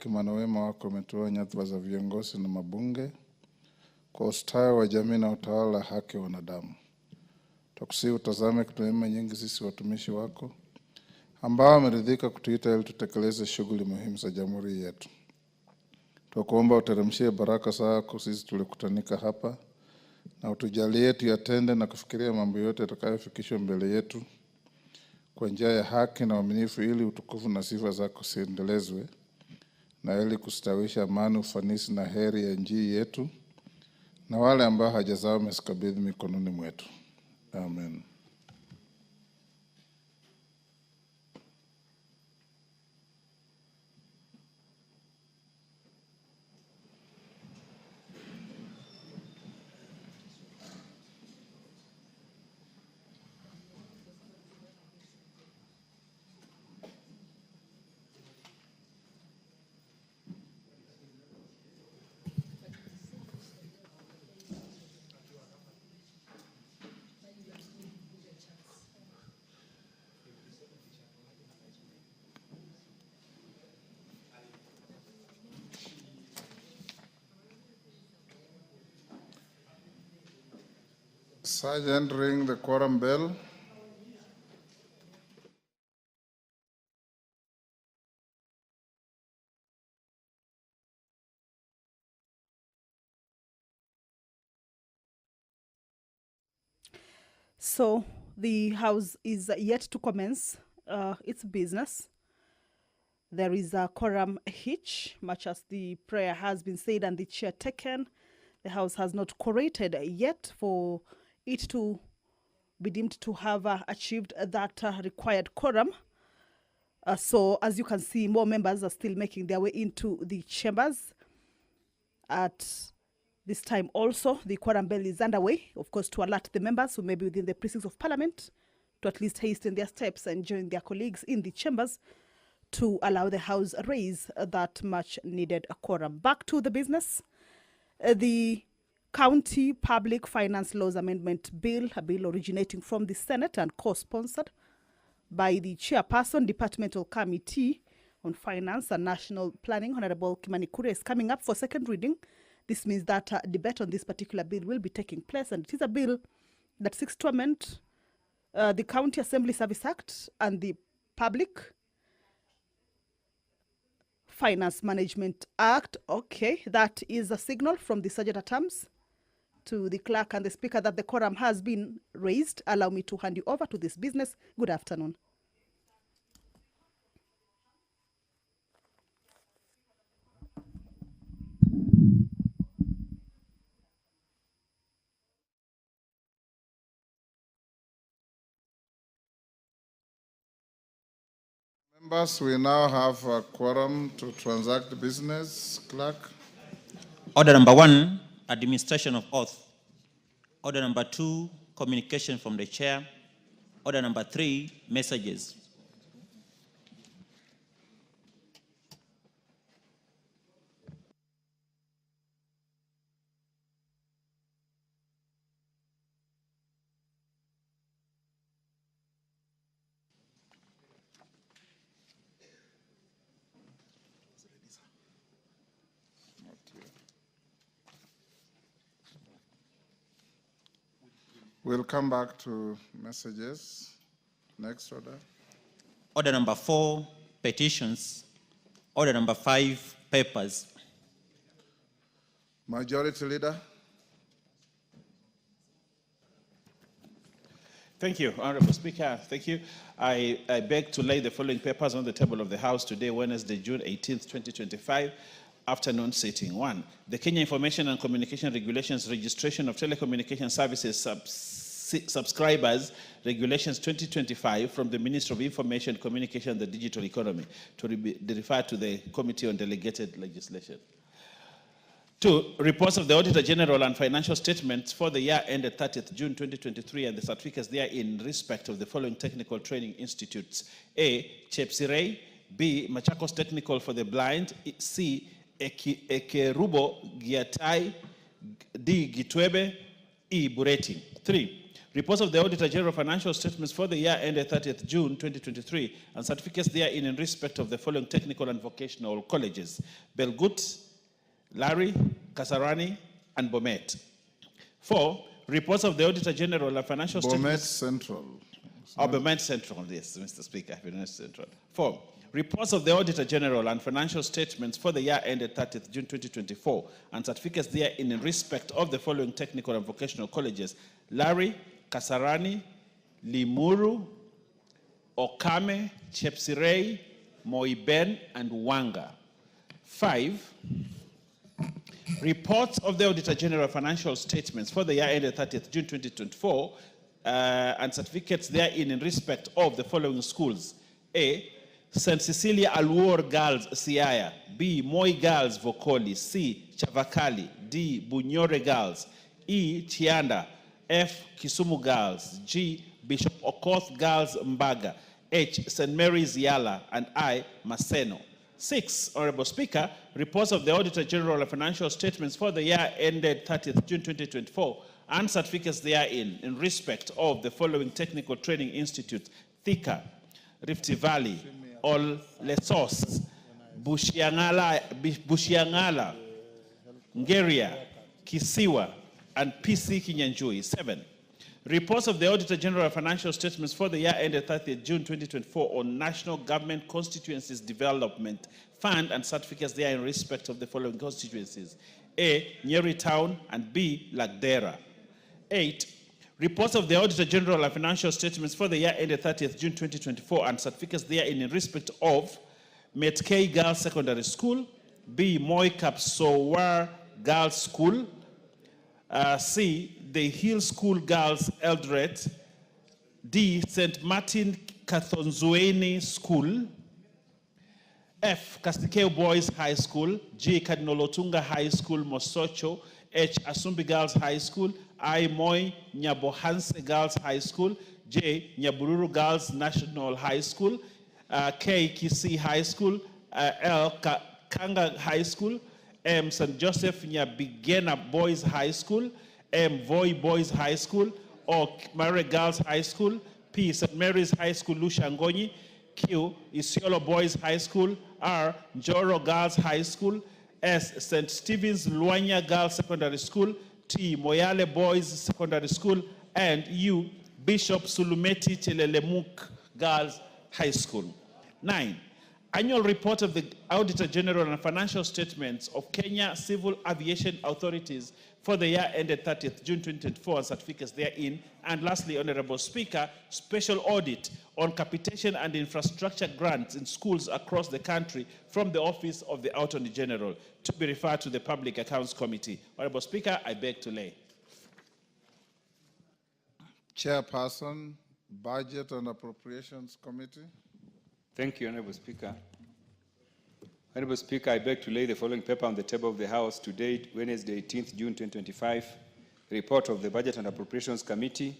hekima na wema wako umetoa nyadhifa za viongozi na mabunge kwa ustawi wa jamii na utawala haki wa wanadamu. Tukusihi utazame kwa neema nyingi sisi watumishi wako ambao wameridhika kutuita ili tutekeleze shughuli muhimu za jamhuri yetu. Tukuomba uteremshie baraka zako sisi tulikutanika hapa na utujalie tuyatende na kufikiria mambo yote yatakayofikishwa mbele yetu kwa njia ya haki na uaminifu, ili utukufu na sifa zako ziendelezwe na ili kustawisha amani, ufanisi na heri ya nchi yetu na wale ambao haja zao umezikabidhi mikononi mwetu. Amen. Sergeant, ring the quorum bell. So the House is yet to commence its business. There is a quorum hitch, much as the prayer has been said and the chair taken. The House has not quorated yet for it to be deemed to have achieved that required quorum. So as you can see, more members are still making their way into the chambers. At this time also, the quorum bell is underway, of course, to alert the members who may be within the precincts of Parliament to at least hasten their steps and join their colleagues in the chambers to allow the House raise that much needed quorum. Back to the business. The County Public Finance Laws Amendment Bill, a bill originating from the Senate and co-sponsored by the Chairperson, Departmental Committee on Finance and National Planning, Honorable Kimani Kure, is coming up for second reading. This means that debate on this particular bill will be taking place, and it is a bill that seeks to amend the County Assembly Service Act and the Public Finance Management Act. Okay, that is a signal from the Sergeant at Arms to the clerk and the speaker that the quorum has been raised. Allow me to hand you over to this business. Good afternoon. Members, we now have a quorum to transact business. Clerk. Order number 1, administration of oath. Order number 2, communication from the chair. Order number 3, messages. We'll come back to messages. Next order. Order number 4, petitions. Order number 5, papers. Majority Leader. Thank you, Honorable Speaker. Thank you. I beg to lay the following papers on the table of the House today, Wednesday, June 18th, 2025. Afternoon sitting. 1, the Kenya Information and Communication Regulations Registration of Telecommunication Services Subscribers Regulations 2025 from the Ministry of Information, Communication and the Digital Economy to be referred to the Committee on Delegated Legislation. 2, reports of the Auditor General and financial statements for the year ended 30th June 2023 and the certificates there in respect of the following technical training institutes. A, Chepsirei. B, Machakos Technical for the Blind. C, Ekerubo Giatai. D, Gitwebe. E, Bureti. 3, Reports of the Auditor General financial statements for the year ended 30th June 2023 and certificates therein in respect of the following technical and vocational colleges: Belgut, Larry, Kasarani, and Bomet. 4. Reports of the Auditor General and financial Bomet statements. Central. Bomet Central, yes, Mr. Speaker, Bomet Central. 4. Reports of the Auditor General and financial statements for the year ended 30th June 2024 and certificates therein in respect of the following technical and vocational colleges: Larry, Kasarani, Limuru, Okame, Chepsirei, Moiben, and Wanga. 5. Reports of the Auditor General financial statements for the year ended 30th June 2024 and certificates therein in respect of the following schools: A. St. Cecilia Alwar Girls, Siaya; B. Moi Girls, Vokoli; C. Chavakali; D. Bunyore Girls; E. Chianda; F. Kisumu Girls; G. Bishop Okoth Girls, Mbaga; H. St. Mary's Yala; and I. Maseno. 6. Honorable Speaker, reports of the Auditor General of financial statements for the year ended 30th June 2024 and certificates therein in respect of the following technical training institutes: Thika, Rift Valley, Ol Lesos, Bushiangala, Ngeria, Kisiwa, and PC Kinyanjui. 7. Reports of the Auditor General of financial statements for the year ended 30th June 2024 on National Government Constituencies Development Fund and certificates there in respect of the following constituencies: A. Nyeri Town, and B. Lagdera. 8. Reports of the Auditor General of financial statements for the year ended 30th June 2024 and certificates therein in respect of Metkei Girls Secondary School; B. Moi Kapsowar Girls School; C. The Hill School Girls Eldred; D. St. Martin Kathonzueni School; F. Kastikeo Boys High School; G. Cardinal Otunga High School, Mosocho; H. Asumbi Girls High School; I. Moi Nyabohanse Girls High School; J. Nyabururu Girls National High School; K. Kisii High School; L. Kanga High School; M. St. Joseph Nyabigena Boys High School; M. Voi Boys High School; O. Mare Girls High School; P. St. Mary's High School, Lushangonyi; Q. Isiolo Boys High School; R. Njoro Girls High School; S. St. Stephen's Luanya Girls Secondary School; T. Moyale Boys Secondary School; and U. Bishop Sulumeti Chelelemuk Girls High School. 9. Annual report of the Auditor General and financial statements of Kenya Civil Aviation Authorities for the year ended 30th June 2024 and certificates therein. And lastly, Honorable Speaker, special audit on capitation and infrastructure grants in schools across the country from the Office of the Attorney General to be referred to the Public Accounts Committee. Honorable Speaker, I beg to lay. Chairperson, Budget and Appropriations Committee. Thank you, Honorable Speaker. Honorable Speaker, I beg to lay the following paper on the table of the House to date, Wednesday, 18th June 2025, report of the Budget and Appropriations Committee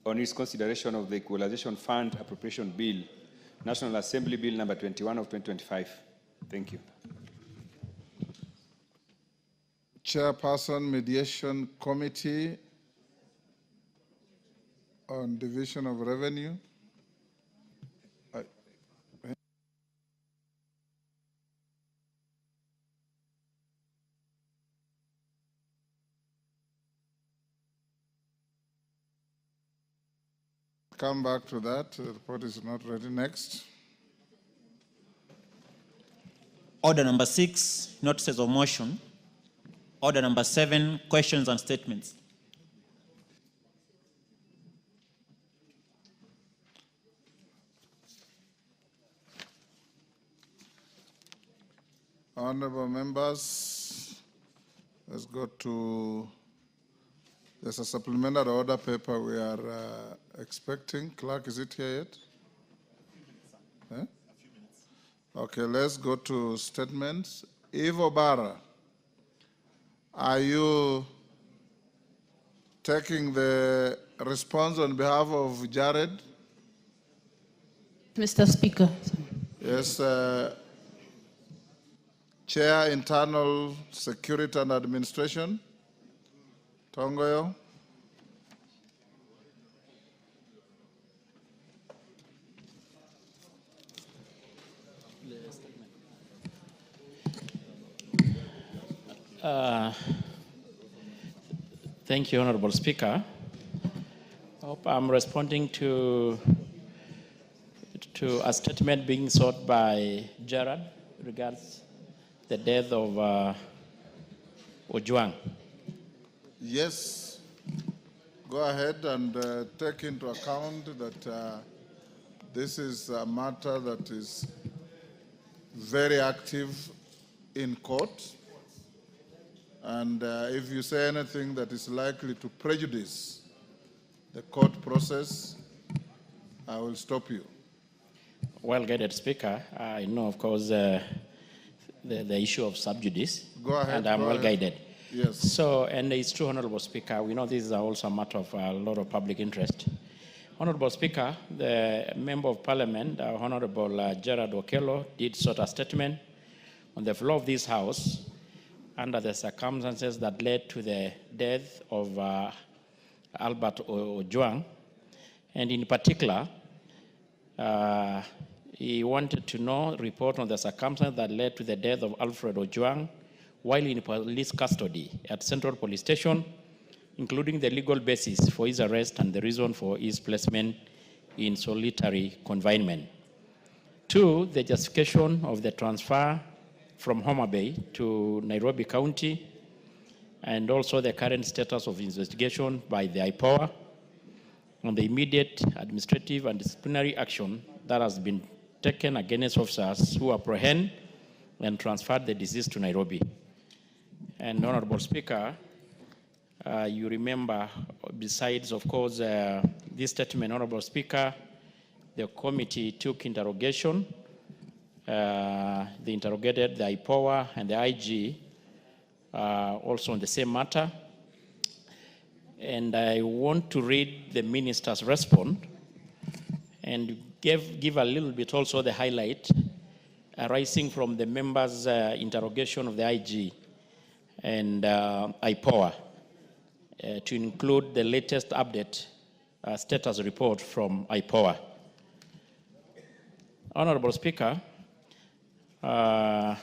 on its consideration of the Equalization Fund Appropriation Bill, National Assembly Bill number 21 of 2025. Thank you. Chairperson, Mediation Committee on Division of Revenue. Come back to that. The report is not ready. Next. Order number 6, notices of motion. Order number 7, questions and statements. Honorable members, let's go to, there's a supplementary order paper we are expecting. Clerk, is it here yet? A few minutes. Okay, let's go to statements. Ivo Barra, are you taking the response on behalf of Jared? Mr. Speaker. Yes, Chair, Internal Security and Administration, Tongoyo. Thank you, Honorable Speaker. I hope I'm responding to a statement being sought by Gerard regards the death of Ojwang. Yes, go ahead and take into account that this is a matter that is very active in court. And if you say anything that is likely to prejudice the court process, I will stop you. Well-guided Speaker, I know, of course, the issue of sub judice. Go ahead. And I'm well-guided. Yes. So, and it's true, Honorable Speaker, we know this is also a matter of a lot of public interest. Honorable Speaker, the Member of Parliament, Honorable Gerard Okello, did sort a statement on the floor of this House under the circumstances that led to the death of Albert Ojwang. And in particular, he wanted to know, report on the circumstances that led to the death of Alfred Ojwang while in police custody at Central Police Station, including the legal basis for his arrest and the reason for his placement in solitary confinement. 2, the justification of the transfer from Homa Bay to Nairobi County, and also the current status of investigation by the IPOA on the immediate administrative and disciplinary action that has been taken against officers who apprehend and transferred the deceased to Nairobi. And Honorable Speaker, you remember, besides, of course, this statement, Honorable Speaker, the committee took interrogation. They interrogated the IPOA and the IG also on the same matter. And I want to read the minister's response and give a little bit also the highlight arising from the members' interrogation of the IG and IPOA to include the latest update status report from IPOA. Honorable Speaker, I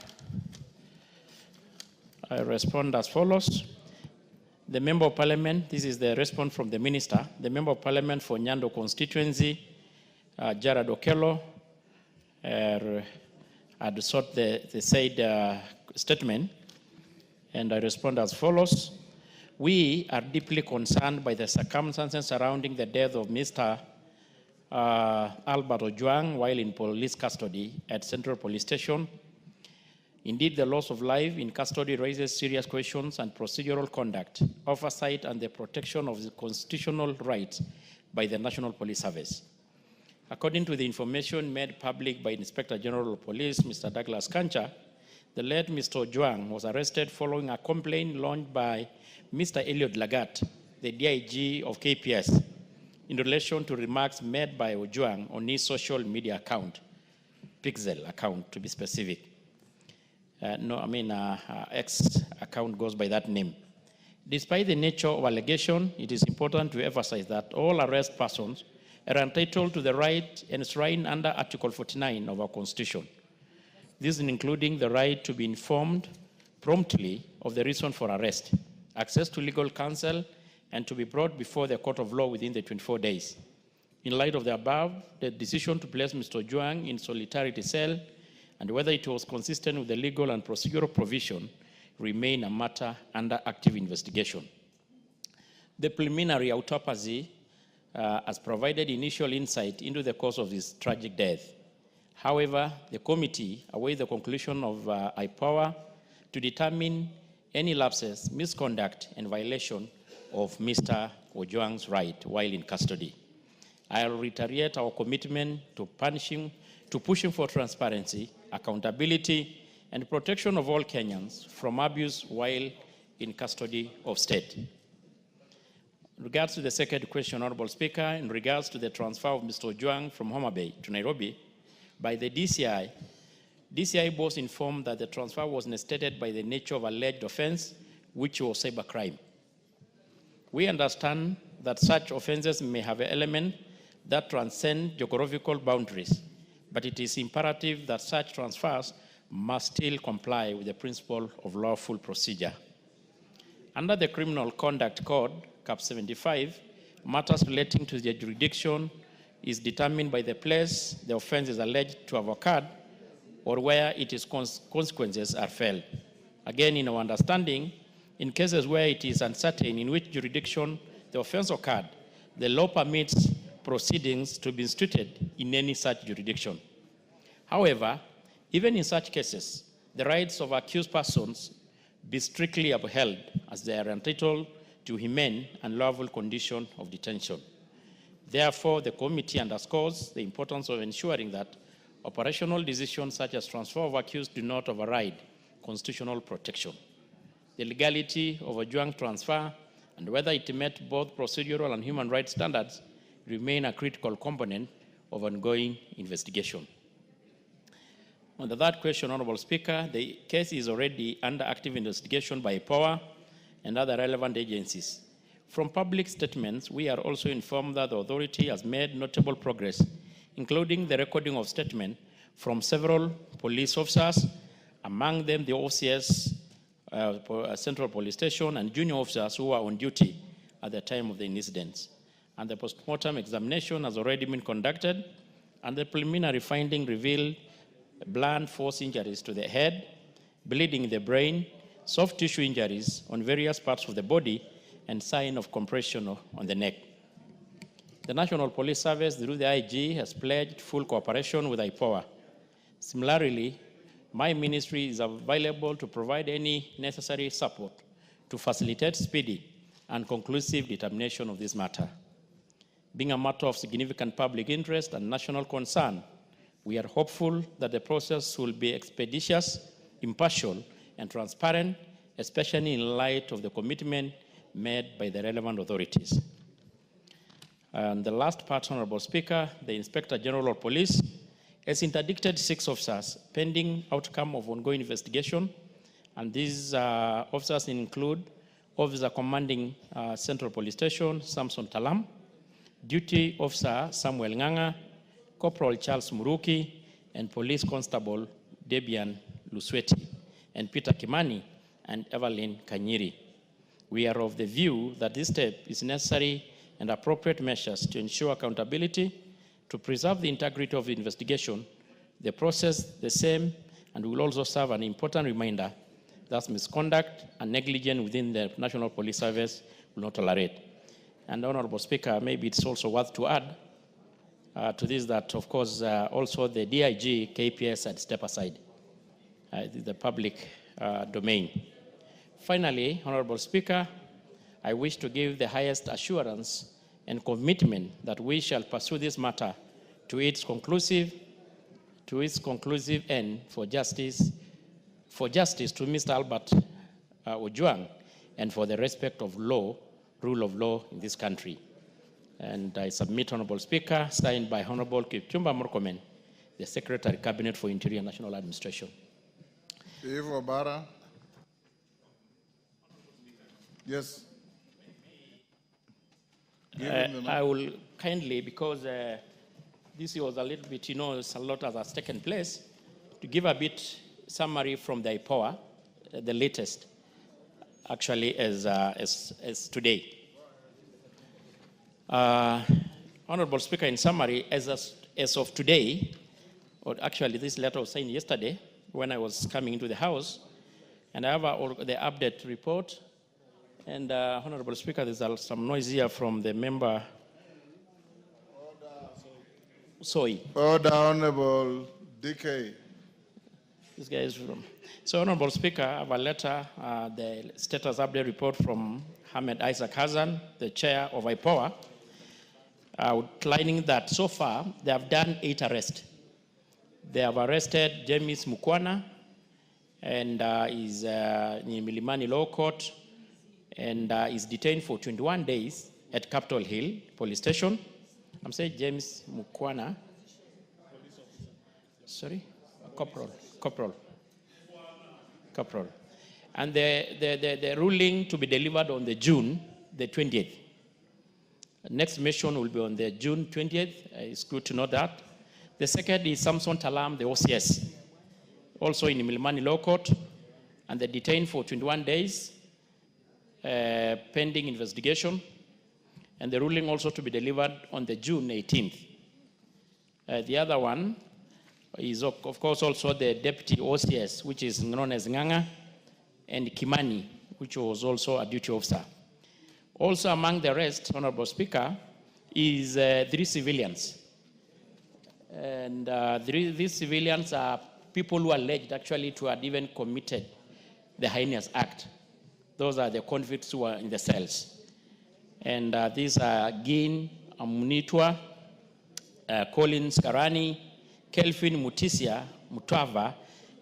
respond as follows. The Member of Parliament, this is the response from the Minister, the Member of Parliament for Nyando constituency, Gerard Okello, had sought the said statement, and I respond as follows. We are deeply concerned by the circumstances surrounding the death of Mr. Albert Ojwang while in police custody at Central Police Station. Indeed, the loss of life in custody raises serious questions on procedural conduct, oversight, and the protection of the constitutional rights by the National Police Service. According to the information made public by Inspector General of Police, Mr. Douglas Kancha, the late Mr. Ojwang was arrested following a complaint launched by Mr. Elliot Lagat, the DIG of KPS, in relation to remarks made by Ojwang on his social media account, Pixel account to be specific. X account goes by that name. Despite the nature of allegation, it is important to emphasize that all arrest persons are entitled to the right enshrined under Article 49 of our Constitution. This including the right to be informed promptly of the reason for arrest, access to legal counsel, and to be brought before the court of law within the 24 days. In light of the above, the decision to place Mr. Ojwang in solitary cell and whether it was consistent with the legal and procedural provision remain a matter under active investigation. The preliminary autopsy has provided initial insight into the cause of his tragic death. However, the committee awaits the conclusion of IPOA to determine any lapses, misconduct, and violation of Mr. Ojwang's right while in custody. I'll reiterate our commitment to pushing for transparency, accountability, and protection of all Kenyans from abuse while in custody of state. In regards to the second question, Honorable Speaker, in regards to the transfer of Mr. Ojwang from Homa Bay to Nairobi by the DCI, DCI was informed that the transfer was necessitated by the nature of alleged offense, which was cybercrime. We understand that such offenses may have elements that transcend geographical boundaries, but it is imperative that such transfers must still comply with the principle of lawful procedure. Under the Criminal Conduct Code, Cap 75, matters relating to the jurisdiction is determined by the place the offense is alleged to have occurred or where its consequences are felt. Again, in our understanding, in cases where it is uncertain in which jurisdiction the offense occurred, the law permits proceedings to be instituted in any such jurisdiction. However, even in such cases, the rights of accused persons be strictly upheld as they are entitled to humane and lawful condition of detention. Therefore, the committee underscores the importance of ensuring that operational decisions such as transfer of accused do not override constitutional protection. The legality of Ojwang transfer and whether it met both procedural and human rights standards remain a critical component of ongoing investigation. On the third question, Honorable Speaker, the case is already under active investigation by POA and other relevant agencies. From public statements, we are also informed that the authority has made notable progress, including the recording of statements from several police officers, among them the OCS Central Police Station and junior officers who were on duty at the time of the incidents. And the post-mortem examination has already been conducted, and the preliminary finding revealed blunt force injuries to the head, bleeding in the brain, soft tissue injuries on various parts of the body, and sign of compression on the neck. The National Police Service, through the IG, has pledged full cooperation with IPOA. Similarly, my ministry is available to provide any necessary support to facilitate speedy and conclusive determination of this matter. Being a matter of significant public interest and national concern, we are hopeful that the process will be expeditious, impartial, and transparent, especially in light of the commitment made by the relevant authorities. And the last part, Honorable Speaker, the Inspector General of Police has interdicted 6 officers pending outcome of ongoing investigation, and these officers include Officer Commanding Central Police Station, Samson Talam, Duty Officer Samuel Nganga, Corporal Charles Muruki, and Police Constable Debian Lusweti, and Peter Kimani and Evelyn Kanyiri. We are of the view that this step is necessary and appropriate measures to ensure accountability, to preserve the integrity of the investigation, the process the same, and will also serve an important reminder that misconduct and negligence within the National Police Service will not tolerate. And Honorable Speaker, maybe it's also worth to add to this that, of course, also the DIG, KPS had step aside the public domain. Finally, Honorable Speaker, I wish to give the highest assurance and commitment that we shall pursue this matter to its conclusive end for justice to Mr. Albert Ojwang and for the respect of law, rule of law in this country. And I submit, Honorable Speaker, signed by Honorable Kipchumba Murkomen, the Secretary Cabinet for Interior and National Administration. Ivo Bara. Yes. I will kindly, because this was a little bit, a lot has taken place, to give a bit summary from the IPOA, the latest, actually, as today. Honorable Speaker, in summary, as of today, or actually this letter was signed yesterday when I was coming into the House, and I have the update report. And Honorable Speaker, there's some noise here from the member. Sorry. Order, Honorable DK. This guy is from. So, Honorable Speaker, I have a letter, the status update report from Ahmed Isaac Hassan, the chair of IPOA, outlining that so far they have done 8 arrests. They have arrested James Mukwana, and is in Milimani Law Court, and is detained for 21 days at Capitol Hill Police Station. I'm saying James Mukwana. Sorry? Corporal. And the ruling to be delivered on the June the 20th. Next mission will be on the June 20th. It's good to know that. The second is Samson Talam, the OCS, also in Milimani Law Court, and they're detained for 21 days. pending investigation, and the ruling also to be delivered on the June 18th. The other one is, of course, also the deputy OCS, which is known as Nganga, and Kimani, which was also a duty officer. Also among the rest, Honorable Speaker, is 3 civilians. And these civilians are people who are alleged actually to have even committed the heinous act. Those are the convicts who are in the cells. And these are Gin Amunitwa, Collins Karani, Kelvin Mutisia Mutava,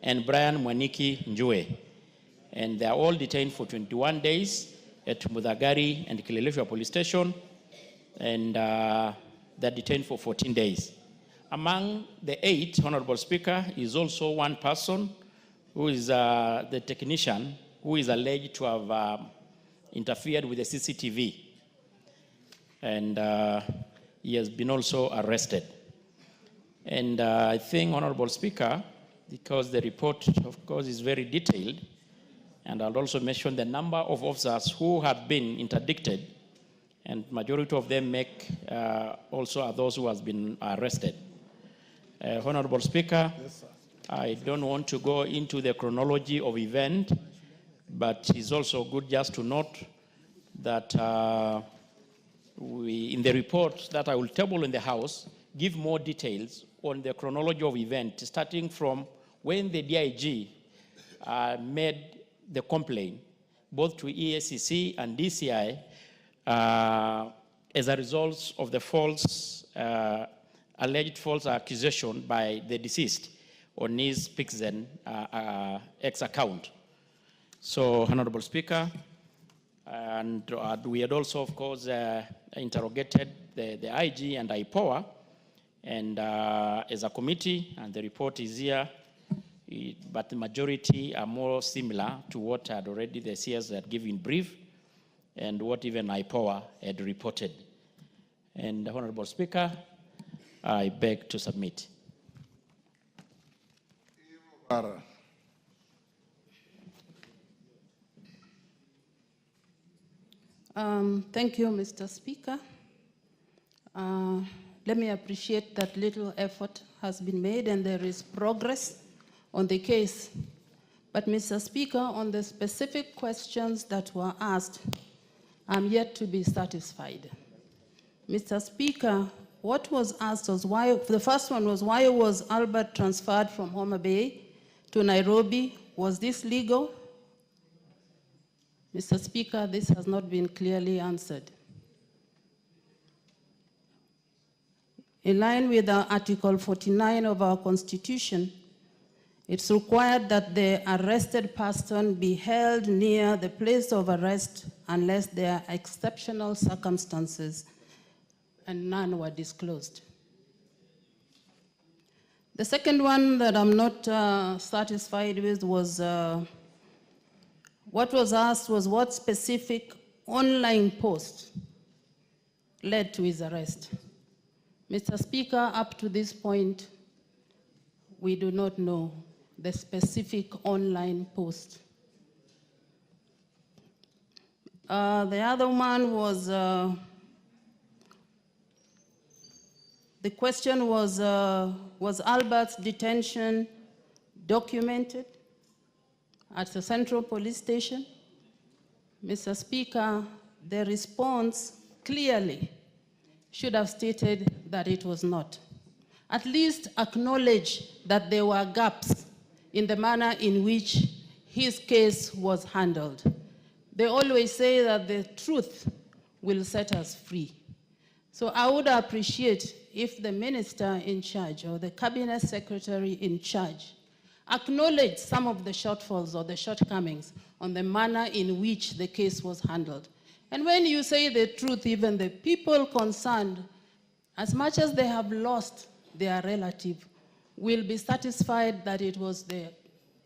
and Brian Mwaniki Njue. And they are all detained for 21 days at Mudagari and Kileleshwa police station, and they're detained for 14 days. Among the 8, Honorable Speaker, is also one person who is the technician who is alleged to have interfered with the CCTV. And he has been also arrested. And I think, Honorable Speaker, because the report, of course, is very detailed, and I'll also mention the number of officers who have been interdicted, and majority of them also are those who have been arrested. Honorable Speaker, yes, I don't want to go into the chronology of event, but it's also good just to note that in the report that I will table in the House, give more details on the chronology of event, starting from when the DIG made the complaint, both to EACC and DCI, as a result of the alleged false accusation by the deceased on his Pixen X account. So, Honorable Speaker, and we had also, of course, interrogated the IG and IPOA, and as a committee, and the report is here, but the majority are more similar to what had already the CS had given brief, and what even IPOA had reported. And Honorable Speaker, I beg to submit. Thank you, Mr. Speaker. Let me appreciate that little effort has been made and there is progress on the case. But, Mr. Speaker, on the specific questions that were asked, I'm yet to be satisfied. Mr. Speaker, what was asked was why, the first one was, why was Albert transferred from Homa Bay to Nairobi? Was this legal? Mr. Speaker, this has not been clearly answered. In line with Article 49 of our Constitution, it's required that the arrested person be held near the place of arrest unless there are exceptional circumstances, and none were disclosed. The second one that I'm not satisfied with was, what was asked was what specific online post led to his arrest. Mr. Speaker, up to this point, we do not know the specific online post. The other one was, the question was Albert's detention documented at the Central Police Station? Mr. Speaker, the response clearly should have stated that it was not. At least acknowledge that there were gaps in the manner in which his case was handled. They always say that the truth will set us free. So I would appreciate if the minister in charge or the cabinet secretary in charge acknowledge some of the shortfalls or the shortcomings on the manner in which the case was handled. And when you say the truth, even the people concerned, as much as they have lost their relative, will be satisfied that it was the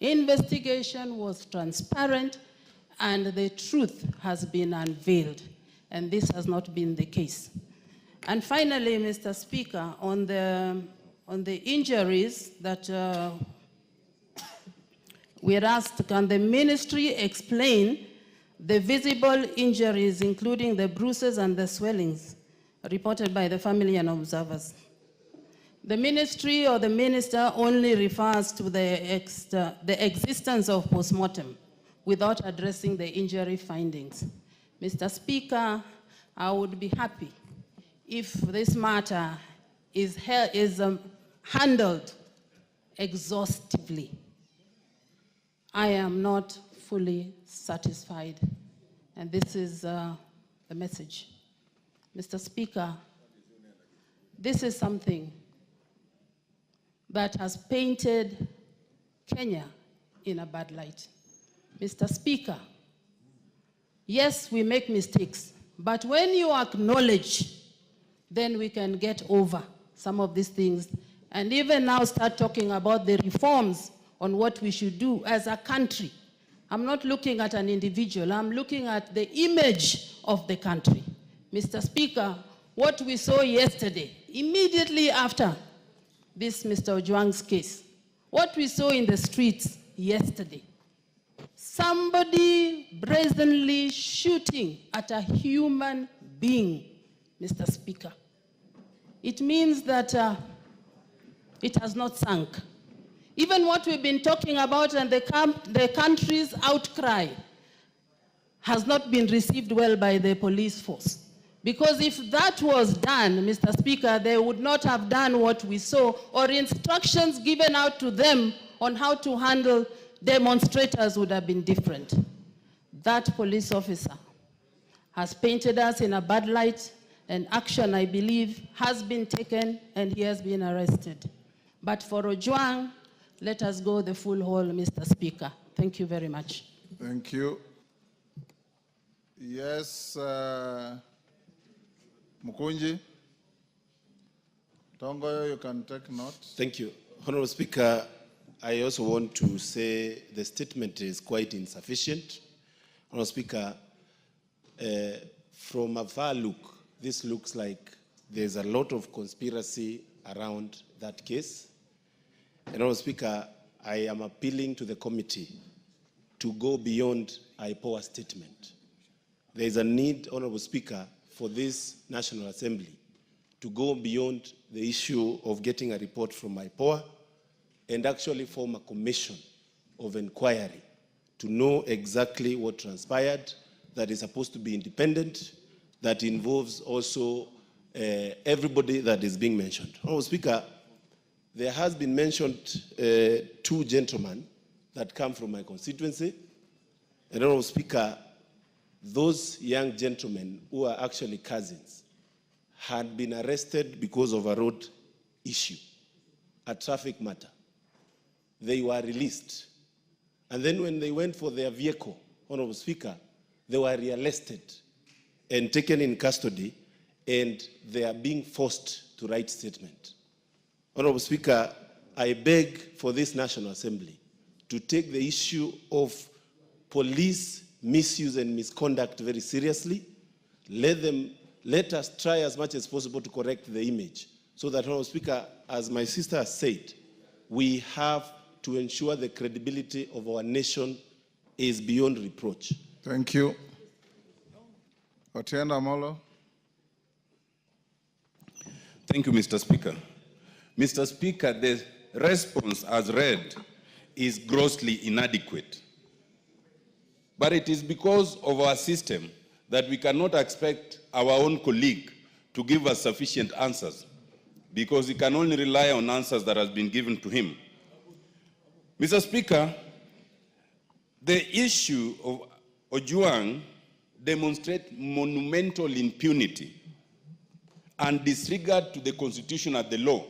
investigation was transparent and the truth has been unveiled. And this has not been the case. And finally, Mr. Speaker, on the injuries that we had asked, can the ministry explain the visible injuries, including the bruises and the swellings, reported by the family and observers. The ministry or the minister only refers to the existence of postmortem without addressing the injury findings. Mr. Speaker, I would be happy if this matter is handled exhaustively. I am not fully satisfied, and this is the message. Mr. Speaker, this is something that has painted Kenya in a bad light. Mr. Speaker, yes, we make mistakes, but when you acknowledge, then we can get over some of these things and even now start talking about the reforms on what we should do as a country. I'm not looking at an individual, I'm looking at the image of the country. Mr. Speaker, what we saw yesterday, immediately after this Mr. Ojwang's case, what we saw in the streets yesterday, somebody brazenly shooting at a human being, Mr. Speaker. It means that it has not sunk. Even what we've been talking about and the country's outcry has not been received well by the police force. Because if that was done, Mr. Speaker, they would not have done what we saw, or instructions given out to them on how to handle demonstrators would have been different. That police officer has painted us in a bad light, and action, I believe, has been taken and he has been arrested. But for Ojwang, let us go the full haul, Mr. Speaker. Thank you very much. Thank you. Yes, Mukunji. Tongoyo, you can take notes. Thank you. Honorable Speaker, I also want to say the statement is quite insufficient. Honorable Speaker, from a far look, this looks like there's a lot of conspiracy around that case. And Honorable Speaker, I am appealing to the committee to go beyond a IPOA statement. There is a need, Honorable Speaker, for this National Assembly to go beyond the issue of getting a report from IPOA and actually form a commission of inquiry to know exactly what transpired, that is supposed to be independent, that involves also everybody that is being mentioned. Honorable Speaker, there has been mentioned two gentlemen that come from my constituency. And Honorable Speaker, those young gentlemen who are actually cousins had been arrested because of a road issue, a traffic matter. They were released. And then when they went for their vehicle, Honorable Speaker, they were rearrested and taken in custody, and they are being forced to write statement. Honorable Speaker, I beg for this National Assembly to take the issue of police misuse and misconduct very seriously. Let us try as much as possible to correct the image so that, Honorable Speaker, as my sister has said, we have to ensure the credibility of our nation is beyond reproach. Thank you. Otienda Molo. Thank you, Mr. Speaker. Mr. Speaker, the response as read is grossly inadequate. But it is because of our system that we cannot expect our own colleague to give us sufficient answers, because he can only rely on answers that has been given to him. Mr. Speaker, the issue of Ojwang demonstrates monumental impunity and disregard to the Constitution and the law,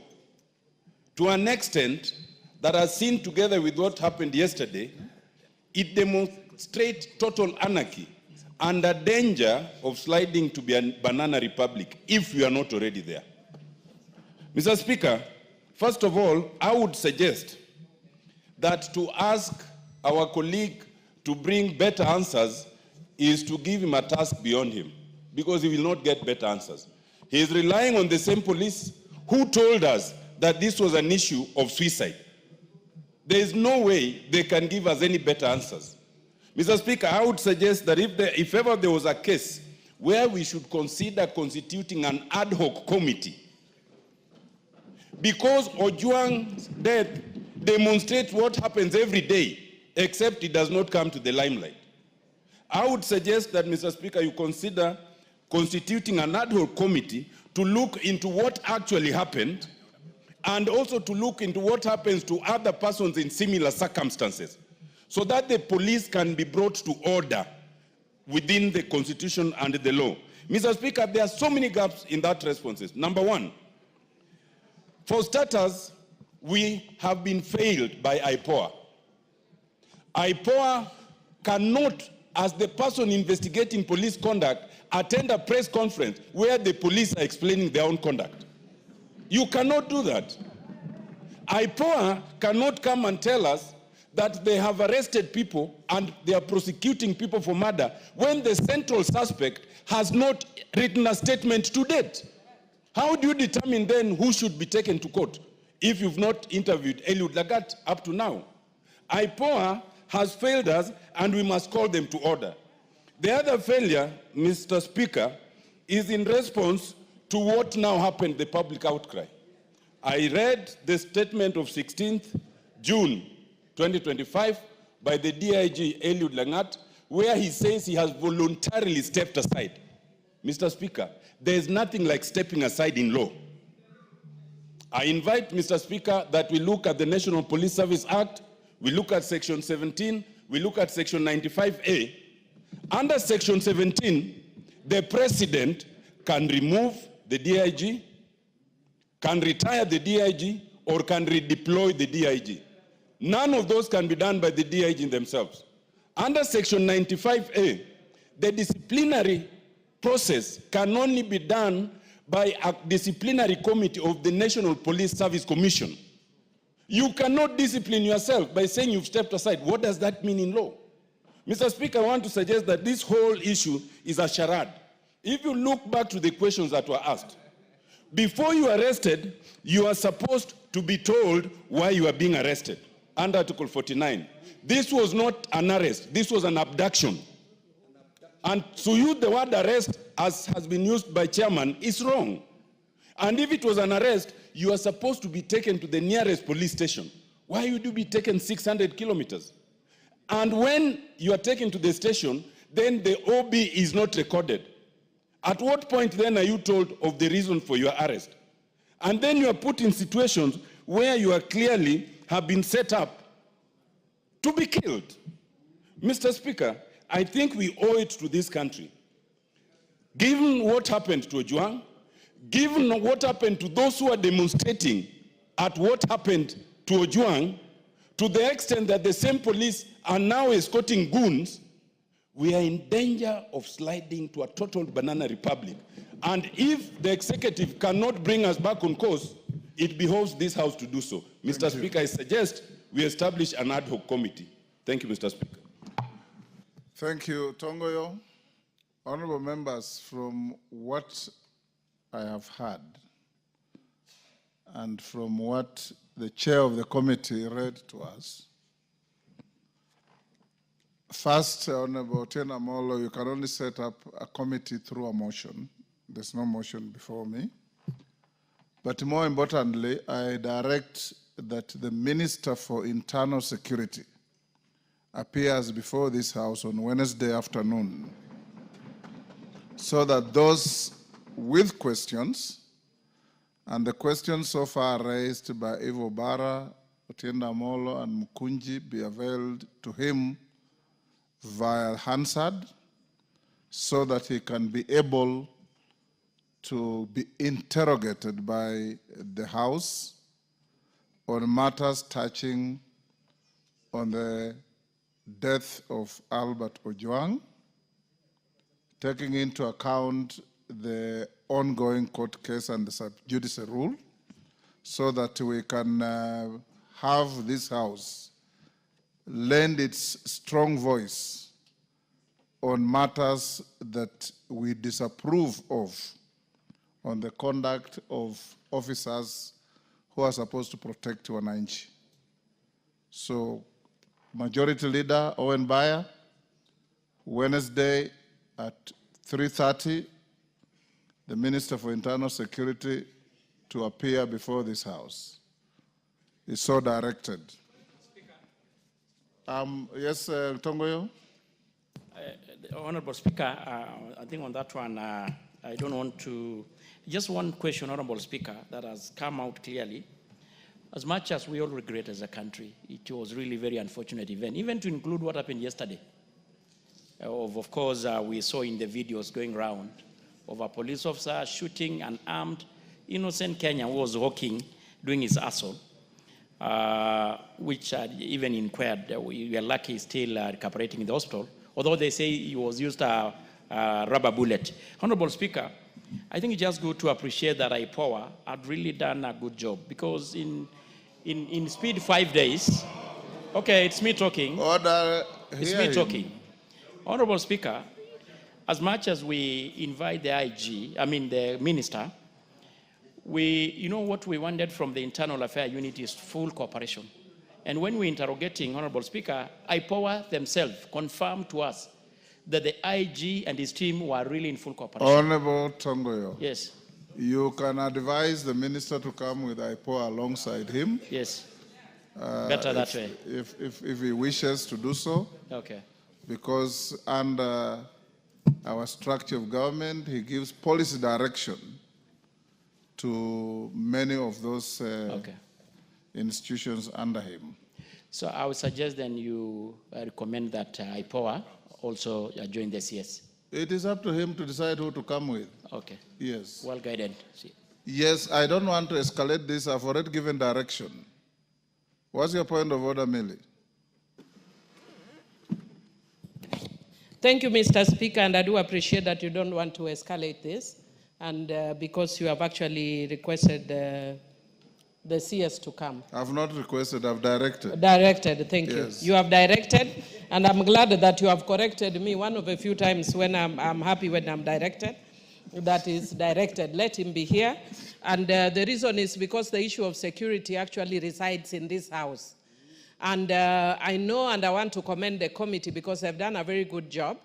to an extent that, as seen together with what happened yesterday, it demonstrates total anarchy and a danger of sliding to be a banana republic if we are not already there. Mr. Speaker, first of all, I would suggest that to ask our colleague to bring better answers is to give him a task beyond him, because he will not get better answers. He is relying on the same police who told us that this was an issue of suicide. There is no way they can give us any better answers. Mr. Speaker, I would suggest that if ever there was a case where we should consider constituting an ad hoc committee, because Ojwang's death demonstrates what happens every day, except it does not come to the limelight. I would suggest that, Mr. Speaker, you consider constituting an ad hoc committee to look into what actually happened, and also to look into what happens to other persons in similar circumstances, so that the police can be brought to order within the Constitution and the law. Mr. Speaker, there are so many gaps in that responses. Number one, for starters, we have been failed by IPOA. IPOA cannot, as the person investigating police conduct, attend a press conference where the police are explaining their own conduct. You cannot do that. IPOA cannot come and tell us that they have arrested people and they are prosecuting people for murder when the central suspect has not written a statement to date. How do you determine then who should be taken to court if you've not interviewed Eliud Lagat up to now? IPOA has failed us and we must call them to order. The other failure, Mr. Speaker, is in response to what now happened, the public outcry. I read the statement of 16th June 2025 by the DIG Eliud Lagat, where he says he has voluntarily stepped aside. Mr. Speaker, there is nothing like stepping aside in law. I invite, Mr. Speaker, that we look at the National Police Service Act, we look at Section 17, we look at Section 95A. Under Section 17, the President can remove the DIG, can retire the DIG, or can redeploy the DIG. None of those can be done by the DIG themselves. Under Section 95A, the disciplinary process can only be done by a disciplinary committee of the National Police Service Commission. You cannot discipline yourself by saying you've stepped aside. What does that mean in law? Mr. Speaker, I want to suggest that this whole issue is a charade. If you look back to the questions that were asked, before you are arrested, you are supposed to be told why you are being arrested under Article 49. This was not an arrest, this was an abduction. And to use the word arrest, as has been used by chairman, is wrong. And if it was an arrest, you are supposed to be taken to the nearest police station. Why would you be taken 600 kilometers? And when you are taken to the station, then the OB is not recorded. At what point then are you told of the reason for your arrest? And then you are put in situations where you are clearly have been set up to be killed. Mr. Speaker, I think we owe it to this country, given what happened to Ojwang, given what happened to those who are demonstrating at what happened to Ojwang, to the extent that the same police are now escorting goons, we are in danger of sliding to a total banana republic. And if the executive cannot bring us back on course, it behoves this House to do so. Mr. Speaker, I suggest we establish an ad hoc committee. Thank you, Mr. Speaker. Thank you, Tongoyo. Honorable members, from what I have heard and from what the chair of the committee read to us, first, Honorable Otieno Amolo, you can only set up a committee through a motion. There's no motion before me. But more importantly, I direct that the Minister for Internal Security appears before this House on Wednesday afternoon so that those with questions, and the questions so far raised by Ivo Bara, Otieno Amolo, and Mukunji be availed to him via Hansard so that he can be able to be interrogated by the House on matters touching on the death of Albert Ojwang, taking into account the ongoing court case and the sub judice rule, so that we can have this House lend its strong voice on matters that we disapprove of on the conduct of officers who are supposed to protect wananchi. So, Majority Leader Owen Baya, Wednesday at 3:30, the Minister for Internal Security to appear before this House. Is so directed. Yes, Tongoyo? Honorable Speaker, I think on that one, I don't want to, just one question, Honorable Speaker, that has come out clearly. As much as we all regret as a country, it was really a very unfortunate event, even to include what happened yesterday. Of course, we saw in the videos going around of a police officer shooting an armed, innocent Kenyan who was walking, doing his assault, which even inquired, we are lucky he's still recuperating in the hospital, although they say he was used a rubber bullet. Honorable Speaker, I think it's just good to appreciate that IPOA had really done a good job, because in speed 5 days, okay, it's me talking. Order. It's me talking. Honorable Speaker, as much as we invite the IG, I mean the minister, you know what we wanted from the Internal Affairs Unit is full cooperation. And when we're interrogating, Honorable Speaker, IPOA themselves confirmed to us that the IG and his team were really in full cooperation. Honorable Tongoyo. Yes. You can advise the minister to come with IPOA alongside him. Yes. Better that way. If he wishes to do so. Okay. Because under our structure of government, he gives policy direction to many of those institutions under him. So I would suggest then you recommend that IPOA also join the CS. It is up to him to decide who to come with. Okay. Yes. Well guided. Yes, I don't want to escalate this. I've already given direction. What's your point of order, Millie? Thank you, Mr. Speaker, and I do appreciate that you don't want to escalate this, and because you have actually requested the CS to come. I've not requested, I've directed. Directed, thank Yes. you. You have directed, and I'm glad that you have corrected me one of the few times when I'm happy when I'm directed. That is directed. Let him be here. And the reason is because the issue of security actually resides in this House. And I know and I want to commend the committee because they've done a very good job.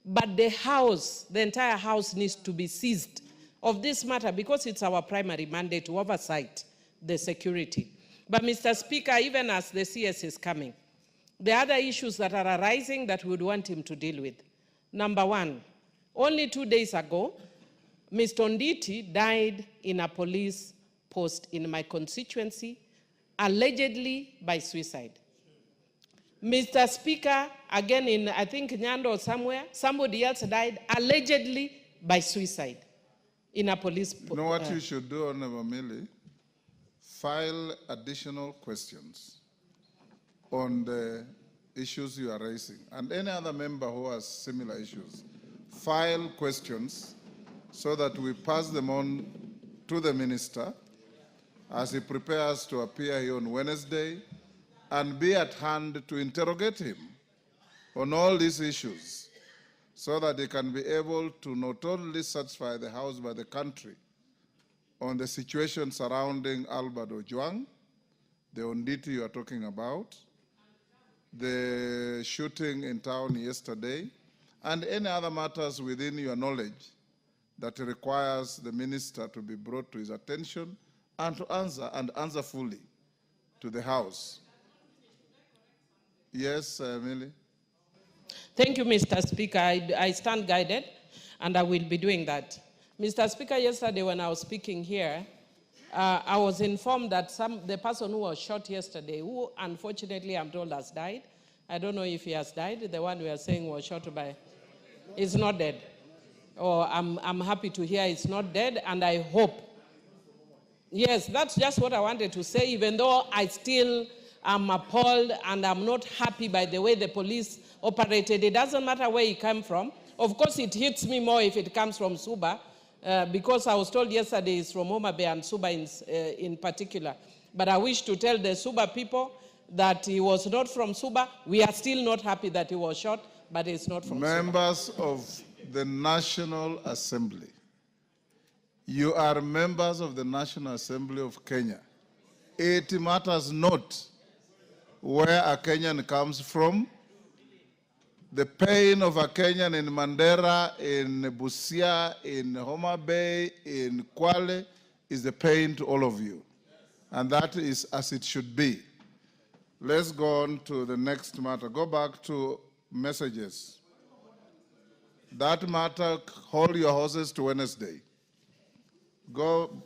But the House, the entire House needs to be seized of this matter because it's our primary mandate to oversight the security. But Mr. Speaker, even as the CS is coming, there are other issues that are arising that we would want him to deal with. Number one, only 2 days ago, Mr. Nditi died in a police post in my constituency, allegedly by suicide. Mr. Speaker, again in, I think, Nyando or somewhere, somebody else died allegedly by suicide in a police post. You know what you should do, Honorable Millie? File additional questions on the issues you are raising. And any other member who has similar issues, file questions so that we pass them on to the minister as he prepares to appear here on Wednesday, and be at hand to interrogate him on all these issues so that he can be able to not only satisfy the House but the country on the situation surrounding Albert Ojwang, the Onditi you are talking about, the shooting in town yesterday, and any other matters within your knowledge that requires the minister to be brought to his attention and to answer fully to the House. Yes, Millie? Thank you, Mr. Speaker. I stand guided, and I will be doing that. Mr. Speaker, yesterday when I was speaking here, I was informed that the person who was shot yesterday, who unfortunately I'm told has died, I don't know if he has died, the one we are saying was shot by, is not dead. Or I'm happy to hear it's not dead, and I hope. Yes, that's just what I wanted to say, even though I still am appalled and I'm not happy by the way the police operated. It doesn't matter where it came from. Of course, it hits me more if it comes from Suba, because I was told yesterday it's from Homa Bay and Suba in particular. But I wish to tell the Suba people that he was not from Suba. We are still not happy that he was shot, but it's not from Suba. Members of the National Assembly, you are members of the National Assembly of Kenya. It matters not where a Kenyan comes from, the pain of a Kenyan in Mandera, in Busia, in Homa Bay, in Kwale, is the pain to all of you. And that is as it should be. Let's go on to the next matter. Go back to messages. That matter, hold your horses to Wednesday. Go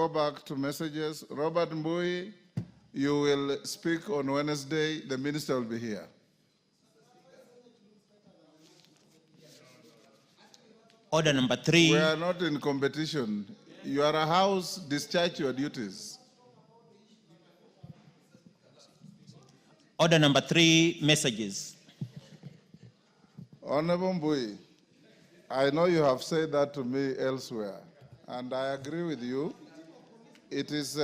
back to messages. Robert Mbui, you will speak on Wednesday. The minister will be here. Order number 3. We are not in competition. You are a house, discharge your duties. Order number 3, messages. Honorable Mbui, I know you have said that to me elsewhere, and I agree with you. It is,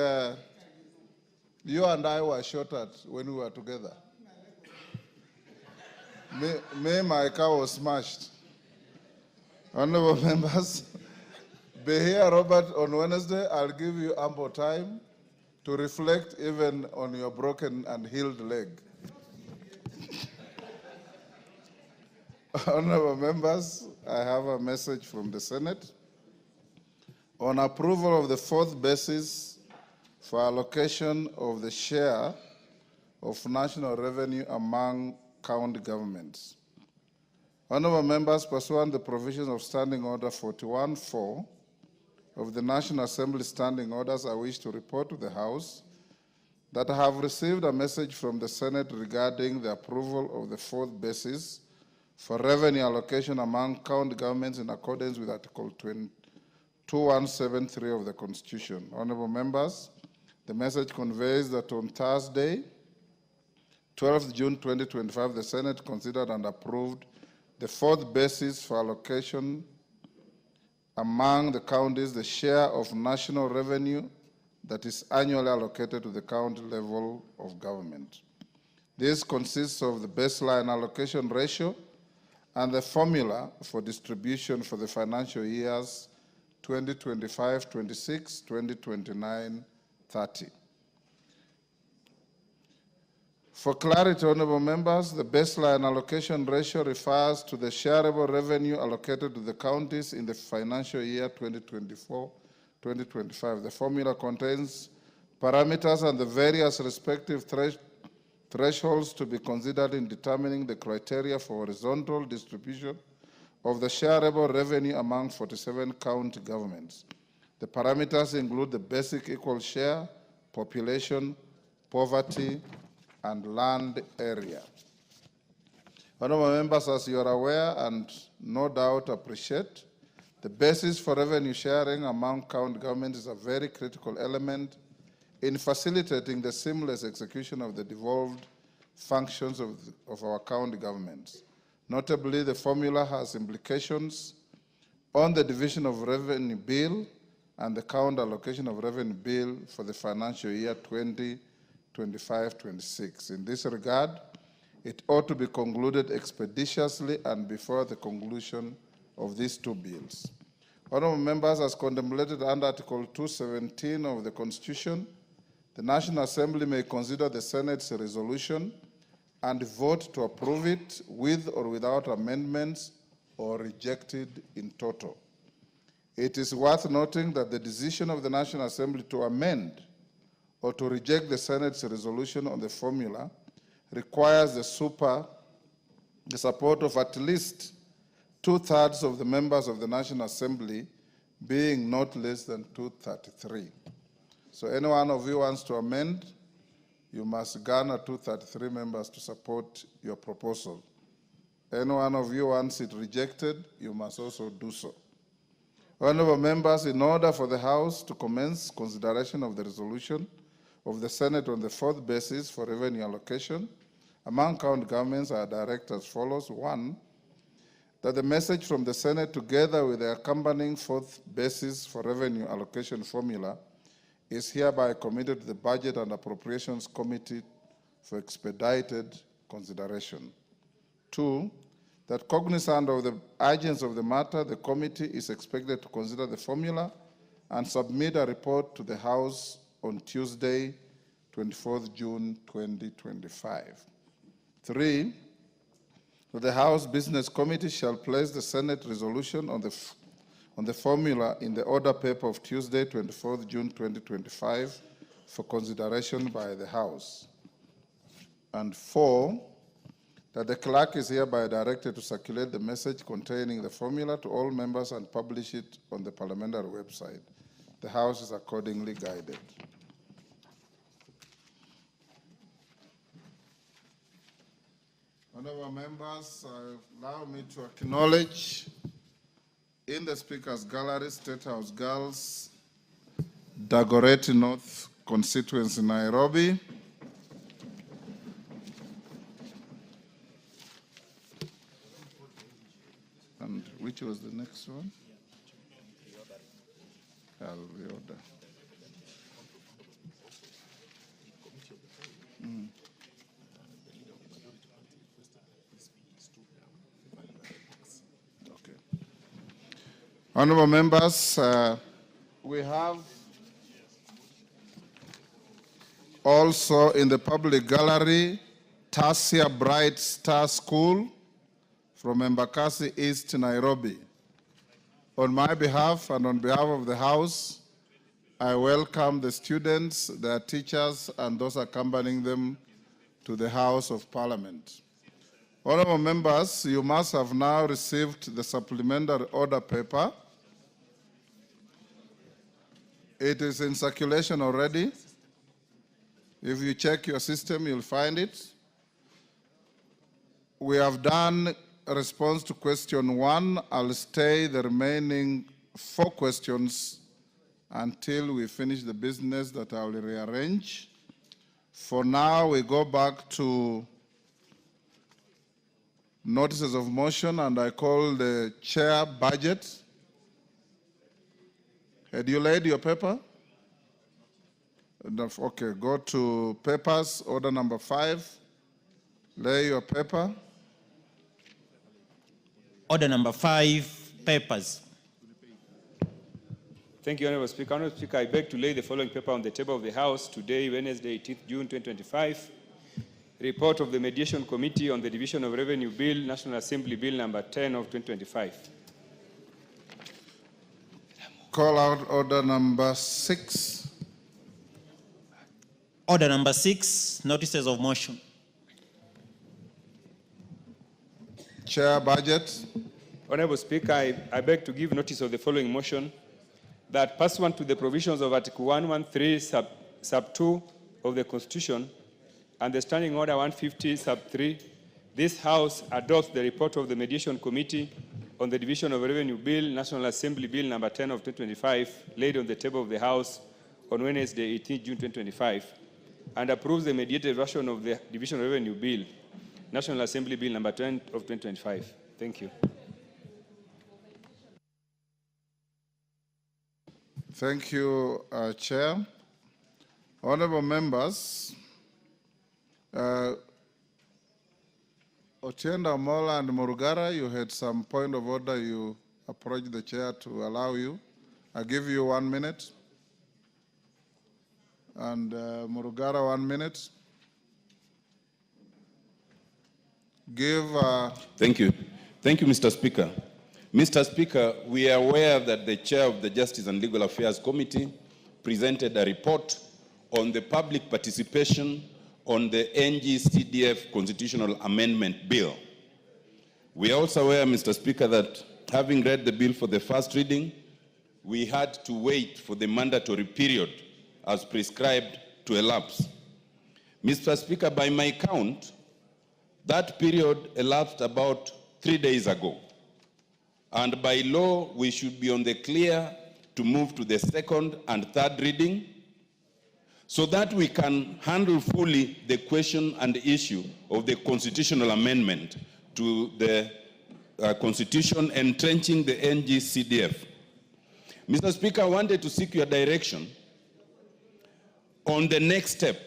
you and I were shot at when we were together. My car was smashed. Honorable members, be here, Robert, on Wednesday. I'll give you ample time to reflect even on your broken and healed leg. Honorable members, I have a message from the Senate on approval of the 4th basis for allocation of the share of national revenue among county governments. Honorable members, pursuant to the provisions of Standing Order 41-4 of the National Assembly Standing Orders, I wish to report to the House that I have received a message from the Senate regarding the approval of the 4th basis for revenue allocation among county governments in accordance with Article 2173 of the Constitution. Honorable members, the message conveys that on Thursday, 12th June 2025, the Senate considered and approved the 4th basis for allocation among the counties, the share of national revenue that is annually allocated to the county level of government. This consists of the baseline allocation ratio and the formula for distribution for the financial years 2025-26, 2029-30. For clarity, honorable members, the baseline allocation ratio refers to the shareable revenue allocated to the counties in the financial year 2024-2025. The formula contains parameters and the various respective thresholds to be considered in determining the criteria for horizontal distribution of the shareable revenue among 47 county governments. The parameters include the basic equal share, population, poverty, and land area. Honorable members, as you are aware and no doubt appreciate, the basis for revenue sharing among county governments is a very critical element in facilitating the seamless execution of the devolved functions of our county governments. Notably, the formula has implications on the division of revenue bill and the county allocation of revenue bill for the financial year 2025-26. In this regard, it ought to be concluded expeditiously and before the conclusion of these 2 bills. Honorable members, as contemplated under Article 217 of the Constitution, the National Assembly may consider the Senate's resolution and vote to approve it with or without amendments or reject it in total. It is worth noting that the decision of the National Assembly to amend or to reject the Senate's resolution on the formula requires the support of at least 2/3 of the members of the National Assembly, being not less than 233. So any one of you wants to amend, you must garner 233 members to support your proposal. Any one of you wants it rejected, you must also do so. Honorable members, in order for the House to commence consideration of the resolution of the Senate on the 4th basis for revenue allocation among county governments, I direct as follows. 1, that the message from the Senate together with the accompanying 4th basis for revenue allocation formula is hereby committed to the Budget and Appropriations Committee for expedited consideration. 2, that cognizant of the urgency of the matter, the committee is expected to consider the formula and submit a report to the House on Tuesday, 24th June 2025. 3, The House Business Committee shall place the Senate resolution on the formula in the order paper of Tuesday, 24th June 2025 for consideration by the House. And 4, that the clerk is hereby directed to circulate the message containing the formula to all members and publish it on the parliamentary website. The House is accordingly guided. Honorable members, allow me to acknowledge in the Speaker's Gallery, State House Girls, Dagoretti North constituency, Nairobi. And which was the next one? Alvioda. Honorable members, we have also in the public gallery, Tasia Bright Star School from Embakasi East, Nairobi. On my behalf and on behalf of the House, I welcome the students, their teachers, and those accompanying them to the House of Parliament. Honorable members, you must have now received the supplementary order paper. It is in circulation already. If you check your system, you'll find it. We have done a response to question 1. I'll stay the remaining 4 questions until we finish the business that I will rearrange. For now, we go back to notices of motion, and I call the chair budget. Had you laid your paper? Okay, go to papers, order number 5. Lay your paper. Order number 5, papers. Thank you, Honorable Speaker. Honorable Speaker, I beg to lay the following paper on the table of the House today, Wednesday, 18th June 2025. Report of the Mediation Committee on the Division of Revenue Bill, National Assembly Bill number 10 of 2025. Call out order number 6. Order number 6, notices of motion. Chair, budget. Honorable Speaker, I beg to give notice of the following motion, that pursuant to the provisions of Article 113 sub 2 of the Constitution and the Standing Order 150 sub 3, this House adopts the report of the Mediation Committee on the Division of Revenue Bill, National Assembly Bill number 10 of 2025, laid on the table of the House on Wednesday, 18 June 2025, and approves the mediated version of the Division of Revenue Bill, National Assembly Bill number 10 of 2025. Thank you. Thank you, Chair. Honorable members, Otienda Mola and Murugara, you had some point of order. You approached the chair to allow you. I give you 1 minute. And Murugara, 1 minute. Thank you. Thank you, Mr. Speaker. Mr. Speaker, we are aware that the chair of the Justice and Legal Affairs Committee presented a report on the public participation on the NG-CDF Constitutional Amendment Bill. We are also aware, Mr. Speaker, that having read the bill for the first reading, we had to wait for the mandatory period as prescribed to elapse. Mr. Speaker, by my count, that period elapsed about 3 days ago. And by law, we should be on the clear to move to the second and third reading so that we can handle fully the question and issue of the constitutional amendment to the Constitution entrenching the NG-CDF. Mr. Speaker, I wanted to seek your direction on the next step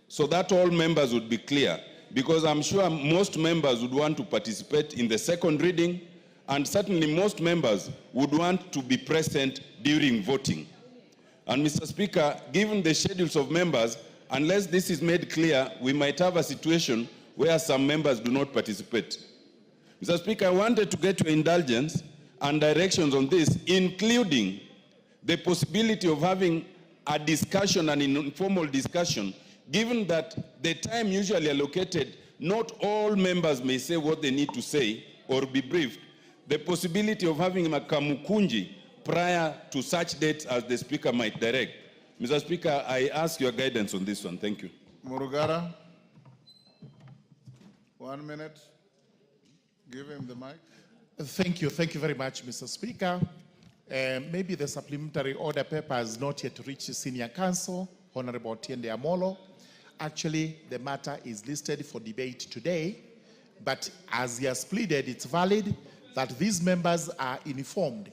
so that all members would be clear, because I'm sure most members would want to participate in the second reading, and certainly most members would want to be present during voting. And Mr. Speaker, given the schedules of members, unless this is made clear, we might have a situation where some members do not participate. Mr. Speaker, I wanted to get your indulgence and directions on this, including the possibility of having a discussion, an informal discussion, given that the time usually allocated, not all members may say what they need to say or be briefed. The possibility of having a kamukunji prior to such dates as the Speaker might direct. Mr. Speaker, I ask your guidance on this one. Thank you. Murugara, 1 minute. Give him the mic. Thank you very much, Mr. Speaker. Maybe the supplementary order paper has not yet reached the Senior Counsel, Honorable Tiende Amolo. Actually, the matter is listed for debate today, but as he has pleaded, it's valid that these members are informed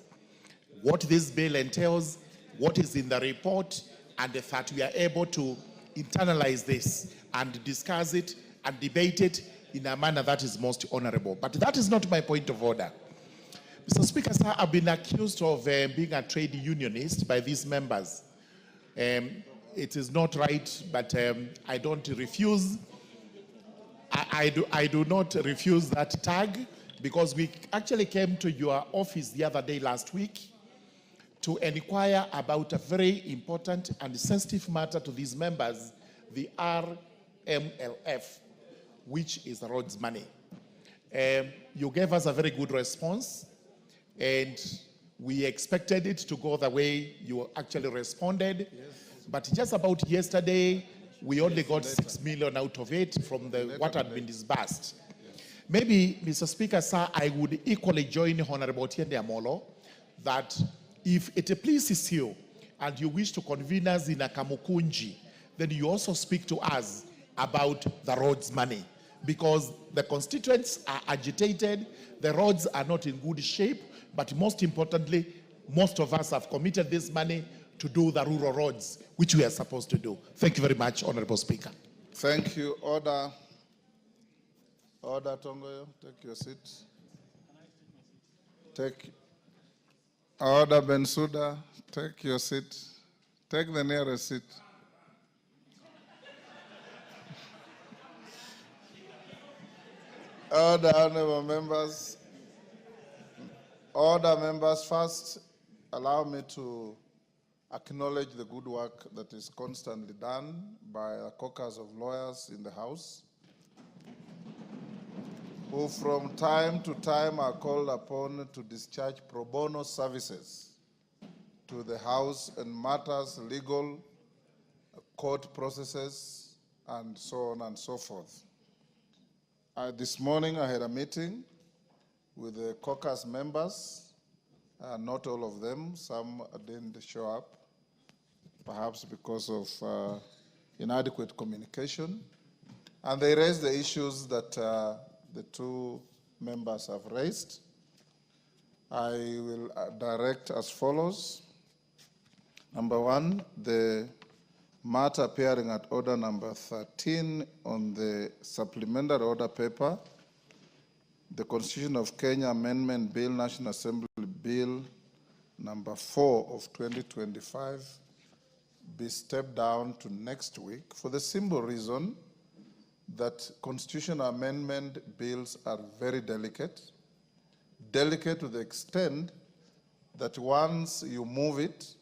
what this bill entails, what is in the report, and that we are able to internalize this and discuss it and debate it in a manner that is most honorable. But that is not my point of order. Mr. Speaker, sir, I've been accused of being a trade unionist by these members. It is not right, but I don't refuse. I do not refuse that tag, because we actually came to your office the other day last week to inquire about a very important and sensitive matter to these members, the RMLF, which is roads money. You gave us a very good response, and we expected it to go the way you actually responded. Yes. But just about yesterday, we only got 6 million out of it from what had been disbursed. Yes. Maybe, Mr. Speaker, sir, I would equally join Honorable Tiende Amolo that if it pleases you and you wish to convene us in a kamukunji, then you also speak to us about the roads money, because the constituents are agitated, the roads are not in good shape, but most importantly, most of us have committed this money to do the rural roads, which we are supposed to do. Thank you very much, Honorable Speaker. Thank you. Order. Order, Tongoyo. Take your seat. Order, Bensouda. Take your seat. Take the nearest seat. Order, honorable members. Order, members. First, allow me to acknowledge the good work that is constantly done by a caucus of lawyers in the House, who from time to time are called upon to discharge pro bono services to the House in matters legal, court processes, and so on and so forth. This morning I had a meeting with the caucus members, not all of them, some didn't show up, perhaps because of inadequate communication, and they raised the issues that the two members have raised. I will direct as follows. Number one, the matter appearing at order number 13 on the supplementary order paper, the Constitution of Kenya Amendment Bill, National Assembly Bill number 4 of 2025, be stepped down to next week for the simple reason that constitutional amendment bills are very delicate to the extent that once you move it,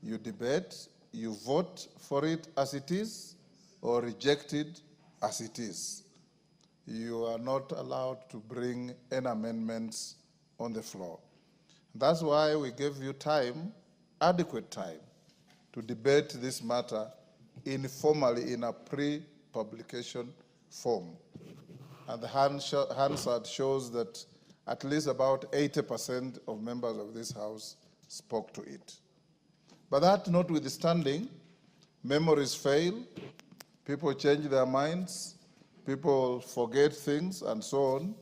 you debate, you vote for it as it is or reject it as it is. You are not allowed to bring any amendments on the floor. That's why we gave you time, adequate time, to debate this matter informally in a pre-publication form. And the Hansard shows that at least about 80% of members of this House spoke to it. But that notwithstanding, memories fail, people change their minds, people forget things, and so on.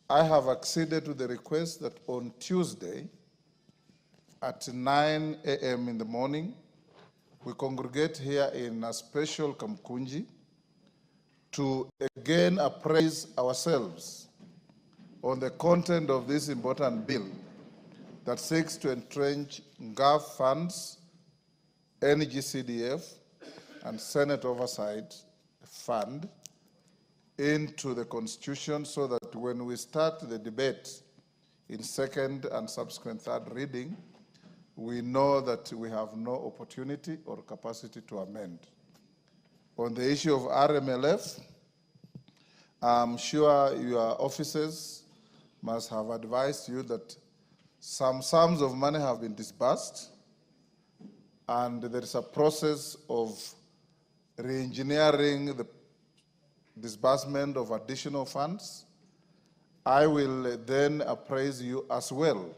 I have acceded to the request that on Tuesday at 9 a.m. in the morning, we congregate here in a special Kamkunji to again appraise ourselves on the content of this important bill that seeks to entrench GAF funds, NGCDF, and Senate Oversight Fund into the Constitution so that when we start the debate in second and subsequent third reading, we know that we have no opportunity or capacity to amend. On the issue of RMLF, I'm sure your officers must have advised you that some sums of money have been disbursed, and there is a process of re-engineering the disbursement of additional funds. I will then appraise you as well,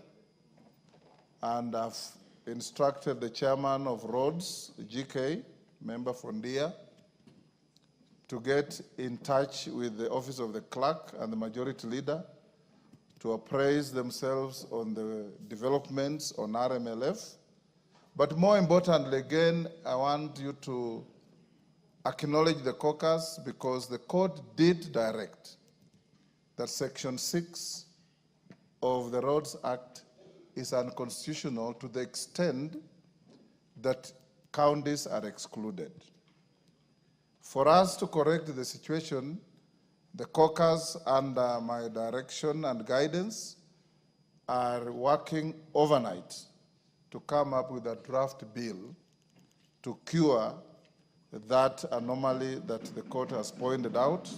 and I've instructed the chairman of Roads, GK, member Fondia, to get in touch with the office of the clerk and the majority leader to appraise themselves on the developments on RMLF. But more importantly, again, I want you to acknowledge the caucus, because the court did direct that Section 6 of the Roads Act is unconstitutional to the extent that counties are excluded. For us to correct the situation, the caucus, under my direction and guidance, are working overnight to come up with a draft bill to cure that anomaly that the court has pointed out,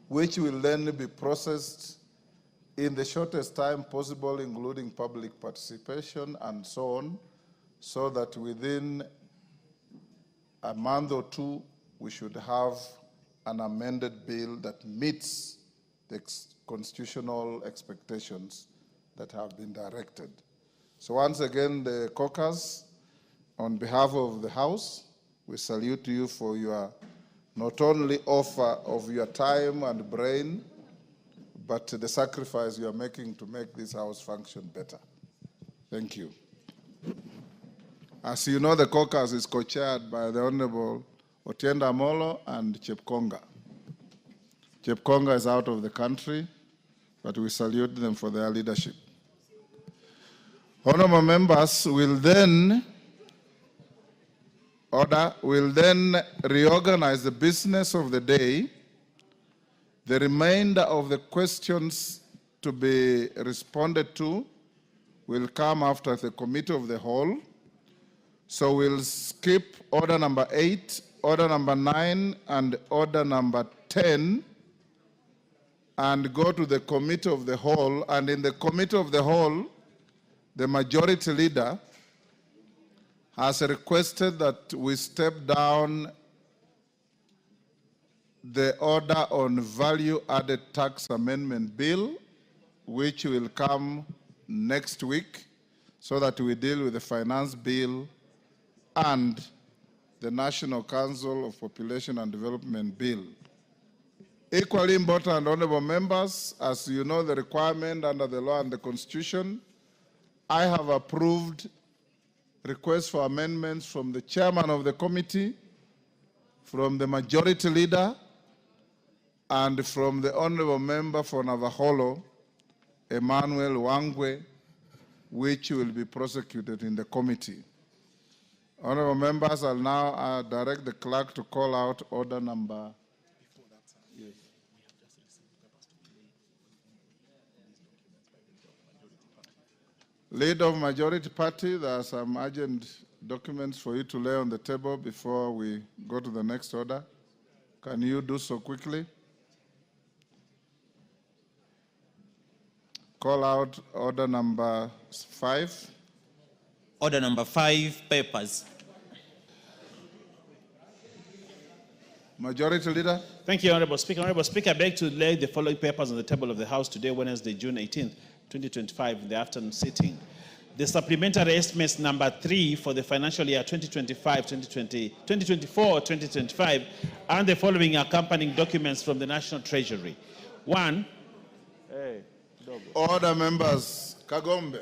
which will then be processed in the shortest time possible, including public participation and so on, so that within a month or two, we should have an amended bill that meets the constitutional expectations that have been directed. So once again, the caucus, on behalf of the House, we salute you for your not only offer of your time and brain, but the sacrifice you are making to make this House function better. Thank you. As you know, the caucus is co-chaired by the Honorable Otienda Amolo and Chepkonga. Chepkonga is out of the country, but we salute them for their leadership. Honorable members will then reorganize the business of the day. The remainder of the questions to be responded to will come after the committee of the whole. So we'll skip order number 8, order number 9, and order number 10, and go to the committee of the whole. And in the committee of the whole, the majority leader has requested that we step down the order on value-added tax amendment bill, which will come next week, so that we deal with the finance bill and the National Council of Population and Development bill. Equally important, honorable members, as you know the requirement under the law and the Constitution, I have approved requests for amendments from the chairman of the committee, from the majority leader, and from the honorable member for Navaholo, Emmanuel Wangwe, which will be prosecuted in the committee. Honorable members, I'll now direct the clerk to call out order number. Yes. Leader of majority party, there are some urgent documents for you to lay on the table before we go to the next order. Can you do so quickly? Call out order number 5. Order number 5, papers. Majority Leader. Thank you, Honorable Speaker. Honorable Speaker, I beg to lay the following papers on the table of the House today, Wednesday, June 18th, 2025, in the afternoon sitting. The supplementary estimates number 3 for the financial year 2024-2025, and the following accompanying documents from the National Treasury. 1. Order members, Kagombe.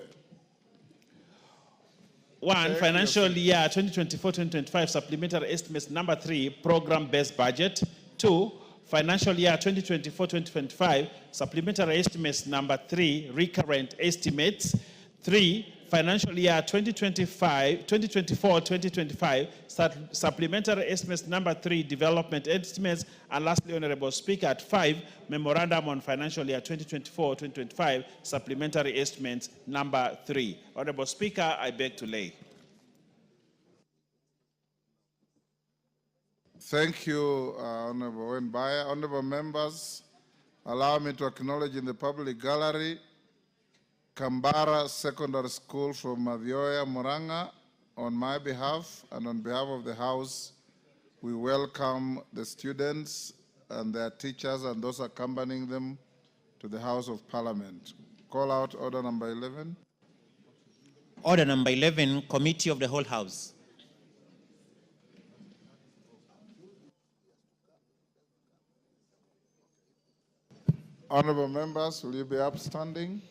1. Financial year 2024-2025 supplementary estimates number 3, program-based budget. 2. Financial year 2024-2025 supplementary estimates number 3, recurrent estimates. 3. financial year 2024-2025 supplementary estimates number 3, development estimates, and lastly, Honorable Speaker, at 5, memorandum on financial year 2024-2025 supplementary estimates number 3. Honorable Speaker, I beg to lay. Thank you, Honorable Wenbaya. Honorable members, allow me to acknowledge in the public gallery Kambara Secondary School from Mavioya, Muranga. On my behalf and on behalf of the House, we welcome the students and their teachers and those accompanying them to the House of Parliament. Call out order number 11. Order number 11, Committee of the Whole House. Honorable members, will you be upstanding?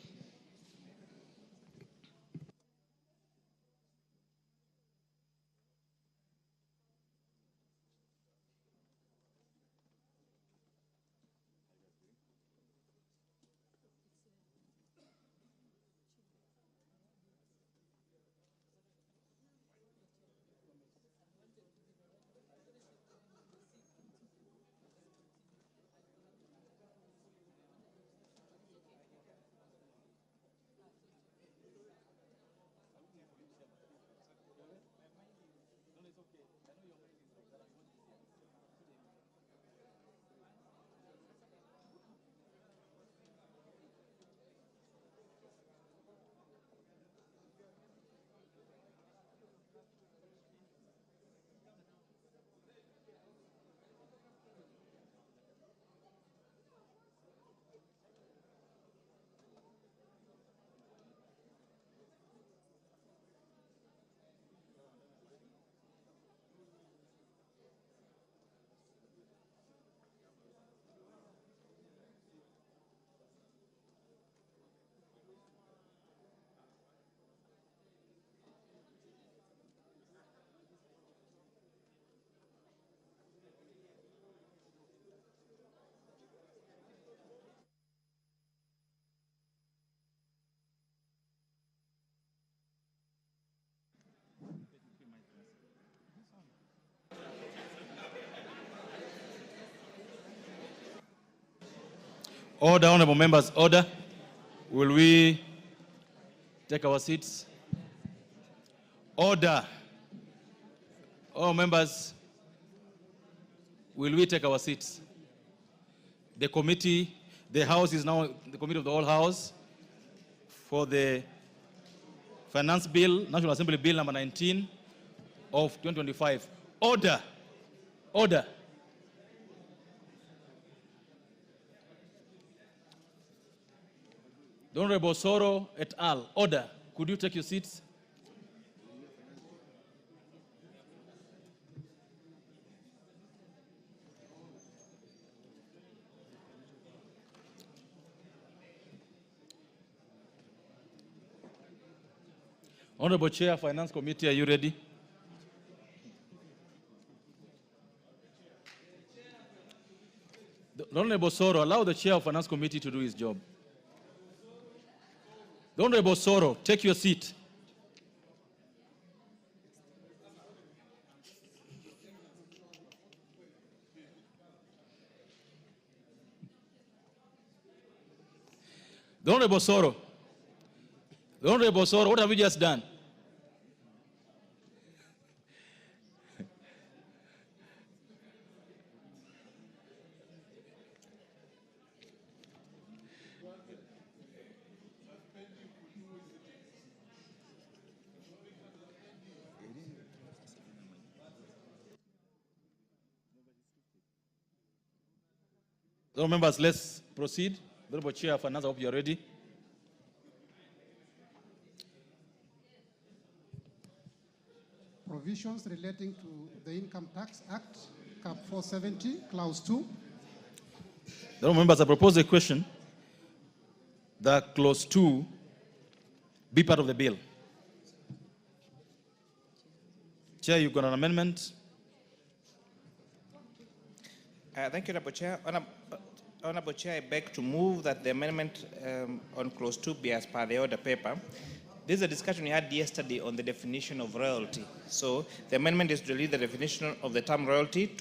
Order, honorable members, order. Will we take our seats? Order. All members, will we take our seats? The committee, the House is now the committee of the whole House for the Finance Bill, National Assembly Bill number 19 of 2025. Order. Order. The Honorable Soro et al. Order. Could you take your seats? Honorable Chair, Finance Committee, are you ready? The Honorable Soro, allow the Chair of Finance Committee to do his job. The Honorable Soro, take your seat. The Honorable Soro. The Honorable Soro, what have you just done? So members, let's proceed. The Honorable Chair of Finance, I hope you're ready. Provisions relating to the Income Tax Act, Cap 470, Clause 2. The Honorable members, I propose a question that Clause 2 be part of the bill. Chair, you've got an amendment. Thank you, Honorable Chair. Honorable Chair, I beg to move that the amendment on Clause 2 be as per the order paper. This is a discussion we had yesterday on the definition of royalty. So the amendment is to delete the definition of the term royalty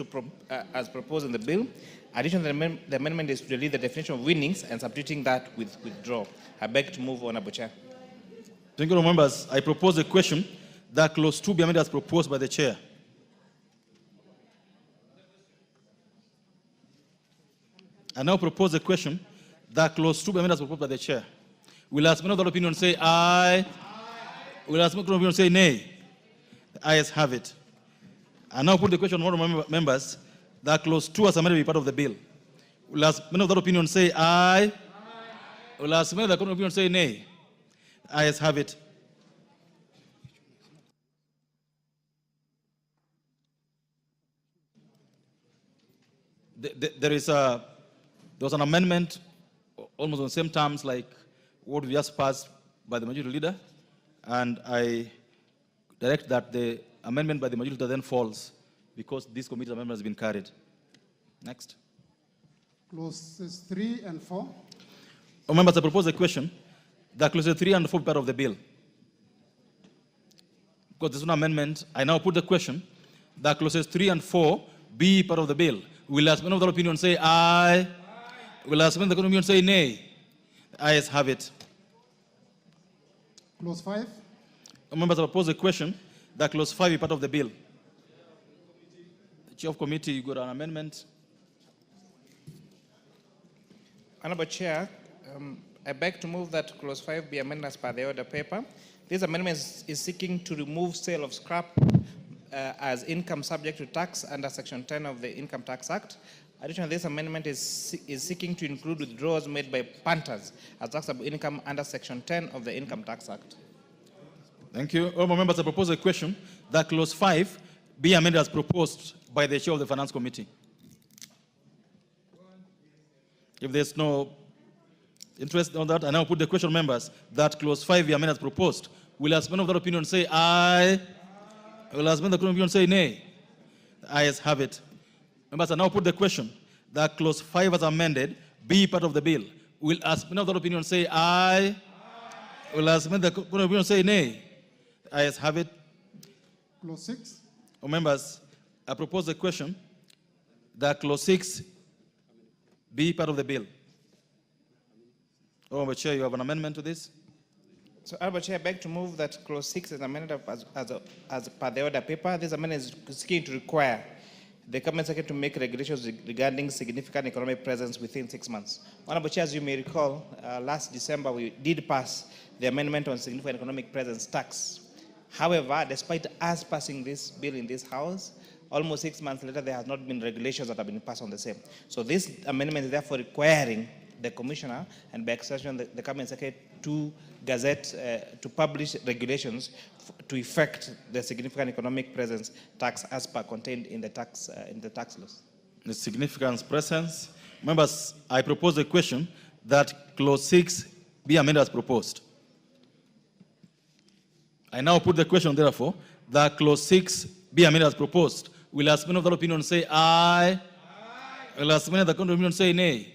as proposed in the bill. Additionally, the amendment is to delete the definition of winnings and substituting that with withdraw. I beg to move, Honorable Chair. Thank you, members. I propose a question that clause 2 be amended as proposed by the chair. I now propose a question that clause 2 be amended as proposed by the chair. Will as many of the opinion say aye? Will as many of the opinion say nay? The ayes have it. I now put the question to all members that clause 2 as amended be part of the bill. Will as many of the opinion say aye? Will as many of the opinion say nay? The ayes have it. There was an amendment almost on the same terms like what we just passed by the majority leader, and I direct that the amendment by the majority leader then falls because this committee amendment has been carried. Next. Clauses 3 and 4. Members, I propose a question that clauses 3 and 4 be part of the bill. Because there's an amendment, I now put the question that clauses 3 and 4 be part of the bill. Will as many of the opinion say aye? Will as many of the opinion say nay? The ayes have it. Clause 5. Members, I propose a question that clause 5 be part of the bill. The chair of committee, you got an amendment. Honorable Chair, I beg to move that clause 5 be amended as per the order paper. This amendment is seeking to remove sale of scrap as income subject to tax under Section 10 of the Income Tax Act. Additionally, this amendment is seeking to include withdrawals made by punters as taxable income under Section 10 of the Income Tax Act. Thank you. All members, I propose a question that clause 5 be amended as proposed by the chair of the Finance Committee. If there's no interest on that, I now put the question, members, that clause 5 be amended as proposed. Will as many of that opinion say aye? Will as many of that opinion say nay? The ayes have it. Members, I now put the question that clause 5 as amended be part of the bill. Will as many of that opinion say aye? Will as many of that opinion say nay? The ayes have it. Clause 6. Members, I propose a question that clause 6 be part of the bill. Honorable Chair, you have an amendment to this? So, Honorable Chair, I beg to move that clause 6 is amended as per the order paper. This amendment is seeking to require the Cabinet Secretary to make regulations regarding significant economic presence within 6 months. Honorable Chair, as you may recall, last December we did pass the amendment on significant economic presence tax. However, despite us passing this bill in this House, almost 6 months later, there has not been regulations that have been passed on the same. So this amendment is therefore requiring the Commissioner and by extension the Cabinet Secretary to gazette, to publish regulations to effect the significant economic presence tax as per contained in the tax laws. The significant presence. Members, I propose a question that clause 6 be amended as proposed. I now put the question, therefore, that clause 6 be amended as proposed. Will as many of the opinion say aye? Will as many of the opinion say nay?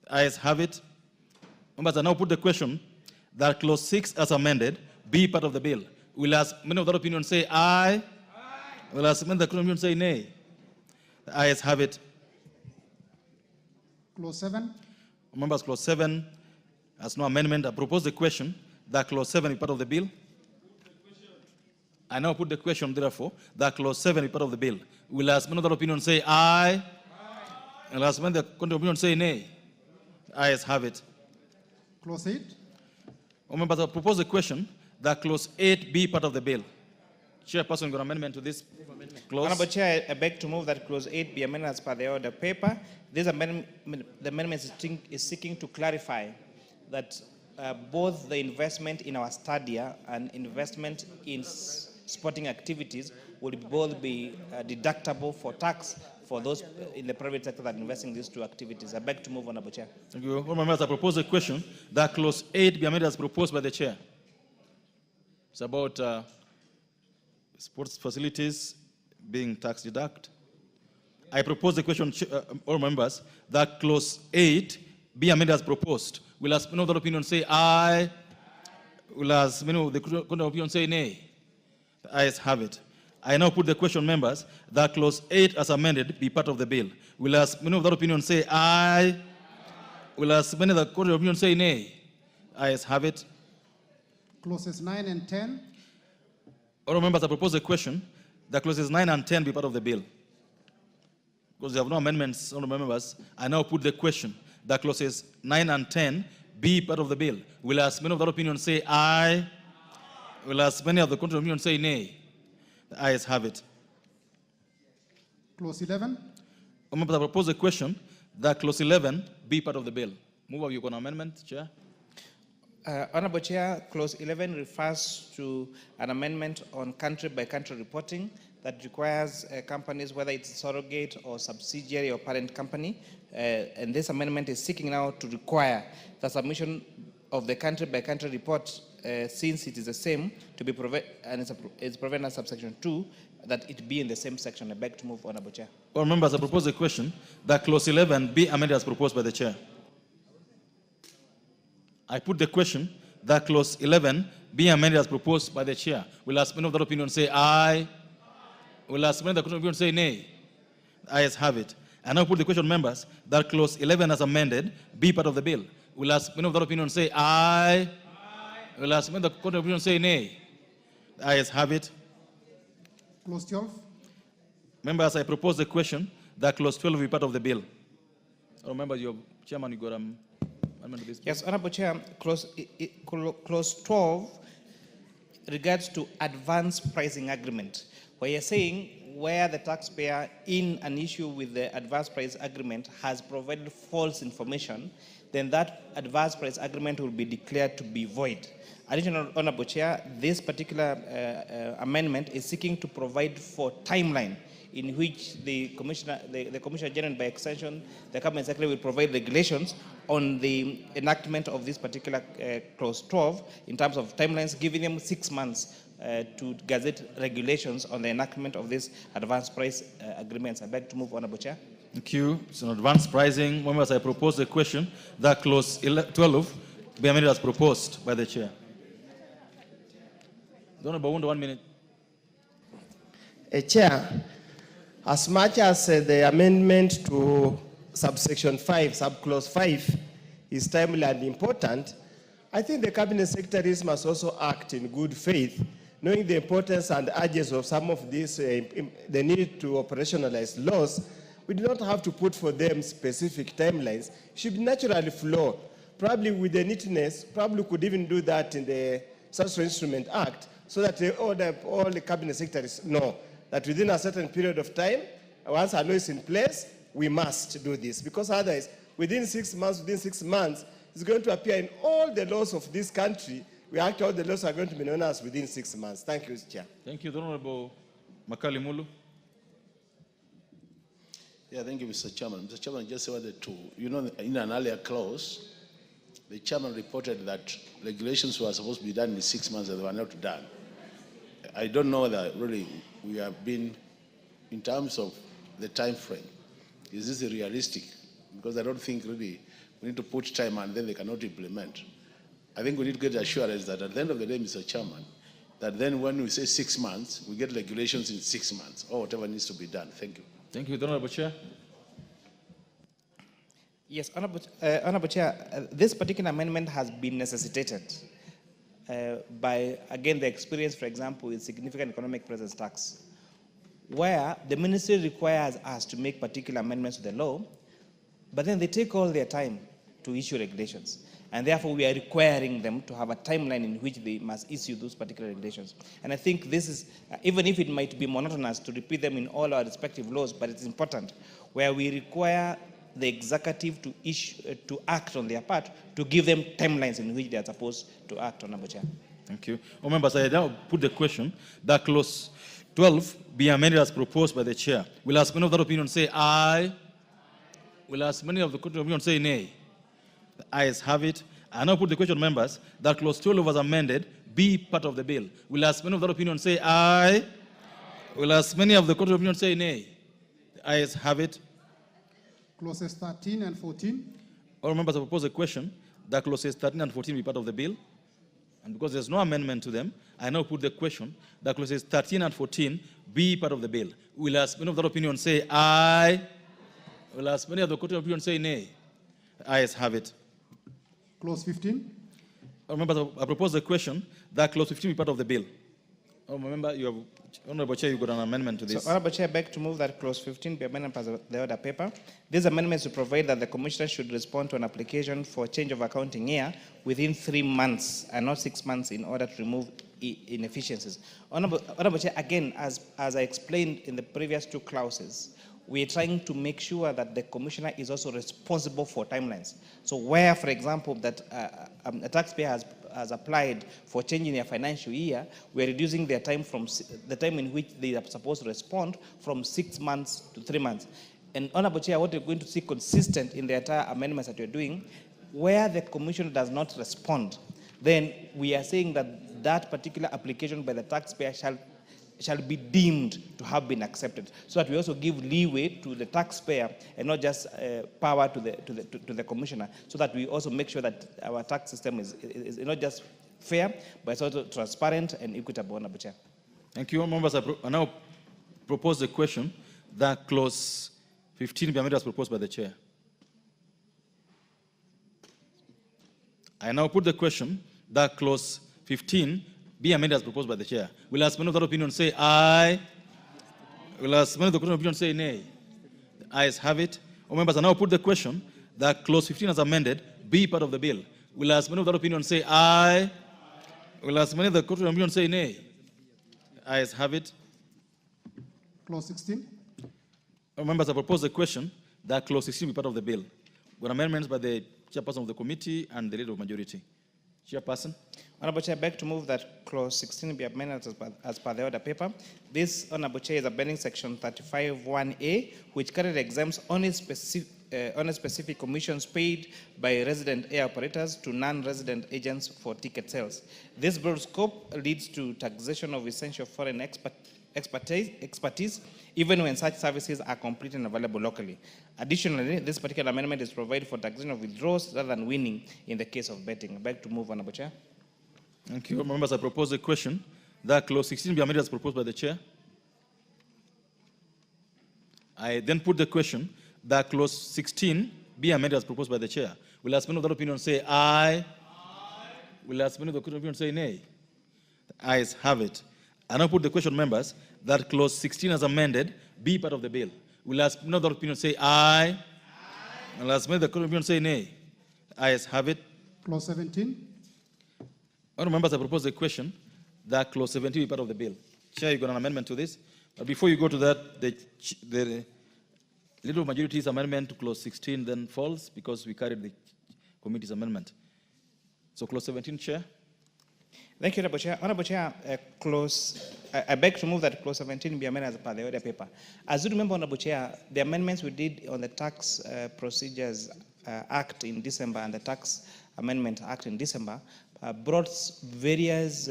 The ayes have it. Members, I now put the question that clause 6 as amended be part of the bill. Will as many of the opinion say aye? Will as many of the opinion say nay? The ayes have it. Clause 7. Members, clause 7 has no amendment. I propose the question that clause 7 be part of the bill. I now put the question, therefore, that clause 7 be part of the bill. Will as many of the opinion say aye? Will as many of the opinion say nay? The ayes have it. Clause 8. Members, I propose the question that clause 8 be part of the bill. Chairperson, got an amendment to this clause? Honorable Chair, I beg to move that clause 8 be amended as per the order paper. This amendment, the amendment is seeking to clarify that both the investment in our stadia and investment in sporting activities would both be deductible for tax for those in the private sector that invest in these two activities. I beg to move, Honorable Chair. Thank you. All members, I propose a question that clause 8 be amended as proposed by the chair. It's about sports facilities being tax deduct. I propose the question, all members, that clause 8 be amended as proposed. Will as no other opinion say aye? Will as many of the contrary opinion say nay? The ayes have it. I now put the question, members, that clause 8 as amended be part of the bill. Will as many of that opinion say aye? Will as many of the contrary opinion say nay? Ayes have it. Clauses 9 and 10. Honourable members, I propose a question that clauses 9 and 10 be part of the bill. Because there have no amendments, honourable members, I now put the question that clauses 9 and 10 be part of the bill. Will as many of that opinion say aye? Will as many of the contrary opinion say nay? The ayes have it. Clause 11. Honourable members, I propose a question that clause 11 be part of the bill. Move of your amendment, Chair. Honorable Chair, clause 11 refers to an amendment on country-by-country reporting that requires companies, whether it's surrogate or subsidiary or parent company, and this amendment is seeking now to require the submission of the country-by-country report, since it is the same, to be provided, and it's provided in subsection 2, that it be in the same section. I beg to move, Honorable Chair. Honourable members, I propose a question that clause 11 be amended as proposed by the Chair. I put the question that clause 11 be amended as proposed by the Chair. Will as many of that opinion say aye? Will as many of the opinion say nay? The ayes have it. I now put the question, members, that clause 11 as amended be part of the bill. Will as many of that opinion say aye? Will as many of the opinion say nay? The ayes have it. Clause 12. Members, I propose the question that clause 12 be part of the bill. Members, your chairman, you got amendment this. Yes, Honorable Chair, clause 12 regards to advance pricing agreement, where you're saying where the taxpayer in an issue with the advance price agreement has provided false information, then that advance price agreement will be declared to be void. Additionally, Honorable Chair, this particular amendment is seeking to provide for timeline in which the Commissioner General, by extension, the Cabinet Secretary, will provide regulations on the enactment of this particular clause 12 in terms of timelines, giving them 6 months to gazette regulations on the enactment of these advance price agreements. I beg to move, Honorable Chair. Thank you. It's an advanced pricing. Members, I propose the question that clause 12 be amended as proposed by the Chair. Honorable Wunda, 1 minute. Chair, as much as the amendment to subsection 5, subclause 5, is timely and important, I think the Cabinet Secretaries must also act in good faith, knowing the importance and urges of some of these, the need to operationalize laws. We do not have to put for them specific timelines. It should naturally flow. Probably with the neatness, probably could even do that in the Social Instrument Act, so that all the Cabinet Secretaries know that within a certain period of time, once a law is in place, we must do this. Because otherwise, within 6 months, it's going to appear in all the laws of this country. All the laws are going to be known as within 6 months. Thank you, Mr. Chair. Thank you, Honorable Makali Mulu. Yeah, thank you, Mr. Chairman. Mr. Chairman, I just wanted to, in an earlier clause, the chairman reported that regulations were supposed to be done in 6 months and they were not done. I don't know whether really we have been, in terms of the time frame, is this realistic? Because I don't think really we need to put time and then they cannot implement. I think we need to get assurance that at the end of the day, Mr. Chairman, that then when we say 6 months, we get regulations in 6 months or whatever needs to be done. Thank you. Thank you, Honorable Chair. Yes, Honorable Chair, this particular amendment has been necessitated by, again, the experience, for example, with significant economic presence tax, where the ministry requires us to make particular amendments to the law, but then they take all their time to issue regulations. And therefore, we are requiring them to have a timeline in which they must issue those particular regulations. And I think this is, even if it might be monotonous to repeat them in all our respective laws, but it's important, where we require the executive to act on their part, to give them timelines in which they are supposed to act, Honorable Chair. Thank you. Members, I now put the question that clause 12 be amended as proposed by the Chair. Will as many of that opinion say aye? Will as many of the opinion say nay? The ayes have it. I now put the question, members, that clause 12 was amended be part of the bill. Will as many of that opinion say aye? Will as many of the opinion say nay? The ayes have it. Clauses 13 and 14. All members, I propose a question that clauses 13 and 14 be part of the bill. And because there's no amendment to them, I now put the question that clauses 13 and 14 be part of the bill. Will as many of that opinion say aye? Will as many of the contrary opinion say nay? Ayes have it. Clause 15. Members, I propose the question that clause 15 be part of the bill. Remember, Honorable Chair, you got an amendment to this. So, Honorable Chair, I beg to move that clause 15 be amended as the order paper. These amendments will provide that the Commissioner should respond to an application for change of accounting year within 3 months and not 6 months in order to remove inefficiencies. Honorable Chair, again, as I explained in the previous two clauses, we are trying to make sure that the Commissioner is also responsible for timelines. So where, for example, that a taxpayer has applied for changing their financial year, we are reducing their time from the time in which they are supposed to respond from 6 months to 3 months. And Honorable Chair, what you're going to see consistent in the entire amendments that you're doing, where the Commissioner does not respond, then we are saying that that particular application by the taxpayer shall be deemed to have been accepted, so that we also give leeway to the taxpayer and not just power to the Commissioner, so that we also make sure that our tax system is not just fair, but it's also transparent and equitable, Honorable Chair. Thank you. Members, I now propose the question that clause 15 be amended as proposed by the Chair. I now put the question that clause 15 be amended as proposed by the Chair. Will as many of that opinion say aye? Will as many of the contrary opinion say nay? The ayes have it. Members, I now put the question that clause 15 as amended be part of the bill. Will as many of that opinion say aye? Will as many of the contrary opinion say nay? The ayes have it. Clause 16. Members, I propose the question that clause 16 be part of the bill, with amendments by the chairperson of the committee and the leader of majority. Chairperson. Honorable Chair, I beg to move that clause 16 be amended as per the order paper. This, Honorable Chair, is amending section 35(1)A, which currently exempts only specific commissions paid by resident air operators to non-resident agents for ticket sales. This broad scope leads to taxation of essential foreign expertise, even when such services are complete and available locally. Additionally, this particular amendment is provided for taxation of withdrawals rather than winning in the case of betting. I beg to move, Honorable Chair. Thank you. Members, I propose the question that clause 16 be amended as proposed by the Chair. I then put the question that clause 16 be amended as proposed by the Chair. Will as many of that opinion say aye? Will as many of the opinion say nay? The ayes have it. I now put the question, members, that clause 16 as amended be part of the bill. Will as many of that opinion say aye? Will as many of the opinion say nay? The ayes have it. Clause 17. Honourable members, I propose a question that clause 17 be part of the bill. Chair, you got an amendment to this. But before you go to that, the leader of majority's amendment to clause 16 then falls because we carried the committee's amendment. So clause 17, Chair. Thank you, Honorable Chair. Honorable Chair, I beg to move that clause 17 be amended as per the order paper. As you remember, Honorable Chair, the amendments we did on the Tax Procedures Act in December and the Tax Amendment Act in December brought various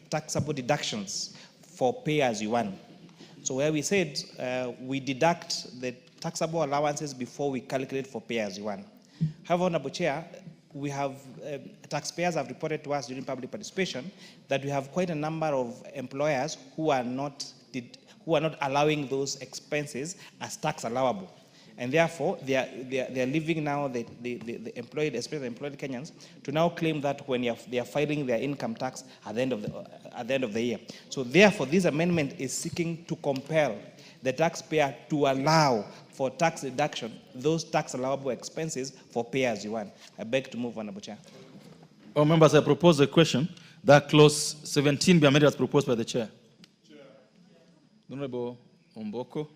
taxable deductions for pay as you earn. So where we said we deduct the taxable allowances before we calculate for pay as you earn. However, Honorable Chair, we have taxpayers have reported to us during public participation that we have quite a number of employers who are not allowing those expenses as tax allowable. And therefore, they are leaving now the employed, especially the employed Kenyans, to now claim that when they are filing their income tax at the end of the year. So therefore, this amendment is seeking to compel the taxpayer to allow for tax deduction those tax allowable expenses for pay as you earn. I beg to move, Honorable Chair. Members, I propose a question that clause 17 be amended as proposed by the Chair. Honorable Omboko.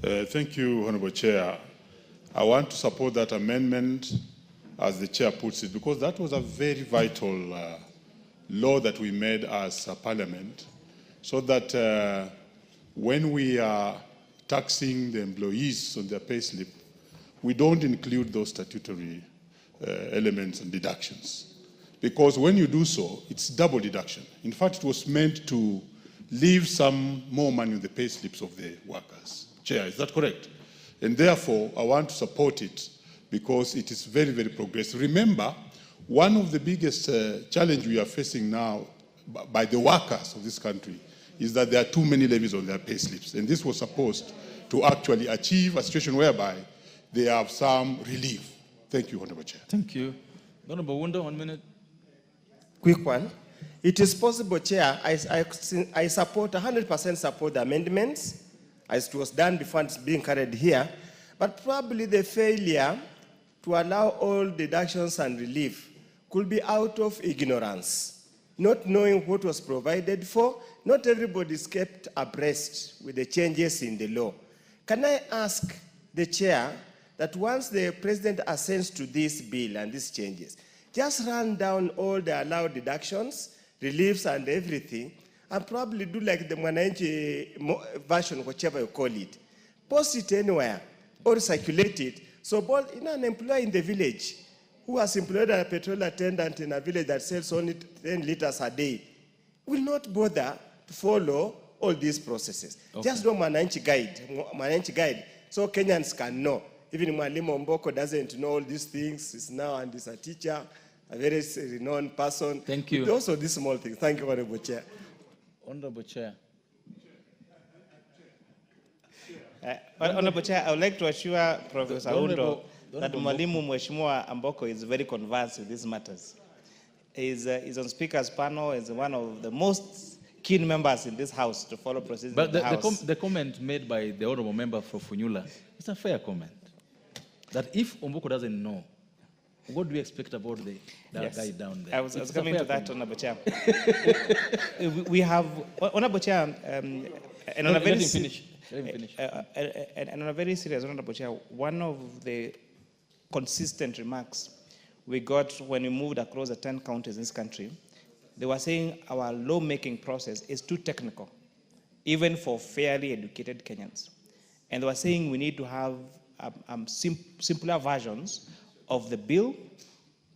Thank you, Honorable Chair. I want to support that amendment as the Chair puts it, because that was a very vital law that we made as a Parliament, so that when we are taxing the employees on their payslip, we don't include those statutory elements and deductions. Because when you do so, it's double deduction. In fact, it was meant to leave some more money on the payslips of the workers. Chair, is that correct? And therefore, I want to support it because it is very, very progressive. Remember, One of the biggest challenge we are facing now by the workers of this country is that there are too many levies on their pay slips. And this was supposed to actually achieve a situation whereby they have some relief. Thank you, Honorable Chair. Thank you. Honorable Wunda, 1 minute. Quick one. It is possible, Chair, I support, 100% support the amendments as it was done before it's being carried here, but probably the failure to allow all deductions and relief could be out of ignorance, not knowing what was provided for. Not everybody is kept abreast with the changes in the law. Can I ask the Chair that once the President assents to this bill and these changes, just run down all the allowed deductions, reliefs and everything, and probably do like the Mwananchi version, whichever you call it. Post it anywhere or circulate it. So both an employee in the village who has employed a petrol attendant in a village that sells only 10 liters a day will not bother to follow all these processes. Okay. Just do Mwananchi guide, so Kenyans can know. Even Mwalimu Mboko doesn't know all these things. He's now and is a teacher, a very renowned person. Thank you. But also these small things. Thank you, Honorable Chair. Honorable Chair. Honorable Chair, I would like to assure Professor Undo that Mwalimu Mheshimiwa Amboko is very conversant with these matters. He's on Speaker's panel, is one of the most keen members in this House to follow procedures But in the House. the comment made by the Honorable Member for Funyula is a fair comment. That if Omboko doesn't know, what do we expect about that guy down there? I was coming to that, Honorable Chair. We have, Honorable Chair, and on a very and on a very serious, Honorable Chair, one of the consistent remarks we got when we moved across the 10 counties in this country, they were saying our lawmaking process is too technical, even for fairly educated Kenyans. And they were saying we need to have simpler versions of the bill,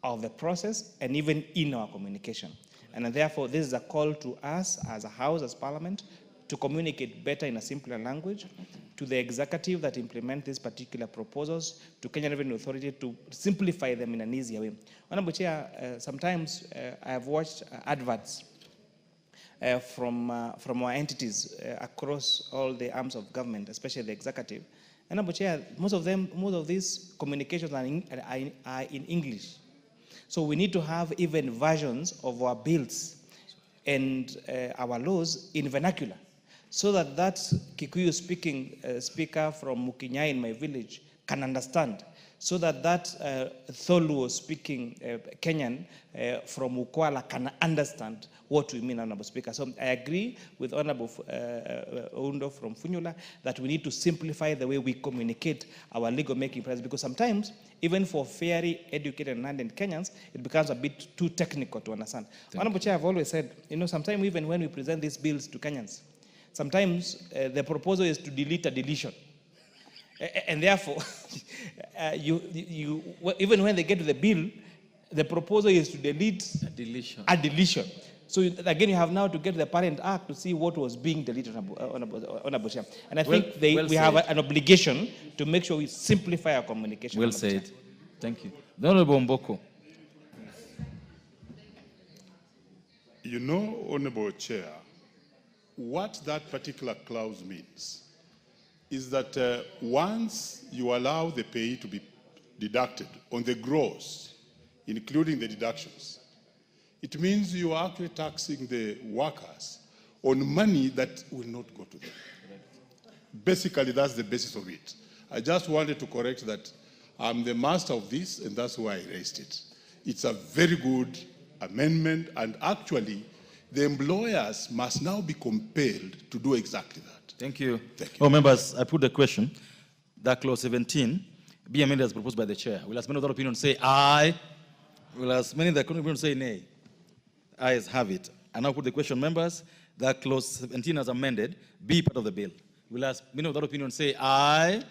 of the process, and even in our communication. And therefore, this is a call to us as a House, as Parliament, to communicate better in a simpler language, to the executive that implement these particular proposals, to Kenya Revenue Authority to simplify them in an easier way. Honorable Chair, sometimes I have watched adverts from our entities across all the arms of government, especially the executive. Honorable Chair, most of these communications are in English. So we need to have even versions of our bills and our laws in vernacular, so that Kikuyu speaking speaker from Mukinyai in my village can understand, so that Tholuo speaking Kenyan from Ukwala can understand what we mean, Honorable Speaker. So I agree with Honorable Undo from Funyula that we need to simplify the way we communicate our legal making process, because sometimes, even for fairly educated and learned Kenyans, it becomes a bit too technical to understand. Honorable Chair, I've always said, sometimes even when we present these bills to Kenyans, sometimes the proposal is to delete a deletion. And therefore, even when they get to the bill, the proposal is to delete a deletion. So again, you have now to get to the parent act to see what was being deleted on a Chair. And I think we have an obligation to make sure we simplify our communication. Well said. Thank you. The Honorable Mboko. You know, Honorable Chair, what that particular clause means is that once you allow the payee to be deducted on the gross, including the deductions, it means you are actually taxing the workers on money that will not go to them. Basically, that's the basis of it. I just wanted to correct that I'm the master of this, and that's why I raised it. It's a very good amendment, and actually, the employers must now be compelled to do exactly that. Thank you. Thank you. Oh, members, I put the question. That clause 17 be amended as proposed by the chair. Will as many of that opinion say aye? Will as many that opinion say nay? Ayes have it. I now put the question, members, that clause 17 as amended be part of the bill. Will as many of that opinion say aye?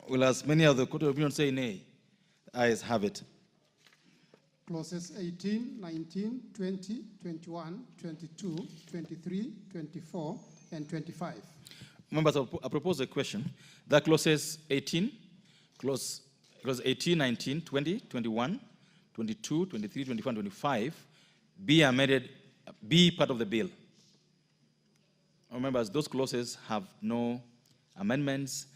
Will as many of the court of opinion say nay? Ayes have it. Clauses 18, 19, 20, 21, 22, 23, 24, and 25. Members, I propose a question. That clauses 18, clause 18, 19, 20, 21, 22, 23, 24, and 25 be amended, be part of the bill. Members, those clauses have no amendments.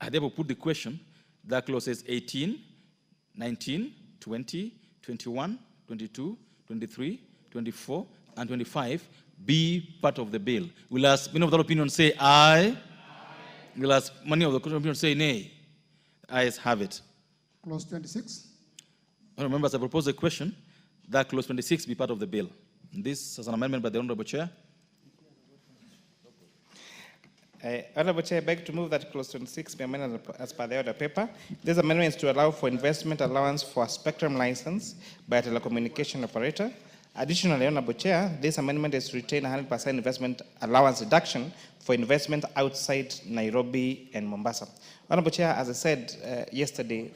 I therefore put the question that clauses 18, 19, 20, 21, 22, 23, 24, and 25 be part of the bill. Will ask many of the opinion say aye. Will ask many of the opinion say nay. Ayes have it. Clause 26. Members, I propose a question that clause 26 be part of the bill. This is an amendment by the Honorable Chair. Honorable Chair, I beg to move that clause 26 be amended as per the order paper. This amendment is to allow for investment allowance for a spectrum license by a telecommunication operator. Additionally, Honorable Chair, this amendment is to retain 100% investment allowance deduction for investment outside Nairobi and Mombasa. Honorable Chair, as I said yesterday,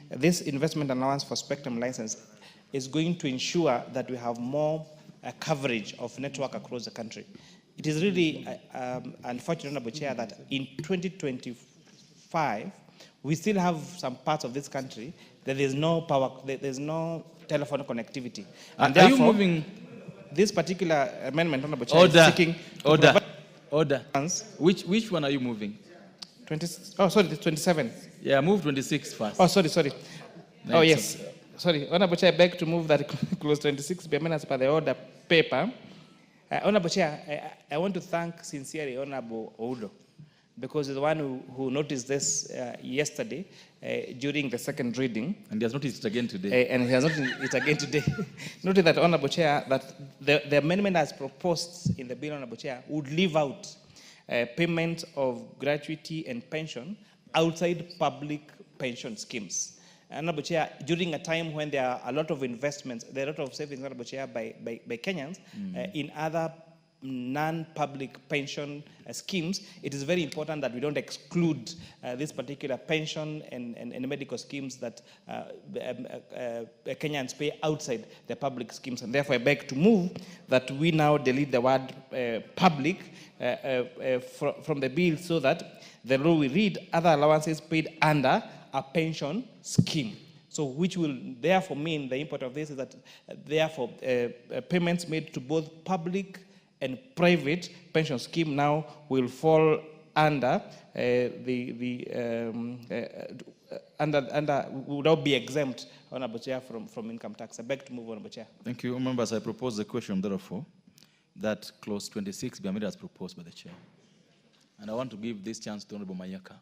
this investment allowance for spectrum license is going to ensure that we have more coverage of network across the country. It is really unfortunate, Honorable Chair, that in 2025, we still have some parts of this country that there's no power, there's no telephone connectivity. And are you therefore, moving? This particular amendment, Honorable Chair, Order. is seeking Order. Which one are you moving? 27. Yeah, move 26 first. Oh, sorry. No, Oh, yes. Sorry. Honorable Chair, I beg to move that clause 26 be amended as per the order paper. Honorable Chair, I want to thank sincerely Honorable Oudo, because he's the one who noticed this yesterday during the second reading. And he has noticed it again today. And he has noticed it again today. Noted that, Honorable Chair, that the amendment as proposed in the bill, Honorable Chair, would leave out payment of gratuity and pension outside public pension schemes. Honorable Chair, during a time when there are a lot of investments, there are a lot of savings, Honorable Chair, by Kenyans in other non-public pension schemes, it is very important that we don't exclude this particular pension and medical schemes that Kenyans pay outside the public schemes. And therefore, I beg to move that we now delete the word public from the bill so that the law will read other allowances paid under a pension scheme. So which will therefore mean the import of this is that therefore payments made to both public and private pension scheme now will fall under would not be exempt, Honorable Chair, from income tax. I beg to move, Honorable Chair. Thank you. Members, I propose the question, therefore, that clause 26 be amended as proposed by the Chair. And I want to give this chance to Honorable Mayaka.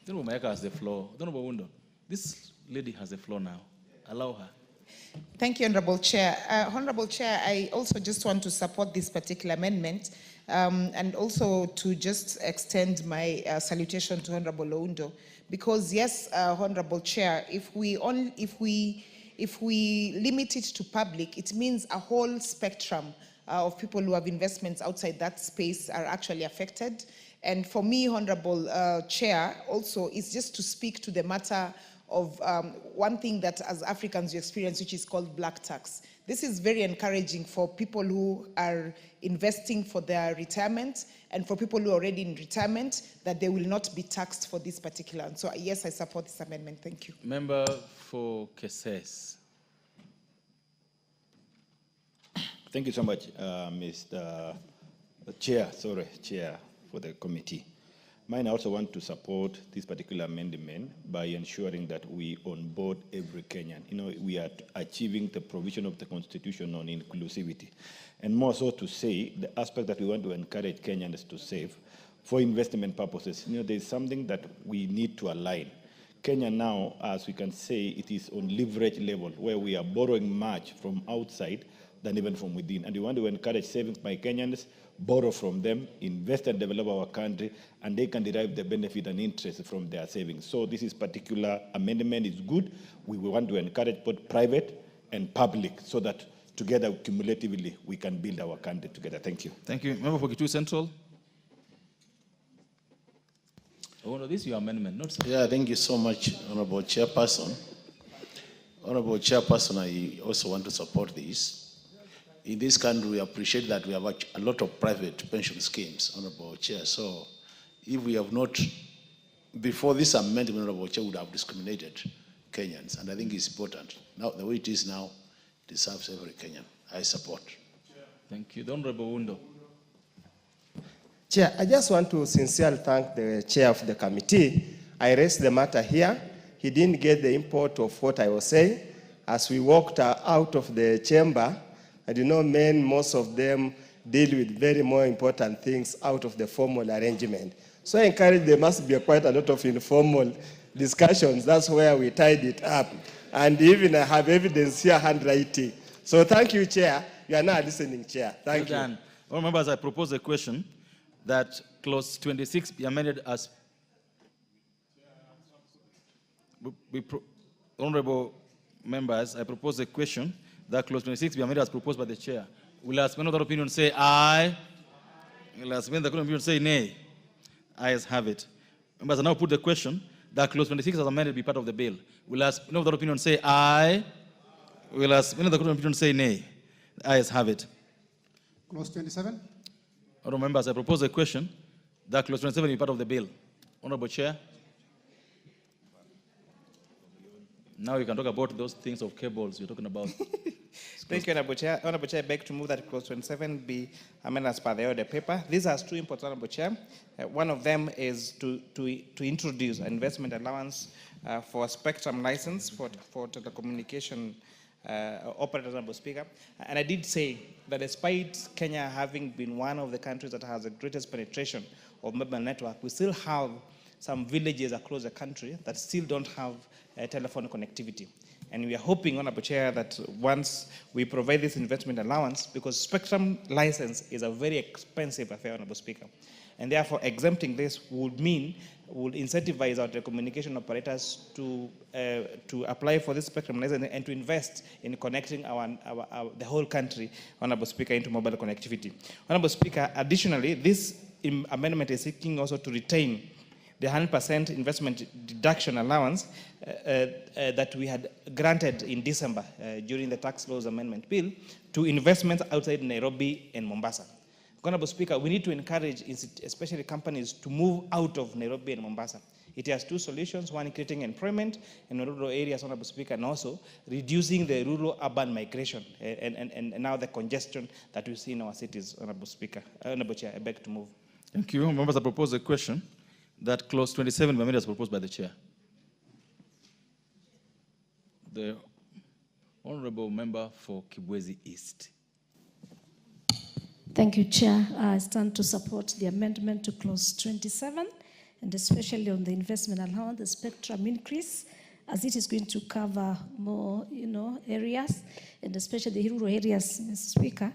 Honorable Mayaka has the floor. Honorable Wundo, this lady has the floor now. Allow her. Thank you, Honorable Chair. Honorable Chair, I also just want to support this particular amendment and also to just extend my salutation to Honorable Oundo, because yes, Honorable Chair, if we limit it to public, it means a whole spectrum of people who have investments outside that space are actually affected. And for me, Honorable Chair, also is just to speak to the matter of one thing that as Africans we experience, which is called black tax. This is very encouraging for people who are investing for their retirement and for people who are already in retirement, that they will not be taxed for this particular. And so yes, I support this amendment. Thank you. Member for Keses. Thank you so much, Mr. Chair, for the committee. Mine, I also want to support this particular amendment by ensuring that we onboard every Kenyan. You know, we are achieving the provision of the Constitution on inclusivity. And more so to say, the aspect that we want to encourage Kenyans to save for investment purposes. You know, there's something that we need to align. Kenya now, as we can say, it is on leverage level, where we are borrowing much from outside than even from within. And we want to encourage savings by Kenyans, borrow from them, invest and develop our country, and they can derive the benefit and interest from their savings. So this is particular amendment is good. We want to encourage both private and public so that together, cumulatively, we can build our country together. Thank you. Thank you. Member for Kitui Central. Oh, no, this is your amendment, not so. Yeah, thank you so much, Honorable Chairperson. Honorable Chairperson, I also want to support this. In this country, we appreciate that we have a lot of private pension schemes, Honorable Chair. So if we have not, before this amendment, Honorable Chair would have discriminated Kenyans, and I think it's important. Now, the way it is now, it serves every Kenyan. I support. Thank you. The Honorable Wundo. Chair, I just want to sincerely thank the chair of the committee. I raised the matter here. He didn't get the import of what I was saying. As we walked out of the chamber, I do know most of them deal with very more important things out of the formal arrangement. So I encourage there must be quite a lot of informal discussions. That's where we tied it up. And even I have evidence here, handwriting. So thank you, Chair. You are now listening, Chair. Thank you. Done. All members, I propose a question that clause 26 be amended as... Honorable members, I propose a question that clause 26 be amended as proposed by the chair. Will I spend another opinion say aye? Will I spend the opinion say nay? Ayes have it. Members, I now put the question that clause 26 as amended be part of the bill. Will I spend another opinion say aye? Will I spend another opinion say nay? Ayes have it. Clause 27. Honorable members, I propose a question that clause 27 be part of the bill. Honorable Chair. Now you can talk about those things of cables you're talking about. Thank you, Honorable Chair. Honorable Chair, I beg to move that clause 27 be amended as per the order paper. This has two imports, Honorable Chair. One of them is to introduce an investment allowance for a spectrum license for telecommunication operators, Honorable Speaker. And I did say that despite Kenya having been one of the countries that has the greatest penetration of mobile network, we still have some villages across the country that still don't have telephone connectivity. And we are hoping, Honorable Chair, that once we provide this investment allowance, because spectrum license is a very expensive affair, Honorable Speaker, and therefore exempting this would incentivize our telecommunication operators to apply for this spectrum license and to invest in connecting the whole country, Honorable Speaker, into mobile connectivity. Honorable Speaker, additionally, this amendment is seeking also to retain the 100% investment deduction allowance that we had granted in December during the tax laws amendment bill to investments outside Nairobi and Mombasa. Honorable Speaker, we need to encourage especially companies to move out of Nairobi and Mombasa. It has two solutions, one creating employment in rural areas, Honorable Speaker, and also reducing the rural-urban migration and now the congestion that we see in our cities, Honorable Speaker. Honorable Chair, I beg to move. Thank you. Members, I propose a question that clause 27 be amended as proposed by the chair. The honorable member for Kibwezi East. Thank you, Chair. I stand to support the amendment to clause 27, and especially on the investment allowance, the spectrum increase, as it is going to cover more, areas, and especially the rural areas, Mr. Speaker,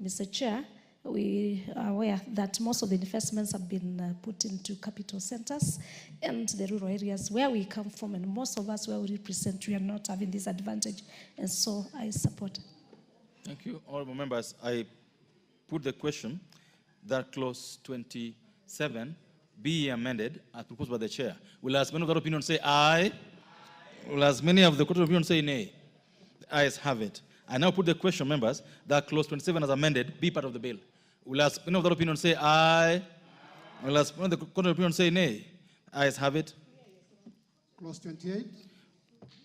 Mr. Chair. We are aware that most of the investments have been put into capital centers and the rural areas where we come from, and most of us where we represent, we are not having this advantage, and so I support. Thank you. Honorable members, I put the question that clause 27 be amended as proposed by the chair. Will as many of the opinion say aye? Will as many of the court of opinion say nay? The ayes have it. I now put the question, members, that clause 27 as amended be part of the bill. Will as many of the opinion say aye? Will as many of the court of opinion say nay? The ayes have it. Clause 28.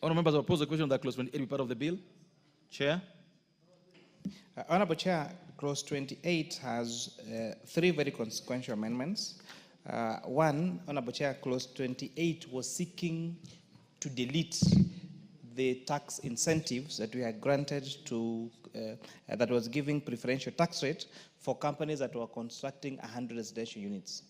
Honorable members, I propose the question that clause 28 be part of the bill. Chair. Honorable Chair, clause 28 has three very consequential amendments. One, Honorable Chair, clause 28 was seeking to delete the tax incentives that we had granted to, that was giving preferential tax rate for companies that were constructing 100 residential units.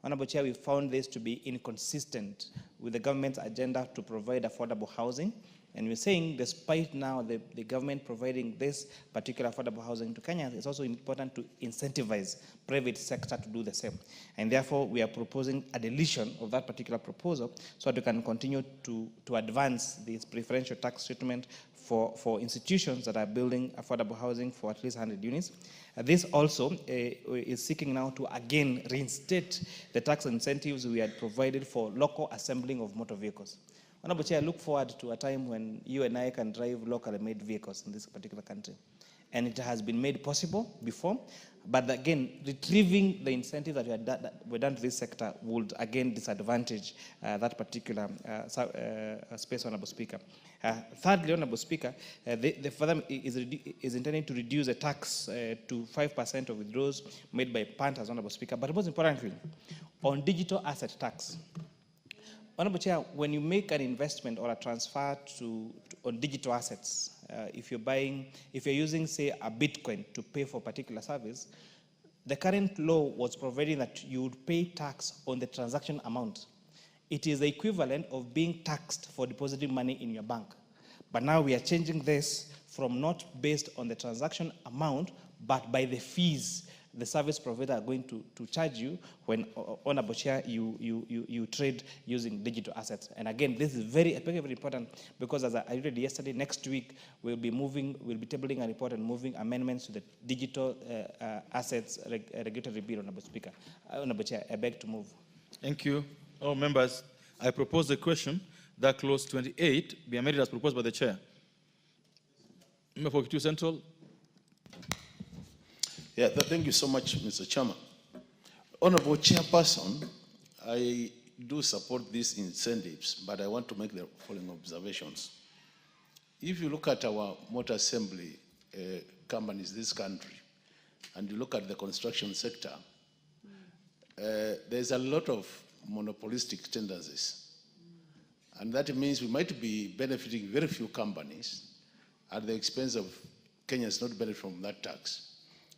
Honorable Chair, we found this to be inconsistent with the government's agenda to provide affordable housing. And we're saying, despite now the government providing this particular affordable housing to Kenya, it's also important to incentivize private sector to do the same. And therefore, we are proposing a deletion of that particular proposal so that we can continue to advance this preferential tax treatment for institutions that are building affordable housing for at least 100 units. This also is seeking now to again reinstate the tax incentives we had provided for local assembling of motor vehicles. Honorable Chair, I look forward to a time when you and I can drive locally made vehicles in this particular country. and it has been made possible before. But again, retrieving the incentive that were done to this sector would again disadvantage that particular space, Honorable Speaker. Thirdly, Honorable Speaker, the further is intending to reduce the tax to 5% of withdrawals made by punters, Honorable Speaker. But most importantly, on digital asset tax. Honorable Chair, when you make an investment or a transfer on digital assets, if you're using, say, a Bitcoin to pay for a particular service, the current law was providing that you would pay tax on the transaction amount. It is the equivalent of being taxed for depositing money in your bank. But now we are changing this from not based on the transaction amount, but by the fees the service provider are going to charge you when, Honorable Chair, you trade using digital assets. And again, this is very important because, as I read yesterday, next week we'll be tabling a report and moving amendments to the digital assets regulatory bill, Honorable Speaker. Honorable Chair, I beg to move. Thank you. All members, I propose the question that clause 28 be amended as proposed by the chair. Member for Kitui Central. Yeah, thank you so much, Mr. Chairman. Honorable Chairperson, I do support these incentives, but I want to make the following observations. If you look at our motor assembly companies in this country, and you look at the construction sector, there's a lot of monopolistic tendencies. And that means we might be benefiting very few companies at the expense of Kenyans not benefit from that tax.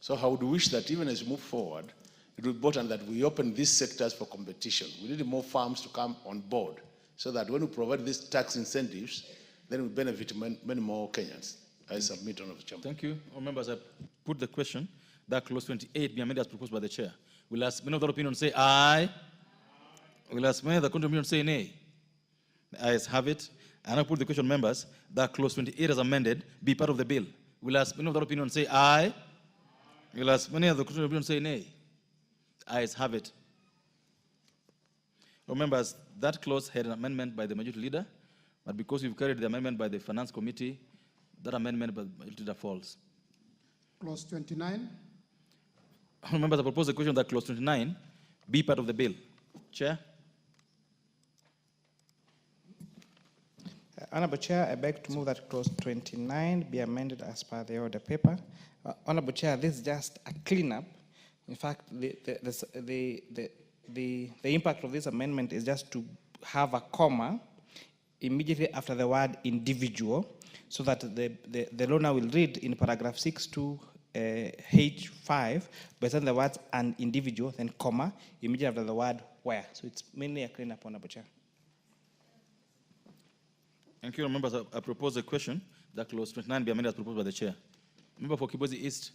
So I would wish that even as we move forward, it would be important that we open these sectors for competition. We need more firms to come on board so that when we provide these tax incentives, then we benefit many more Kenyans. I submit, Honorable Chairman. Thank you. All members, I put the question that clause 28 be amended as proposed by the chair. Will ask many of the opinion say aye. Will ask many of the contrary opinion say nay. The ayes have it. And I put the question, members, that clause 28 as amended be part of the bill. Will ask many of the opinion say aye. Will ask many of the contrary opinion say nay. The ayes have it. All members, that clause had an amendment by the majority leader, but because we've carried the amendment by the Finance Committee, that amendment by the majority leader falls. Clause 29. All members, I propose the question that clause 29 be part of the bill. Chair. Honorable Chair, I beg to move that clause 29 be amended as per the order paper. Honorable Chair, this is just a cleanup. In fact, the impact of this amendment is just to have a comma immediately after the word individual, so that the law now will read in paragraph 6 H5, but then the words an individual, then comma, immediately after the word where. So it's mainly a cleanup, Honorable Chair. Thank you, members. I propose a question that clause 29 be amended as proposed by the chair. Member for Kibwezi East.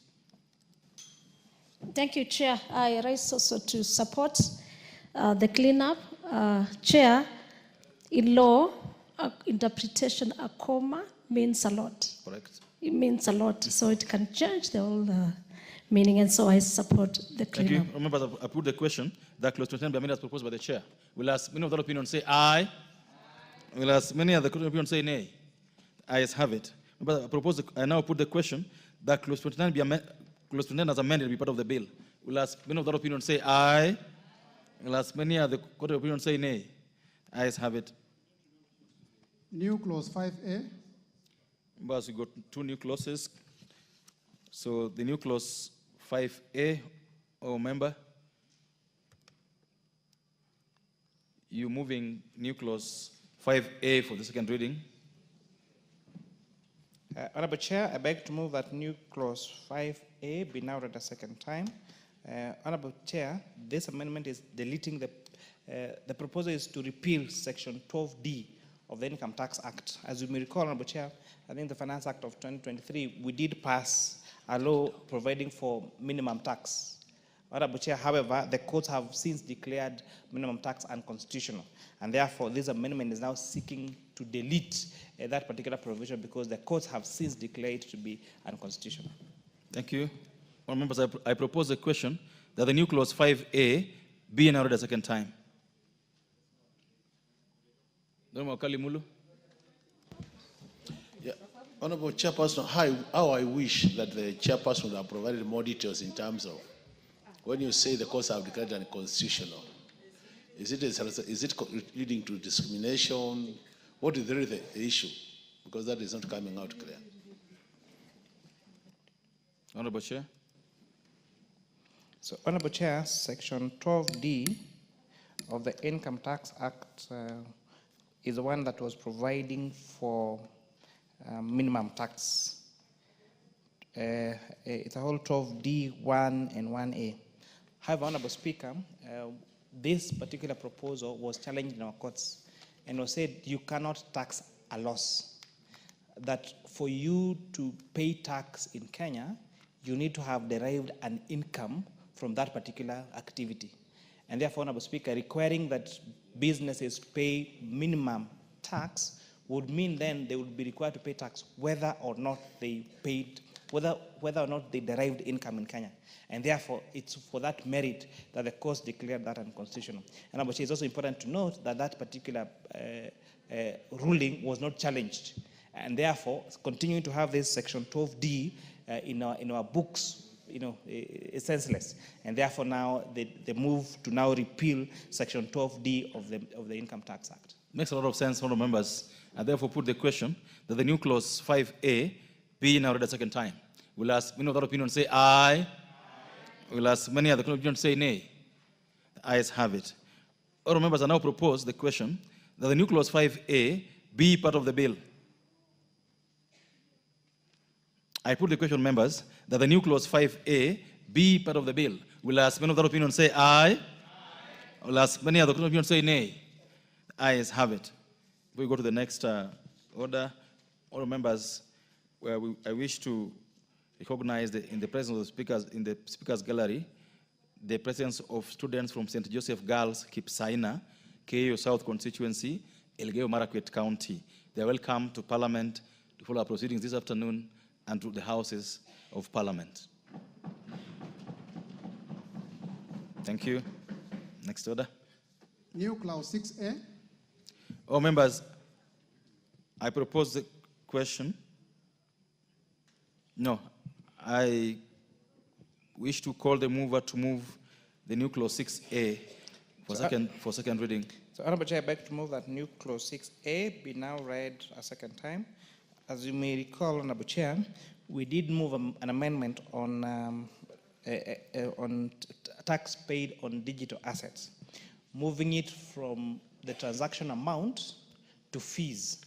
Thank you, Chair. I rise also to support the cleanup. Chair, in law, interpretation, a comma means a lot. Correct. It means a lot, so it can change the whole meaning, and so I support the cleanup. Thank you. Members, I put the question that clause 29 be amended as proposed by the chair. Will ask many of that opinion say aye. Will ask many of the opinion say nay. Ayes have it. But I now put the question that clause 29 be amended. Clause 29 as amended be part of the bill. Will ask many of that opinion say aye. Will ask many of the court of opinion say nay. Ayes have it. New clause 5A. Members, we got two new clauses. So the new clause 5A, member, you moving new clause 5A for the second reading. Honorable Chair, I beg to move that new clause 5A be now read a second time. Honorable Chair, this amendment is deleting the proposal is to repeal section 12D of the Income Tax Act. As you may recall, Honorable Chair, I think the Finance Act of 2023, we did pass a law providing for minimum tax. Honorable Chair, however, the courts have since declared minimum tax unconstitutional, and therefore this amendment is now seeking to delete that particular provision because the courts have since declared it to be unconstitutional. Thank you. Well, members, I propose a question that the new clause 5A be now read a second time. Yeah. Honorable Chairperson, how I wish that the chairperson would have provided more details in terms of when you say the courts have declared unconstitutional. Is it leading to discrimination? What is really the issue? Because that is not coming out clear. Honorable Chair. So, Honorable Chair, Section 12D of the Income Tax Act is the one that was providing for minimum tax. It's a whole 12D, 1 and 1A. However, Honorable Speaker, this particular proposal was challenged in our courts and was said you cannot tax a loss. That for you to pay tax in Kenya, you need to have derived an income from that particular activity. And therefore, Honorable Speaker, requiring that businesses pay minimum tax would mean then they would be required to pay tax whether or not they paid, whether or not they derived income in Kenya. And therefore, it's for that merit that the court declared that unconstitutional. And it's also important to note that that particular ruling was not challenged. And therefore, continuing to have this Section 12D in our books, is senseless. And therefore, now the move to now repeal Section 12D of the Income Tax Act. Makes a lot of sense, honourable members. I therefore put the question that the new clause 5A be now read a second time. We'll ask many of the opinion say aye. We'll ask many other opinion say nay. The ayes have it. Honourable members, I now propose the question that the new clause 5A be part of the bill. I put the question, members, that the new clause 5A be part of the bill. We'll ask many of the opinion say aye. We'll ask many other opinion say nay. The ayes have it. We go to the next order. All members, I wish to recognize in the presence of the speakers, in the speakers gallery, the presence of students from St. Joseph Girls, Kipsaina, KU South Constituency, Elgeyo Marakwet County. They are welcome to Parliament to follow our proceedings this afternoon and to the Houses of Parliament. Thank you. Next order. New clause 6A. All members, I propose the question. No, I wish to call the mover to move the new clause 6A for second reading. So, Honorable Chair, I beg to move that new clause 6A be now read a second time. As you may recall, Honorable Chair, we did move an amendment on tax paid on digital assets, moving it from the transaction amount to fees.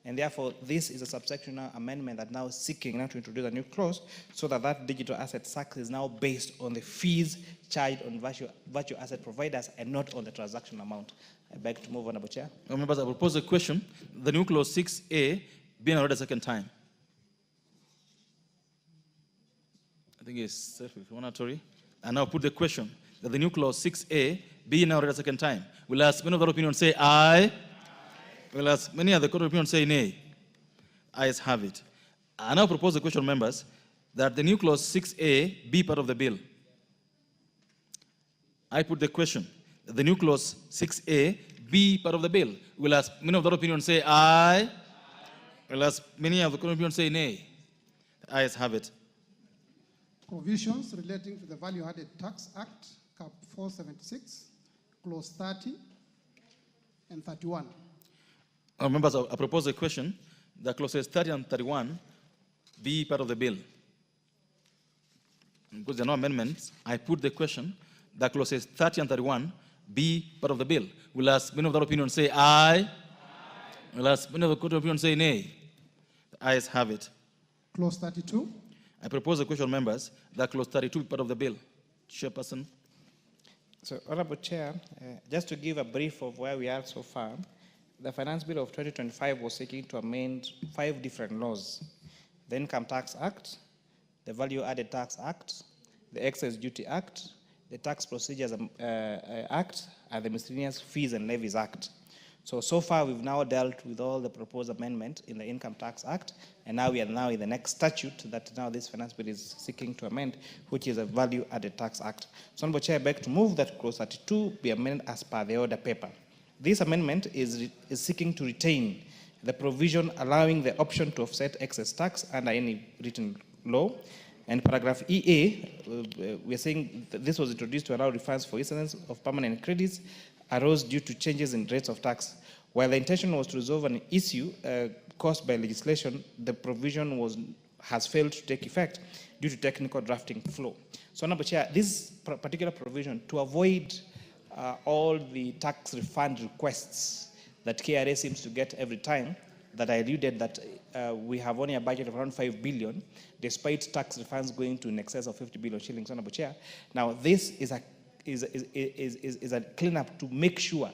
And therefore, this is a subsectional amendment that now is seeking now to introduce a new clause so that that digital asset tax is now based on the fees charged on virtual asset providers and not on the transaction amount. I beg to move, Honorable Chair. Members, I propose a question. The new clause 6A being read a second time. I think it's self-explanatory. And now put the question that the new clause 6A be now read a second time. We'll ask many of the opinion say aye. We'll ask many of the court of opinion say nay. Ayes have it. I now propose the question, members, that the new clause 6A be part of the bill. I put the question that the new clause 6A be part of the bill. We'll ask many of the opinion say aye. We'll ask many of the court of opinion say nay. Ayes have it. Provisions relating to the Value Added Tax Act, Cap 476, Clause 30 and 31. Members, I propose a question that clauses 30 and 31 be part of the bill. Because there are no amendments, I put the question that clauses 30 and 31 be part of the bill. We'll ask many of the opinion say aye. We'll ask many of the court of opinion say nay. The ayes have it. Clause 32. I propose a question, members, that clause 32 be part of the bill. Chairperson. So, Honorable Chair, just to give a brief of where we are so far, the Finance Bill of 2025 was seeking to amend 5 different laws: the Income Tax Act, the Value Added Tax Act, the Excise Duty Act, the Tax Procedures Act, and the Miscellaneous Fees and Levies Act. So far we've now dealt with all the proposed amendment in the Income Tax Act, and now we are now in the next statute that now this Finance Bill is seeking to amend, which is a Value Added Tax Act. So, Honorable Chair, I beg to move that Clause 32 be amended as per the order paper. This amendment is seeking to retain the provision allowing the option to offset excess tax under any written law. And paragraph EA, we are saying that this was introduced to allow refunds for incidents of permanent credits arose due to changes in rates of tax. While the intention was to resolve an issue caused by legislation, the provision has failed to take effect due to technical drafting flaw. So, Honorable Chair, this particular provision, to avoid all the tax refund requests that KRA seems to get every time, that I alluded that we have only a budget of around 5 billion, despite tax refunds going to in excess of 50 billion shillings, Honorable Chair. Now, this is a cleanup to make sure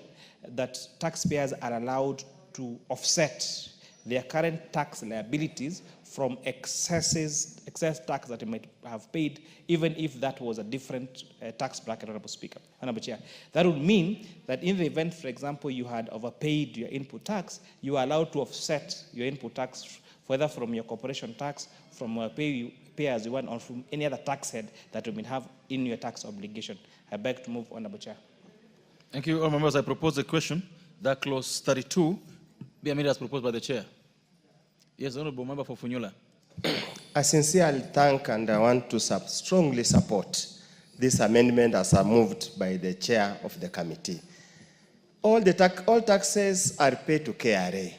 that taxpayers are allowed to offset their current tax liabilities from excess tax that they might have paid, even if that was a different tax bracket, Honorable Speaker. Honorable Chair. That would mean that in the event, for example, you had overpaid your input tax, you are allowed to offset your input tax, whether from your corporation tax, from pay as you want, or from any other tax head that you may have in your tax obligation. I beg to move, Honorable Chair. Thank you, all members. I propose a question that clause 32 be amended as proposed by the chair. Yes, Honorable Member for Funyula. I sincerely thank and I want to strongly support this amendment as moved by the chair of the committee. All taxes are paid to KRA.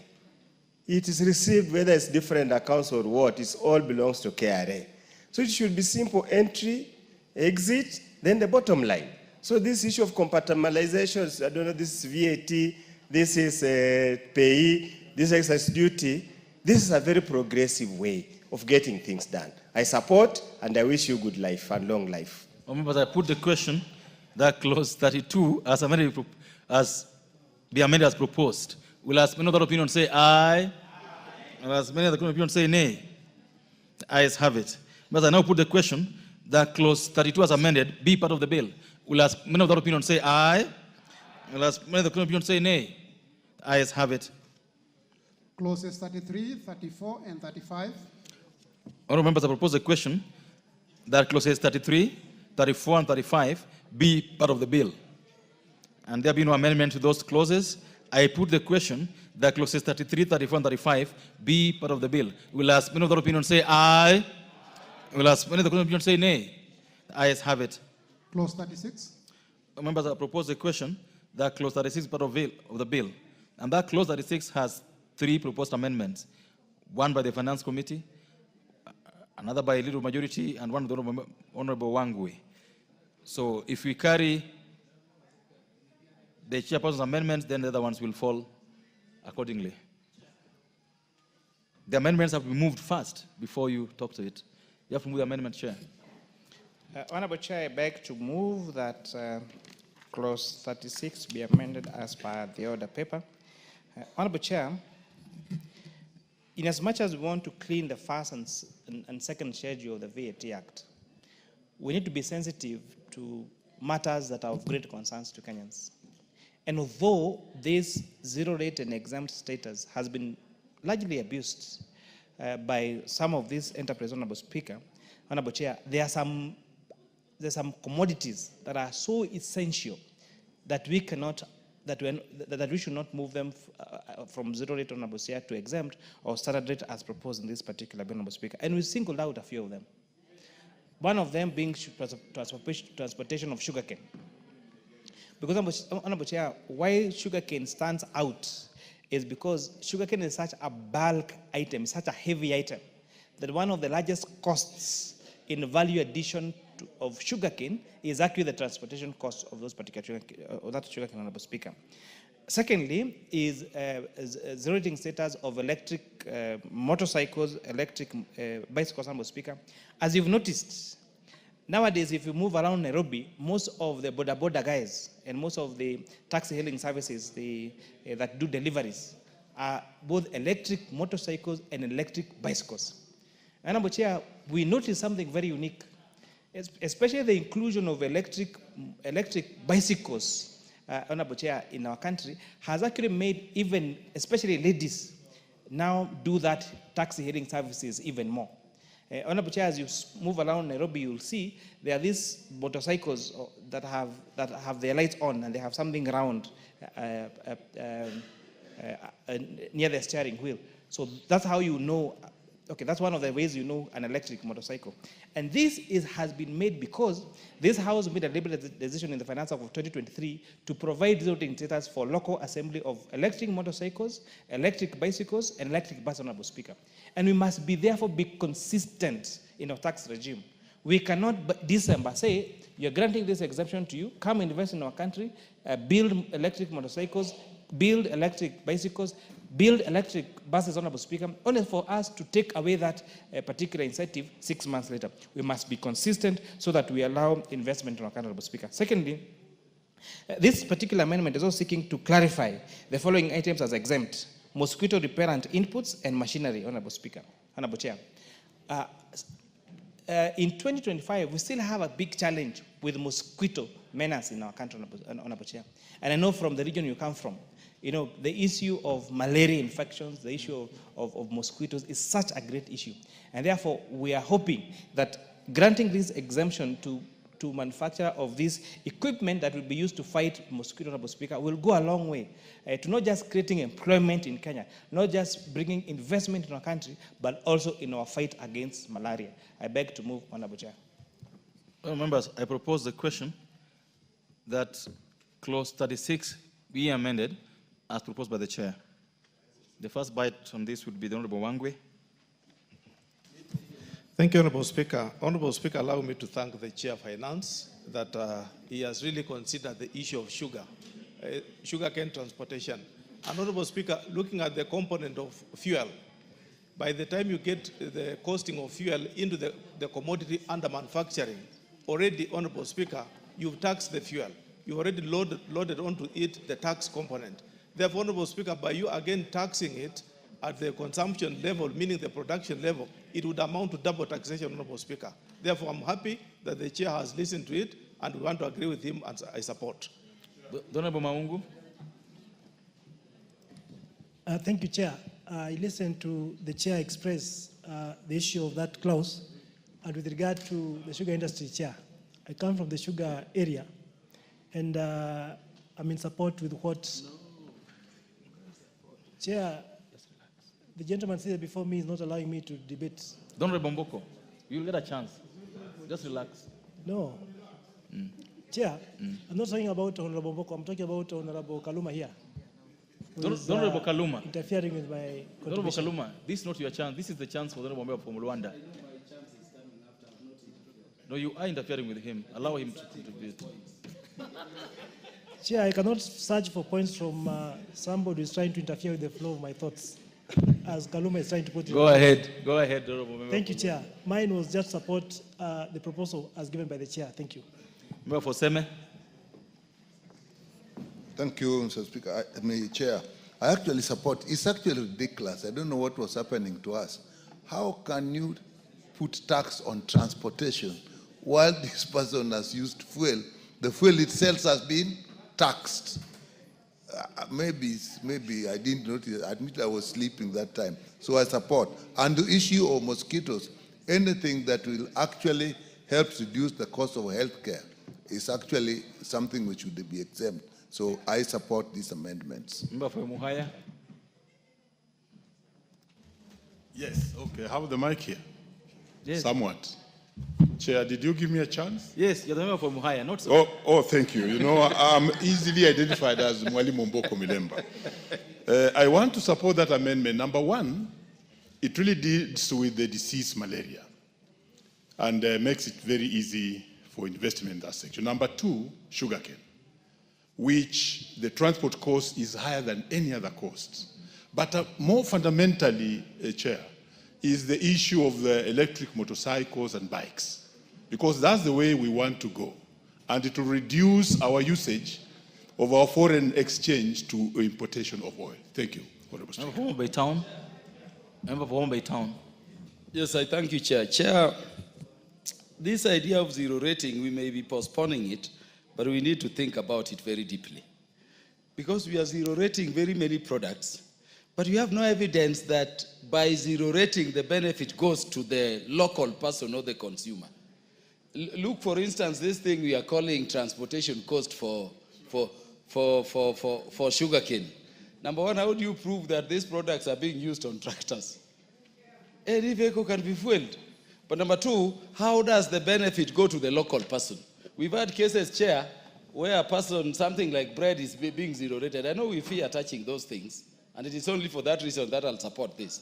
It is received, whether it's different accounts or what, it all belongs to KRA. So it should be simple entry, exit, then the bottom line. So this issue of compartmentalization, I don't know, this is VAT, this is payee, this is excise duty, this is a very progressive way of getting things done. I support and I wish you good life and long life. Members, I put the question that clause 32 as amended as be amended as proposed. Will as many other opinion say aye? Will as many other opinion say nay? The ayes have it. But I now put the question that clause 32 as amended be part of the bill. Will as many other opinion say aye? Will as many other opinion say nay? The ayes have it. Clauses 33, 34, and 35. Honourable members, I propose a question that clauses 33, 34, and 35 be part of the bill. And there be no amendment to those clauses. I put the question that clauses 33, 34, and 35 be part of the bill. Will as many of the opinion say aye? Will as many of the opinion say nay? The ayes have it. Clause 36. Members, I propose a question that clause 36 is part of the bill. And that clause 36 has 3 proposed amendments. One by the Finance Committee, another by a little majority, and one by the Honorable Wangwe. So if we carry the chairperson's amendments, then the other ones will fall accordingly. The amendments have been moved first before you talk to it. You have to move the amendment, Chair. Honorable Chair, I beg to move that clause 36 be amended as per the order paper. Honorable Chair, in as much as we want to clean the first and second schedule of the VAT Act, we need to be sensitive to matters that are of great concerns to Kenyans. And although this zero rate and exempt status has been largely abused by some of these enterprises, Honorable Speaker, Honorable Chair, there's some commodities that are so essential that we cannot, that we should not move them from zero rate, Honorable Chair, to exempt or standard rate as proposed in this particular bill, Honorable Speaker. And we singled out a few of them. One of them being transportation of sugarcane. Because, Honorable Chair, why sugarcane stands out is because sugarcane is such a bulk item, such a heavy item, that one of the largest costs in value addition of sugarcane is actually the transportation cost of those particular sugarcane, Honorable Speaker. Secondly, is zero rating status of electric motorcycles, electric bicycles, Honorable Speaker. As you've noticed, nowadays, if you move around Nairobi, most of the boda guys and most of the taxi hailing services that do deliveries are both electric motorcycles and electric bicycles. Honorable Chair, we noticed something very unique, especially the inclusion of electric bicycles, Honorable Chair, in our country, has actually made even, especially ladies, now do that taxi hailing services even more. Honorable Chair, as you move around Nairobi, you'll see there are these motorcycles that have their lights on and they have something round near the steering wheel. So that's how you know. Okay, that's one of the ways you know an electric motorcycle. And this has been made because this House made a deliberate decision in the Finance Act of 2023 to provide zero status for local assembly of electric motorcycles, electric bicycles, and electric buses, Honorable Speaker. And we must therefore be consistent in our tax regime. We cannot, December, say, you're granting this exemption to you, come invest in our country, build electric motorcycles, build electric bicycles, build electric buses, Honorable Speaker, only for us to take away that particular incentive 6 months later. We must be consistent so that we allow investment in our country, Honorable Speaker. Secondly, this particular amendment is also seeking to clarify the following items as exempt: mosquito repellent inputs and machinery, Honorable Speaker, Honorable Chair. In 2025, we still have a big challenge with mosquito menace in our country, Honorable Chair. And I know from the region you come from, you know, the issue of malaria infections, the issue of mosquitoes is such a great issue. And therefore, we are hoping that granting this exemption to manufacture of this equipment that will be used to fight mosquito, Honorable Speaker, will go a long way to not just creating employment in Kenya, not just bringing investment in our country, but also in our fight against malaria. I beg to move, Honorable Chair. Well, members, I propose the question that clause 36 be amended as proposed by the chair. The first bite on this would be the Honorable Wangwe. Thank you, Honorable Speaker. Honorable Speaker, allow me to thank the Chair of Finance that he has really considered the issue of sugarcane transportation. And Honorable Speaker, looking at the component of fuel, by the time you get the costing of fuel into the commodity under manufacturing, already, Honorable Speaker, you've taxed the fuel. You've already loaded onto it the tax component. Therefore, Honorable Speaker, by you again taxing it at the consumption level, meaning the production level, it would amount to double taxation, Honorable Speaker. Therefore, I'm happy that the Chair has listened to it, and we want to agree with him, and I support. Honorable Maungu. Thank you, Chair. I listened to the Chair express the issue of that clause, and with regard to the sugar industry, Chair, I come from the sugar area, and I'm in support with what Chair, the gentleman seated before me is not allowing me to debate. Honorable Mboko, you'll get a chance. Just relax. No. Chair, I'm not talking about Honorable Mboko, I'm talking about Honorable Kaluma here. Honorable Kaluma. Interfering with my contribution. Honorable Kaluma, this is not your chance. This is the chance for the Honorable Member from Rwanda. No, you are interfering with him. Allow him to contribute. Chair, I cannot search for points from somebody who is trying to interfere with the flow of my thoughts, as Kaluma is trying to put it. Go ahead, Honorable Member. Thank you, Chair. Mine was just support the proposal as given by the Chair. Thank you. Member for Seme. Thank you, Mr. Speaker. Chair, I actually support. It's actually ridiculous. I don't know what was happening to us. How can you put tax on transportation while this person has used fuel? The fuel itself has been taxed. Maybe I didn't notice. I admit I was sleeping that time. So I support. And the issue of mosquitoes, anything that will actually help reduce the cost of healthcare is actually something which should be exempt. So I support these amendments. Member for Muhaya. Yes, okay. Have the mic here. Yes. Somewhat. Chair, did you give me a chance? Yes, you're the member for Muhaya, not so. Oh, thank you. You know, I'm easily identified as Mwalimu Mboko Milemba. I want to support that amendment. Number one, it really deals with the disease malaria and makes it very easy for investment in that section. Number two, sugarcane, which the transport cost is higher than any other cost. But more fundamentally, Chair, is the issue of the electric motorcycles and bikes, because that's the way we want to go. And it will reduce our usage of our foreign exchange to importation of oil. Thank you. Member for Home Town. Member for Home Town. Yes, I thank you, Chair. Chair, this idea of zero rating, we may be postponing it, but we need to think about it very deeply. Because we are zero rating very many products, but we have no evidence that by zero rating, the benefit goes to the local person or the consumer. Look, for instance, this thing we are calling transportation cost for sugarcane. Number one, how do you prove that these products are being used on tractors? Any vehicle can be fueled. But number two, how does the benefit go to the local person? We've had cases, Chair, where a person, something like bread is being zero rated. I know we fear touching those things, and it is only for that reason that I'll support this.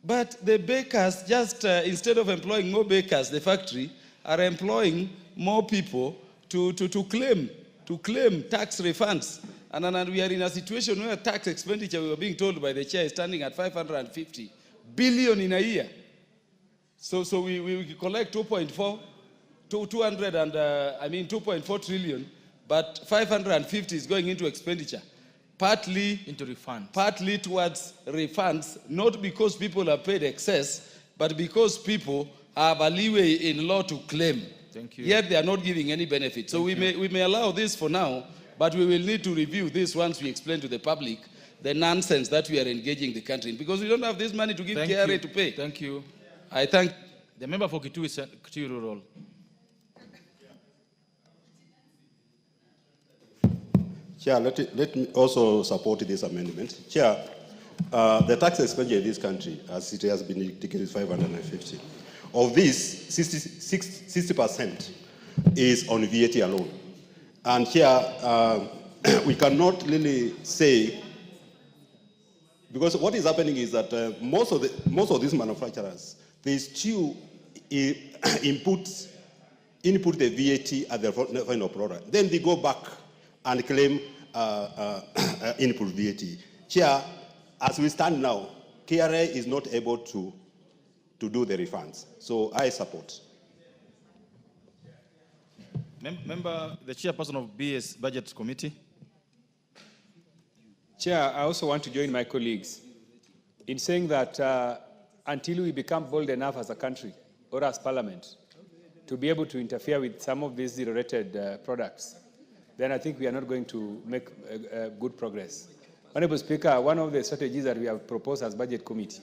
But the bakers, just instead of employing more bakers, the factory are employing more people to claim tax refunds. And we are in a situation where tax expenditure, we were being told by the chair, is standing at 550 billion in a year. So we collect 2.4 trillion, but 550 is going into expenditure. Partly into refunds. Partly towards refunds, not because people are paid excess, but because people have a leeway in law to claim. Thank you. Yet they are not giving any benefit. So we may allow this for now, but we will need to review this once we explain to the public the nonsense that we are engaging the country in, because we don't have this money to give KRA to pay. Thank you. I thank the member for Kitui Rural. Chair, let me also support this amendment. Chair, the tax expenditure in this country, as it has been indicated, is 550. Of this, 60% is on VAT alone. And Chair, we cannot really say, because what is happening is that most of these manufacturers, they still input the VAT at the final product. Then they go back and claim input VAT. Chair, as we stand now, KRA is not able to do the refunds. So I support. Member, the chairperson of BS Budget Committee. Chair, I also want to join my colleagues in saying that until we become bold enough as a country or as parliament to be able to interfere with some of these zero-rated products, then I think we are not going to make good progress. Honorable Speaker, one of the strategies that we have proposed as Budget Committee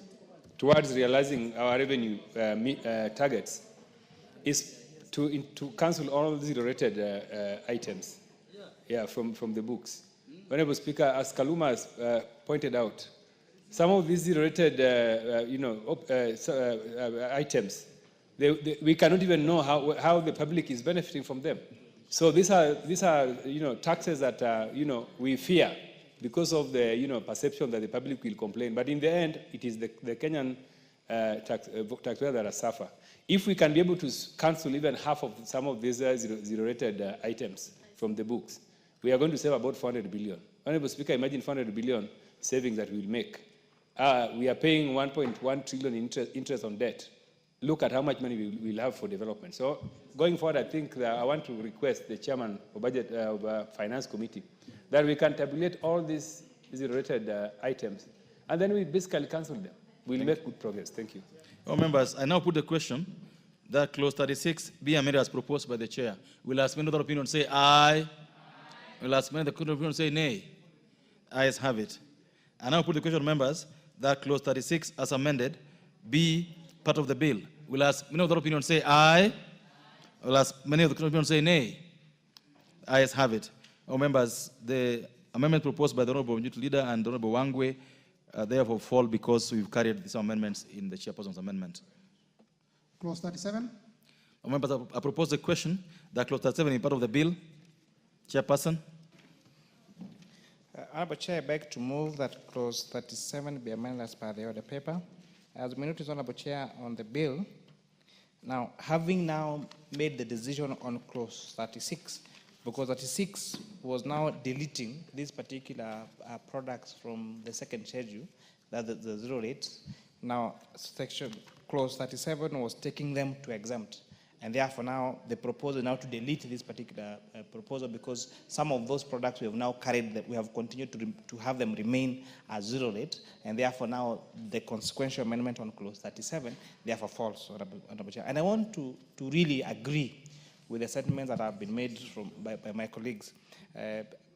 towards realizing our revenue targets is to cancel all zero-rated items from the books. Honorable Speaker, as Kaluma has pointed out, some of these zero-rated items, we cannot even know how the public is benefiting from them. So these are taxes that we fear because of the perception that the public will complain. But in the end, it is the Kenyan taxpayer that suffer. If we can be able to cancel even half of some of these zero-rated items from the books, we are going to save about 400 billion. Honorable Speaker, imagine 400 billion savings that we'll make. We are paying 1.1 trillion interest on debt. Look at how much money we'll have for development. So going forward, I think that I want to request the chairman of Budget Finance Committee that we can tabulate all these zero-rated items, and then we basically cancel them. We'll make good progress. Thank you. Well, members, I now put the question that clause 36 be amended as proposed by the chair. Will I submit another opinion say aye? Will I submit the opinion say nay? Ayes have it. I now put the question, members, that clause 36 as amended be part of the bill. Will ask many of the opinion say aye? Will ask many of the opinion say nay? Ayes have it. Our members, the amendment proposed by the Honorable Youth Leader and the Honorable Wangwe therefore fall because we've carried these amendments in the chairperson's amendment. Clause 37. Our members, I propose the question that clause 37 is part of the bill. Chairperson. Honorable Chair, I beg to move that clause 37 be amended as per the order paper. As we notice, Honorable Chair, on the bill, now having now made the decision on clause 36, because 36 was now deleting these particular products from the second schedule, that the zero rates. Now, clause 37 was taking them to exempt. And therefore now the proposal now to delete this particular proposal, because some of those products we have now carried, that we have continued to have them remain as zero rate, and therefore now the consequential amendment on clause 37 therefore falls, Honorable Chair. And I want to really agree with the sentiments that have been made by my colleagues.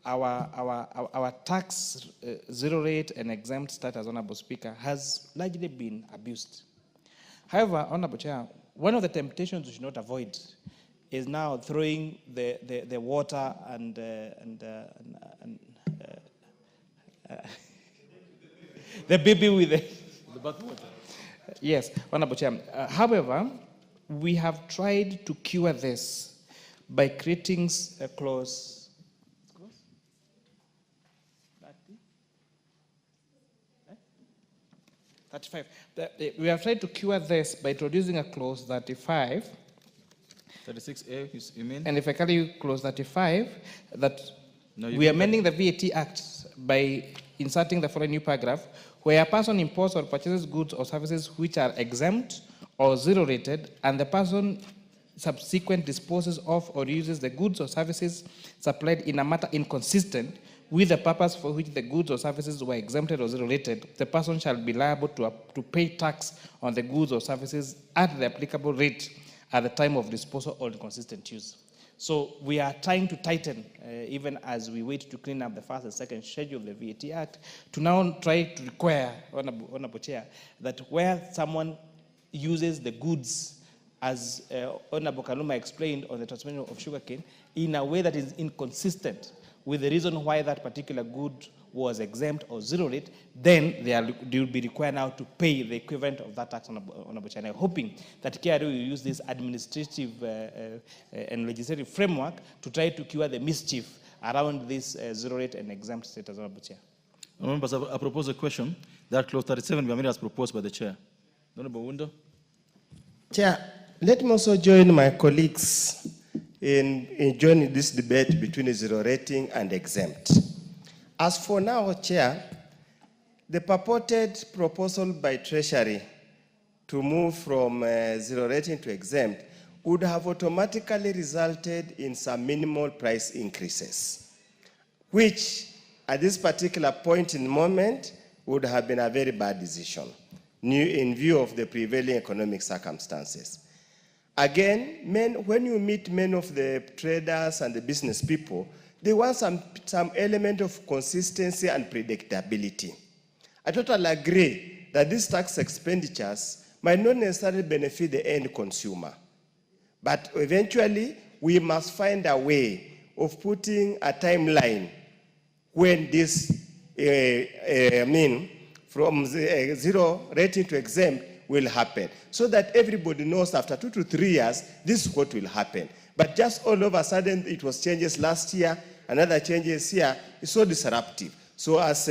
Our tax zero rate and exempt status, Honorable Speaker, has largely been abused. However, Honorable Chair, one of the temptations we should not avoid is now throwing the water and The baby with the... The bathwater. Yes, Honorable Chair. However, we have tried to cure this by creating a clause. 35. We have tried to cure this by introducing a clause 35. 36A, you mean? And if I call you clause 35, that No, we are amending the VAT Act by inserting the following new paragraph, where a person imports or purchases goods or services which are exempt or zero rated, and the person subsequent disposes of or uses the goods or services supplied in a matter inconsistent with the purpose for which the goods or services were exempted or zero rated, the person shall be liable to pay tax on the goods or services at the applicable rate at the time of disposal or inconsistent use. So we are trying to tighten, even as we wait to clean up the first and second schedule of the VAT Act, to now try to require, Honorable Chair, that where someone uses the goods, as Honorable Kaluma explained on the transmission of sugarcane, in a way that is inconsistent with the reason why that particular good was exempt or zero rate, then they will be required now to pay the equivalent of that tax on a China. Hoping that KRA will use this administrative and legislative framework to try to cure the mischief around this zero rate and exempt status, Honorable Chair. Members, I propose a question that clause 37 be amended as proposed by the chair. Honorable Wundo. Chair, let me also join my colleagues in joining this debate between zero rating and exempt. As for now, Chair, the purported proposal by Treasury to move from zero rating to exempt would have automatically resulted in some minimal price increases, which at this particular point in moment would have been a very bad decision in view of the prevailing economic circumstances. Again, when you meet many of the traders and the business people, they want some element of consistency and predictability. I totally agree that these tax expenditures might not necessarily benefit the end consumer. But eventually, we must find a way of putting a timeline when this, from zero rating to exempt will happen, so that everybody knows after 2 to 3 years, this is what will happen. But just all of a sudden, it was changes last year, another changes here, it's so disruptive. So as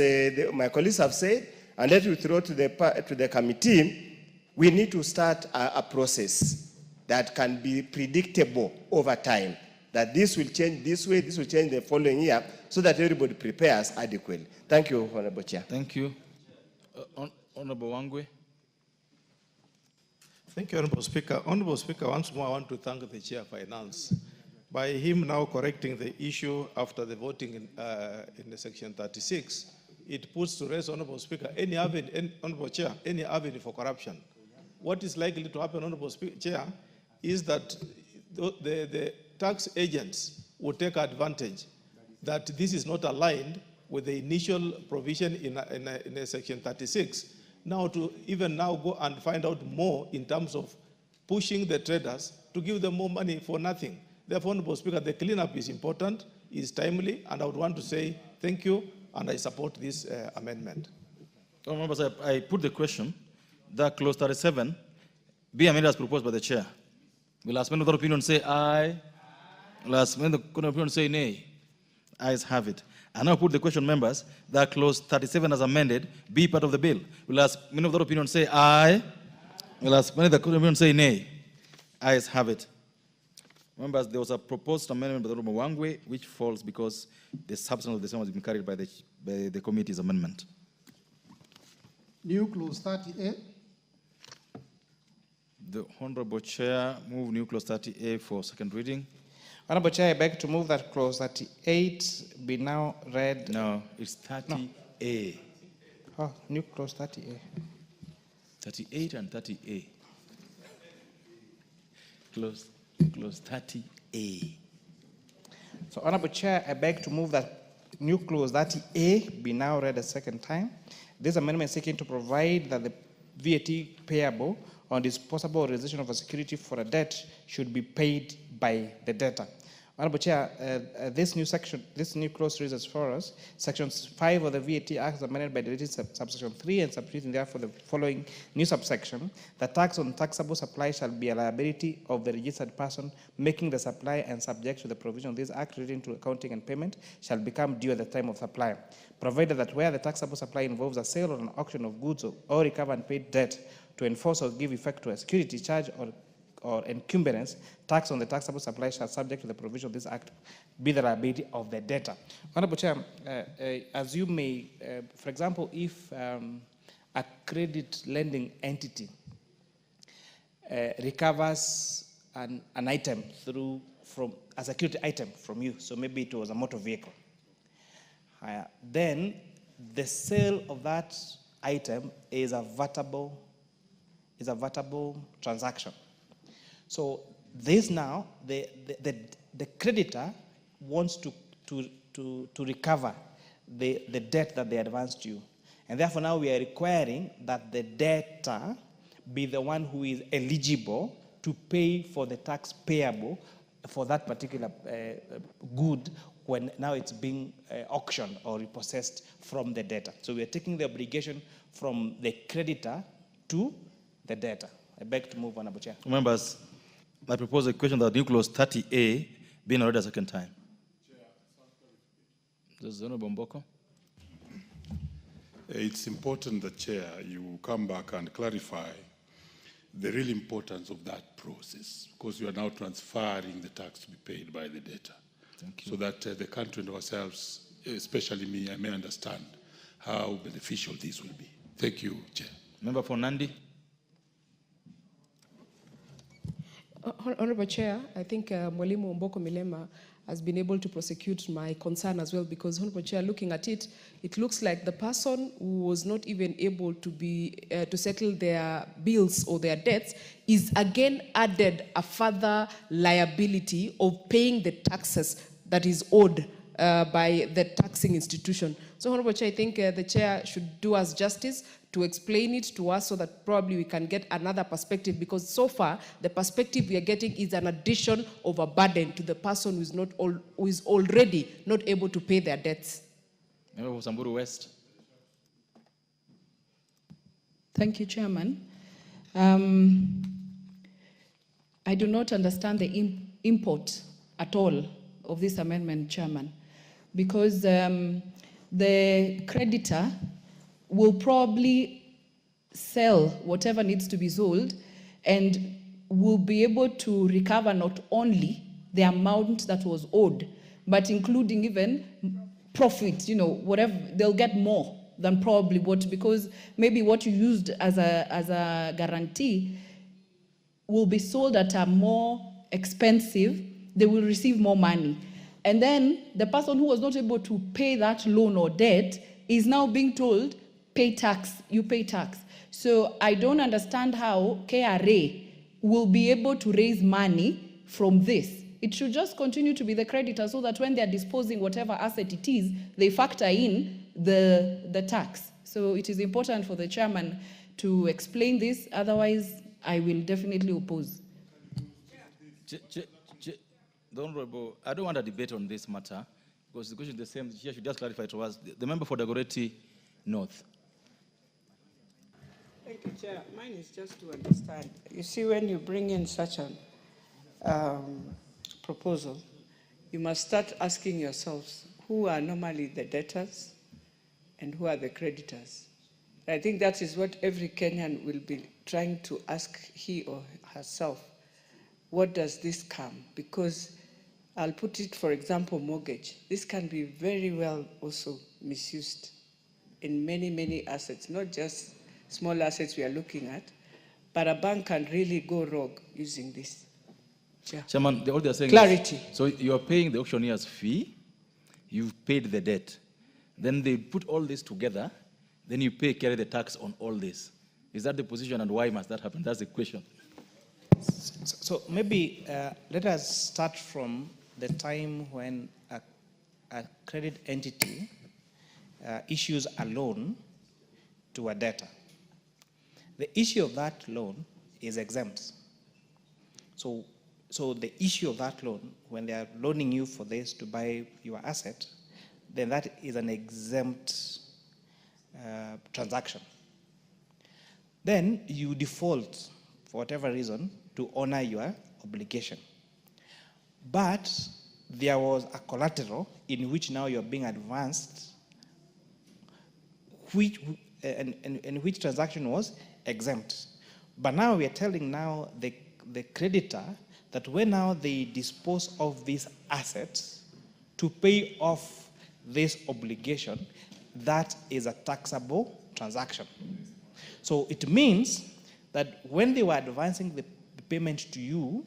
my colleagues have said, and let me throw to the committee, we need to start a process that can be predictable over time, that this will change this way, this will change the following year, so that everybody prepares adequately. Thank you, Honorable Chair. Thank you. Honorable Wangwe. Thank you, Honorable Speaker. Honorable Speaker, once more I want to thank the Chair of Finance. By him now correcting the issue after the voting in the Section 36, it puts to rest, Honorable Speaker, any avenue, Honorable Chair, any avenue for corruption. What is likely to happen, Honorable Chair, is that the tax agents will take advantage that this is not aligned with the initial provision in Section 36. Now to even now go and find out more in terms of pushing the traders to give them more money for nothing. Therefore, Honorable Speaker, the cleanup is important, is timely, and I would want to say thank you, and I support this amendment. Members, I put the question that clause 37 be amended as proposed by the chair. Will last member of the opinion say aye? Last member of the opinion say nay? Ayes have it. I now put the question, members, that clause 37 as amended be part of the bill. Will last member of the opinion say aye? Will last member of the opinion say nay? Ayes have it. Members, there was a proposed amendment by the Honorable Wangwe, which falls because the substance of the same has been carried by the committee's amendment. New clause 30A. The Honorable Chair move new clause 30A for second reading. Honorable Chair, I beg to move that clause 38 be now read. No, it's 30A. No. Oh, new clause 30A. 38 and 30A. Clause 30A. So, Honorable Chair, I beg to move that new clause 30A be now read a second time. This amendment is seeking to provide that the VAT payable on disposable realization of a security for a debt should be paid by the debtor. Honorable Chair, this new section, this new clause raises for us, Section 5 of the VAT Act is amended by deleting subsection 3 and substituting therefore the following new subsection. The tax on taxable supply shall be a liability of the registered person making the supply and subject to the provision of this Act relating to accounting and payment shall become due at the time of supply, provided that where the taxable supply involves a sale or an auction of goods or recover unpaid debt to enforce or give effect to a security charge or encumbrance, tax on the taxable supply shall, subject to the provision of this Act, be the liability of the debtor. Honorable Chair, as you may, for example, if a credit lending entity recovers an item from a security item from you, so maybe it was a motor vehicle, then the sale of that item is a vatable transaction. So this now, the creditor wants to recover the debt that they advanced you. And therefore now we are requiring that the debtor be the one who is eligible to pay for the tax payable for that particular good when now it's being auctioned or repossessed from the debtor. So we are taking the obligation from the creditor to the debtor. I beg to move on, Honorable Chair. Members, I propose a question that new clause 30A being read a second time. This is Honorable Mboko. It's important that, Chair, you come back and clarify the real importance of that process, because you are now transferring the tax to be paid by the debtor. Thank you. So that the country and ourselves, especially me, I may understand how beneficial this will be. Thank you, Chair. Member for Nandi. Honorable Chair, I think Mwalimu Mboko Milema has been able to prosecute my concern as well, because, Honorable Chair, looking at it, it looks like the person who was not even able to to settle their bills or their debts is again added a further liability of paying the taxes that is owed by the taxing institution. So, Honorable Chair, I think the Chair should do us justice to explain it to us so that probably we can get another perspective, because so far the perspective we are getting is an addition of a burden to the person who is already not able to pay their debts. Member for Samburu West. Thank you, Chairman. I do not understand the import at all of this amendment, Chairman, because the creditor will probably sell whatever needs to be sold and will be able to recover not only the amount that was owed, but including even profit, whatever, they'll get more than probably what, because maybe what you used as a guarantee will be sold at a more expensive, they will receive more money. And then the person who was not able to pay that loan or debt is now being told, pay tax, you pay tax. So I don't understand how KRA will be able to raise money from this. It should just continue to be the creditor, so that when they're disposing whatever asset it is, they factor in the tax. So it is important for the chairman to explain this, otherwise I will definitely oppose. The Honorable, I don't want a debate on this matter, because the question is the same. She should just clarify to us. The member for Dagoretti North. Thank you, Chair. Mine is just to understand. You see, when you bring in such a proposal, you must start asking yourselves who are normally the debtors and who are the creditors. I think that is what every Kenyan will be trying to ask he or herself. What does this come? Because I'll put it, for example, mortgage. This can be very well also misused in many, many assets, not just small assets we are looking at, but a bank can really go rogue using this. Yeah. Chairman, all they're saying clarity. Is, so you're paying the auctioneer's fee, you've paid the debt, then they put all this together, then you carry the tax on all this. Is that the position, and why must that happen? That's the question. So maybe let us start from the time when a credit entity issues a loan to a debtor. The issue of that loan is exempt. So so the issue of that loan, when they are loaning you for this to buy your asset, then that is an exempt transaction. Then you default, for whatever reason, to honor your obligation. But there was a collateral in which now you're being advanced, which transaction was exempt. But now we are telling now the creditor that when now they dispose of these assets to pay off this obligation, that is a taxable transaction. So it means that when they were advancing the payment to you,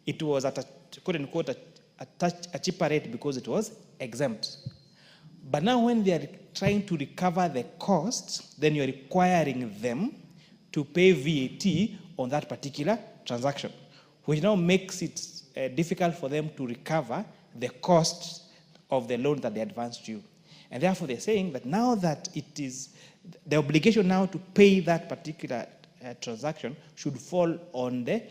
it was at a quote unquote a cheaper rate because it was exempt. But now when they are trying to recover the costs, then you're requiring them to pay VAT on that particular transaction, which now makes it difficult for them to recover the costs of the loan that they advanced to you. And therefore they're saying that now that it is, the obligation now to pay that particular transaction should fall on the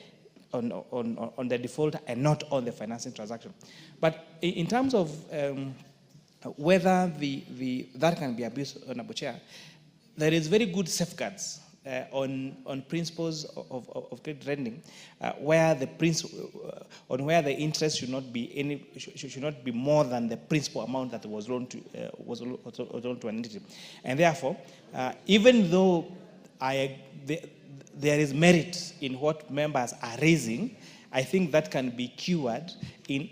defaulter and not on the financing transaction. But in terms of whether that can be abused, Honorable Chair, there is very good safeguards on principles of credit lending, where the interest should not be more than the principal amount that was loaned to an entity. And therefore, even though there is merit in what members are raising, I think that can be cured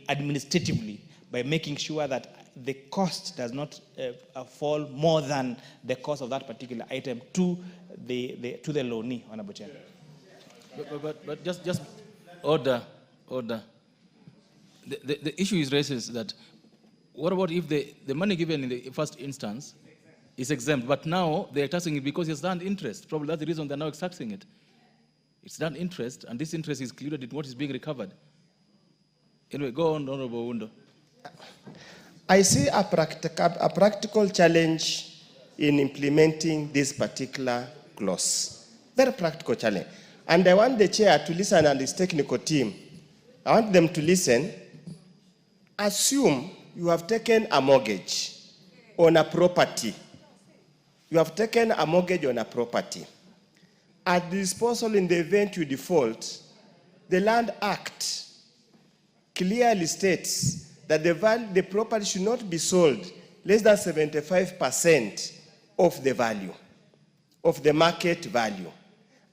administratively by making sure that the cost does not fall more than the cost of that particular item to the loanee, Honorable Chair. But just order. The issue is raised that what about if the money given in the first instance is exempt, but now they're taxing it because it's done interest? Probably that's the reason they're now taxing it. It's done interest, and this interest is included in what is being recovered. Anyway, go on, Honorable Wundo. I see a practical challenge in implementing this particular clause. Very practical challenge. And I want the chair to listen and his technical team. I want them to listen. Assume you have taken a mortgage on a property. You have taken a mortgage on a property. At the disposal in the event you default, the Land Act clearly states that the property should not be sold less than 75% of the value, of the market value.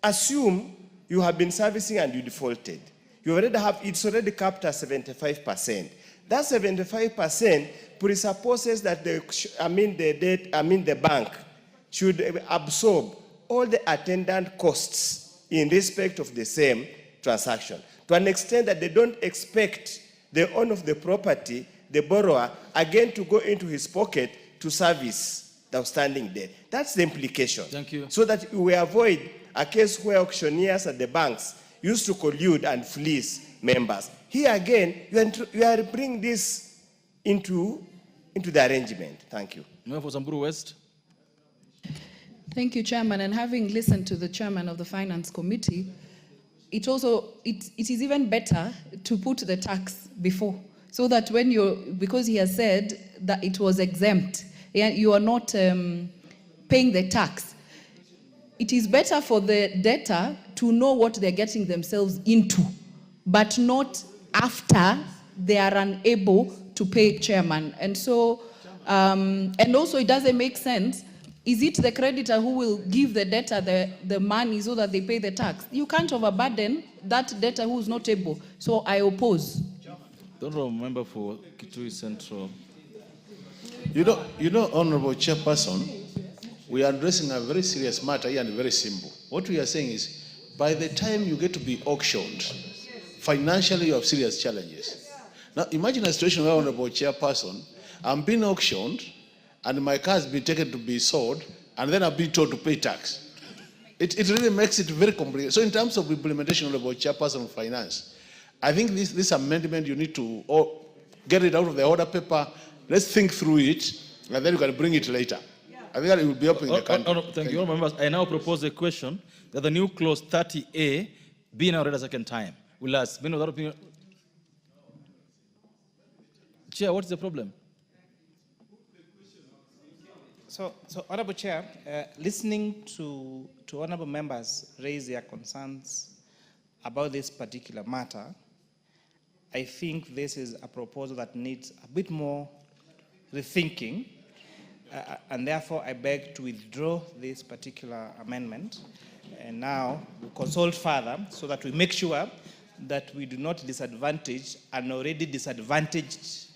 Assume you have been servicing and you defaulted. You already have, it's already capped at 75%. That 75% presupposes that the bank should absorb all the attendant costs in respect of the same transaction, to an extent that they don't expect the owner of the property, the borrower, again to go into his pocket to service the outstanding debt. That's the implication. Thank you. So that we avoid a case where auctioneers at the banks used to collude and fleece members. Here again, you are bringing this into the arrangement. Thank you. For Samburu West. Thank you, Chairman. And having listened to the Chairman of the Finance Committee, it is even better to put the tax before, so that because he has said that it was exempt, you are not paying the tax. It is better for the debtor to know what they're getting themselves into, but not after they are unable to pay, Chairman. And so, and also it doesn't make sense. Is it the creditor who will give the debtor the money so that they pay the tax? You can't overburden that debtor who is not able. So I oppose. Don't remember for Kitui Central. You know, Honorable Chairperson, we are addressing a very serious matter here and very simple. What we are saying is, by the time you get to be auctioned, financially you have serious challenges. Now imagine a situation where, Honorable Chairperson, I'm being auctioned, and my car has been taken to be sold, and then I've been told to pay tax. It really makes it very complicated. So in terms of implementation of the Chairperson of Finance, I think this amendment, you need to get it out of the order paper. Let's think through it, and then you can bring it later. I think that it will be helping the country. Thank you. I now propose a question that the new clause 30A be now read a second time. We'll ask many other opinion. Chair, what's the problem? So Honorable Chair, listening to honorable members raise their concerns about this particular matter, I think this is a proposal that needs a bit more rethinking, and therefore I beg to withdraw this particular amendment, and now we consult further so that we make sure that we do not disadvantage an already disadvantaged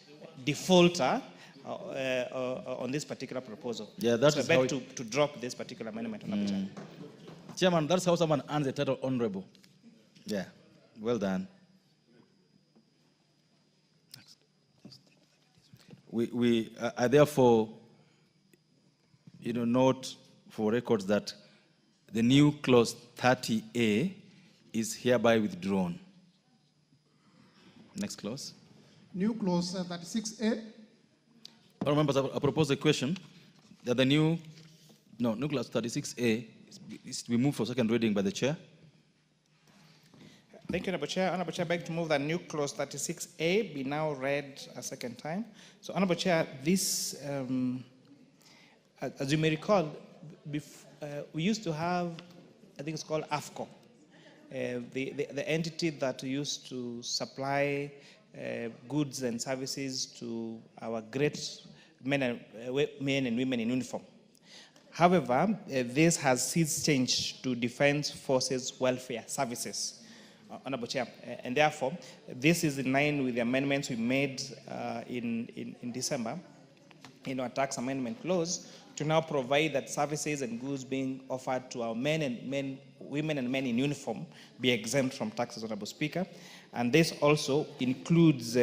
defaulter on this particular proposal. Yeah, that so is I how beg to drop this particular amendment. Chairman, that's how someone earns the title honorable. Yeah, well done. I therefore, note for records that the new clause 30A is hereby withdrawn. Next clause. New clause 36A. All members, I propose a question that the new clause 36A is to be moved for second reading by the chair. Thank you, Honorable Chair. Honorable Chair, I beg to move that new clause 36A be now read a second time. So, Honorable Chair, this, as you may recall, we used to have, I think it's called AFCO, the entity that used to supply goods and services to our great men and women in uniform. However, this has since changed to Defense Forces Welfare Services. Honorable Chair, and therefore, this is in line with the amendments we made in December in our tax amendment clause to now provide that services and goods being offered to our women and men in uniform be exempt from taxes, Honorable Speaker. And this also includes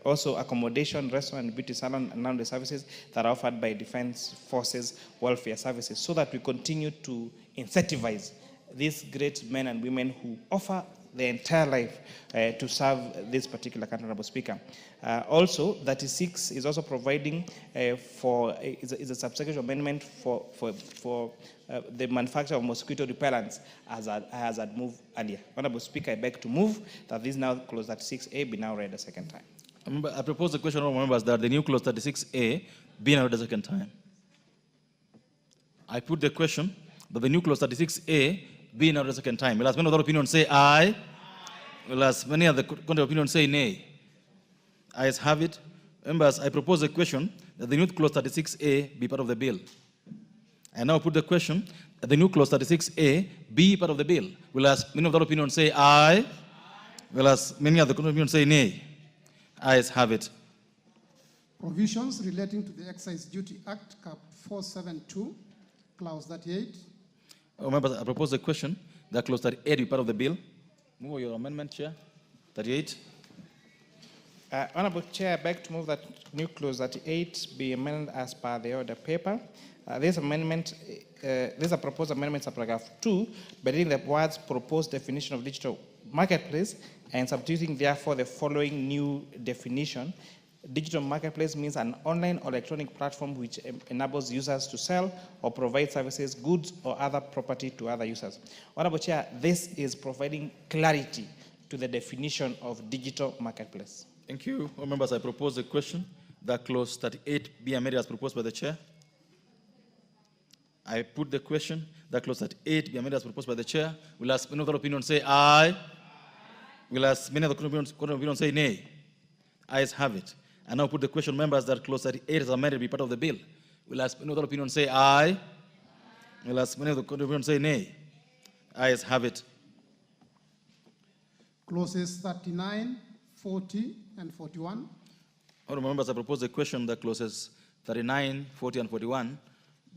also accommodation, restaurant, and beauty salon and laundry services that are offered by Defense Forces Welfare Services, so that we continue to incentivize these great men and women who offer their entire life to serve this particular country, Honorable Speaker. Also, 36 is also providing is a subsequent amendment for the manufacture of mosquito repellents, as I had moved earlier. Honorable Speaker, I beg to move that this now clause 36A be now read a second time. I propose the question of members that the new clause 36A be now read a second time. I put the question that the new clause 36A be now read a second time. Will as many other opinions say aye? Will as many other contrary opinions say nay? Ayes have it. Members, I propose a question that the new clause 36A be part of the bill. I now put the question that the new clause 36A be part of the bill. Will as many of the opinions say aye? Will as many other contrary opinions say nay? Ayes have it. Provisions relating to the Excise Duty Act, Cap 472, Clause 38. Members, I propose a question that clause 38 be part of the bill. Move your amendment, Chair. 38. Honorable Chair, I beg to move that new clause 38 be amended as per the order paper. This is a proposed amendment to paragraph 2, by adding the words proposed definition of digital marketplace and substituting therefore the following new definition. Digital marketplace means an online or electronic platform which enables users to sell or provide services, goods, or other property to other users. Honorable Chair, this is providing clarity to the definition of digital marketplace. Thank you. All members, I propose a question that clause 38 be amended as proposed by the chair. I put the question that clause 38 be amended as proposed by the chair. Will as many other opinions say aye? Will as many other opinions say nay? Ayes have it. I now put the question, members, that clause 38 is amended be part of the bill. Will as many other opinions say aye? Will as many other opinions say nay? Ayes have it. Clauses 39, 40, and 41. Honourable members, I propose a question that clauses 39, 40, and 41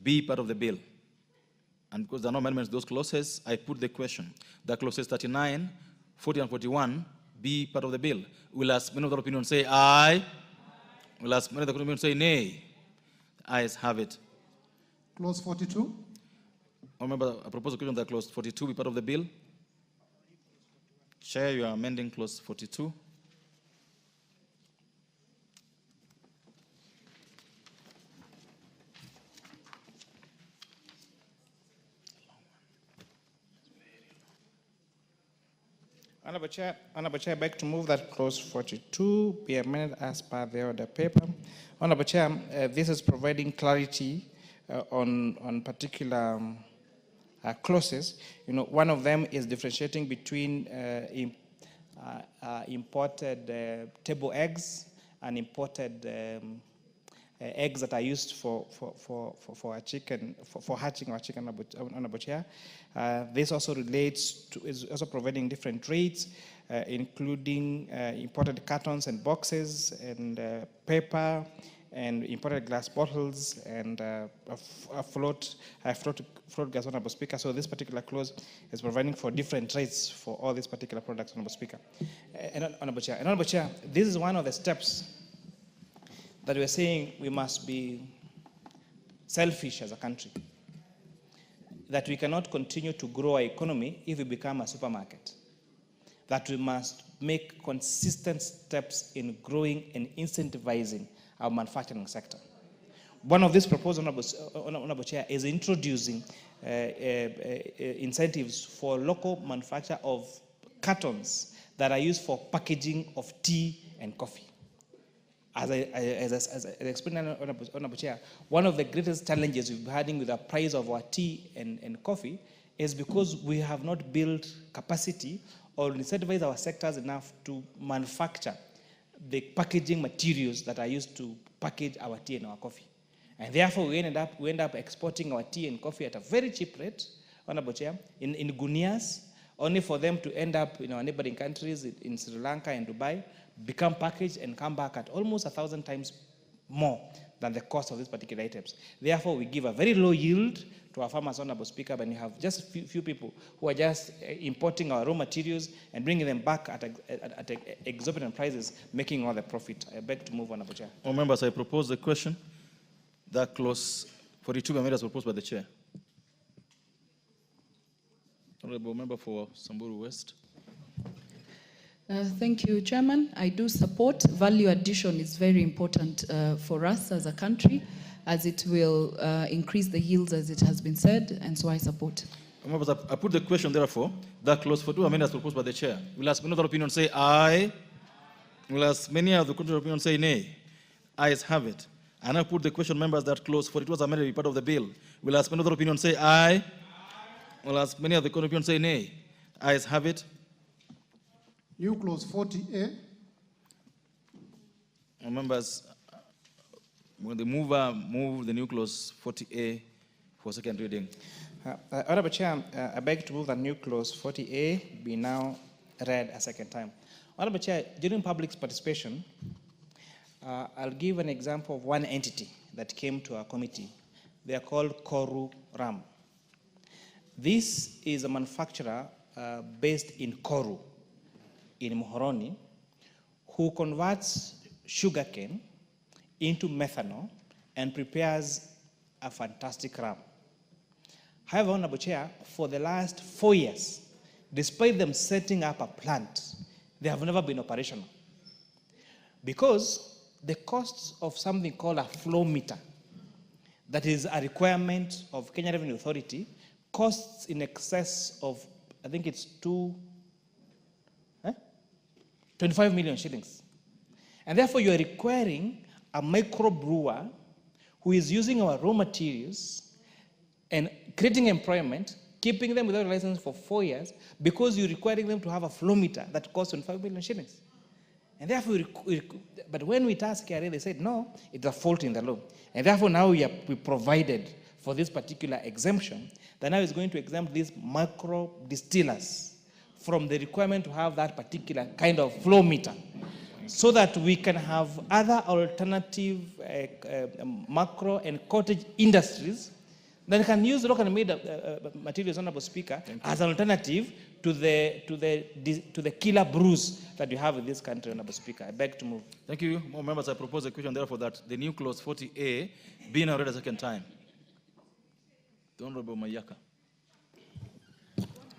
be part of the bill. And because there are no amendments to those clauses, I put the question that clauses 39, 40, and 41 be part of the bill. Will as many of the opinions say aye? Will as many of the opinions say nay? Ayes have it. Clause 42. Remember, I propose a question that clause 42 be part of the bill. Chair, you are amending clause 42. Honorable Chair, I beg to move that clause 42 be amended as per the order paper. Honorable Chair, this is providing clarity on particular clauses. You know, one of them is differentiating between imported table eggs and imported eggs that are used for a chicken, for hatching our chicken, Honorable Chair. This also relates to, is also providing different rates, including imported cartons and boxes, and paper, and imported glass bottles, and float gas, Honorable Speaker. So this particular clause is providing for different rates for all these particular products, Honorable Speaker. Honorable Chair, this is one of the steps that we're saying we must be selfish as a country, that we cannot continue to grow our economy if we become a supermarket, that we must make consistent steps in growing and incentivizing our manufacturing sector. One of these proposals, Honorable Chair, is introducing incentives for local manufacture of cartons that are used for packaging of tea and coffee. As I explained, Honorable Chair, one of the greatest challenges we've been having with the price of our tea and coffee is because we have not built capacity or incentivized our sectors enough to manufacture the packaging materials that are used to package our tea and our coffee. And therefore, we end up exporting our tea and coffee at a very cheap rate, Honorable Chair, in guineas, only for them to end up in our neighboring countries, in Sri Lanka and Dubai, become packaged and come back at almost 1,000 times more than the cost of these particular items. Therefore, we give a very low yield to our farmers, Honorable Speaker, when you have just few people who are just importing our raw materials and bringing them back at exorbitant prices, making all the profit. I beg to move, Honorable Chair. All members, I propose the question. That clause 42 amendments proposed by the Chair. Honorable Member for Samburu West. Thank you, Chairman. I do support. Value addition is very important for us as a country, as it will increase the yields, as it has been said, and so I support. Members, I put the question, therefore, that clause 42 amendments proposed by the Chair. Will ask another opinion say aye. Will ask many of the contrary opinion say nay. Ayes have it. And I put the question, members, that clause 42 was amended to be part of the bill. Will ask another opinion say aye. Will ask many of the contrary opinion say nay. Ayes have it. New clause 40A. Members, will the mover move the new clause 40A for second reading? Honorable Chair, I beg to move that new clause 40A be now read a second time. Honorable Chair, during public participation, I'll give an example of one entity that came to our committee. They are called Quorum. This is a manufacturer based in Koru, in Muhoroni, who converts sugarcane into methanol and prepares a fantastic rum. However, Honorable Chair, for the last 4 years, despite them setting up a plant, they have never been operational. Because the costs of something called a flow meter, that is a requirement of Kenya Revenue Authority, costs in excess of, I think it's 25 million shillings. And therefore, you are requiring a micro brewer who is using our raw materials and creating employment, keeping them without a license for 4 years, because you're requiring them to have a flow meter that costs 25 million shillings. And therefore, but when we tasked KRA, they said, no, it's a fault in the law. And therefore, now we provided for this particular exemption that now is going to exempt these micro-distillers from the requirement to have that particular kind of flow meter, so that we can have other alternative macro and cottage industries that can use local made materials, Honorable Speaker, as an alternative to the killer brews that you have in this country, Honorable Speaker. I beg to move. Thank you. More members, I propose a question, therefore, that the new clause 40A be now read a second time. The Honorable Mayaka.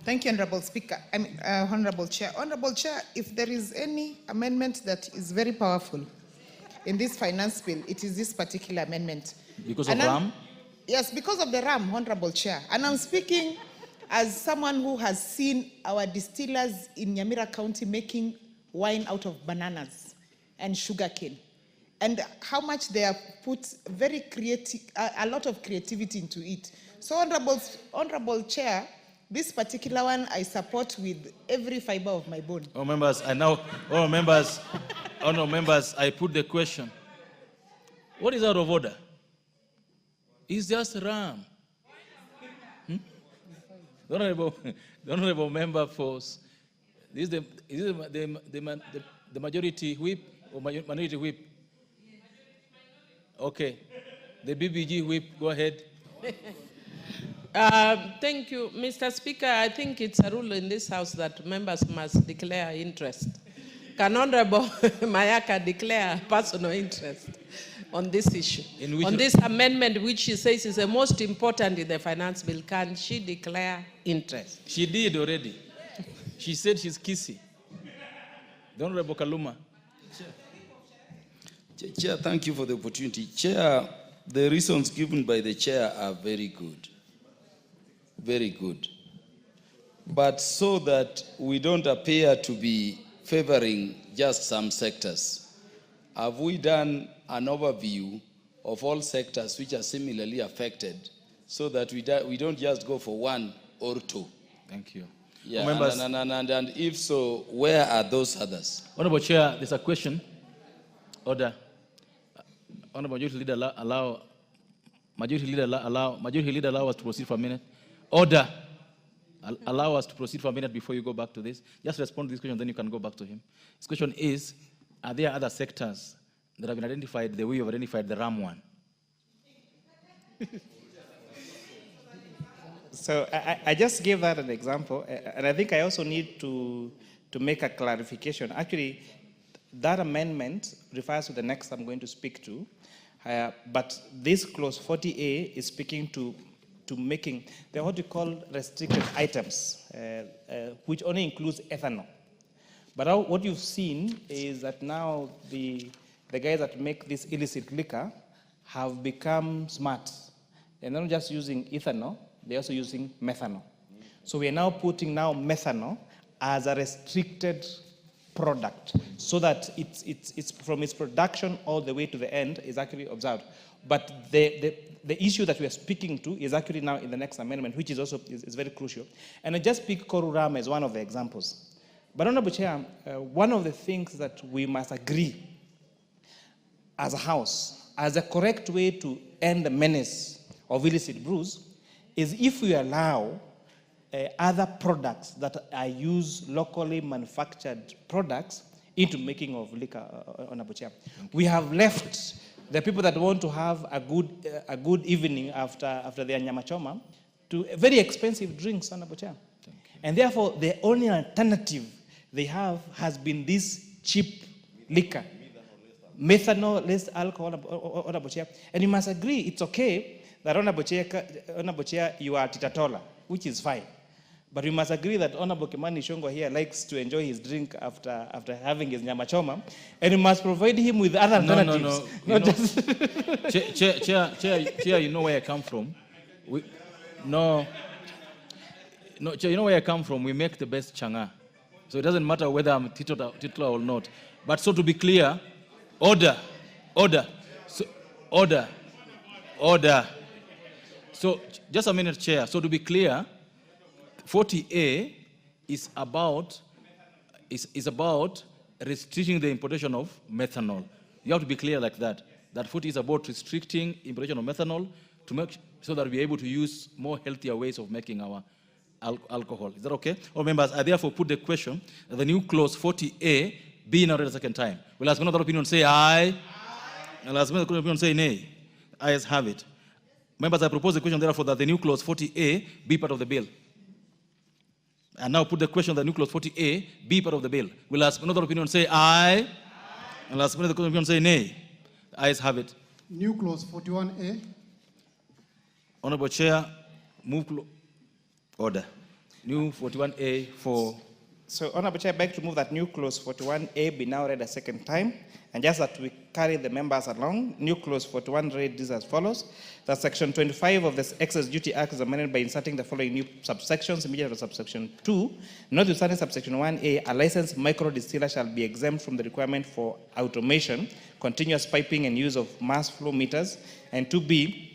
Thank you, Honorable Speaker. Honorable Chair. Honorable Chair, if there is any amendment that is very powerful in this finance bill, it is this particular amendment. Because of RAM? Yes, because of the RAM, Honorable Chair. And I'm speaking as someone who has seen our distillers in Nyamira County making wine out of bananas and sugarcane, and how much they have put very creative, a lot of creativity into it. So Honorable Chair, this particular one I support with every fiber of my bone. Members, I put the question. What is out of order? It's just ram. The honorable member force. Is the majority whip or minority whip? Okay. The BBG whip, go ahead. Thank you, Mr. Speaker. I think it's a rule in this House that members must declare interest. Can Honorable Mayaka declare personal interest on this issue? On this amendment, which she says is the most important in the finance bill, can she declare interest? She did already. She said she's kissy. The Honorable Kaluma. Chair, thank you for the opportunity. Chair, the reasons given by the chair are very good. Very good. But so that we don't appear to be favoring just some sectors, have we done an overview of all sectors which are similarly affected so that we don't just go for one or two? Thank you. Yeah, and if so, where are those others? Honorable Chair, there's a question. Order. Honorable Majority Leader, Majority Leader allow us to proceed for a minute. Order. Allow us to proceed for a minute before you go back to this. Just respond to this question, then you can go back to him. This question is, are there other sectors that have been identified the way you've identified the RAM one? So I just gave that an example, and I think I also need to make a clarification. Actually, that amendment refers to the next I'm going to speak to, but this clause 40A is speaking to making what we call restricted items, which only includes ethanol. But what you've seen is that now the guys that make this illicit liquor have become smart. They're not just using ethanol, they're also using methanol. So we are now putting methanol as a restricted product so that it's from its production all the way to the end is actually observed. But the issue that we are speaking to is actually now in the next amendment, which is also is very crucial. And I just pick Quorum as one of the examples. But Honorable Chair, one of the things that we must agree as a House, as a correct way to end the menace of illicit brews, is if we allow other products that are used locally manufactured products into making of liquor, Honorable Chair. We have left the people that want to have a good evening after their nyama choma to very expensive drinks, Honorable Chair. And therefore, the only alternative they have has been this cheap liquor. Methanol, less alcohol, Honorable Chair. And you must agree, it's okay that Honorable Chair, you are Titatola, which is fine. But we must agree that Honorable Kimani Ichung'wah here likes to enjoy his drink after having his nyama choma, and we must provide him with other alternatives. Chair, you know where I come from. Chair, you know where I come from. We make the best changa. So it doesn't matter whether I'm titular or not. But so to be clear, order. So just a minute, Chair. So to be clear, 40A is about restricting the importation of methanol. You have to be clear like that. That 40 is about restricting importation of methanol to make so that we're able to use more healthier ways of making our alcohol. Is that okay? All members, I therefore put the question that the new clause 40A be now read a second time. Will ask another opinion say aye. And ask another opinion say nay. Ayes have it. Members, I propose the question therefore that the new clause 40A be part of the bill. And now put the question that new clause 40A be part of the bill. We'll ask another opinion say aye. And ask another opinion say nay. Ayes have it. New clause 41A. Honorable Chair, move order. New 41A for So, Honorable Chair, I beg to move that new clause 41A be now read a second time, and just that we carry the members along. New clause 41 read this as follows: that section 25 of the Excise Duty Act is amended by inserting the following new subsections immediately to subsection 2. Notwithstanding subsection 1A, a licensed micro-distiller shall be exempt from the requirement for automation, continuous piping, and use of mass flow meters. And 2B,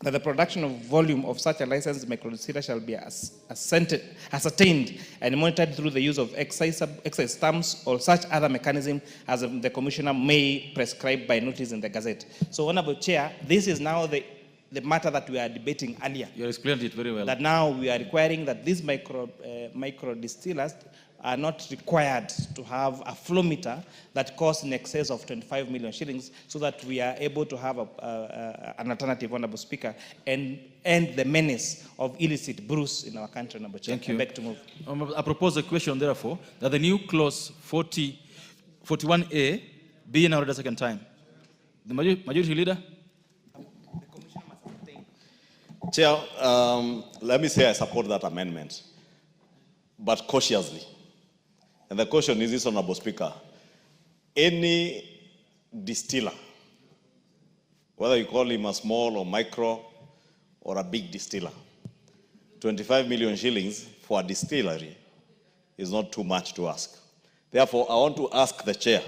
that the production of volume of such a licensed micro-distiller shall be ascertained and monitored through the use of excise stamps or such other mechanism as the Commissioner may prescribe by notice in the Gazette. So, Honorable Chair, this is now the matter that we are debating earlier. You explained it very well. That now we are requiring that these micro-distillers are not required to have a flow meter that costs in excess of 25 million shillings, so that we are able to have an alternative, Honorable Speaker, and end the menace of illicit brews in our country, Honorable Chair. Thank you. I beg to move. I propose a question, therefore, that the new clause 41A be now read a second time. The majority leader? Chair, let me say I support that amendment, but cautiously. And the caution is this, Honorable Speaker. Any distiller, whether you call him a small or micro or a big distiller, 25 million shillings for a distillery is not too much to ask. Therefore, I want to ask the chair,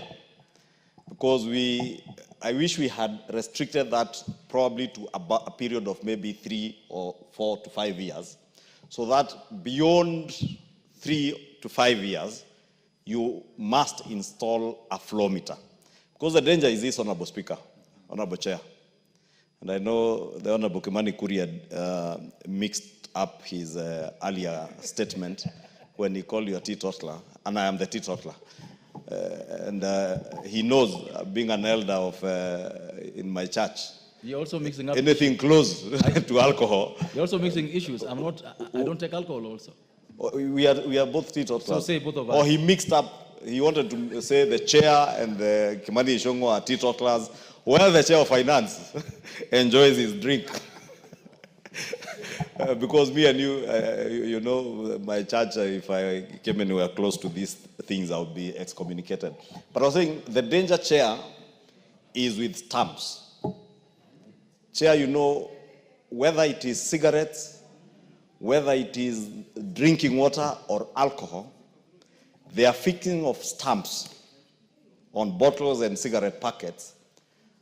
because I wish we had restricted that probably to a period of maybe 3 or 4 to 5 years, so that beyond 3 to 5 years, you must install a flow meter. Because the danger is this, Honorable Speaker, Honorable Chair. And I know the Honorable Kimani Kuri had mixed up his earlier statement when he called you a teetotaler, and I am the teetotaler. And he knows, being an elder in my church, You're also mixing up anything close to alcohol. You're also mixing issues. I don't take alcohol also. We are both teetotalers. So say both of us. Or he mixed up, he wanted to say the chair and the Kimani Ichung'wah are teetotalers, while the chair of finance enjoys his drink. Because me and you know, my church, if I came anywhere close to these things, I would be excommunicated. But I was saying the danger, Chair, is with stamps. Chair, you know, whether it is cigarettes, whether it is drinking water or alcohol, the affixing of stamps on bottles and cigarette packets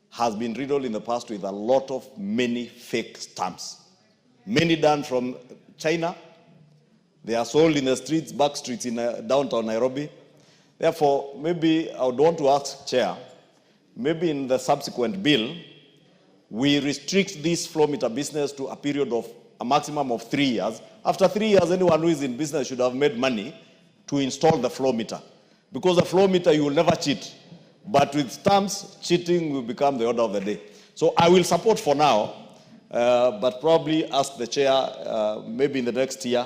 has been riddled in the past with a lot of many fake stamps. Many done from China. They are sold in the streets, back streets in downtown Nairobi. Therefore, maybe I would want to ask Chair, maybe in the subsequent bill, we restrict this flow meter business to a period of a maximum of 3 years. After 3 years, anyone who is in business should have made money to install the flow meter. Because the flow meter, you will never cheat. But with stamps, cheating will become the order of the day. So I will support for now, but probably ask the chair, maybe in the next year,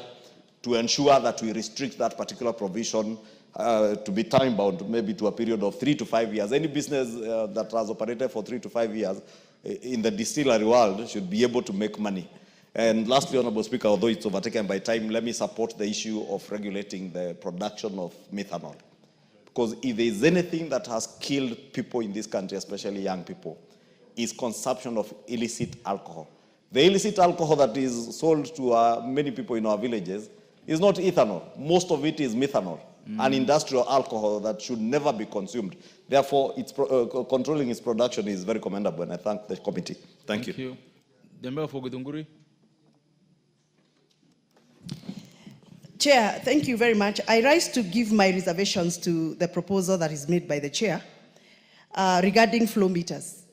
to ensure that we restrict that particular provision to be time-bound, maybe to a period of 3 to 5 years. Any business that has operated for 3 to 5 years in the distillery world should be able to make money. And lastly, Honorable Speaker, although it's overtaken by time, let me support the issue of regulating the production of methanol. Because if there is anything that has killed people in this country, especially young people, is consumption of illicit alcohol. The illicit alcohol that is sold to many people in our villages is not ethanol. Most of it is methanol, an industrial alcohol that should never be consumed. Therefore, controlling its production is very commendable, and I thank the committee. Thank you. The member for Githunguri. Chair, thank you very much. I rise to give my reservations to the proposal that is made by the chair regarding flow meters.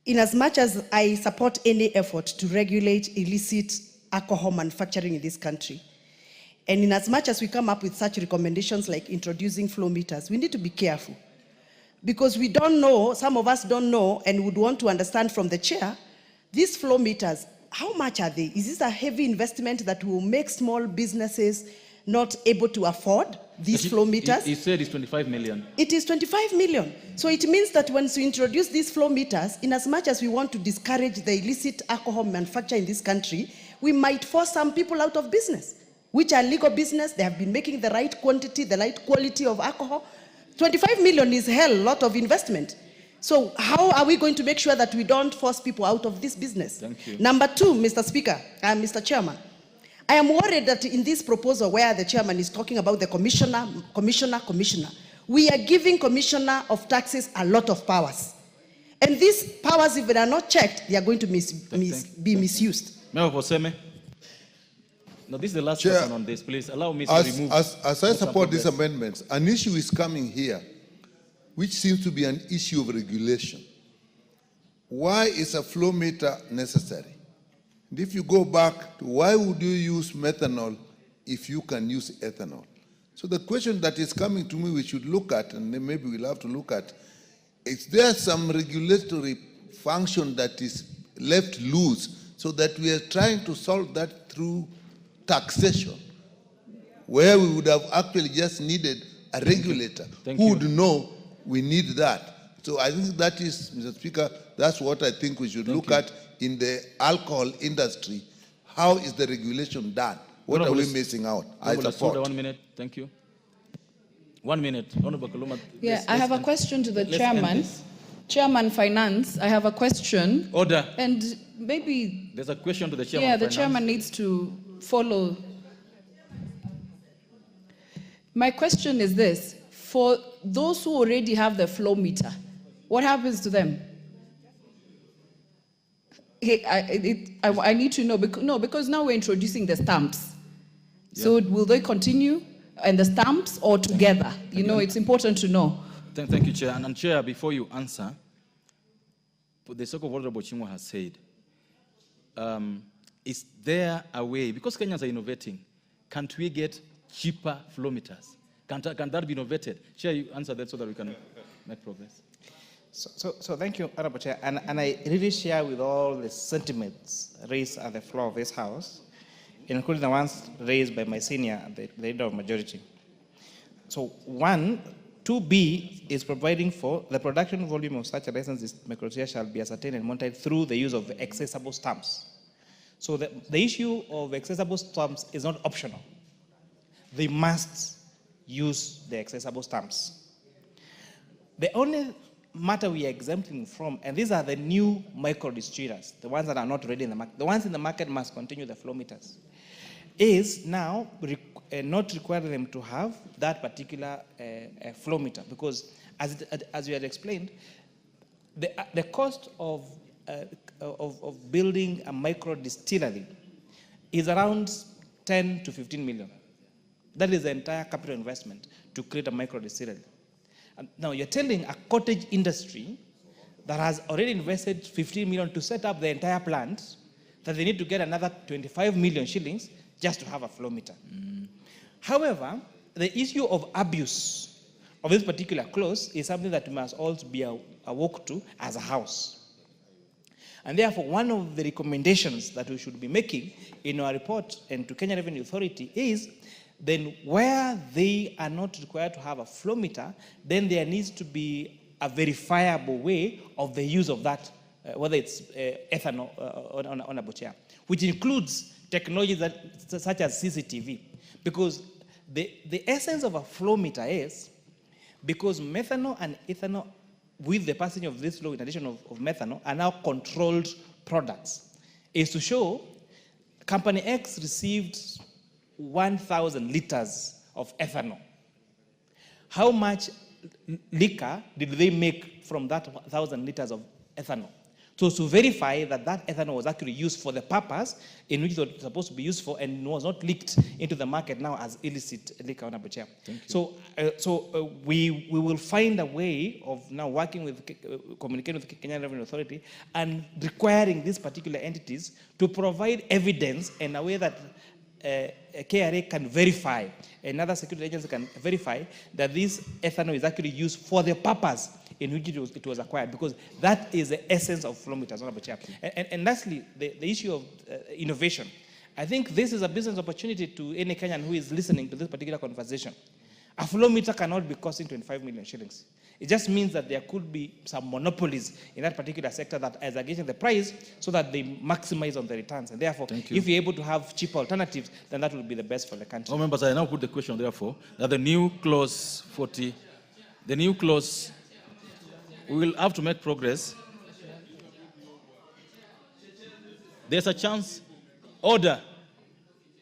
In as much as I support any effort to regulate illicit alcohol manufacturing in this country, and in as much as we come up with such recommendations like introducing flow meters, we need to be careful. Because we don't know, some of us don't know, and would want to understand from the chair, these flow meters, how much are they? Is this a heavy investment that will make small businesses not able to afford these flow meters? He said it's 25 million. It is 25 million. So it means that once we introduce these flow meters, in as much as we want to discourage the illicit alcohol manufacture in this country, we might force some people out of business. which are legal business. They have been making the right quantity, the right quality of alcohol. 25 million is hell lot of investment. So how are we going to make sure that we don't force people out of this business? Thank you. Number two, Mr. Speaker and Mr. Chairman, I am worried that in this proposal where the chairman is talking about the commissioner, we are giving commissioner of taxes a lot of powers. And these powers, if they are not checked, they are going to be misused. Member Poseme. No, this is the last Chair, person on this. Please allow me to remove. As I support these amendments, an issue is coming here, which seems to be an issue of regulation. Why is a flow meter necessary? And if you go back to why would you use methanol if you can use ethanol? So the question that is coming to me we should look at, and then maybe we'll have to look at, is there some regulatory function that is left loose so that we are trying to solve that through taxation, where we would have actually just needed a regulator who would know we need that. So I think that is, Mr. Speaker, that's what I think we should look at in the alcohol industry. How is the regulation done? What are we missing out? I support. 1 minute. Thank you. 1 minute. Honorable Kaluma. Yeah, I have a question to the chairman. Chairman Finance, I have a question. Order. And maybe... There's a question to the chairman. Yeah, the chairman needs to follow. My question is this. For those who already have the flow meter, what happens to them? I need to know, because now we're introducing the stamps. Yeah. So will they continue and the stamps or together? You know, it's important to know. Thank you, Chair. And Chair, before you answer, for the sake of what Honorable Chimwa has said, is there a way, because Kenyans are innovating, can't we get cheaper flow meters? Can that be innovated? Chair, you answer that so that we can make progress. So thank you, Honorable Chair. And I really share with all the sentiments raised at the floor of this House, including the ones raised by my senior, the leader of majority. So 2B is providing for the production volume of such a license micro-distiller shall be ascertained and monitored through the use of accessible stamps. So the issue of accessible stamps is not optional. They must use the accessible stamps. The only matter we are exempting from, and these are the new micro-distillers, the ones that are not ready in the market, the ones in the market must continue the flow meters, is now not requiring them to have that particular flow meter, because as you had explained, the cost of building a micro-distillery is around 10 to 15 million. That is the entire capital investment to create a micro-distillery. Now you're telling a cottage industry that has already invested 15 million to set up the entire plant that they need to get another 25 million shillings just to have a flow meter. However, the issue of abuse of this particular clause is something that we must also be awoke to as a House. And therefore, one of the recommendations that we should be making in our report and to Kenya Revenue Authority is then where they are not required to have a flow meter, then there needs to be a verifiable way of the use of that, whether it's ethanol on a butcher, which includes technologies such as CCTV. Because the essence of a flow meter is, because methanol and ethanol, with the passage of this law, in addition of methanol, are now controlled products, is to show Company X received 1,000 liters of ethanol. How much liquor did they make from that 1,000 liters of ethanol? So to verify that that ethanol was actually used for the purpose in which it was supposed to be used for and was not leaked into the market now as illicit liquor on a butcher. So we will find a way of now working with, communicating with the Kenya Revenue Authority and requiring these particular entities to provide evidence in a way that KRA can verify, another security agency can verify that this ethanol is actually used for the purpose in which it was acquired, because that is the essence of flow meters. And lastly, the issue of innovation. I think this is a business opportunity to any Kenyan who is listening to this particular conversation. A flow meter cannot be costing 25 million shillings. It just means that there could be some monopolies in that particular sector that is against the price so that they maximize on the returns. And therefore, if you're able to have cheaper alternatives, then that will be the best for the country. All members, I now put the question, therefore, that the new clause 40, the new clause, we will have to make progress. There's a chance, order,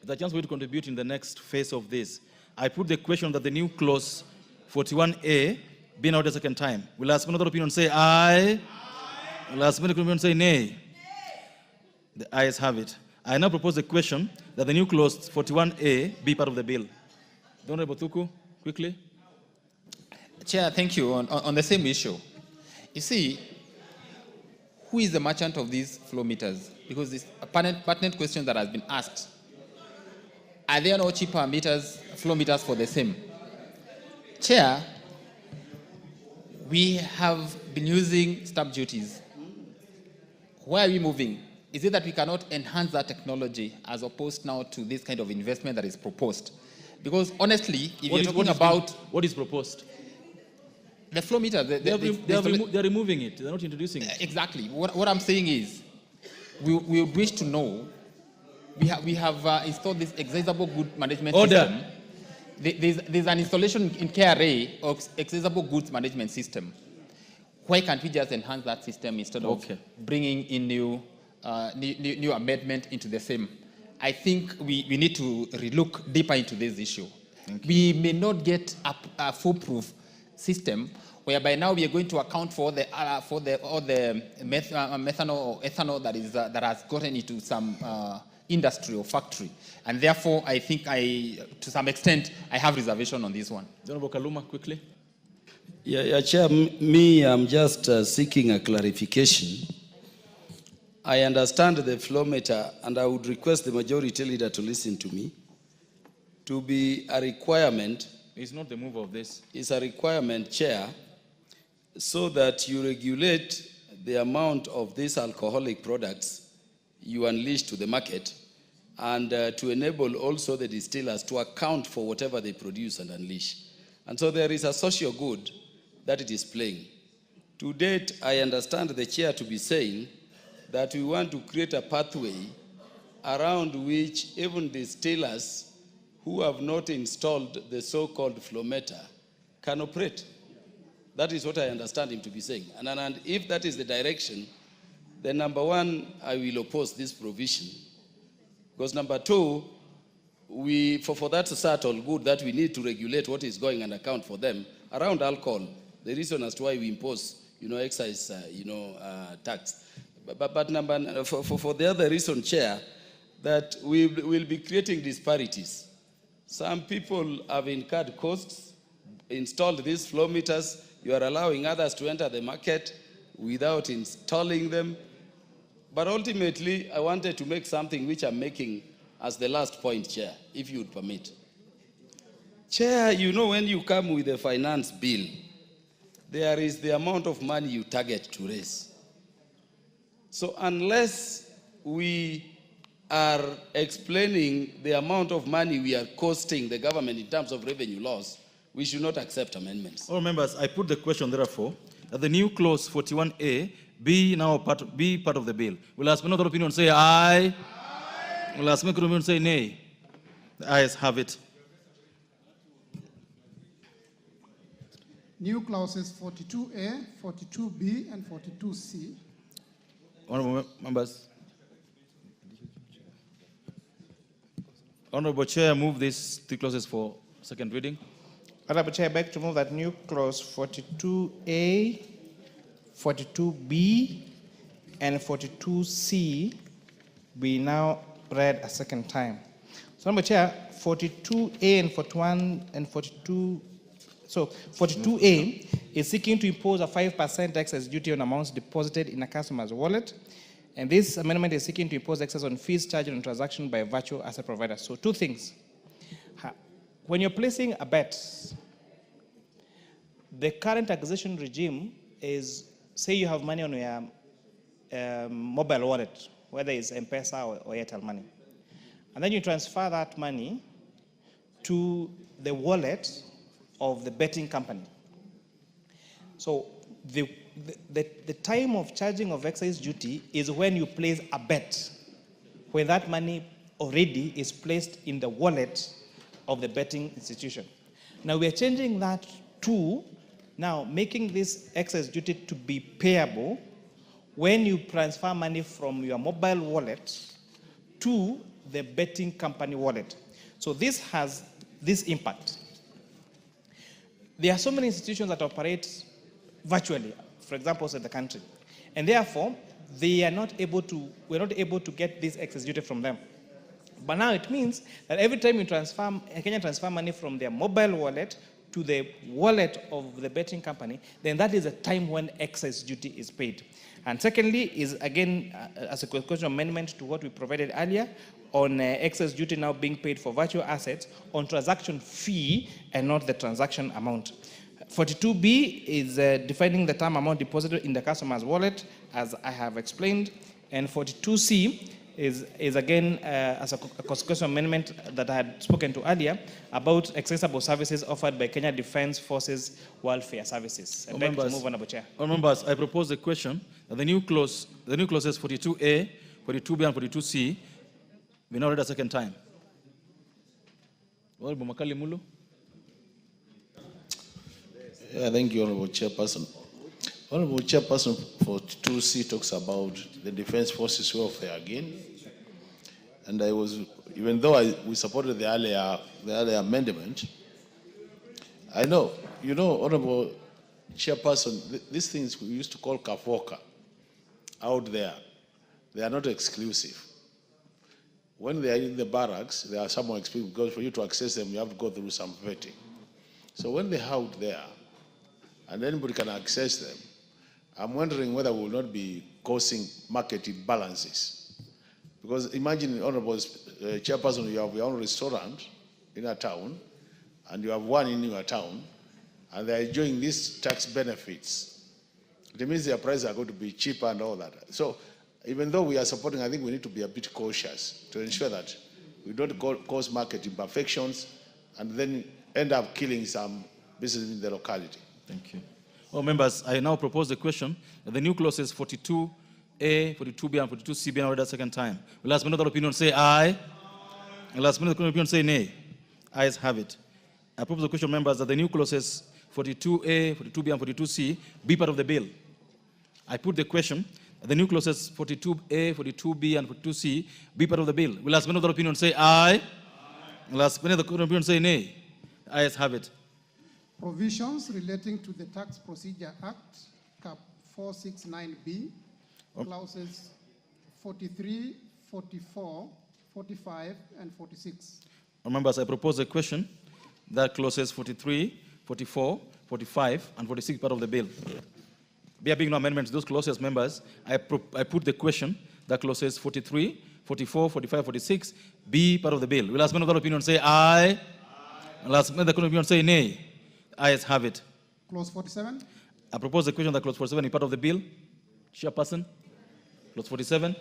there's a chance for you to contribute in the next phase of this. I put the question that the new clause 41A be now the second time. Will ask another opinion say aye? Will ask another opinion say nay? The ayes have it. I now propose the question that the new clause 41A be part of the bill. The Honorable Thuku, quickly. Chair, thank you. On the same issue, you see, who is the merchant of these flow meters? Because this a pertinent question that has been asked. Are there no cheaper meters, flow meters for the same? Chair, we have been using stamp duties. Where are we moving? Is it that we cannot enhance that technology as opposed now to this kind of investment that is proposed? Because honestly, if you're talking about... What is proposed? The flow meter. They're removing it. They're not introducing it. Exactly. What I'm saying is, we wish to know, we have installed this excisible goods management system. There's an installation in KRA of excisible goods management system. Why can't we just enhance that system instead of bringing in new amendment into the same? I think we need to relook deeper into this issue. We may not get a foolproof system whereby now we are going to account for all the methanol or ethanol that has gotten into some industry or factory. And therefore, I think to some extent, I have reservation on this one. Honorable Kaluma, quickly. Yeah, Chair, I'm just seeking a clarification. I understand the flow meter, and I would request the majority leader to listen to me, to be a requirement. It's not the move of this. It's a requirement, Chair, so that you regulate the amount of these alcoholic products you unleash to the market, and to enable also the distillers to account for whatever they produce and unleash. And so there is a social good that it is playing. To date, I understand the chair to be saying that we want to create a pathway around which even distillers who have not installed the so-called flow meter can operate. That is what I understand him to be saying. And if that is the direction, then number one, I will oppose this provision. Because number two, for that subtle good that we need to regulate what is going and account for them around alcohol, the reason as to why we impose, excise, tax. But for the other reason, Chair, that we will be creating disparities. Some people have incurred costs, installed these flow meters. You are allowing others to enter the market without installing them. But ultimately, I wanted to make something which I'm making as the last point, Chair, if you would permit. Chair, when you come with a finance bill, there is the amount of money you target to raise. So unless we are explaining the amount of money we are costing the government in terms of revenue loss, we should not accept amendments. All members, I put the question, therefore, that the new clause 41A be part of the bill. Will ask another opinion say aye? Will ask another opinion say nay? The ayes have it. New clauses 42A, 42B, and 42C. Honorable members. Honorable Chair, move these three clauses for second reading. Honorable Chair, I beg to move that new clause 42A, 42B, and 42C be now read a second time. So, Honorable Chair, 42A and 41 and 42. So, 42A is seeking to impose a 5% excise duty on amounts deposited in a customer's wallet. And this amendment is seeking to impose excess on fees charged on transaction by a virtual asset provider. So, two things. When you're placing a bet, the current acquisition regime is, say you have money on your mobile wallet, whether it's M-Pesa or Airtel money. And then you transfer that money to the wallet of the betting company. So the time of charging of excise duty is when you place a bet, where that money already is placed in the wallet of the betting institution. Now we are changing that to now making this excise duty to be payable when you transfer money from your mobile wallet to the betting company wallet. So this has this impact. There are so many institutions that operate virtually, for example, in the country, and therefore they are not able to. We're not able to get this excess duty from them. But now it means that every time you transfer money from their mobile wallet to the wallet of the betting company, then that is a time when excess duty is paid. And secondly is, again, as a question amendment to what we provided earlier, on excess duty now being paid for virtual assets on transaction fee and not the transaction amount. 42B is defining the term amount deposited in the customer's wallet, as I have explained, and 42C is again as a constitutional amendment that I had spoken to earlier about accessible services offered by Kenya Defence Forces Welfare Services. I'd like to move on, Chair. Members, I propose a question that the new clauses 42A, 42B, and 42C be now read a second time. Yeah, thank you, Honorable Chairperson. Honorable Chairperson, 42C talks about the Defence Forces welfare again. And I was, even though we supported the earlier amendment, I know, you know, Honorable Chairperson, these things we used to call kafoka out there, they are not exclusive. When they are in the barracks, they are somewhat exclusive because for you to access them, you have to go through some vetting. So when they're out there, and anybody can access them, I'm wondering whether we will not be causing market imbalances. Because imagine, Honorable Chairperson, you have your own restaurant in a town, and you have one in your town, and they're enjoying these tax benefits. It means their prices are going to be cheaper and all that. So even though we are supporting, I think we need to be a bit cautious to ensure that we don't cause market imperfections and then end up killing some business in the locality. Thank you. Well, members, I now propose the question that the new clauses 42A, 42B, and 42C be now read a second time. Will last minute of opinion say aye? Will last minute of opinion say nay? Ayes have it. I propose the question, members, that the new clauses 42A, 42B, and 42C be part of the bill. I put the question that the new clauses 42A, 42B, and 42C be part of the bill. Will last minute of opinion say aye? Will last minute of opinion say nay? Ayes have it. Provisions relating to the Tax Procedure Act, Cap 469B, clauses 43, 44, 45, and 46. Members, I propose a question that clauses 43, 44, 45, and 46 part of the bill. There being no amendments to those clauses, members, I put the question that clauses 43, 44, 45, 46 be part of the bill. Will last man of that opinion say aye? Will last man of that opinion say nay? Ayes have it. Clause 47. I propose the question that clause 47 is part of the bill. Chairperson. Clause 47.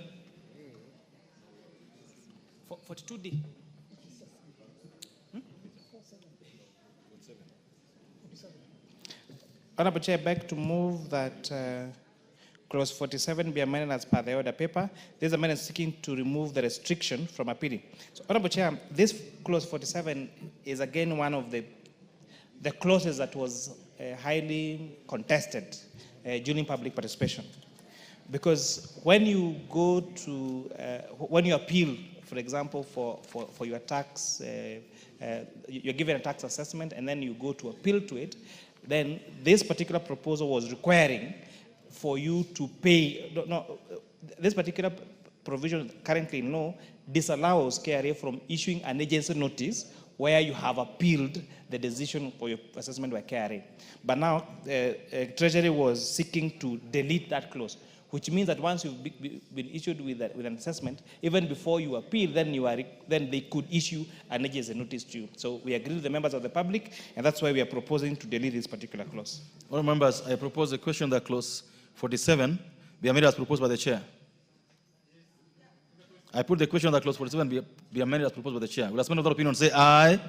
42D. Honorable Chair, I beg to move that clause 47 be amended as per the order paper. This amendment is seeking to remove the restriction from appealing. So, Honorable Chair, this clause 47 is again one of the clauses that was highly contested during public participation. Because when you go to, when you appeal, for example, for your tax, you're given a tax assessment and then you go to appeal to it, then this particular proposal was requiring for you to pay, this particular provision currently disallows KRA from issuing an agency notice where you have appealed the decision for your assessment by KRA. But now, Treasury was seeking to delete that clause, which means that once you've been issued with an assessment, even before you appeal, then they could issue an agency notice to you. So we agree with the members of the public, and that's why we are proposing to delete this particular clause. All members, I propose a question that clause 47 be amended as proposed by the chair. I put the question that clause 47 be amended as proposed by the chair. Will last man of that opinion say aye?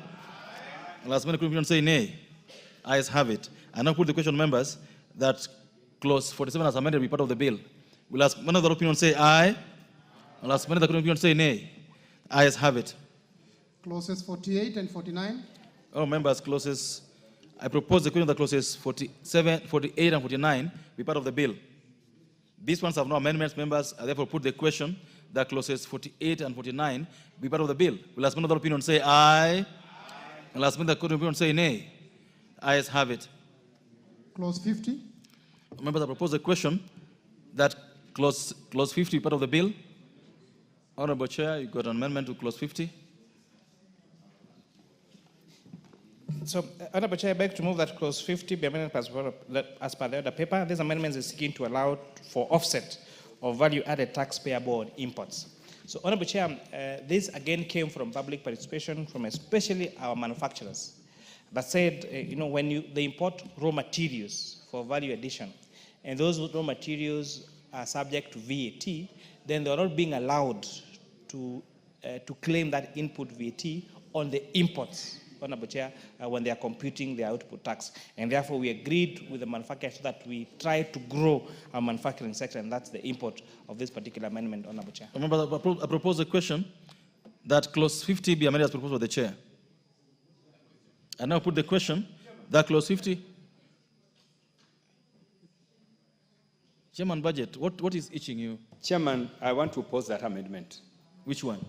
Will last man of that opinion say nay? Ayes have it. I now put the question, members, that clause 47 as amended be part of the bill. Will ask one of the opinion say aye? Will ask one of the opinion say nay? Ayes have it. Clauses 48 and 49. Oh, members, clauses. I propose the question that clauses 47, 48, and 49 be part of the bill. These ones have no amendments, members. I therefore put the question that clauses 48 and 49 be part of the bill. Will ask one of the opinion say aye? Will ask one of the opinion say nay? Ayes have it. Clause 50. Members, I propose the question that clause 50 be part of the bill. Honorable Chair, you got an amendment to clause 50. So, Honorable Chair, I beg to move that clause 50 be amended as per the order paper. This amendment is seeking to allow for offset of value-added tax payable on imports. So, Honorable Chair, this again came from public participation from especially our manufacturers that said, when they import raw materials for value addition, and those raw materials are subject to VAT, then they are not being allowed to claim that input VAT on the imports, Honorable Chair, when they are computing their output tax. And therefore, we agreed with the manufacturers that we try to grow our manufacturing sector, and that's the import of this particular amendment, Honorable Chair. Remember, I propose a question that clause 50 be amended as proposed by the Chair. I now put the question that clause 50. Chairman, budget, what is itching you? Chairman, I want to oppose that amendment. Which one?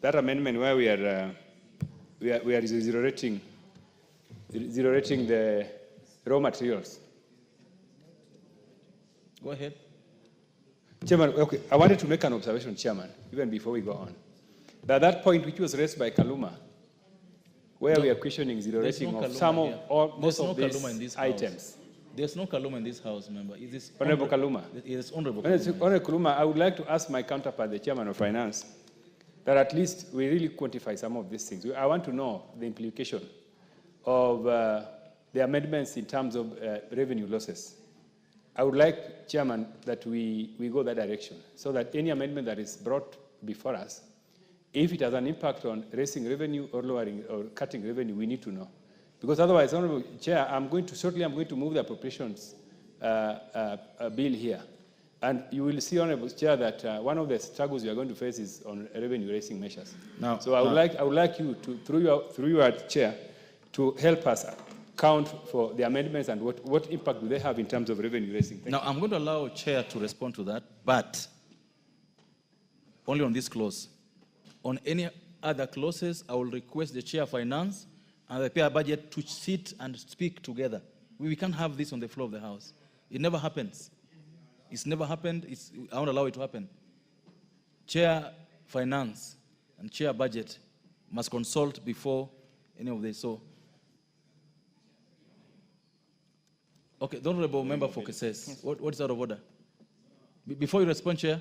That amendment where we are zero rating the raw materials. Go ahead. Chairman, okay, I wanted to make an observation, Chairman, even before we go on. That point which was raised by Kaluma, where we are questioning zero rating of some of or most of these items. There's no Kaluma in this house, member. Is this Honorable Kaluma? Yes, Honorable Kaluma. Honorable Kaluma, I would like to ask my counterpart, the Chairman of Finance, that at least we really quantify some of these things. I want to know the implication of the amendments in terms of revenue losses. I would like, Chairman, that we go that direction, so that any amendment that is brought before us, if it has an impact on raising revenue or lowering or cutting revenue, we need to know. Because otherwise, Honorable Chair, I'm going to move the appropriations bill here. And you will see, Honorable Chair, that one of the struggles we are going to face is on revenue-raising measures. Now, so I would like you to, through your chair, to help us count for the amendments and what impact do they have in terms of revenue-raising. Now, I'm going to allow Chair to respond to that, but only on this clause. On any other clauses, I will request the Chair of Finance and the pair budget to sit and speak together. We can't have this on the floor of the House. It never happens. It's never happened. I won't allow it to happen. Chair Finance and Chair Budget must consult before any of this. So, okay, the Honorable Member for Excise, what is out of order? Before you respond, Chair.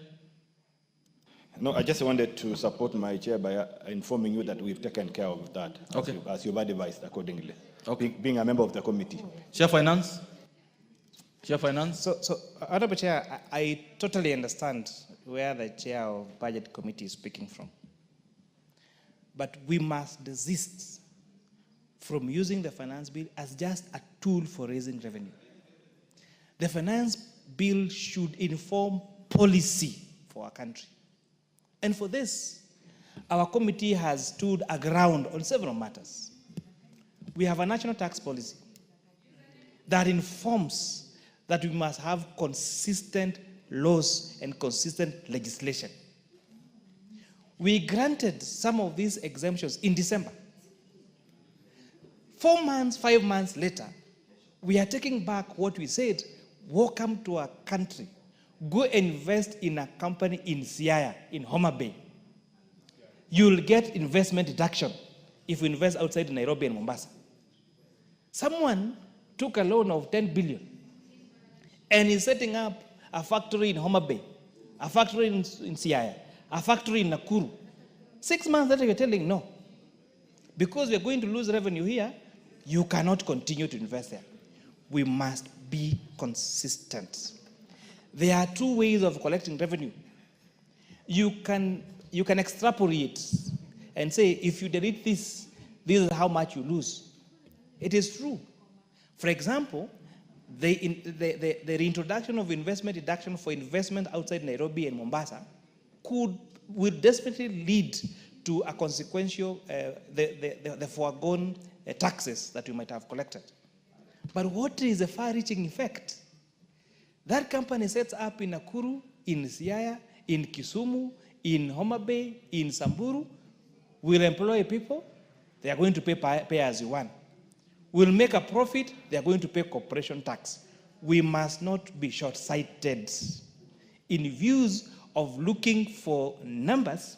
No, I just wanted to support my chair by informing you that we've taken care of that, okay, as you've advised accordingly. Okay. Being a member of the committee. Chair Finance. Chair Finance. So Honorable Chair, I totally understand where the Chair of Budget Committee is speaking from. But we must desist from using the finance bill as just a tool for raising revenue. The finance bill should inform policy for our country. And for this, our committee has stood aground on several matters. We have a national tax policy that informs that we must have consistent laws and consistent legislation. We granted some of these exemptions in December. 4 months, 5 months later, we are taking back what we said. Welcome to our country. Go invest in a company in Siaya, in Homa Bay. You'll get investment deduction if you invest outside Nairobi and Mombasa. Someone took a loan of 10 billion and is setting up a factory in Homa Bay, a factory in Siaya, a factory in Nakuru. 6 months later, you're telling no. Because we're going to lose revenue here, you cannot continue to invest there. We must be consistent. There are 2 ways of collecting revenue. You can extrapolate and say, if you delete this, this is how much you lose. It is true. For example, the reintroduction of investment deduction for investment outside Nairobi and Mombasa would definitely lead to a consequential, the foregone taxes that we might have collected. But what is the far-reaching effect? That company sets up in Nakuru, in Siaya, in Kisumu, in Homa Bay, in Samburu, will employ people, they are going to pay as you want. Will make a profit, they are going to pay corporation tax. We must not be short-sighted in views of looking for numbers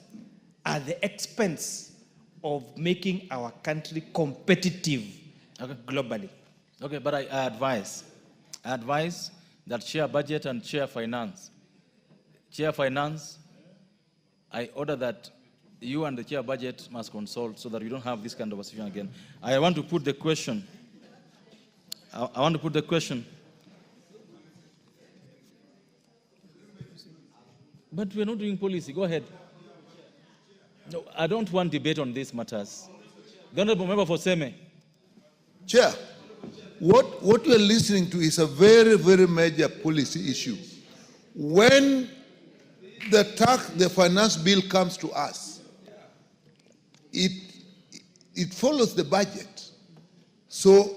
at the expense of making our country competitive globally. Okay, but I advise that share budget and share finance. Chair finance, I order that you and the chair budget must consult so that we don't have this kind of situation again. I want to put the question. I want to put the question. But we're not doing policy. Go ahead. No, I don't want debate on these matters. The Honorable Member for Seme. Chair, what we are listening to is a very, very major policy issue. When the finance bill comes to us, it follows the budget. So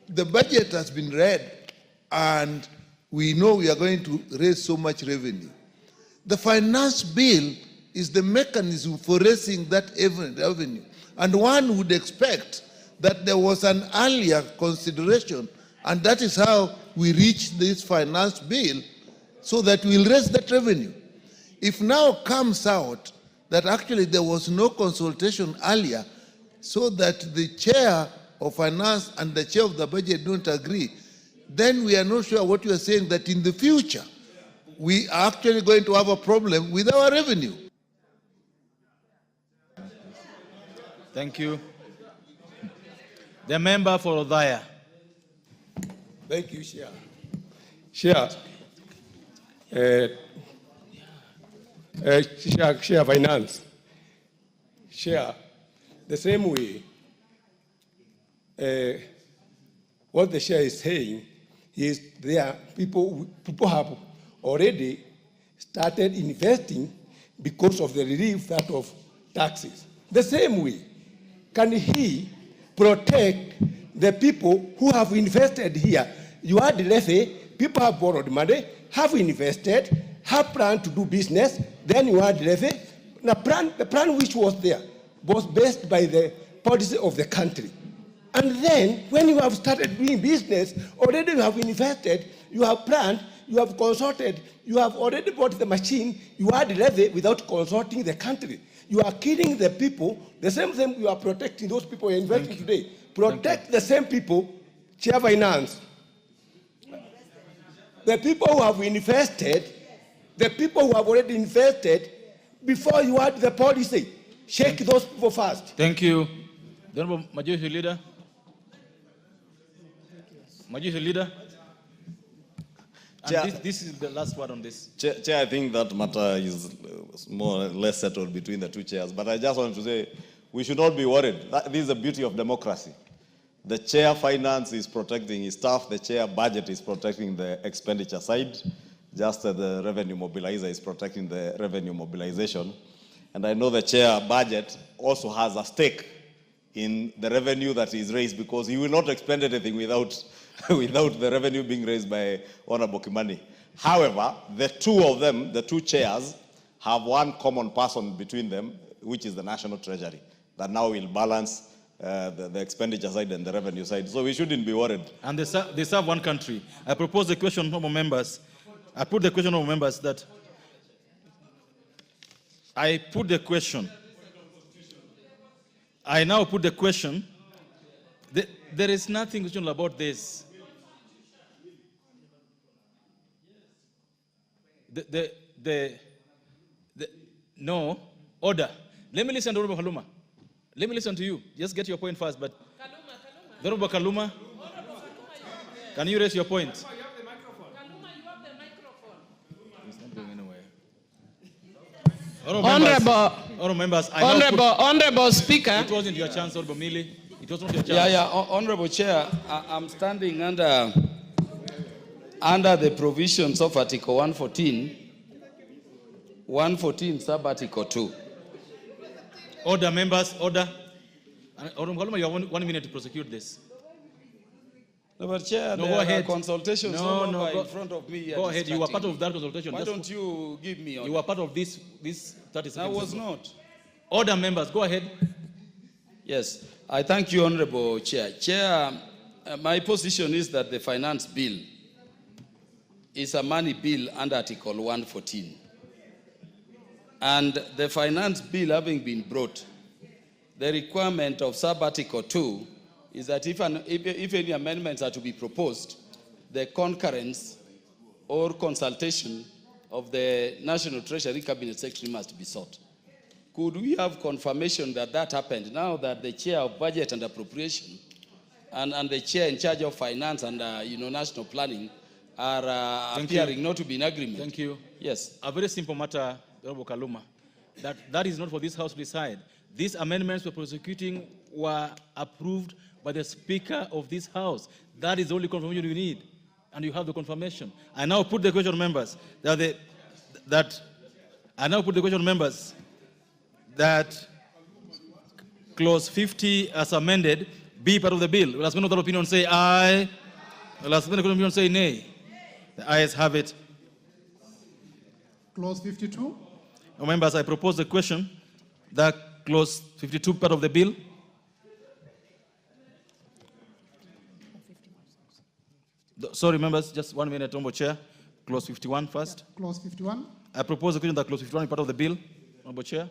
the budget has been read, and we know we are going to raise so much revenue. The finance bill is the mechanism for raising that revenue. And one would expect that there was an earlier consideration, and that is how we reached this finance bill, so that we'll raise that revenue. If now comes out that actually there was no consultation earlier, so that the chair of finance and the chair of the budget don't agree, then we are not sure what you are saying, that in the future, we are actually going to have a problem with our revenue. Thank you. The member for Odhaya. Thank you, Chair. Chair, Chair Finance. Chair, the same way, what the Chair is saying is there people have already started investing because of the relief that of taxes. The same way, can he protect the people who have invested here? You are the levy, people have borrowed money, have invested, have planned to do business, then you are the levy. The plan which was there was based by the policy of the country. And then, when you have started doing business, already you have invested, you have planned, you have consulted, you have already bought the machine, you are the levy without consulting the country. You are killing the people, the same thing you are protecting those people you are investing today. Protect the same people, Chair Finance. The people who have invested, the people who have already invested, before you add the policy, shake those people first. Thank you. The Honorable Majority Leader. Majority Leader. Chair, this is the last word on this. Chair, I think that matter is more or less settled between the two chairs. But I just want to say, we should not be worried. This is the beauty of democracy. The chair finance is protecting his staff. The chair budget is protecting the expenditure side. Just as the revenue mobilizer is protecting the revenue mobilization. And I know the chair budget also has a stake in the revenue that is raised, because he will not expend anything without the revenue being raised by Honorable Kimani. However, the two of them, the two chairs, have one common person between them, which is the National Treasury, that now will balance the expenditure side and the revenue side. So we shouldn't be worried. And they serve one country. I propose the question, honorable members. I put the question, honorable members, that I put the question. I now put the question. There is nothing questionable about this. No, order. Let me listen to Honorable Kaluma. Let me listen to you. Just get your point first, but Honorable Kaluma, can you raise your point? Kaluma, you have the microphone. It's not going anywhere. Honorable Members, Honorable Speaker. It wasn't your chance, Honorable Mili. It was not your chance. Honorable Chair, I'm standing under the provisions of Article 114, sub-Article 2. Order, members, order. Honorable, you have 1 minute to prosecute this. No, but Chair, No, there go are ahead. consultations No, go, go, in front of me. Go ahead. You were part of that consultation. Why don't you give me order? You were part of this 30 seconds. I was ago. not. Order, members. Go ahead. Yes, I thank you, Honorable Chair. Chair, my position is that the finance bill is a money bill under Article 114. And the finance bill having been brought, the requirement of sub-Article 2 is that if any amendments are to be proposed, the concurrence or consultation of the National Treasury Cabinet Secretary must be sought. Could we have confirmation that that happened now that the Chair of Budget and Appropriation and the Chair in charge of Finance and National Planning are appearing not to be in agreement? Thank you. Yes. A very simple matter, Honorable Kaluma. That is not for this House to decide. These amendments we're prosecuting were approved by the Speaker of this House. That is the only confirmation you need, and you have the confirmation. I now put the question, members, that clause 50 as amended be part of the bill. Will as many of the opinion say aye? Will as many of the opinion say nay? The ayes have it. Clause 52. Now, members, I propose the question that clause 52 part of the bill. Sorry, members, just 1 minute, Honorable Chair. Clause 51 first. Clause 51. I propose the question that clause 51 is part of the bill. Honorable Chair.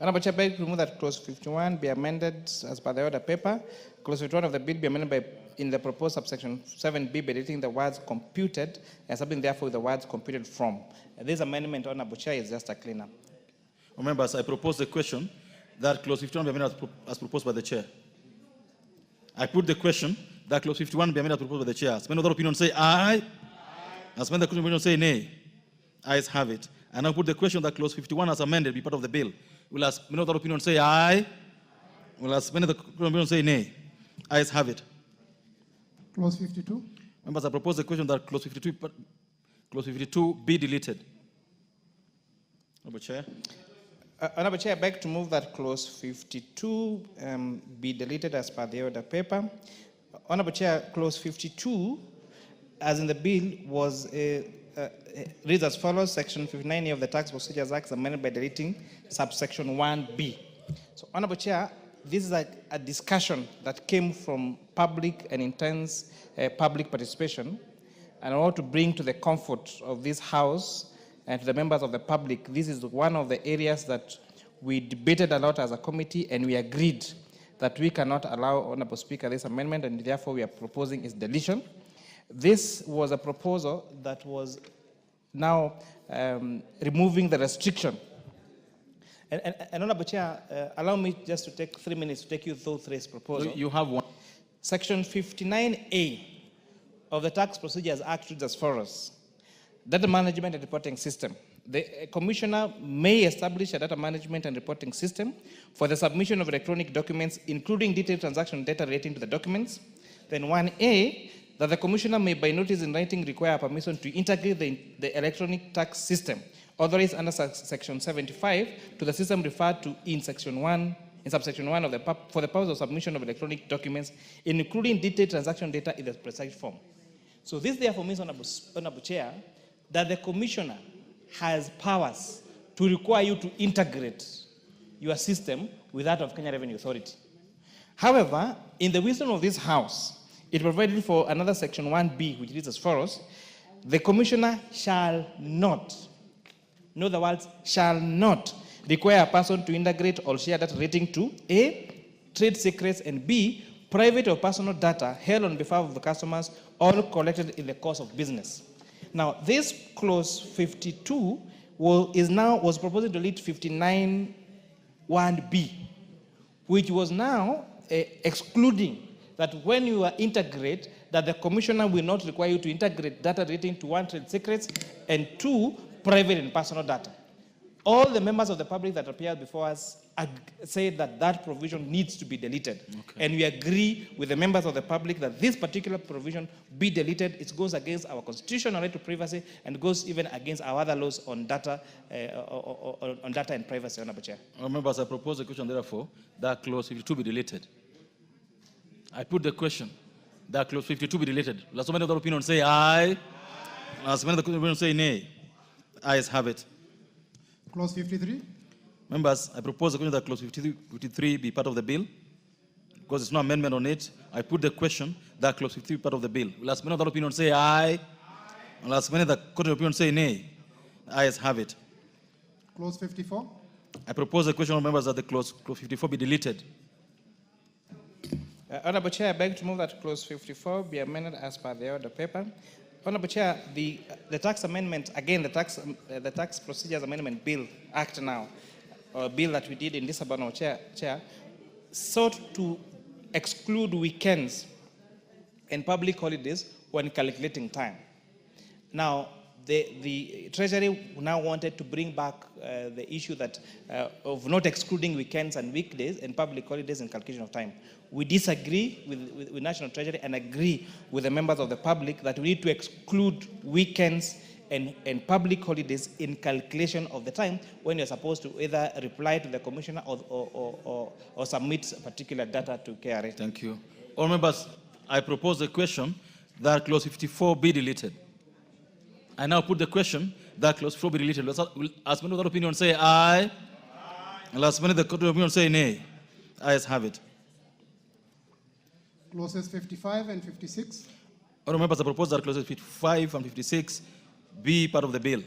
Honorable Chair, beg to remove that clause 51 be amended as per the order paper. Clause 51 of the bill be amended in the proposed subsection 7b by deleting the words computed and subbing therefore the words computed from. This amendment, Honorable Chair, is just a cleanup. Members, I propose the question that clause 51 be amended as proposed by the Chair. I put the question that clause 51 be amended as proposed by the Chair. As many other opinions say aye. As many other opinions say nay. Ayes have it. And I put the question that clause 51 as amended be part of the bill. Will as many other opinions say aye? Will as many other opinions say nay? Ayes have it. Clause 52. Members, I propose the question that clause 52 be deleted. Honorable Chair. Honorable Chair, I beg to move that clause 52 be deleted as per the order paper. Honorable Chair, clause 52, as in the bill, was reads as follows: Section 59A of the Tax Procedures Act amended by deleting subsection 1B. So, Honorable Chair, this is a discussion that came from public and intense public participation, and I want to bring to the comfort of this House and to the members of the public, this is one of the areas that we debated a lot as a committee, and we agreed that we cannot allow, Honorable Speaker, this amendment, and therefore we are proposing its deletion. This was a proposal that was now removing the restriction. And Honorable Chair, allow me just to take 3 minutes to take you through this proposal. You have one. Section 59A of the Tax Procedures Act reads as follows: Data management and reporting system. The commissioner may establish a data management and reporting system for the submission of electronic documents, including detailed transaction data relating to the documents. Then 1A, that the commissioner may by notice in writing require permission to integrate the electronic tax system authorized under section 75 to the system referred to in subsection 1 of the for the purpose of submission of electronic documents, including detailed transaction data in the precise form. So this therefore means, Honorable Chair, that the commissioner has powers to require you to integrate your system with that of Kenya Revenue Authority. However, in the wisdom of this House, it provided for another section 1B, which reads as follows: the commissioner shall not, know the words, shall not require a person to integrate or share data relating to A, trade secrets, and B, private or personal data held on behalf of the customers or collected in the course of business. Now, this clause 52 was proposed to delete 59 1B, which was now excluding that when you are integrate, that the commissioner will not require you to integrate data relating to 1, trade secrets, and 2, private and personal data. All the members of the public that appeared before us said that that provision needs to be deleted. Okay. And we agree with the members of the public that this particular provision be deleted. It goes against our constitutional right to privacy and goes even against our other laws on data, on data and privacy, Honorable Chair. Members, I propose a question, therefore, that clause 52 be deleted. I put the question that clause 52 be deleted. Will so many other opinions say aye? As many other opinions say nay? Ayes have it. Clause 53. Members, I propose a question that clause 53 be part of the bill. Because there's no amendment on it, I put the question that clause 53 be part of the bill. Will as many other opinions say aye? Will as many other opinions say nay? Ayes have it. Clause 54. I propose a question of members that the clause 54 be deleted. Honorable Chair, I beg to move that clause 54 be amended as per the order paper. Honorable Chair, the tax amendment, again, the tax procedures amendment bill, act now, or bill that we did in this Honorable Chair, sought to exclude weekends and public holidays when calculating time. Now, the Treasury now wanted to bring back the issue that of not excluding weekends and weekdays and public holidays in calculation of time. We disagree with National Treasury and agree with the members of the public that we need to exclude weekends and public holidays in calculation of the time when you're supposed to either reply to the commissioner or submit particular data to KRA. Thank you. All members, I propose a question that clause 54 be deleted. I now put the question that clause 54 be deleted. As many other opinions say aye, and as many other opinions say nay. Ayes have it. Clauses 55 and 56. All members, I propose that clauses 55 and 56 be part of the bill.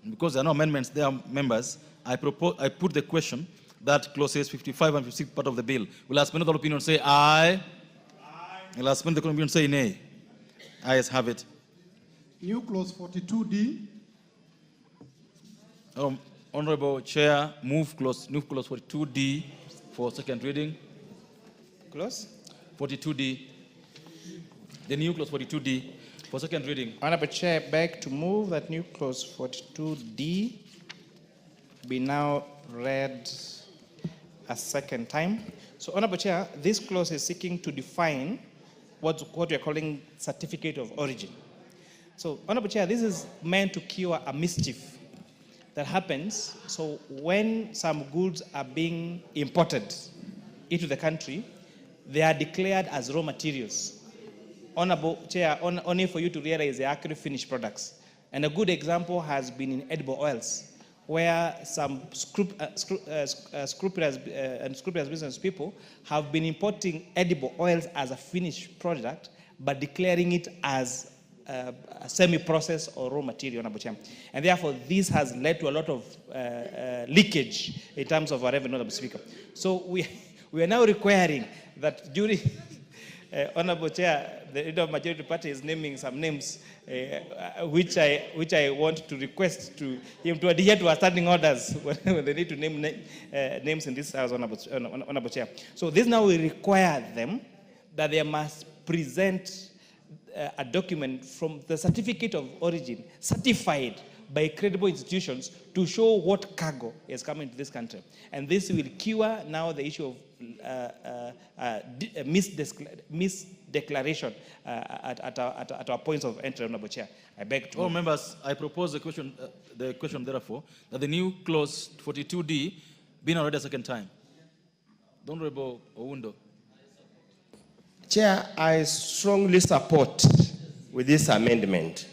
And because there are no amendments there, members, I put the question that clauses 55 and 56 part of the bill. Will as many other opinions say aye? Will as many other opinions say nay? Ayes have it. New clause 42D. Honorable Chair, move clause 42D for second reading. Clause 42D. The new clause 42D for second reading. Honorable Chair, beg to move that new clause 42D be now read a second time. So, Honorable Chair, this clause is seeking to define what we are calling certificate of origin. So, Honorable Chair, this is meant to cure a mischief that happens. So, when some goods are being imported into the country, they are declared as raw materials. Honorable Chair, only for you to realize they are actually finished products. And a good example has been in edible oils, where some scrupulous business people have been importing edible oils as a finished product, but declaring it as a semi-processed or raw material, Honorable Chair. And therefore, this has led to a lot of leakage in terms of our revenue, Honorable Speaker. So we are now requiring that during, Honorable Chair, the leader of majority party is naming some names, which I want to request to him to adhere to our standing orders when they need to name names in this house, Honorable Chair. So this now will require them that they must present a document from the certificate of origin certified by credible institutions to show what cargo is coming to this country. And this will cure now the issue of misdeclaration at our points of entry, Honorable Chair. I beg to... All members, I propose the question therefore, that the new clause 42D be now read a second time. The Honorable Owundo. Chair, I strongly support with this amendment.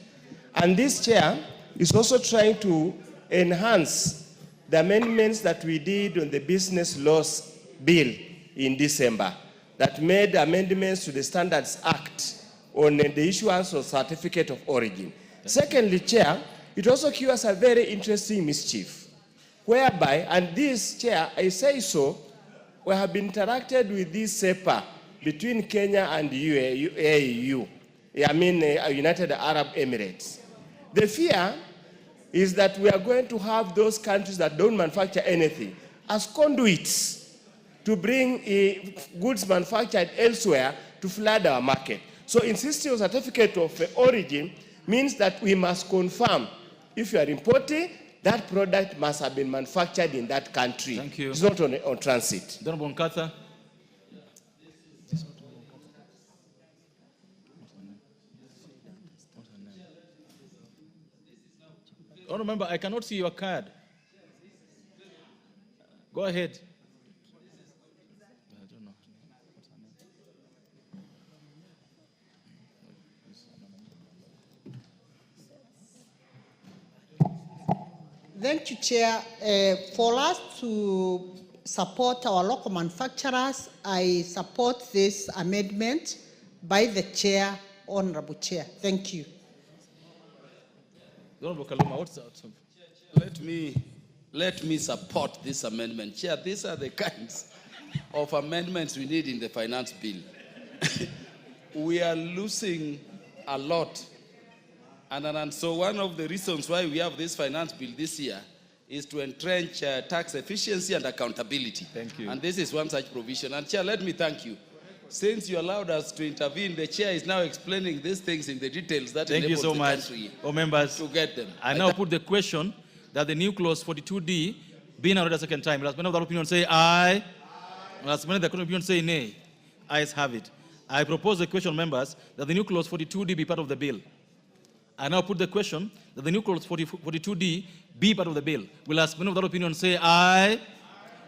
And this, Chair, is also trying to enhance the amendments that we did on the Business Laws Bill in December that made amendments to the Standards Act on the issuance of certificate of origin. Secondly, Chair, it also cures a very interesting mischief, whereby, and this, Chair, I say so, we have been interacted with this SEPA between Kenya and UAE, United Arab Emirates. The fear is that we are going to have those countries that don't manufacture anything as conduits to bring goods manufactured elsewhere to flood our market. So insisting on certificate of origin means that we must confirm if you are importing, that product must have been manufactured in that country. Thank you. It's not on transit. Honorable Nkatha. Oh, remember, I cannot see your card. Go ahead. I don't know. Thank you, Chair. For us to support our local manufacturers, I support this amendment by the Chair, Honorable Chair. Thank you. Honorable Kaluma, what's that? Let me support this amendment. Chair, these are the kinds of amendments we need in the finance bill. We are losing a lot. And so one of the reasons why we have this finance bill this year is to entrench tax efficiency and accountability. Thank you. And this is one such provision. And Chair, let me thank you. Since you allowed us to intervene, the Chair is now explaining these things in the details that Thank you enables so the much, country members, to get them. I now put the question that the new clause 42D being read a second time. Last men of the opinion say aye. Last men of the opinion say nay. Ayes have it. I propose the question, members, that the new clause 42D be part of the bill. I now put the question that the new clause 42D be part of the bill. Will last men of that opinion say aye?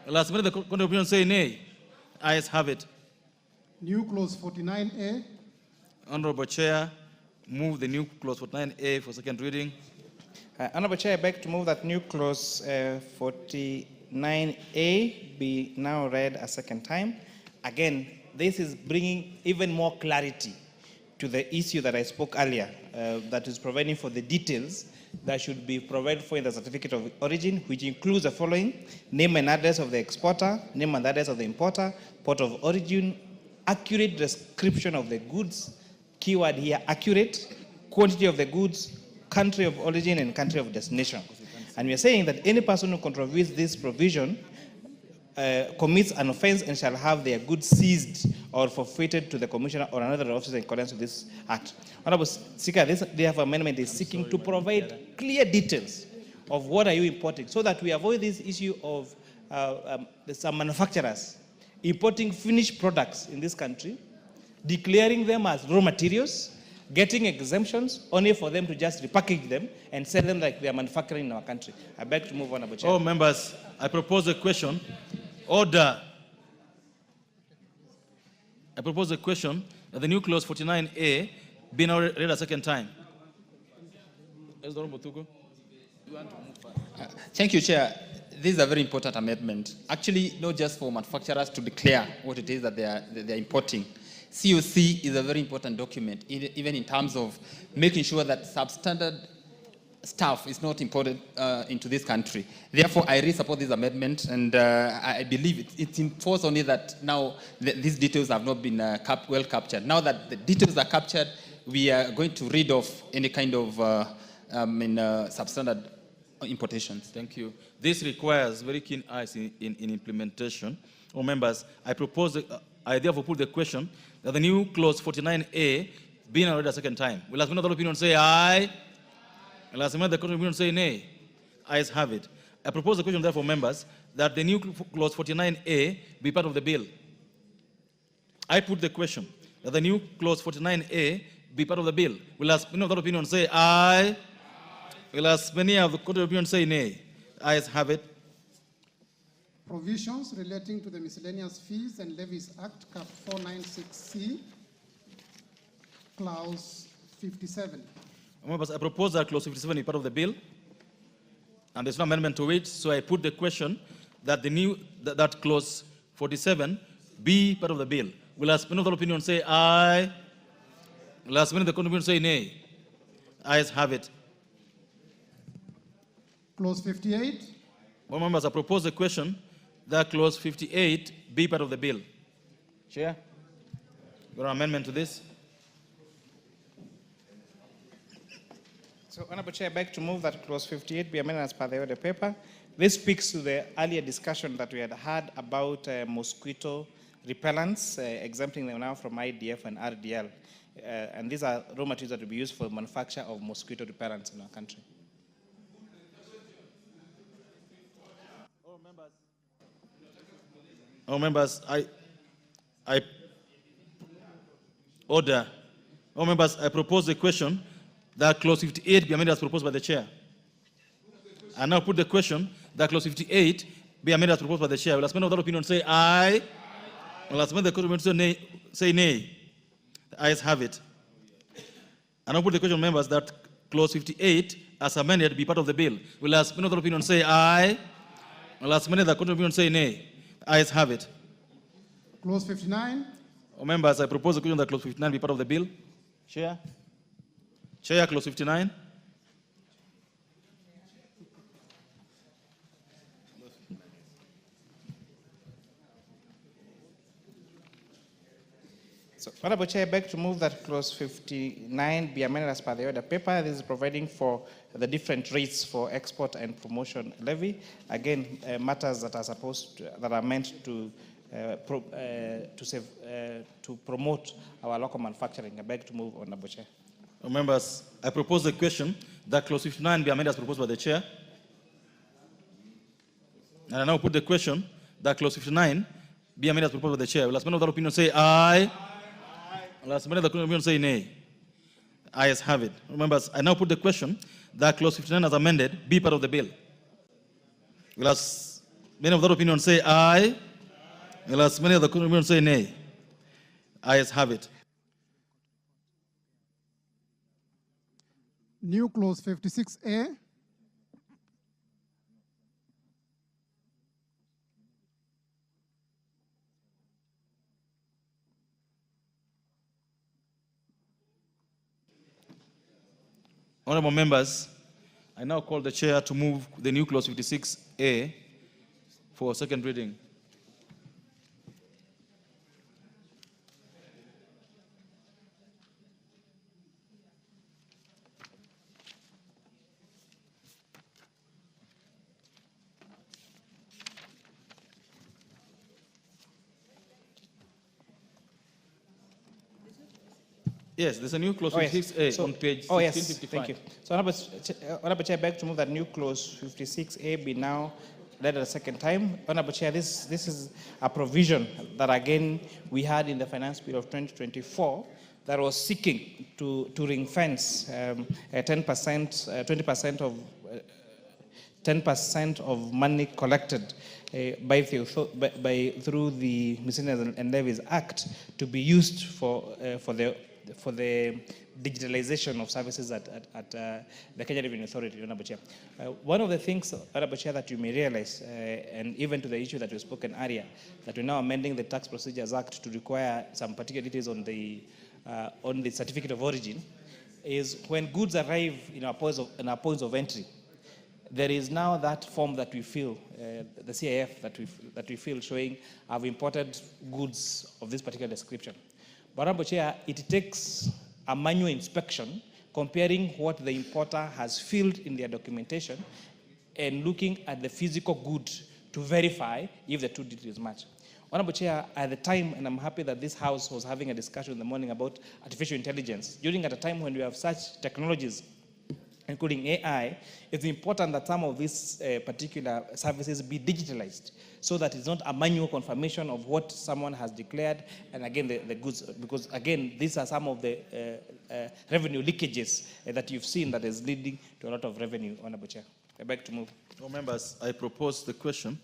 Will last men of the opinion say nay? Ayes have it. New clause 49A. Honorable Chair, move the new clause 49A for second reading. Honorable Chair, I beg to move that new clause 49A be now read a second time. Again, this is bringing even more clarity to the issue that I spoke earlier, that is providing for the details that should be provided for in the certificate of origin, which includes the following: name and address of the exporter, name and address of the importer, port of origin, accurate description of the goods, keyword here, accurate, quantity of the goods, country of origin and country of destination. And we are saying that any person who contravenes this provision commits an offense and shall have their goods seized or forfeited to the commissioner or another officer in accordance with this act. Honorable Speaker, this therefore amendment is seeking to provide clear details of what are you importing, so that we avoid this issue of some manufacturers importing finished products in this country, declaring them as raw materials, getting exemptions only for them to just repackage them and sell them like they are manufacturing in our country. I beg to move on, Honorable Chair. Oh, members, I propose a question. Order. I propose a question that the new clause 49A be now read a second time. Thank you, Chair. This is a very important amendment. Actually, not just for manufacturers to declare what it is that they are importing. COC is a very important document, even in terms of making sure that substandard stuff is not imported into this country. Therefore, I really support this amendment, and I believe it's in force only that now these details have not been well captured. Now that the details are captured, we are going to rid off any kind of substandard importations. Thank you. This requires very keen eyes in implementation. Oh, members, I therefore put the question that the new clause 49A be now read a second time. Will last minute the opinion say aye? Will last minute the opinion say nay? Ayes have it. I propose the question therefore, members, that the new clause 49A be part of the bill. I put the question that the new clause 49A be part of the bill. Will last minute the opinion say aye? Will as many of the court of opinion say nay? Ayes have it. Provisions relating to the Miscellaneous Fees and Levies Act, Cap 496C, Clause 57. Members, I propose that Clause 57 be part of the bill, and there's no amendment to it, so I put the question that that Clause 47 be part of the bill. Will as many of the opinion say aye? Will as many of the court of opinion say nay? Ayes have it. Clause 58. Well, members, I propose the question that Clause 58 be part of the bill. Chair, got an amendment to this? So, Honorable Chair, I beg to move that Clause 58 be amended as per the order paper. This speaks to the earlier discussion that we had about mosquito repellents, exempting them now from IDF and RDL. And these are raw materials that will be used for the manufacture of mosquito repellents in our country. Oh, members, order. Oh, members, I propose a question that clause 58 be amended as proposed by the chair. I now put the question that clause 58 be amended as proposed by the chair. Will as many of that opinion say aye? Will as many of the opinion say nay? The ayes have it. I now put the question, members, that clause 58 as amended be part of the bill. Will as many of that opinion say aye? Will as many of the opinion say nay? The ayes have it. Clause 59. Oh, members, I propose the question that clause 59 be part of the bill. Chair. Chair, clause 59. So, Honorable Chair, I beg to move that clause 59 be amended as per the order paper. This is providing for the different rates for export and promotion levy. Again, matters that are that are meant to promote our local manufacturing. I beg to move, Honorable Chair. Members, I propose the question that clause 59 be amended as proposed by the chair. And I now put the question that clause 59 be amended as proposed by the chair. Will as many of that opinion say aye? Will as many of that opinion say nay? Ayes have it. Members, I now put the question that clause 59 as amended be part of the bill. Will as many of that opinion say aye? Will as many of the opinion say nay? Ayes have it. New clause 56A. Honorable members, I now call the chair to move the new clause 56A for second reading. Yes, there's a new clause 56A on page 1655. Thank you. So, Honorable Chair, I beg to move that new clause 56A be now read a second time. Honorable Chair, this is a provision that, again, we had in the finance bill of 2024 that was seeking to ring-fence 10% of money collected through the Miscellaneous and Levies Act to be used for the digitalization of services at the Kenya Revenue Authority, Honorable Chair. One of the things, Honorable Chair, that you may realize, and even to the issue that we've spoken earlier, that we're now amending the Tax Procedures Act to require some particular details on the certificate of origin, is when goods arrive in our points of entry, there is now that form that we fill, the CIF that we fill, showing I've imported goods of this particular description. But, Honorable Chair, it takes a manual inspection comparing what the importer has filled in their documentation and looking at the physical good to verify if the two details match. Honorable Chair, at the time, and I'm happy that this House was having a discussion in the morning about artificial intelligence, during at a time when we have such technologies, including AI, it's important that some of these particular services be digitalized so that it's not a manual confirmation of what someone has declared and, again, the goods, because, again, these are some of the revenue leakages that you've seen that is leading to a lot of revenue, Honorable Chair. I beg to move. Members, I propose the question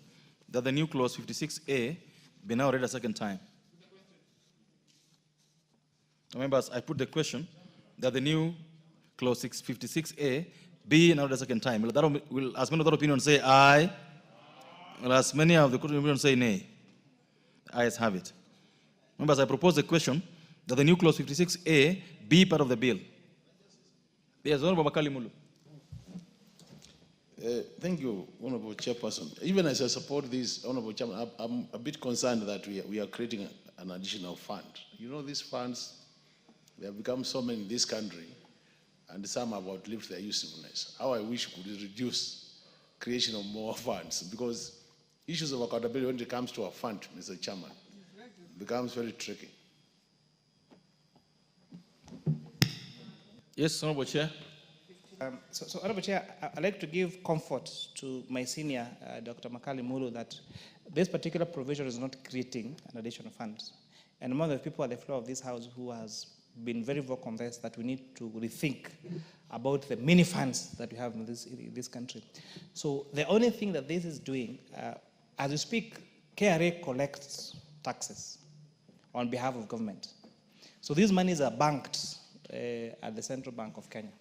that the new clause 56A be now read a second time. Members, I put the question that the new clause 56A be now the second time. Will as many of the opinion say aye? Will as many of the opinion say nay? Ayes have it. Members, I propose the question that the new clause 56A be part of the bill. Yes, Honorable Makali Mulu. Thank you, Honorable Chairperson. Even as I support this, Honorable Chairman, I'm a bit concerned that we are creating an additional fund. You know, these funds, they have become so many in this country, and some have outlived their usefulness. How I wish we could reduce creation of more funds, because issues of accountability when it comes to a fund, Mr. Chairman, becomes very tricky. Yes, Honorable Chair. Honorable Chair, I'd like to give comfort to my senior, Dr. Makali Mulu, that this particular provision is not creating an additional fund. And among the people at the floor of this house who has been very vocal on this, that we need to rethink about the many funds that we have in this country. So the only thing that this is doing, as we speak, KRA collects taxes on behalf of government. So these monies are banked at the Central Bank of Kenya.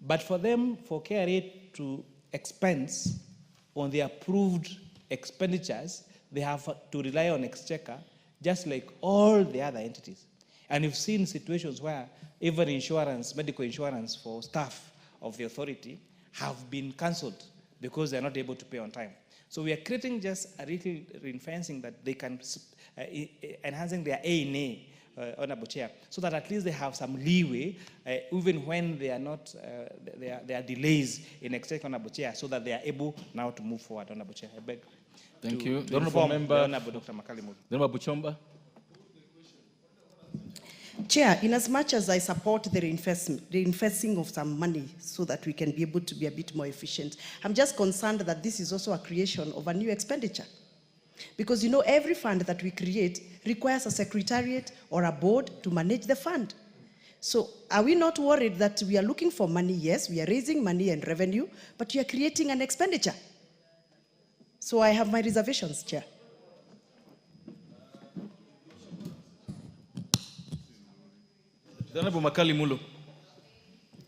But for them, for KRA to expense on the approved expenditures, they have to rely on exchequer, just like all the other entities. And you've seen situations where even insurance, medical insurance for staff of the authority have been cancelled because they're not able to pay on time. So we are creating just a little ring-fencing that they can, enhancing their A&A, Honorable Chair, so that at least they have some leeway, even when they are not, there are delays in exchequer, Honorable Chair, so that they are able now to move forward, Honorable Chair. I beg. Thank you. To inform the Honorable Dr. Makalimu. Honorable Buchomba. Chair, in as much as I support the reinvesting of some money so that we can be able to be a bit more efficient, I'm just concerned that this is also a creation of a new expenditure. Because you know, every fund that we create requires a secretariat or a board to manage the fund. So are we not worried that we are looking for money? Yes, we are raising money and revenue, but you are creating an expenditure. So I have my reservations, Chair. Honorable Makalimu.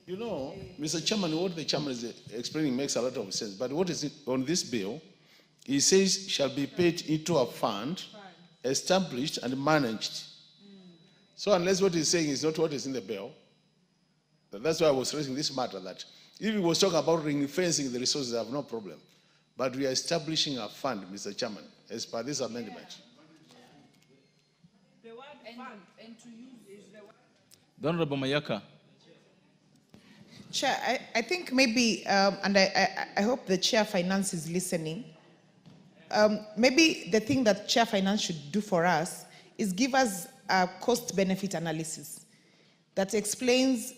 You know, Mr. Chairman, what the chairman is explaining makes a lot of sense. But what is it on this bill? He says shall be paid into a fund established and managed. So unless what he's saying is not what is in the bill, that's why I was raising this matter, that if he was talking about ring-fencing the resources, I have no problem. But we are establishing a fund, Mr. Chairman, as per this amendment. The word fund and to use is the word. The Honorable Mayaka. Chair, I think maybe, and I hope the Chair Finance is listening, maybe the thing that Chair Finance should do for us is give us a cost-benefit analysis that explains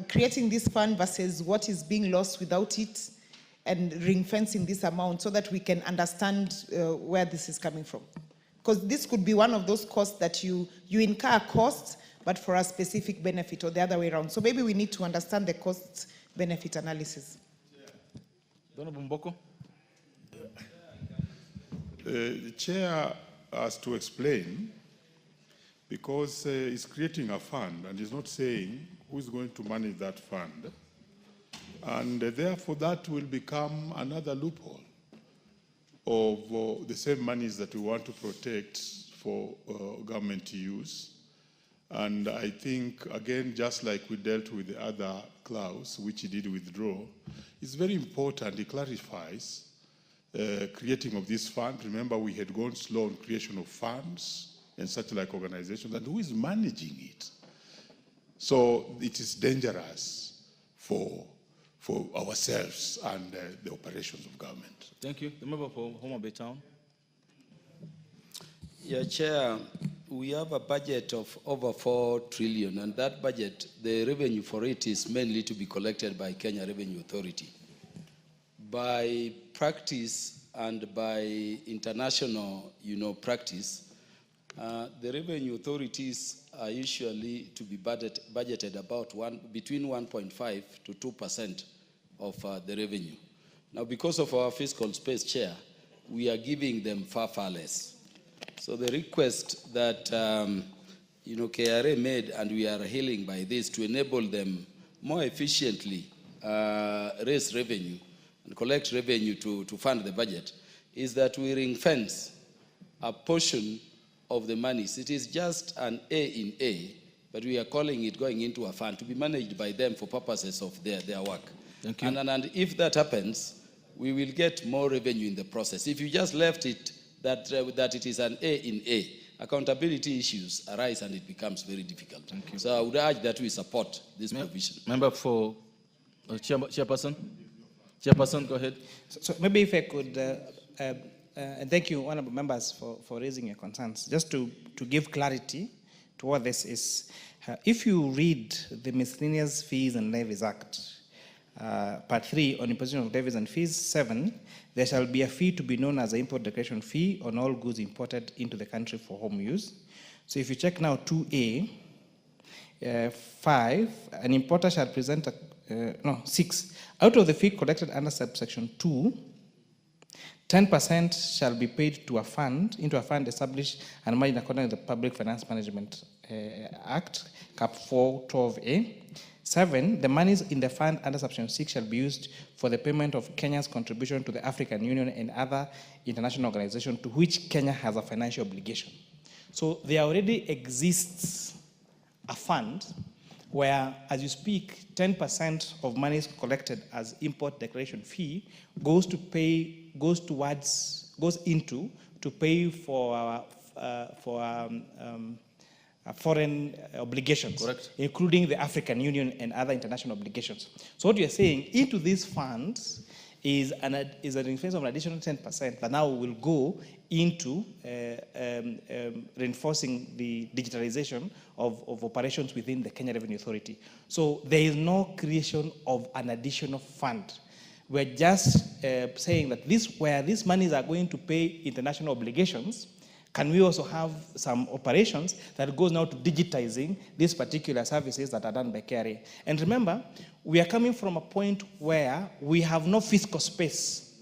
creating this fund versus what is being lost without it, and ring-fencing this amount so that we can understand where this is coming from. Because this could be one of those costs that you incur costs, but for a specific benefit, or the other way around. So maybe we need to understand the cost-benefit analysis. Honorable Mboko. The chair has to explain, because he's creating a fund and he's not saying who's going to manage that fund. And therefore that will become another loophole of the same monies that we want to protect for government use. And I think, again, just like we dealt with the other clause, which he did withdraw, it's very important he clarifies creating of this fund. Remember, we had gone slow on creation of funds and such like organizations, and who is managing it? So it is dangerous for ourselves and the operations of government. Thank you. The member for Homa Bay Town. Yeah, Chair, we have a budget of over 4 trillion, and that budget, the revenue for it is mainly to be collected by Kenya Revenue Authority. By practice and by international, practice, the revenue authorities are usually to be budgeted about between 1.5 to 2% of the revenue. Now, because of our fiscal space, Chair, we are giving them far, far less. So the request that KRA made, and we are healing by this, to enable them more efficiently raise revenue and collect revenue to fund the budget, is that we ring-fence a portion of the monies. It is just an A in A, but we are calling it going into a fund to be managed by them for purposes of their work. Thank you. And if that happens, we will get more revenue in the process. If you just left it that it is an A in A, accountability issues arise and it becomes very difficult. Thank you. So I would urge that we support this provision. Member for Chairperson. Chairperson, go ahead. So maybe if I could, thank you, honorable members, for raising your concerns. Just to give clarity to what this is, if you read the Miscellaneous Fees and Levies Act, Part 3 on imposition of levies and fees. 7, there shall be a fee to be known as the import declaration fee on all goods imported into the country for home use. So if you check now 2A, 5, an importer shall present 6. Out of the fee collected under subsection 2, 10% shall be paid to a fund, into a fund established and managed according to the Public Finance Management Act, Cap 412A. 7, the monies in the fund under subsection 6 shall be used for the payment of Kenya's contribution to the African Union and other international organizations to which Kenya has a financial obligation. So there already exists a fund where, as you speak, 10% of monies collected as import declaration fee goes into to pay for foreign obligations, correct, including the African Union and other international obligations. So what you're saying, into these funds is an increase of an additional 10% that now will go into reinforcing the digitalization of operations within the Kenya Revenue Authority. So there is no creation of an additional fund. We're just saying that where these monies are going to pay international obligations, can we also have some operations that goes now to digitizing these particular services that are done by KRA? And remember, we are coming from a point where we have no fiscal space,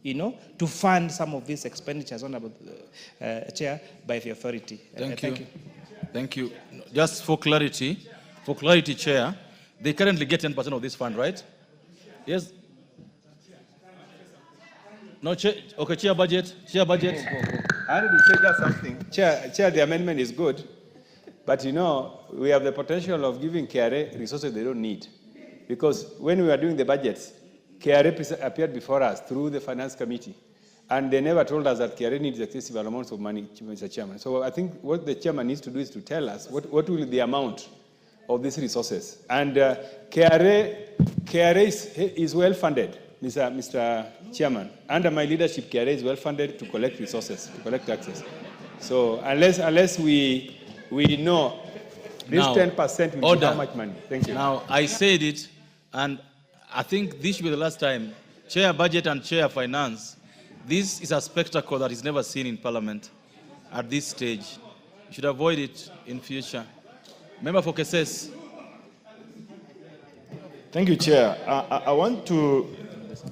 to fund some of these expenditures, Honorable Chair, by the authority. Thank you. Thank you. Just for clarity, Chair, they currently get 10% of this fund, right? Yes. No, Chair. Okay, Chair budget. I wanted to say just something. Chair, the amendment is good, but we have the potential of giving KRA resources they don't need. Because when we were doing the budgets, KRA appeared before us through the Finance Committee, and they never told us that KRA needs excessive amounts of money, Mr. Chairman. So I think what the Chairman needs to do is to tell us what will be the amount of these resources. And KRA is well funded, Mr. Chairman. Under my leadership, KRA is well funded to collect resources, to collect taxes. So unless we know this now, 10% will be how much money. Thank you. Now, I said it, and I think this should be the last time. Chair Budget and Chair Finance, this is a spectacle that is never seen in Parliament at this stage. You should avoid it in future. Member for Cases. Thank you, Chair. I want to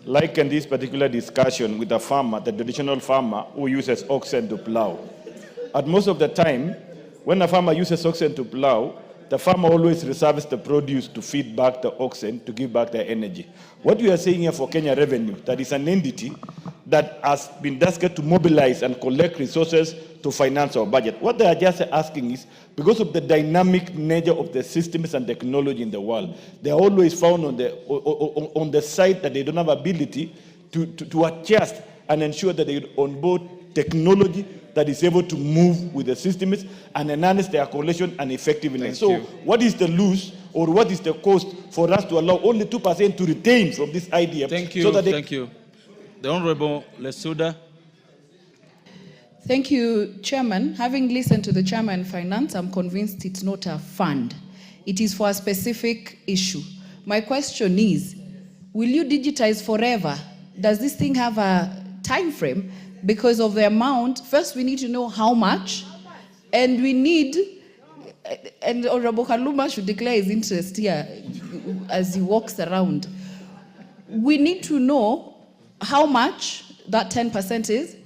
liken this particular discussion with a farmer, the traditional farmer who uses oxen to plow. At most of the time, when a farmer uses oxen to plow, the farmer always reserves the produce to feed back the oxen to give back their energy. What we are saying here for Kenya Revenue, that is an entity that has been tasked to mobilize and collect resources to finance our budget. What they are just asking is, because of the dynamic nature of the systems and technology in the world, they are always found on the side that they don't have ability to adjust and ensure that they onboard technology that is able to move with the systems and enhance their collection and effectiveness. So what is the loss or what is the cost for us to allow only 2% to retain from this idea? Thank you, so that thank you. The Honorable Lesuda. Thank you, Chairman. Having listened to the Chairman Finance, I'm convinced it's not a fund. It is for a specific issue. My question is, will you digitize forever? Does this thing have a time frame? Because of the amount, first we need to know how much, and we need, and Honorable Kaluma should declare his interest here as he walks around. We need to know how much that 10% is,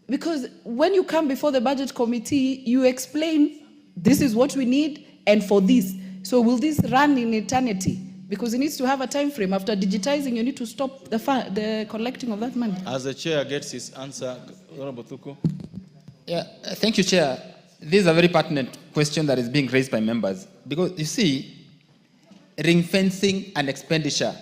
because when you come before the budget committee, you explain, this is what we need, and for this. So will this run in eternity? Because it needs to have a time frame. After digitizing, you need to stop the collecting of that money. As the chair gets his answer, Honorable Thuku. Yeah, thank you, Chair. This is a very pertinent question that is being raised by members. Because you see, ring fencing and expenditure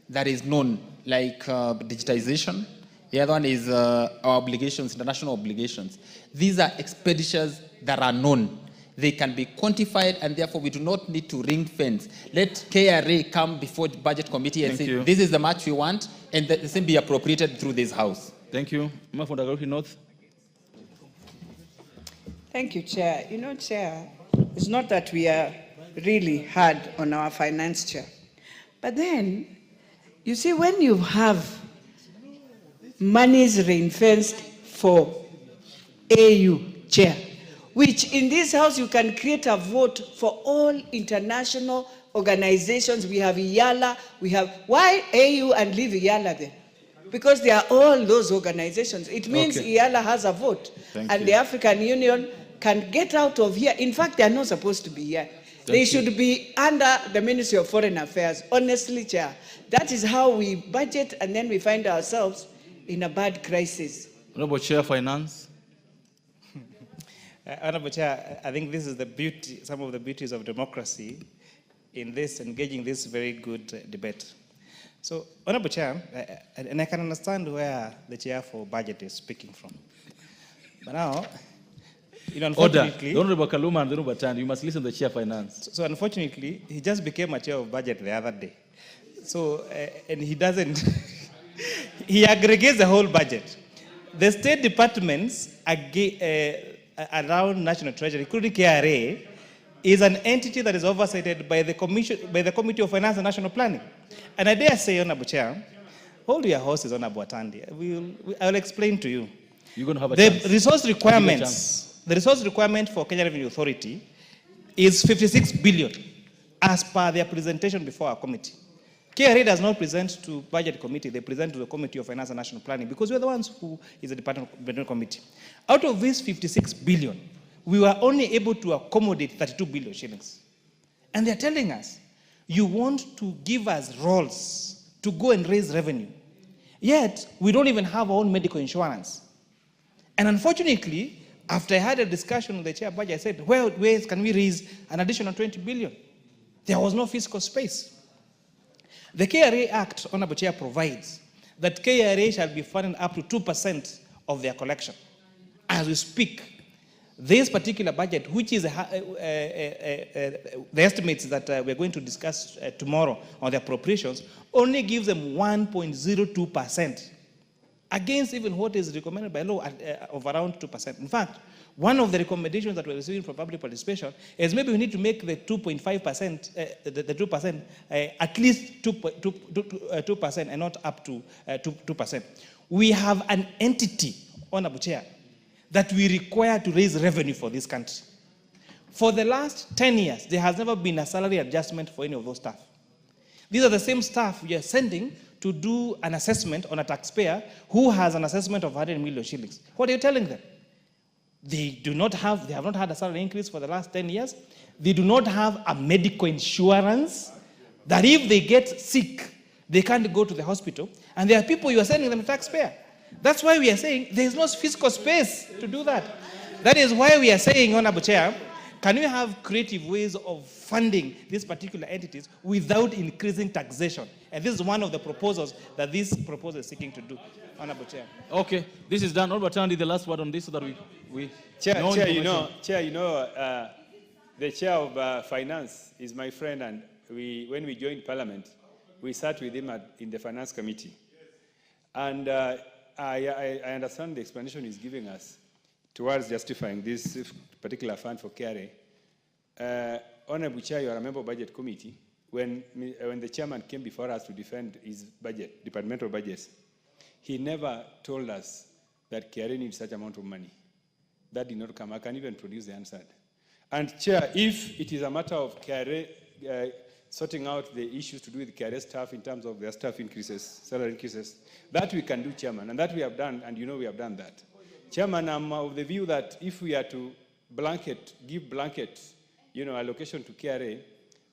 that is known, like digitization. The other one is our obligations, international obligations. These are expenditures that are known. They can be quantified, and therefore we do not need to ring fence. Let KRA come before the budget committee and say, this is the much we want, and the same be appropriated through this house. Thank you. Member for Dagoretti North. Thank you, Chair. Chair, it's not that we are really hard on our finance chair. But then You see, when you have monies ring-fenced for AU chair, which in this house you can create a vote for all international organizations. We have IALA, we have, why AU and leave IALA then? Because they are all those organizations. It means IALA has a vote. The African Union can get out of here. In fact, they are not supposed to be here. They should be under the Ministry of Foreign Affairs, honestly, Chair. That is how we budget, and then we find ourselves in a bad crisis. Honorable Chair, Finance. Honorable Chair, I think this is the beauty, some of the beauties of democracy in this, engaging this very good debate. So, Honorable Chair, and I can understand where the Chair for Budget is speaking from. But now, unfortunately... Order. Honorable Kaluma and the Honorable Tan, you must listen to the Chair Finance. So, unfortunately, he just became a Chair of Budget the other day. So, and he doesn't... he aggregates the whole budget. The state departments around National Treasury, including KRA, is an entity that is oversighted by the Committee of Finance and National Planning. And I dare say, Honorable Chair, hold your horses, Honorable Atandi. I will explain to you. You're going to have a chance. The resource requirement for Kenya Revenue Authority is 56 billion, as per their presentation before our committee. KRA does not present to Budget Committee, they present to the Committee of Finance and National Planning, because we're the ones who is the Department Committee. Out of this 56 billion, we were only able to accommodate 32 billion shillings. And they're telling us, you want to give us roles to go and raise revenue. Yet, we don't even have our own medical insurance. And unfortunately, after I had a discussion with the Chair Budget, I said, well, where can we raise an additional 20 billion? There was no fiscal space. The KRA Act, Honorable Chair, provides that KRA shall be funded up to 2% of their collection. As we speak, this particular budget, which is the estimates that we're going to discuss tomorrow on the appropriations, only gives them 1.02%, against even what is recommended by law of around 2%. In fact, one of the recommendations that we're receiving from public participation is maybe we need to make the 2.5%, the 2%, at least 2% and not up to 2%. We have an entity, Honorable Chair, that we require to raise revenue for this country. For the last 10 years, there has never been a salary adjustment for any of those staff. These are the same staff we are sending to do an assessment on a taxpayer who has an assessment of 100 million shillings. What are you telling them? They have not had a salary increase for the last 10 years. They do not have a medical insurance that if they get sick, they can't go to the hospital. And there are people you are sending them to taxpayer. That's why we are saying there is no fiscal space to do that. That is why we are saying, Honorable Chair, can we have creative ways of funding these particular entities without increasing taxation? And this is one of the proposals that this proposal is seeking to do, Honorable Chair. Okay, this is done. Honorable Tandi, the last word on this so that we Chair, the Chair of Finance is my friend, and when we joined Parliament, we sat with him in the Finance Committee. And I understand the explanation he's giving us towards justifying this particular fund for KRA. Honorable Chair, you are a member of Budget Committee. When the chairman came before us to defend his budget, departmental budgets, he never told us that KRA needs such amount of money. That did not come. I can even produce the answer. And Chair, if it is a matter of KRA sorting out the issues to do with KRA staff in terms of their staff increases, salary increases, that we can do, Chairman, and that we have done, and you know we have done that. Chairman, I'm of the view that if we are to give blanket, allocation to KRA,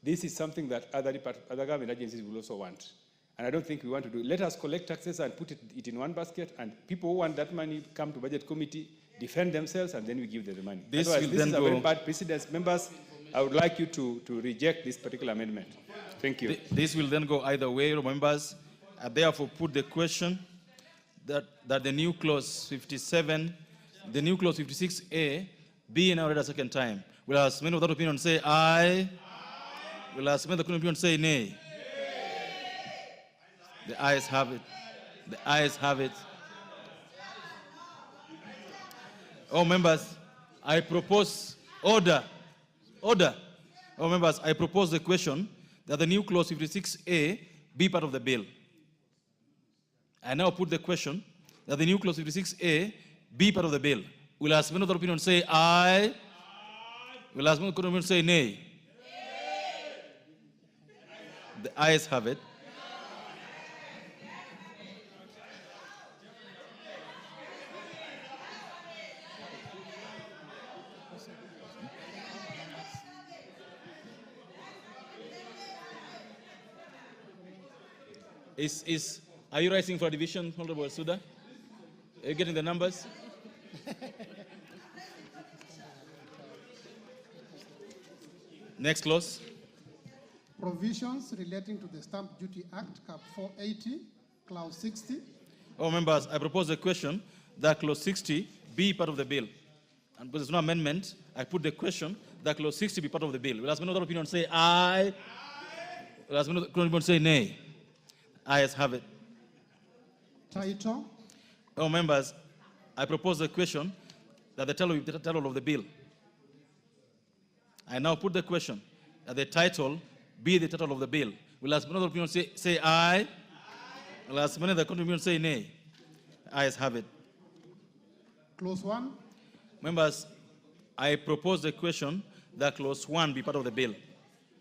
this is something that other government agencies will also want. And I don't think we want to do it. Let us collect taxes and put it in one basket, and people who want that money come to Budget Committee, defend themselves, and then we give them the money. This is a very bad precedent. Members, I would like you to reject this particular amendment. Thank you. This will then go either way. Members, I therefore put the question that the new clause 57, the new clause 56A, be now read a second time. Will as many of that opinion say aye? Will as many of that opinion say nay? The ayes have it. The ayes have it. Oh, members, I propose order. Order. Oh, members, I propose the question that the new clause 56A be part of the bill. I now put the question that the new clause 56A be part of the bill. Will as many other opinion say aye? Will as many other opinion say nay? The ayes have it. Are you writing for a division, Honorable Suda? Are you getting the numbers? Next clause. Provisions relating to the Stamp Duty Act, Cap 480, Clause 60. Oh, members, I propose a question that clause 60 be part of the bill. And because there's no amendment, I put the question that clause 60 be part of the bill. Will as many other opinion say aye? Will as many other opinion say nay? Ayes have it. Title. Oh, members, I propose a question that the title of the bill. I now put the question that the title be the title of the bill. Will as many other opinion say aye? Will as many other opinion say nay? Ayes have it. Clause 1. Members, I propose the question that clause 1 be part of the bill.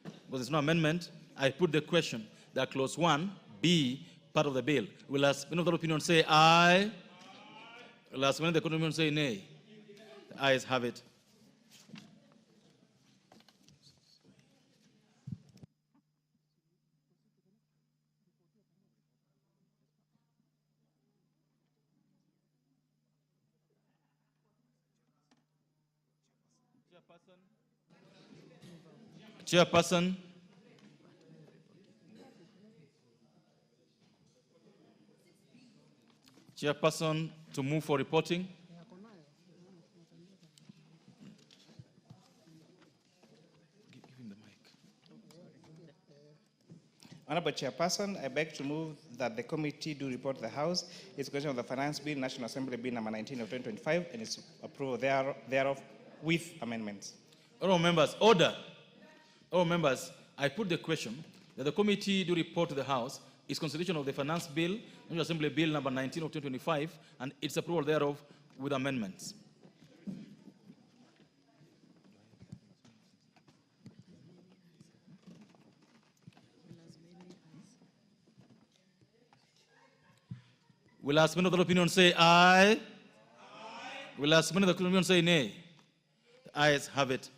Because there's no amendment, I put the question that clause 1 be part of the bill. Will as many other opinion say aye? Will as many other opinion say nay? The ayes have it. Chairperson. Chairperson to move for reporting. Honorable Chairperson, I beg to move that the committee do report to the House its question of the Finance Bill, National Assembly Bill number 19 of 2025, and its approval thereof with amendments. Honorable members, order. Honorable members, I put the question that the committee do report to the House its consideration of the Finance Bill, National Assembly Bill number 19 of 2025, and its approval thereof with amendments. Will as many other opinion say aye? Will as many other opinion say nay? The ayes have it.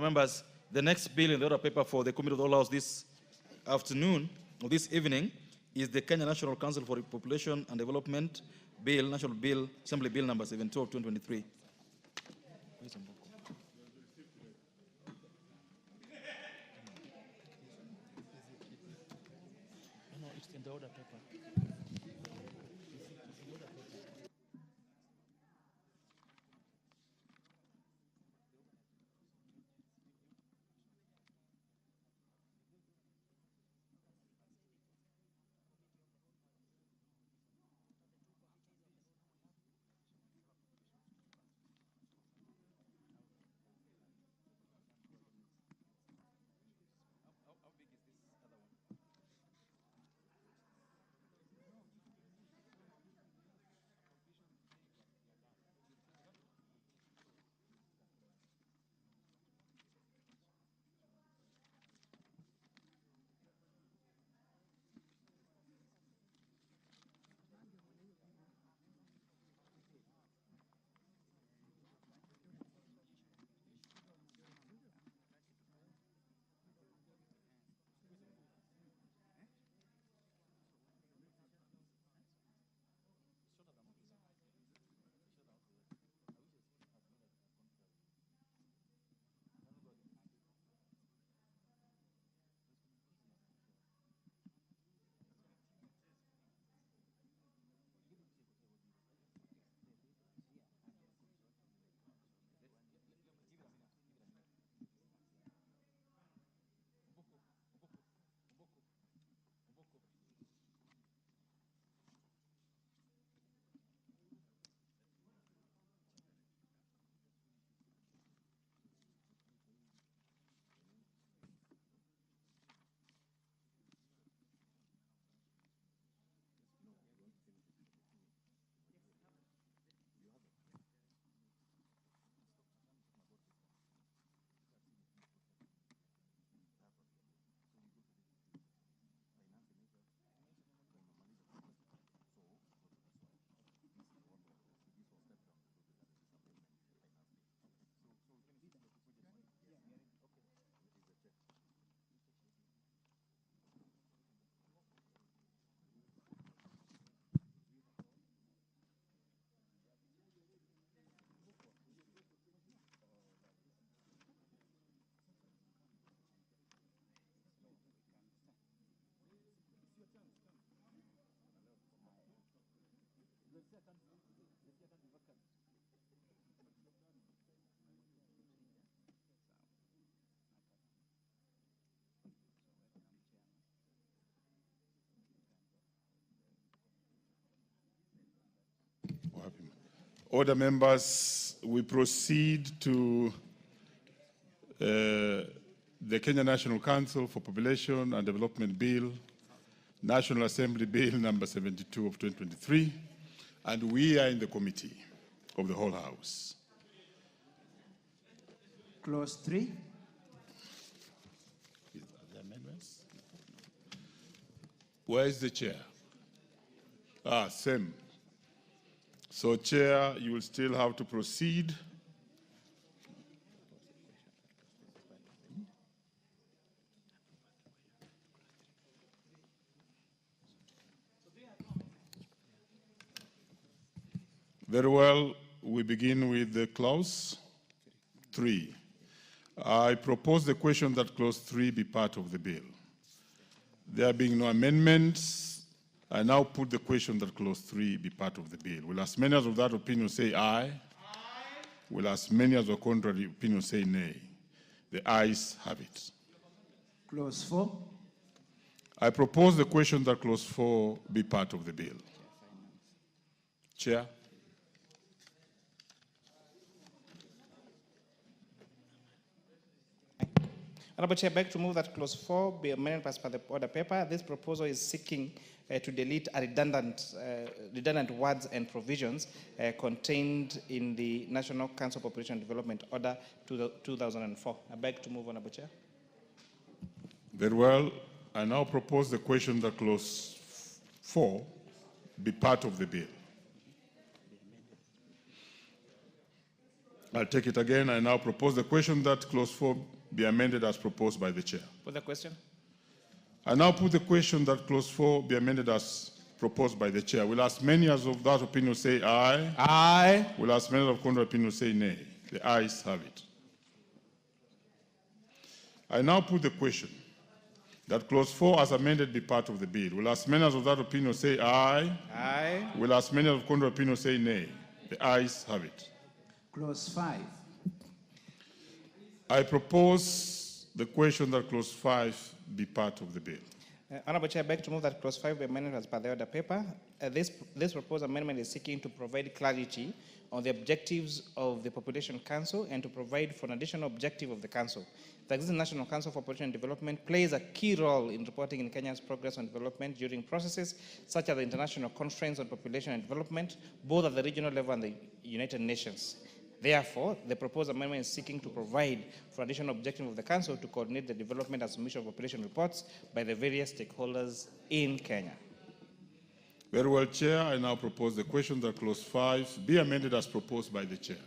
Members, the next bill in the order paper for the Committee of the Laws this afternoon, or this evening, is the Kenya National Council for Population and Development Bill, National Bill, Assembly Bill number 72 of 2023. Order, members, we proceed to the Kenya National Council for Population and Development Bill, National Assembly Bill number 72 of 2023, and we are in the committee of the whole House. Clause 3. Where is the chair? Same. So, Chair, you will still have to proceed. Very well, we begin with the clause 3. I propose the question that clause 3 be part of the bill. There being no amendments, I now put the question that clause 3 be part of the bill. Will as many as of that opinion say aye? Aye. Will as many as of contrary opinion say nay? The ayes have it. Clause 4. I propose the question that clause 4 be part of the bill. Chair. Honorable Chair, I beg to move that clause 4 be amended as per the order paper. This proposal is seeking to delete a redundant words and provisions contained in the National Council for Population Development Order 2004. I beg to move, Honorable Chair. Very well. I now propose the question that clause 4 be part of the bill. I'll take it again. I now propose the question that clause 4 be amended as proposed by the chair. Put the question. I now put the question that clause 4 be amended as proposed by the chair. Will as many as of that opinion say aye? Aye. Will as many as of contrary opinion say nay? The ayes have it. I now put the question that clause 4 as amended be part of the bill. Will as many as of that opinion say aye? Aye. Will as many as of contrary opinion say nay? The ayes have it. Clause 5. I propose the question that clause 5 be part of the bill. Honorable Chair, I beg to move that clause 5 be amended as per the order paper. This proposed amendment is seeking to provide clarity on the objectives of the Population Council and to provide for an additional objective of the Council. The existing National Council for Population Development plays a key role in reporting in Kenya's progress on development during processes such as the International Conference on Population and Development, both at the regional level and the United Nations. Therefore, the proposed amendment is seeking to provide for additional objective of the Council to coordinate the development and submission of population reports by the various stakeholders in Kenya. Very well, Chair. I now propose the question that clause 5 be amended as proposed by the Chair.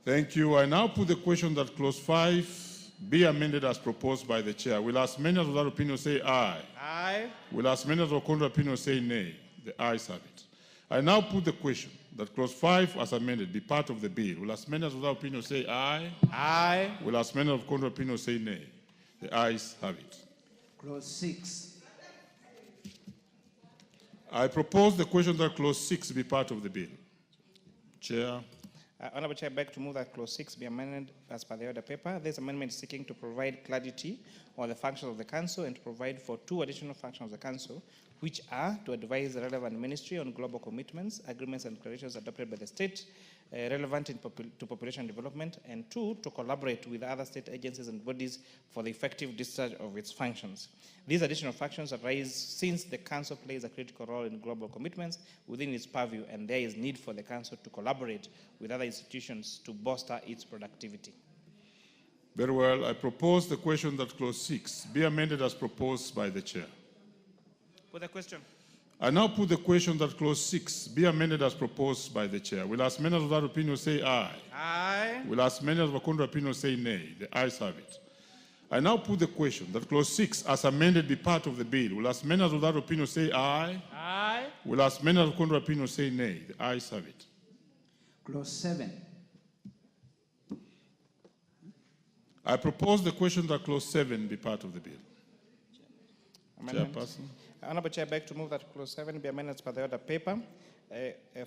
Thank you. I now put the question that clause 5 be amended as proposed by the Chair. Will as many as of that opinion say aye? Aye. Will as many as of contrary opinion say nay? The ayes have it. I now put the question that clause 5 as amended be part of the bill. Will as many as of that opinion say aye? Aye. Will as many of contrary opinion say nay? The ayes have it. Clause 6. I propose the question that clause 6 be part of the bill. Chair. Honorable Chair, I beg to move that clause 6 be amended as per the order paper. This amendment is seeking to provide clarity on the functions of the Council and to provide for 2 additional functions of the Council, which are to advise the relevant ministry on global commitments, agreements, and declarations adopted by the state relevant to population development, and 2, to collaborate with other state agencies and bodies for the effective discharge of its functions. These additional functions arise since the Council plays a critical role in global commitments within its purview, and there is need for the Council to collaborate with other institutions to bolster its productivity. Very well. I propose the question that clause 6 be amended as proposed by the Chair. Put the question. I now put the question that clause 6 be amended as proposed by the Chair. Will as many as of that opinion say aye? Aye. Will as many as of contrary opinion say nay? The ayes have it. I now put the question that clause 6 as amended be part of the bill. Will as many as of that opinion say aye? Aye. Will as many as of contrary opinion say nay? The ayes have it. Clause 7. I propose the question that clause 7 be part of the bill. amendment. Chairperson. Honourable Chair, I beg to move that clause 7 be amended as per the order paper.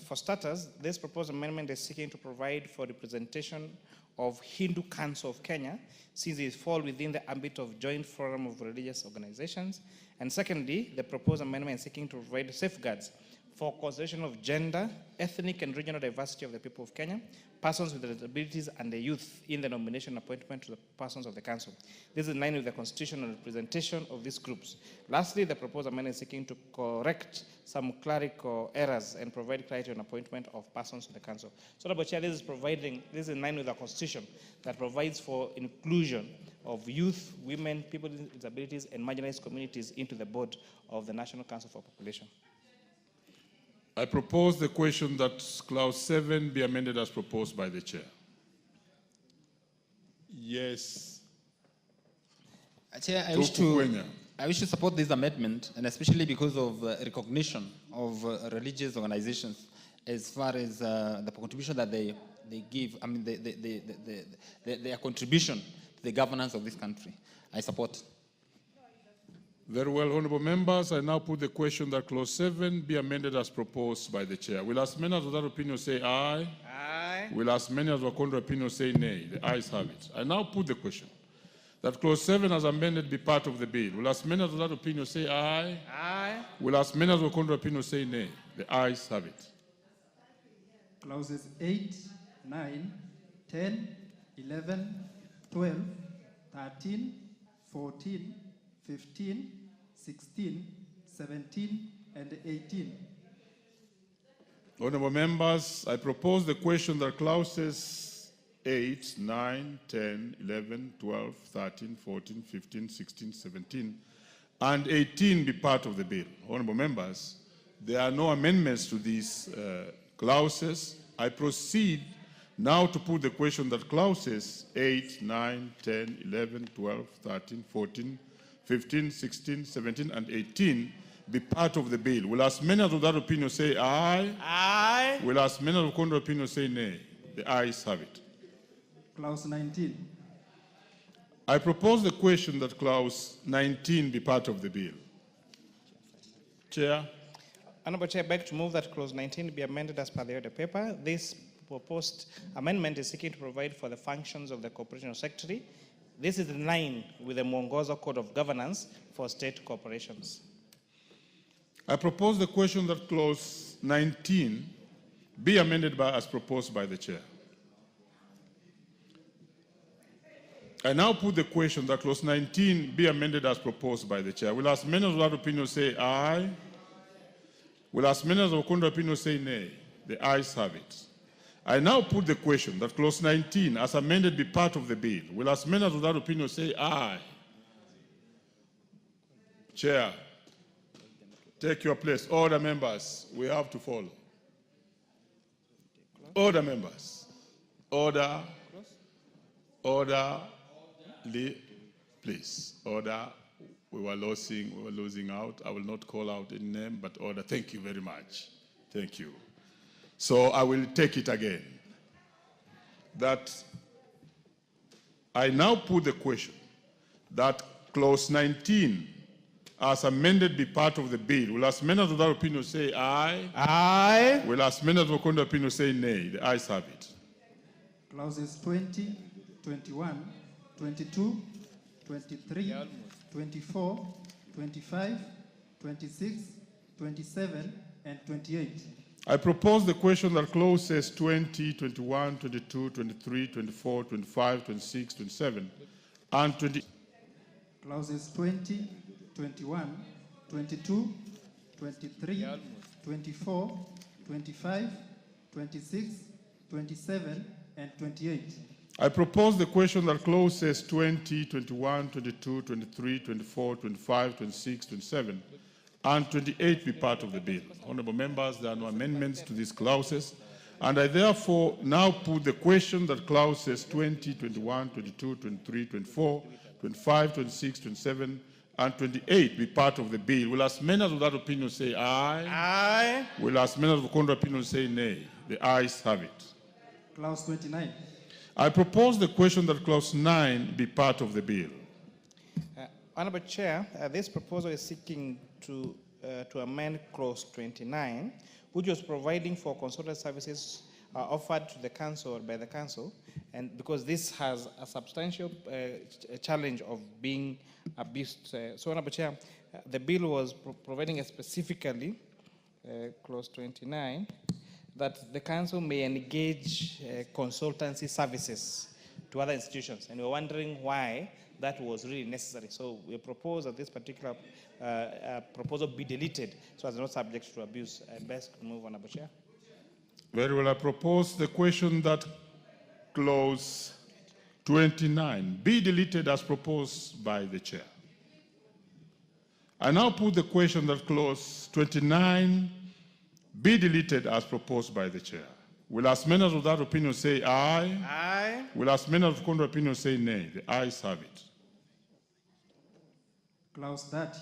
For starters, this proposed amendment is seeking to provide for representation of Hindu Council of Kenya, since it falls within the ambit of Joint Forum of Religious Organizations. And secondly, the proposed amendment is seeking to provide safeguards for consideration of gender, ethnic and regional diversity of the people of Kenya, persons with disabilities and the youth in the nomination and appointment to the persons of the council. This is in line with the constitutional representation of these groups. Lastly, the proposed amendment is seeking to correct some clerical errors and provide clarity on appointment of persons to the council. So, Honourable Chair, this is in line with the constitution that provides for inclusion of youth, women, people with disabilities and marginalized communities into the board of the National Council for Population. I propose the question that clause 7 be amended as proposed by the chair. Yes. Chair, I wish to support this amendment, and especially because of recognition of religious organizations as far as the contribution that they give, I mean, their contribution to the governance of this country. I support. Very well, honourable members. I now put the question that clause 7 be amended as proposed by the chair. Will as many as of that opinion say aye? Aye. Will as many as of contrary opinion say nay? The ayes have it. I now put the question that clause 7 as amended be part of the bill. Will as many as of that opinion say aye? Aye. Will as many as of contrary opinion say nay? The ayes have it. Clauses 8, 9, 10, 11, 12, 13, 14, 15, 16, 17, and 18. Honourable members, I propose the question that clauses 8, 9, 10, 11, 12, 13, 14, 15, 16, 17, and 18 be part of the bill. Honourable members, there are no amendments to these clauses. I proceed now to put the question that clauses 8, 9, 10, 11, 12, 13, 14, 15, 16, 17, and 18 be part of the bill. Will as many as of that opinion say aye? Aye. Will as many as of contrary opinion say nay? The ayes have it. Clause 19. I propose the question that clause 19 be part of the bill. Chair. Honourable Chair, I beg to move that clause 19 be amended as per the order paper. This proposed amendment is seeking to provide for the functions of the Corporation Secretary. This is in line with the Mwongozo Code of Governance for State Corporations. I propose the question that clause 19 be amended as proposed by the chair. I now put the question that clause 19 be amended as proposed by the chair. Will as many of that opinion say aye? Will as many of contrary opinion say nay? The ayes have it. I now put the question that clause 19 as amended be part of the bill. Will as many as of that opinion say aye? Chair, take your place. Order, members. We have to follow. Order, members. Order. Order. Please. Order. We were losing out. I will not call out any name, but order. Thank you very much. Thank you. So I will take it again. That I now put the question that clause 19 as amended be part of the bill. Will as many as of that opinion say aye? Aye. Will as many as of contrary opinion say nay? The ayes have it. Clauses 20, 21, 22, 23, 24, 25, 26, 27, and 28. I propose the question that clauses 20, 21, 22, 23, 24, 25, 26, 27, and 20. Clauses 20, 21, 22, 23, 24, 25, 26, 27, and 28. I propose the question that clauses 20, 21, 22, 23, 24, 25, 26, 27, and 28 be part of the bill. Honourable members, there are no amendments to these clauses, and I therefore now put the question that clauses 20, 21, 22, 23, 24, 25, 26, 27, and 28 be part of the bill. Will as many as of that opinion say aye? Aye. Will as many as of contrary opinion say nay? The ayes have it. Clause 29. I propose the question that clause 9 be part of the bill. Honorable Chair, this proposal is seeking to amend clause 29, which was providing for consultant services offered to the council or by the council, and because this has a substantial challenge of being abused. So, Honorable Chair, the bill was providing specifically, clause 29, that the council may engage consultancy services to other institutions, and we're wondering why that was really necessary. So we propose that this particular proposal be deleted so as not subject to abuse. Best move, Honorable Chair. Very well, I propose the question that clause 29 be deleted as proposed by the chair. I now put the question that clause 29 be deleted as proposed by the chair. Will as many of that opinion say aye? Aye. Will as many of the contrary opinion say nay? The ayes have it. Clause 30.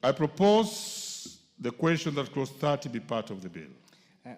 I propose the question that clause 30 be part of the bill.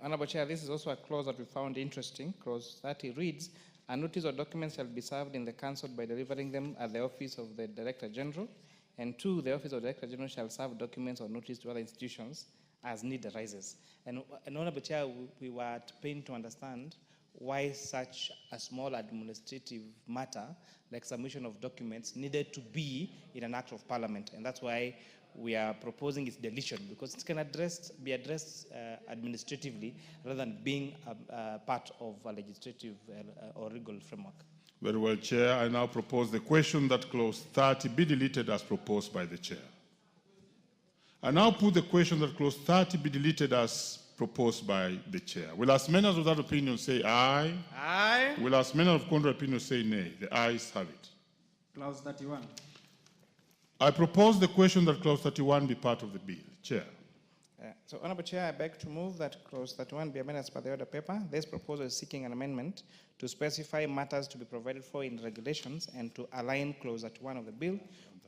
Honorable Chair, this is also a clause that we found interesting. Clause 30 reads, a notice or document shall be served in the council by delivering them at the office of the Director General. And 2, the office of the Director General shall serve documents or notice to other institutions as need arises. And Honorable Chair, we were at pain to understand why such a small administrative matter like submission of documents needed to be in an act of parliament. And that's why we are proposing its deletion, because it can be addressed administratively rather than being part of a legislative or legal framework. Very well, Chair. I now propose the question that clause 30 be deleted as proposed by the chair. I now put the question that clause 30 be deleted as proposed by the chair. Will as many of that opinion say aye? Aye. Will as many of contrary opinion say nay? The ayes have it. Clause 31. I propose the question that clause 31 be part of the bill. Chair. So, Honorable Chair, I beg to move that clause 31 be amended as per the order paper. This proposal is seeking an amendment to specify matters to be provided for in regulations and to align clause 31 of the bill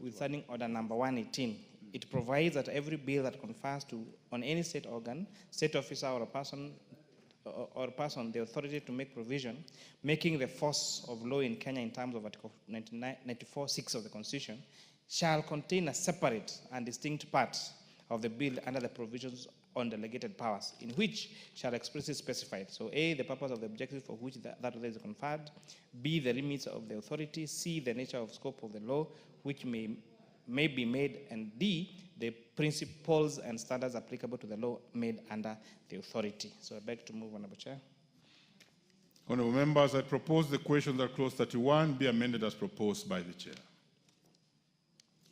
with Standing Order number 118. It provides that every bill that confers on any state organ, state officer, or a person the authority to make provision, making the force of law in Kenya in terms of Article 94(6) of the Constitution, shall contain a separate and distinct part of the bill under the provisions on delegated powers, in which shall expressly specify. So A, the purpose of the objective for which that authority is conferred, B, the limits of the authority, C, the nature of scope of the law which may be made, and D, the principles and standards applicable to the law made under the authority. So I beg to move, Honorable Chair. Honorable members, I propose the question that clause 31 be amended as proposed by the chair.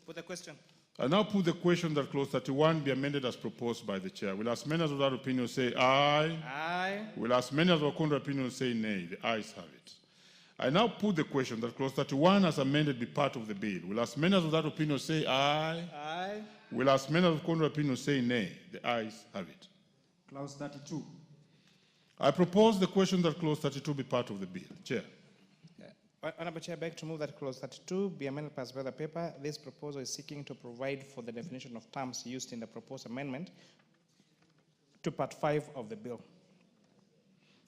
Put the question. I now put the question that clause 31 be amended as proposed by the chair. Will as many of that opinion say aye? Aye. Will as many of the contrary opinion say nay? The ayes have it. I now put the question that clause 31 as amended be part of the bill. Will as many of that opinion say aye? Aye. Will as many of the contrary opinion say nay? The ayes have it. Clause 32. I propose the question that clause 32 be part of the bill. Chair. Honorable Chair, I beg to move that clause 32 be amended as per the paper. This proposal is seeking to provide for the definition of terms used in the proposed amendment to part 5 of the bill.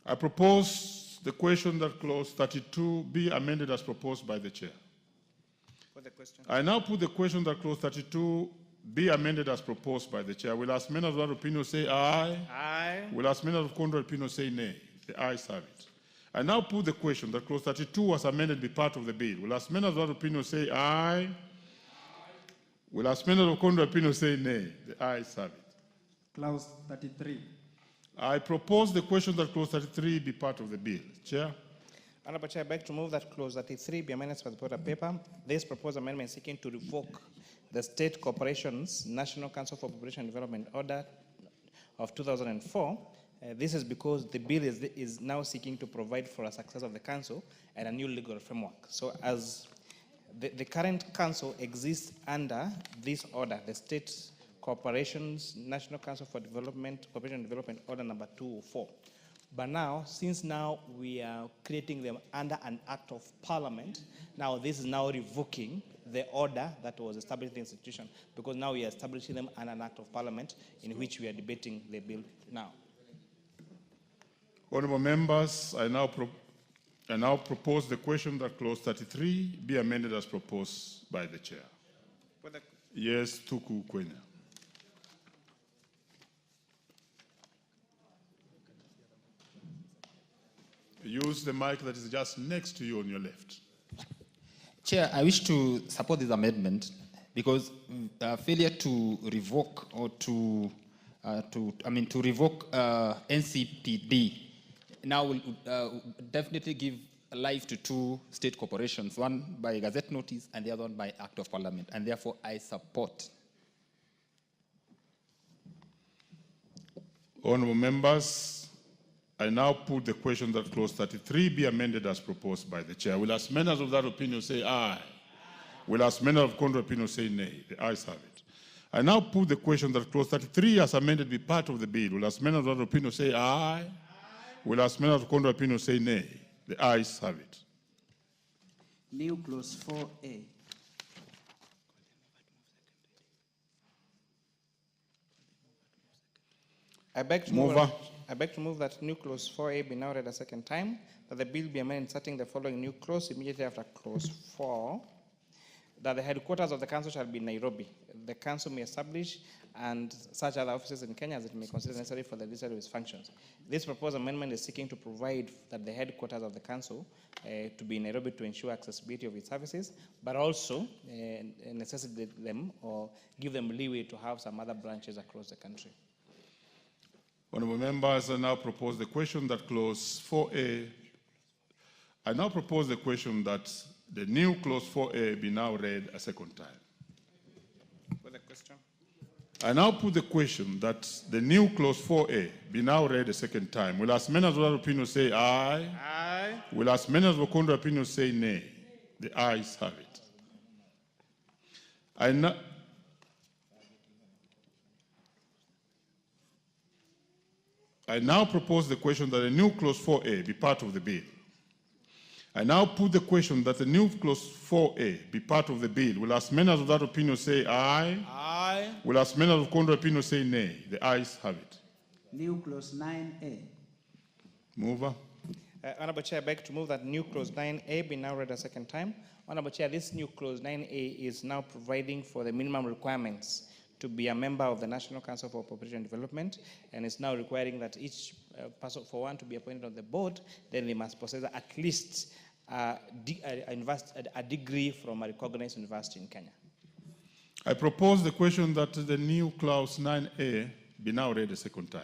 I propose the question that clause 32 be amended as proposed by the chair. Put the question. I now put the question that clause 32 be amended as proposed by the chair. Will as many of that opinion say aye? Aye. Will as many of the contrary opinion say nay? The ayes have it. I now put the question that clause 32 as amended be part of the bill. Will as many of that opinion say aye? Aye. Will as many of the contrary opinion say nay? The ayes have it. Clause 33. I propose the question that clause 33 be part of the bill. Chair. Honorable Chair, I beg to move that clause 33 be amended as per the paper. This proposed amendment is seeking to revoke the State Corporations National Council for Population and Development Order of 2004. This is because the bill is now seeking to provide for a success of the council and a new legal framework. So as the current council exists under this order, the State Corporations National Council for Development, Cooperation and Development Order number 204. But now, since now we are creating them under an act of parliament, now this is now revoking the order that was established in the institution, because now we are establishing them under an act of parliament in which we are debating the bill now. Honorable members, I now I now propose the question that clause 33 be amended as proposed by the chair. Yes, Tuku Kwenya. Use the mic that is just next to you on your left. Chair, I wish to support this amendment because failure to revoke or to revoke NCPD now will definitely give life to two state corporations, one by gazette notice and the other one by act of parliament, and therefore I support. Honourable members, I now put the question that clause 33 be amended as proposed by the chair. Will as many of that opinion say aye? Will as many of contrary opinion say nay? The ayes have it. I now put the question that clause 33 as amended be part of the bill. Will as many of that opinion say aye? Will as many of contrary opinion say nay? The ayes have it. New clause 4A. I beg to move that new clause 4A be now read a second time, that the bill be amended inserting the following new clause immediately after clause 4, that the headquarters of the council shall be in Nairobi. The council may establish and such other offices in Kenya as it may consider necessary for the exercise of its functions. This proposed amendment is seeking to provide that the headquarters of the council to be in Nairobi to ensure accessibility of its services, but also necessitate them or give them leeway to have some other branches across the country. Honourable members, I now propose the question that clause 4A. I now propose the question that the new clause 4A be now read a second time. For the question. I now put the question that the new clause 4A be now read a second time. Will as many as that opinion say aye? Aye. Will as many as the contrary opinion say nay? The ayes have it. I now propose the question that the new clause 4A be part of the bill. I now put the question that the new clause 4A be part of the bill. Will as many of that opinion say aye? Aye. Will as many of the contrary opinion say nay? The ayes have it. New clause 9A. Mover. Honourable Chair, I beg to move that new clause 9A be now read a second time. Honourable Chair, this new clause 9A is now providing for the minimum requirements to be a member of the National Council for Population Development, and it's now requiring that each person, for one to be appointed on the board, then they must possess at least a degree from a recognized university in Kenya. I propose the question that the new clause 9A be now read a second time.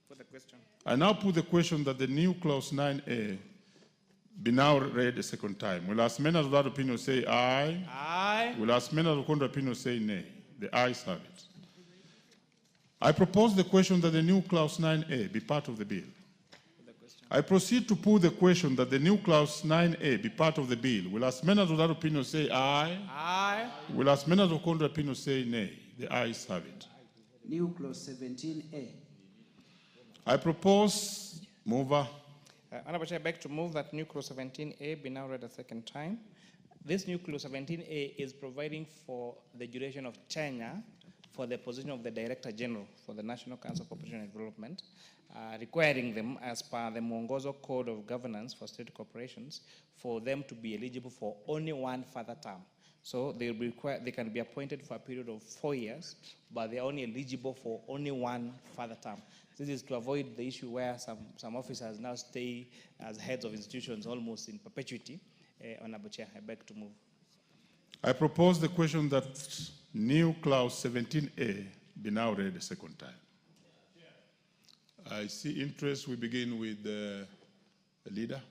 For the question. I now put the question that the new clause 9A be now read a second time. Will as many of that opinion say aye? Aye. Will as many of the contrary opinion say nay? The ayes have it. I propose the question that the new clause 9A be part of the bill. I proceed to put the question that the new clause 9A be part of the bill. Will as many of that opinion say aye? Aye. Will as many of the contrary opinion say nay? The ayes have it. New clause 17A. I propose, mover. Honourable Chair, I beg to move that new clause 17A be now read a second time. This new clause 17A is providing for the duration of tenure for the position of the Director General for the National Council for Population and Development, requiring them, as per the Mwongozo Code of Governance for State Corporations, for them to be eligible for only one further term. So they can be appointed for a period of 4 years, but they're only eligible for only one further term. This is to avoid the issue where some officers now stay as heads of institutions almost in perpetuity. Honourable Chair, I beg to move. I propose the question that new clause 17A be now read a second time. I see interest. We begin with the leader.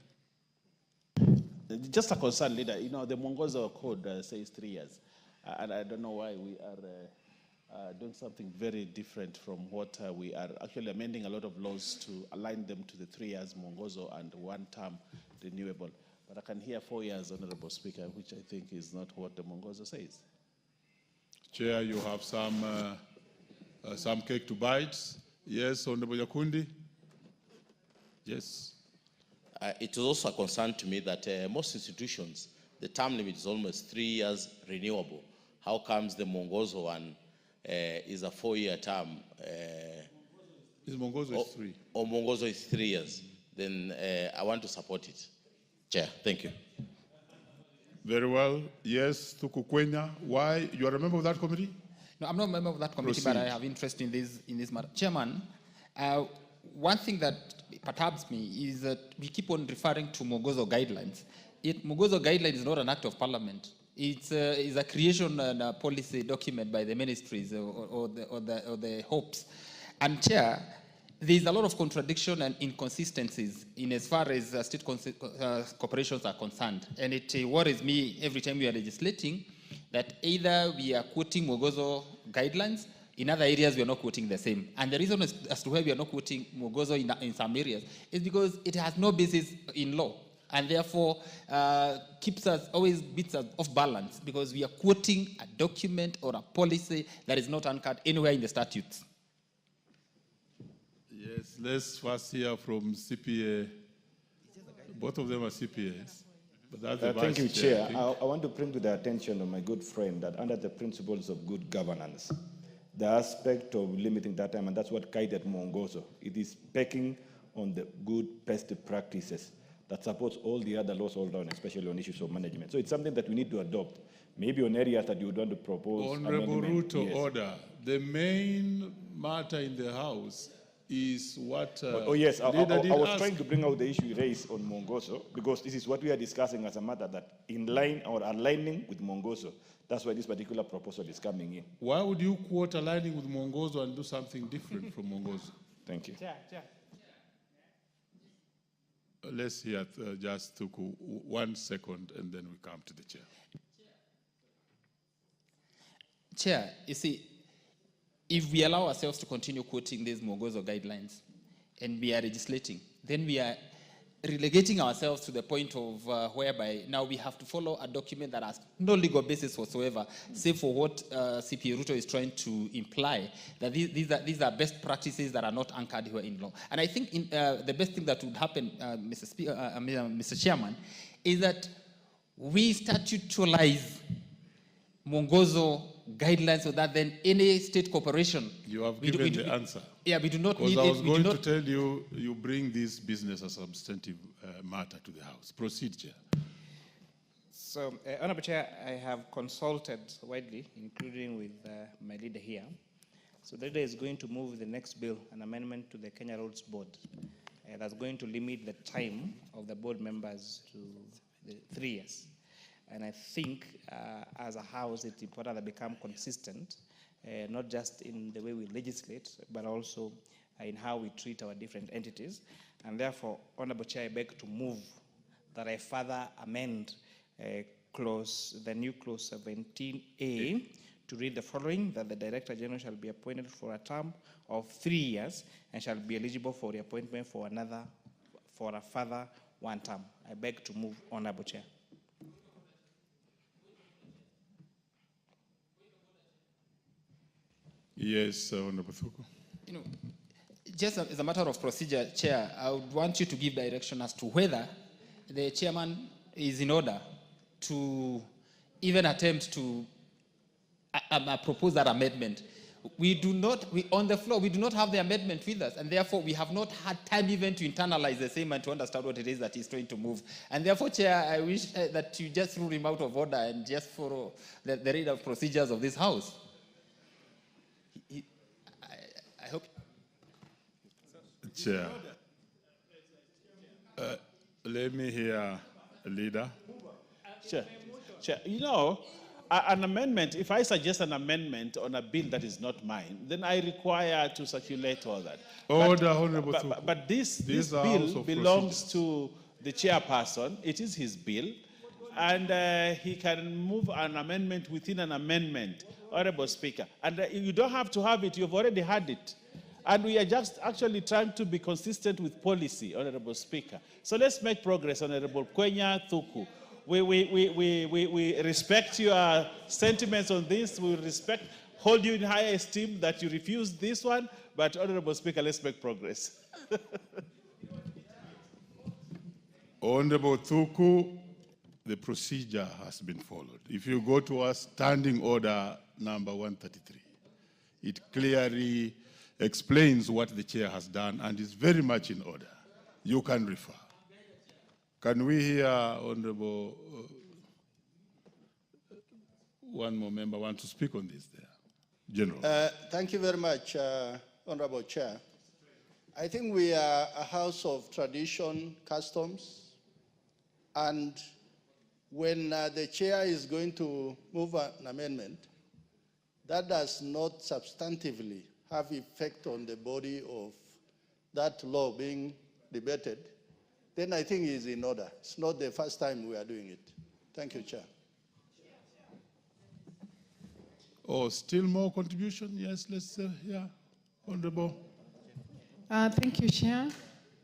Just a concern, leader. You know, the Mwongozo Code says 3 years, and I don't know why we are doing something very different from what we are actually amending a lot of laws to align them to the 3 years Mwongozo and one term renewable. But I can hear 4 years, Honourable Speaker, which I think is not what the Mwongozo says. Chair, you have some cake to bite. Yes, Honourable Yakundi. Yes. It is also a concern to me that most institutions, the term limit is almost 3 years renewable. How comes the Mwongozo one is a 4-year term? Mwongozo is 3. Or Mwongozo is 3 years. Then I want to support it. Chair, thank you. Very well. Yes, Thuku Kwenya. Why? You are a member of that committee? No, I'm not a member of that committee, Proceed. but I have interest in this matter. Chairman, one thing that perturbs me is that we keep on referring to Mongozo guidelines. Yet Mongozo guidelines is not an act of parliament. It's a creation and a policy document by the ministries or the hopes. And Chair, there's a lot of contradiction and inconsistencies in as far as state corporations are concerned. And it worries me every time we are legislating that either we are quoting Mongozo guidelines, in other areas we are not quoting the same. And the reason as to why we are not quoting Mongozo in some areas is because it has no basis in law, and therefore keeps us, always beats us off balance, because we are quoting a document or a policy that is not anchored anywhere in the statutes. Yes, let's first hear from CPA. Both of them are CPAs. But that's the Thank you, Vice Chair. I I want to bring to the attention of my good friend that under the principles of good governance, the aspect of limiting that time, and that's what guided Mongozo. It is pecking on the good best practices that supports all the other laws all around, especially on issues of management. So it's something that we need to adopt, maybe on areas that you would want to propose. Honorable amendment. Ruto, order. The main matter in the House is what yes, I was ask. trying to bring out the issue you raised on Mongozo, because this is what we are discussing as a matter that in line or aligning with Mongozo. That's why this particular proposal is coming in. Why would you quote aligning with Mongozo and do something different from Mongozo? Thank you. Let's hear just Thuku 1 second, and then we come to the chair. Chair, you see, if we allow ourselves to continue quoting these Mongozo guidelines and we are legislating, then we are relegating ourselves to the point of whereby now we have to follow a document that has no legal basis whatsoever, save for what CP Ruto is trying to imply, that these are best practices that are not anchored here in law. And I think the best thing that would happen, Mr. Chairman, is that we statutalize Mongozo guidelines so that then any state corporation... You have given the answer. Yeah, we do not need need I was it. going to tell you, you bring this business as a substantive matter to the House. Proceed, Chair. So, Honorable Chair, I have consulted widely, including with my leader here. So the leader is going to move the next bill, an amendment to the Kenya Roads Board. That's going to limit the time of the board members to 3 years. And I think as a House, it's important that become consistent, not just in the way we legislate, but also in how we treat our different entities. And therefore, Honorable Chair, I beg to move that I further amend the new clause 17A to read the following, that the Director General shall be appointed for a term of 3 years and shall be eligible for reappointment for a further 1 term. I beg to move, Honorable Chair. Yes, Honorable Thuku. You know, just as a matter of procedure, Chair, I would want you to give direction as to whether the chairman is in order to even attempt to propose that amendment. On the floor, we do not have the amendment with us, and therefore we have not had time even to internalize the same and to understand what it is that he's trying to move. And therefore, Chair, I wish that you just rule him out of order and just follow the rate of procedures of this House. I hope. Chair. Let me hear a leader. Chair, you know, an amendment, if I suggest an amendment on a bill that is not mine, then I require to circulate all that. Order, Honorable Thuku. But this bill belongs to the chairperson. It is his bill. And he can move an amendment within an amendment, Honorable Speaker. And you don't have to have it. You've already had it. And we are just actually trying to be consistent with policy, Honorable Speaker. So let's make progress, Honorable Kwenya Thuku. We respect your sentiments on this. We hold you in high esteem that you refused this one. But, Honorable Speaker, let's make progress. Honorable Thuku, the procedure has been followed. If you go to our standing order number 133, it clearly explains what the chair has done and is very much in order. You can refer. Can we hear Honorable, one more member want to speak on this there? General. Thank you very much, Honorable Chair. I think we are a house of tradition, customs, and when the chair is going to move an amendment, that does not substantively have effect on the body of that law being debated, then I think it's in order. It's not the first time we are doing it. Thank you, Chair. Oh, still more contribution? Yes, let's, yeah, Honorable. Thank you, Chair.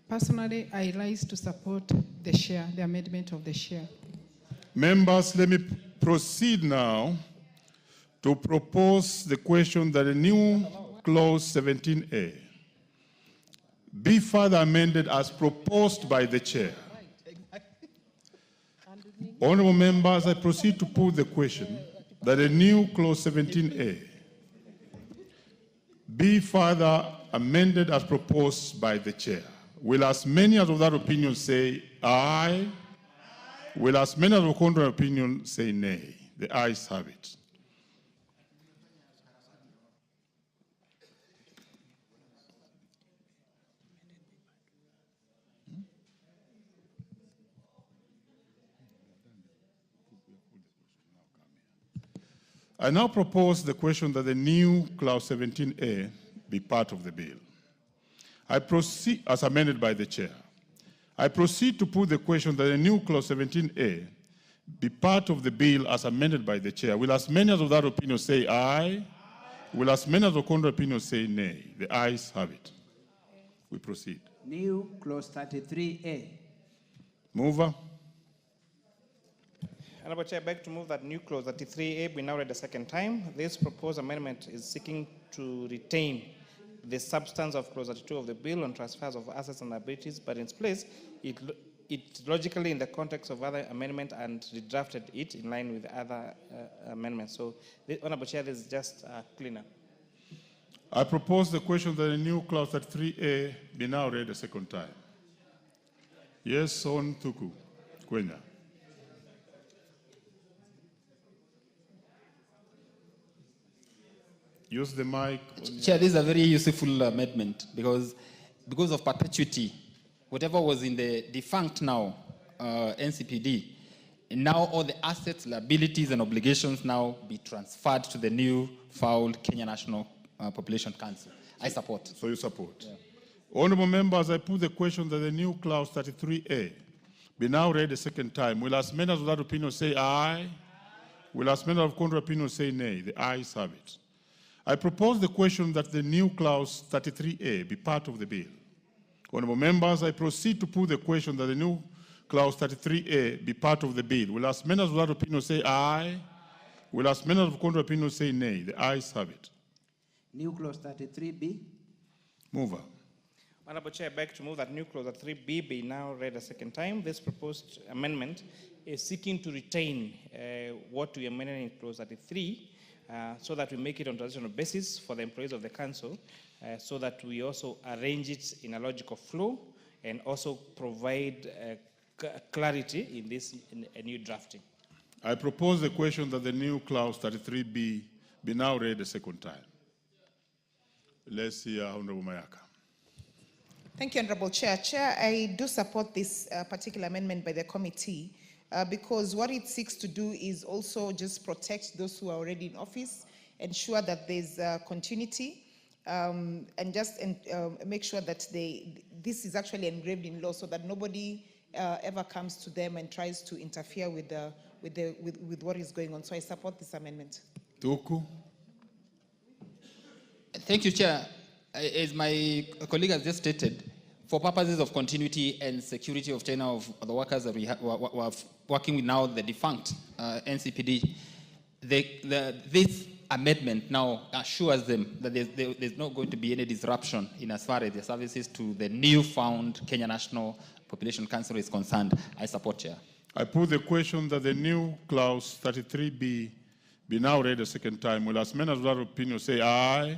Personally, I rise to support the share, the amendment of the share. Members, let me proceed now to propose the question that a new clause 17A be further amended as proposed by the chair. Honorable members, I proceed to put the question that a new clause 17A be further amended as proposed by the chair. Will as many as of that opinion say aye? Will as many as of contrary opinion say nay? The ayes have it. I now propose the question that the new clause 17A be part of the bill. I proceed, as amended by the chair. I proceed to put the question that the new clause 17A be part of the bill as amended by the chair. Will as many as of that opinion say aye? Will as many as of contrary opinion say nay? The ayes have it. We proceed. New clause 33A. Mover. Honorable Chair, I beg to move that new clause 33A be now read a second time. This proposed amendment is seeking to retain the substance of clause 32 of the bill on transfers of assets and liabilities, but in its place, it logically in the context of other amendment and redrafted it in line with other amendments. So, Honorable Chair, this is just cleaner. I propose the question that the new clause 33A be now read a second time. Yes, on Tuku. Kwenya. Use the mic. Chair, this is a very useful amendment because of perpetuity, whatever was in the defunct now NCPD, and now all the assets, liabilities, and obligations now be transferred to the new found Kenya National Population Council. I support. So you support. Yeah. Honorable members, I put the question that the new clause 33A be now read a second time. Will as many as of that opinion say aye? Will as many of contrary opinion say nay? The ayes have it. I propose the question that the new clause 33A be part of the bill. Honorable members, I proceed to put the question that the new clause 33A be part of the bill. Will as many as of that opinion say aye? Will as many of contrary opinion say nay? The ayes have it. New clause 33B. Mover. Honorable Chair, I beg to move that new clause 33B be now read a second time. This proposed amendment is seeking to retain what we amended in clause 33 so that we make it on a transitional basis for the employees of the council so that we also arrange it in a logical flow and also provide clarity in this in a new drafting. I propose the question that the new clause 33B be now read a second time. Let's hear Honorable Mayaka. Thank you, Honorable Chair. Chair, I do support this particular amendment by the committee because what it seeks to do is also just protect those who are already in office, ensure that there's continuity, and just make sure that this is actually engraved in law so that nobody ever comes to them and tries to interfere with what is going on. So I support this amendment. Tuku. Thank you, Chair. As my colleague has just stated, for purposes of continuity and security of tenure of the workers that we are working with now, the defunct NCPD, this amendment now assures them that there's not going to be any disruption in as far as the services to the newfound Kenya National Population Council is concerned. I support, Chair. I put the question that the new clause 33B be now read a second time. Will as many as that opinion say aye?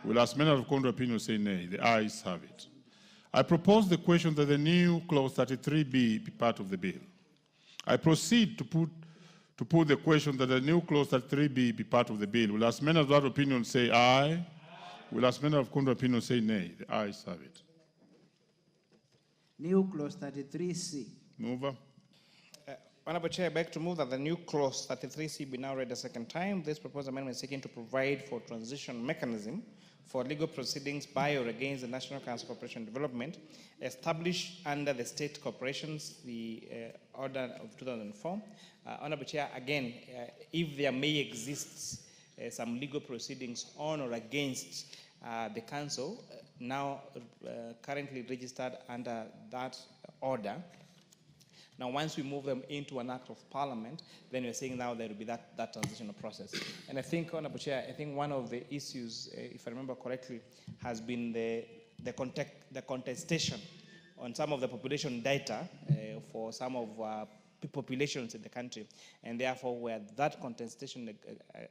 Will as many of contrary opinion say nay? The ayes have it. I propose the question that the new clause 33B be part of the bill. I proceed to put the question that the new clause 33B be part of the bill. Will as many of that opinion say aye? Will as many of contrary opinion say nay? The ayes have it. New clause 33C. Mover. Honorable Chair, I beg to move that the new clause 33C be now read a second time. This proposed amendment is seeking to provide for transition mechanism for legal proceedings by or against the National Council for Corporation Development established under the state corporations, the order of 2004. Honorable Chair, again, if there may exist some legal proceedings on or against the council, now currently registered under that order. Now, once we move them into an act of parliament, then we're saying now there will be that transitional process. And I think, Honorable Chair, I think one of the issues, if I remember correctly, has been the contestation on some of the population data for some of populations in the country. And therefore, where that contestation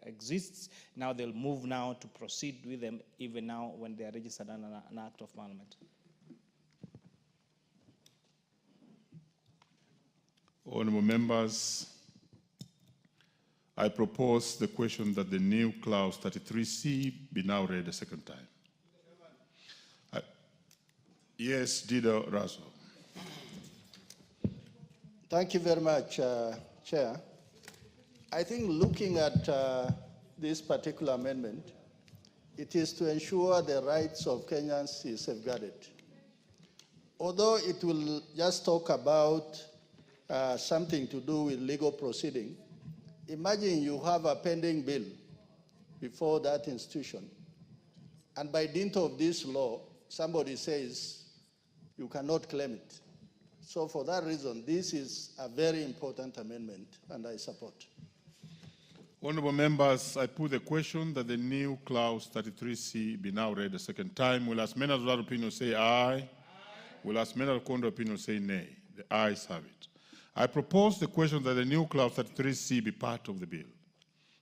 exists, now they'll move now to proceed with them even now when they are registered under an act of parliament. Honourable members, I propose the question that the new clause 33C be now read a second time. Yes, Dido Raso. Thank you very much, Chair. I think looking at this particular amendment, it is to ensure the rights of Kenyans is safeguarded. Although it will just talk about something to do with legal proceeding, imagine you have a pending bill before that institution, and by dint of this law, somebody says you cannot claim it. So for that reason, this is a very important amendment, and I support. Honourable members, I put the question that the new clause 33C be now read a second time. Will as many of that opinion say aye? Aye. Will as many of contrary opinion say nay? The ayes have it. I propose the question that the new clause 33C be part of the bill.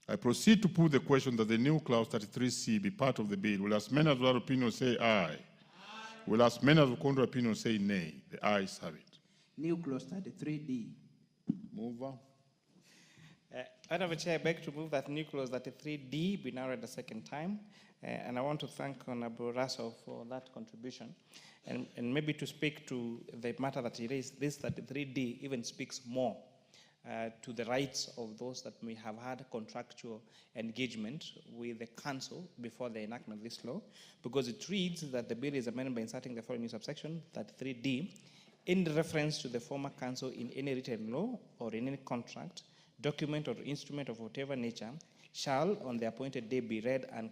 I proceed to put the question that the new clause 33C be part of the bill. Will as many of that opinion say aye? Aye. Will as many of the contrary opinion say nay? The ayes have it. New clause 33D. Mover. Honourable Chair, I beg to move that new clause 33D be now read a second time. And I want to thank Honourable Raso for that contribution. And maybe to speak to the matter that he raised, this 33D even speaks more to the rights of those that may have had contractual engagement with the council before the enactment of this law, because it reads that the bill is amended by inserting the following new subsection, 33D, in reference to the former council in any written law or in any contract, document or instrument of whatever nature, shall on the appointed day be read and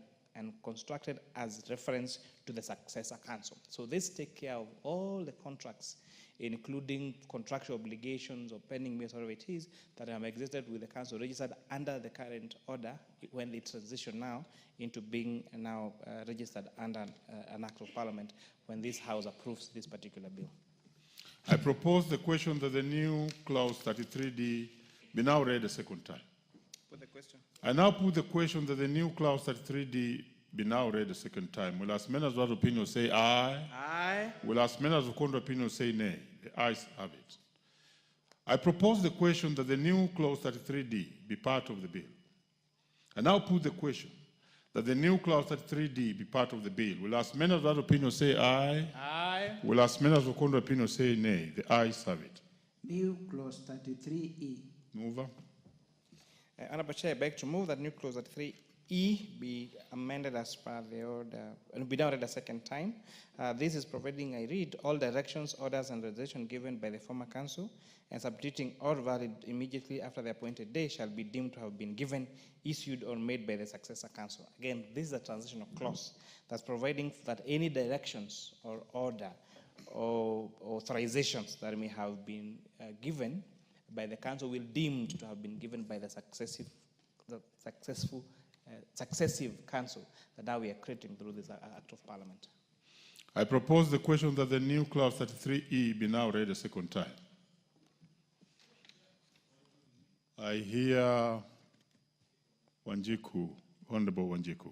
constructed as reference to the successor council. So this takes care of all the contracts, including contractual obligations or pending bills, whatever it is, that have existed with the council registered under the current order when they transition now into being now registered under an act of parliament when this house approves this particular bill. I propose the question that the new clause 33D be now read a second time. Put the question. I now put the question that the new clause 33D be now read a second time. Will as many as that opinion say aye? Aye. Will as many as the contrary opinion say nay? The ayes have it. I propose the question that the new clause 33D be part of the bill. I now put the question that the new clause 33D be part of the bill. Will as many as that opinion say aye? Aye. Will as many as the contrary opinion say nay? The ayes have it. New clause 33E. Mover. Honourable Chair, I beg to move that new clause 33E be amended as per the order, and be now read a second time. This is providing, I read, all directions, orders, and resolutions given by the former council and substituting or valid immediately after the appointed day shall be deemed to have been given, issued, or made by the successor council. Again, this is a transitional clause that's providing that any directions or order or authorizations that may have been given by the council will deemed to have been given by the successive council that now we are creating through this act of parliament. I propose the question that the new clause 33E be now read a second time. I hear Wanjiku, Honorable Wanjiku.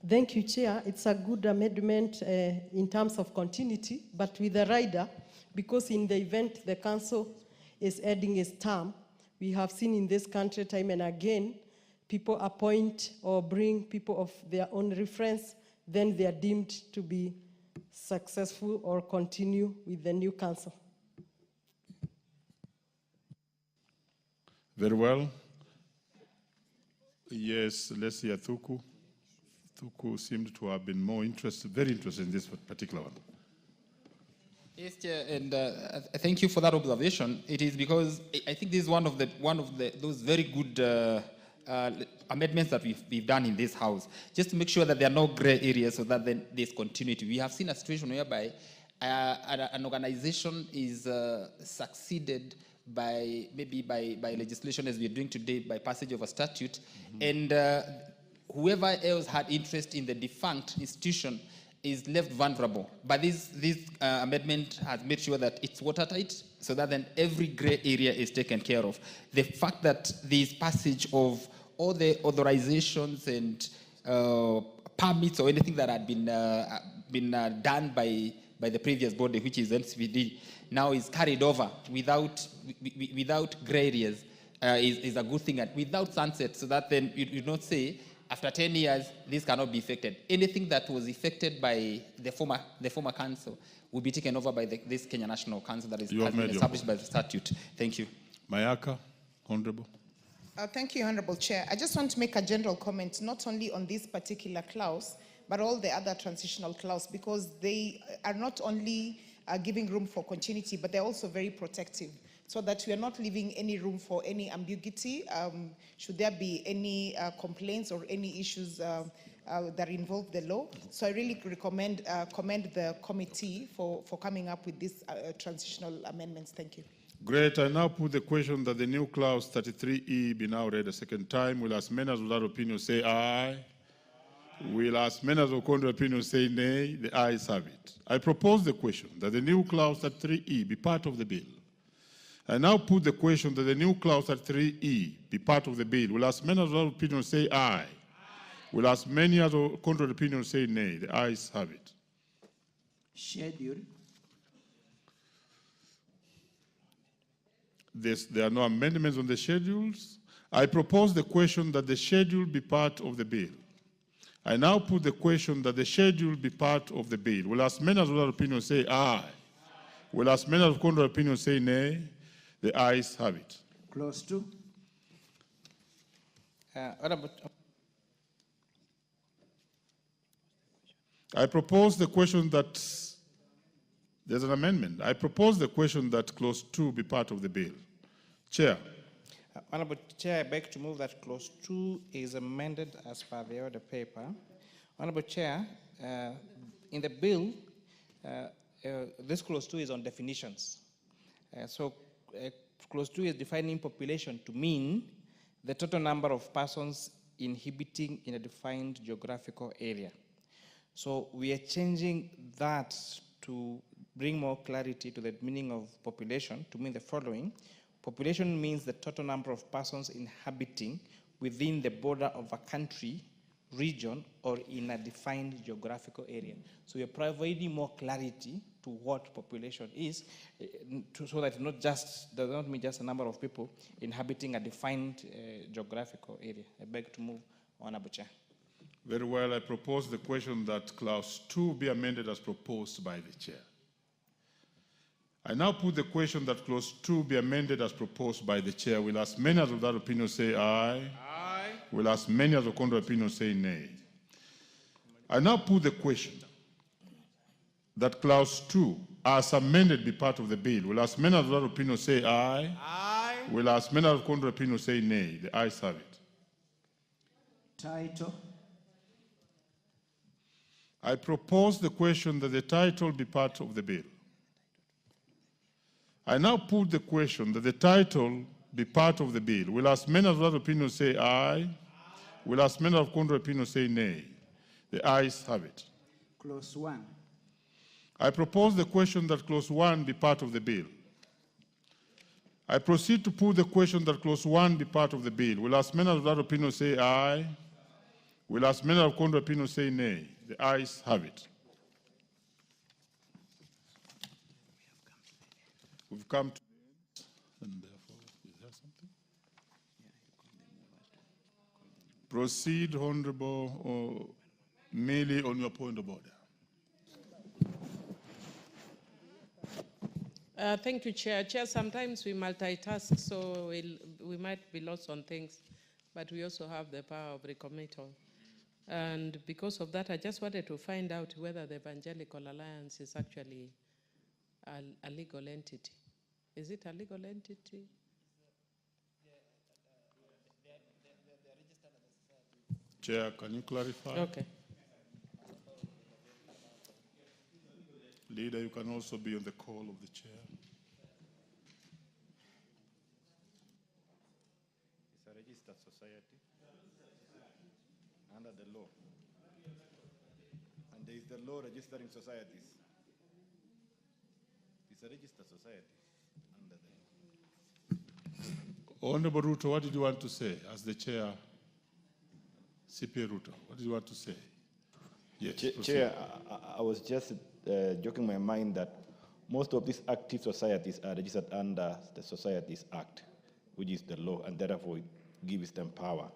Thank you, Chair. It's a good amendment in terms of continuity, but with a rider, because in the event the council is ending its term, we have seen in this country time and again, people appoint or bring people of their own reference, then they are deemed to be successful or continue with the new council. Very well. Yes, let's hear Thuku. Thuku seemed to have been more interested, very interested in this particular one. Yes, Chair, and thank you for that observation. It is because I think this is one of those very good amendments that we've done in this House, just to make sure that there are no gray areas so that then there's continuity. We have seen a situation whereby an organization is succeeded by legislation, as we're doing today, by passage of a statute, and whoever else had interest in the defunct institution is left vulnerable. But this amendment has made sure that it's watertight, so that then every gray area is taken care of. The fact that this passage of all the authorizations and permits or anything that had been done by the previous body, which is NCPD, now is carried over without gray areas is a good thing, and without sunset, so that then you don't say, after 10 years, this cannot be affected. Anything that was affected by the former council will be taken over by this Kenya National Council that has been established by the statute. Thank you. Mayaka, Honorable. Thank you, Honorable Chair. I just want to make a general comment, not only on this particular clause, but all the other transitional clause, because they are not only giving room for continuity, but they're also very protective, so that we are not leaving any room for any ambiguity. Should there be any complaints or any issues that involve the law. So I really commend the committee for coming up with these transitional amendments. Thank you. Great. I now put the question that the new clause 33E be now read a second time. Will as many as without opinion say aye? Will as many as of contrary opinion say nay? The ayes have it. I propose the question that the new clause 33E be part of the bill. I now put the question that the new clause 33E be part of the bill. Will as many as without opinion say aye? Will as many as of contrary opinion say nay? The ayes have it. Schedule. There are no amendments on the schedules. I propose the question that the schedule be part of the bill. I now put the question that the schedule be part of the bill. Will as many as without opinion say aye? Will as many as of contrary opinion say nay? The ayes have it. Clause 2. I propose the question that there's an amendment. I propose the question that clause 2 be part of the bill. Chair. Honorable Chair, I beg to move that clause 2 is amended as per the order paper. Honorable Chair, in the bill, this clause 2 is on definitions. Clause 2 is defining population to mean the total number of persons inhabiting in a defined geographical area. So we are changing that to bring more clarity to the meaning of population to mean the following. Population means the total number of persons inhabiting within the border of a country, region, or in a defined geographical area. So we are providing more clarity to what population is, so that it does not mean just a number of people inhabiting a defined geographical area. I beg to move, Honorable Chair. Very well. I propose the question that clause 2 be amended as proposed by the chair. I now put the question that clause 2 be amended as proposed by the chair. Will as many as of that opinion say aye? Aye. Will as many as of contrary opinion say nay? I now put the question that clause 2 as amended be part of the bill. Will as many as of that opinion say aye? Aye. Will as many as of contrary opinion say nay? The ayes have it. Title. I propose the question that the title be part of the bill. I now put the question that the title be part of the bill. Will as many as of that opinion say aye? Aye. Will as many of contrary opinion say nay? The ayes have it. Clause 1. I propose the question that clause 1 be part of the bill. I proceed to put the question that clause 1 be part of the bill. Will as many as of that opinion say aye? Will as many of contrary opinion say nay? The ayes have it. We've come to the end, and therefore, is there something? Proceed, Honorable Millie, on your point of order. Thank you, Chair. Chair, sometimes we multitask, so we might be lost on things, but we also have the power of recommittal. And because of that, I just wanted to find out whether the Evangelical Alliance is actually a legal entity. Is it a legal entity? Chair, can you clarify? Okay. Leader, you can also be on the call of the chair. It's a registered society under the law. And there is the law registering societies. It's a registered society under the law. Honorable Ruto, what did you want to say as the chair? CP Ruto, what did you want to say? Yes, Chair, I was just joking my mind that most of these active societies are registered under the Societies Act, which is the law, and therefore it gives them power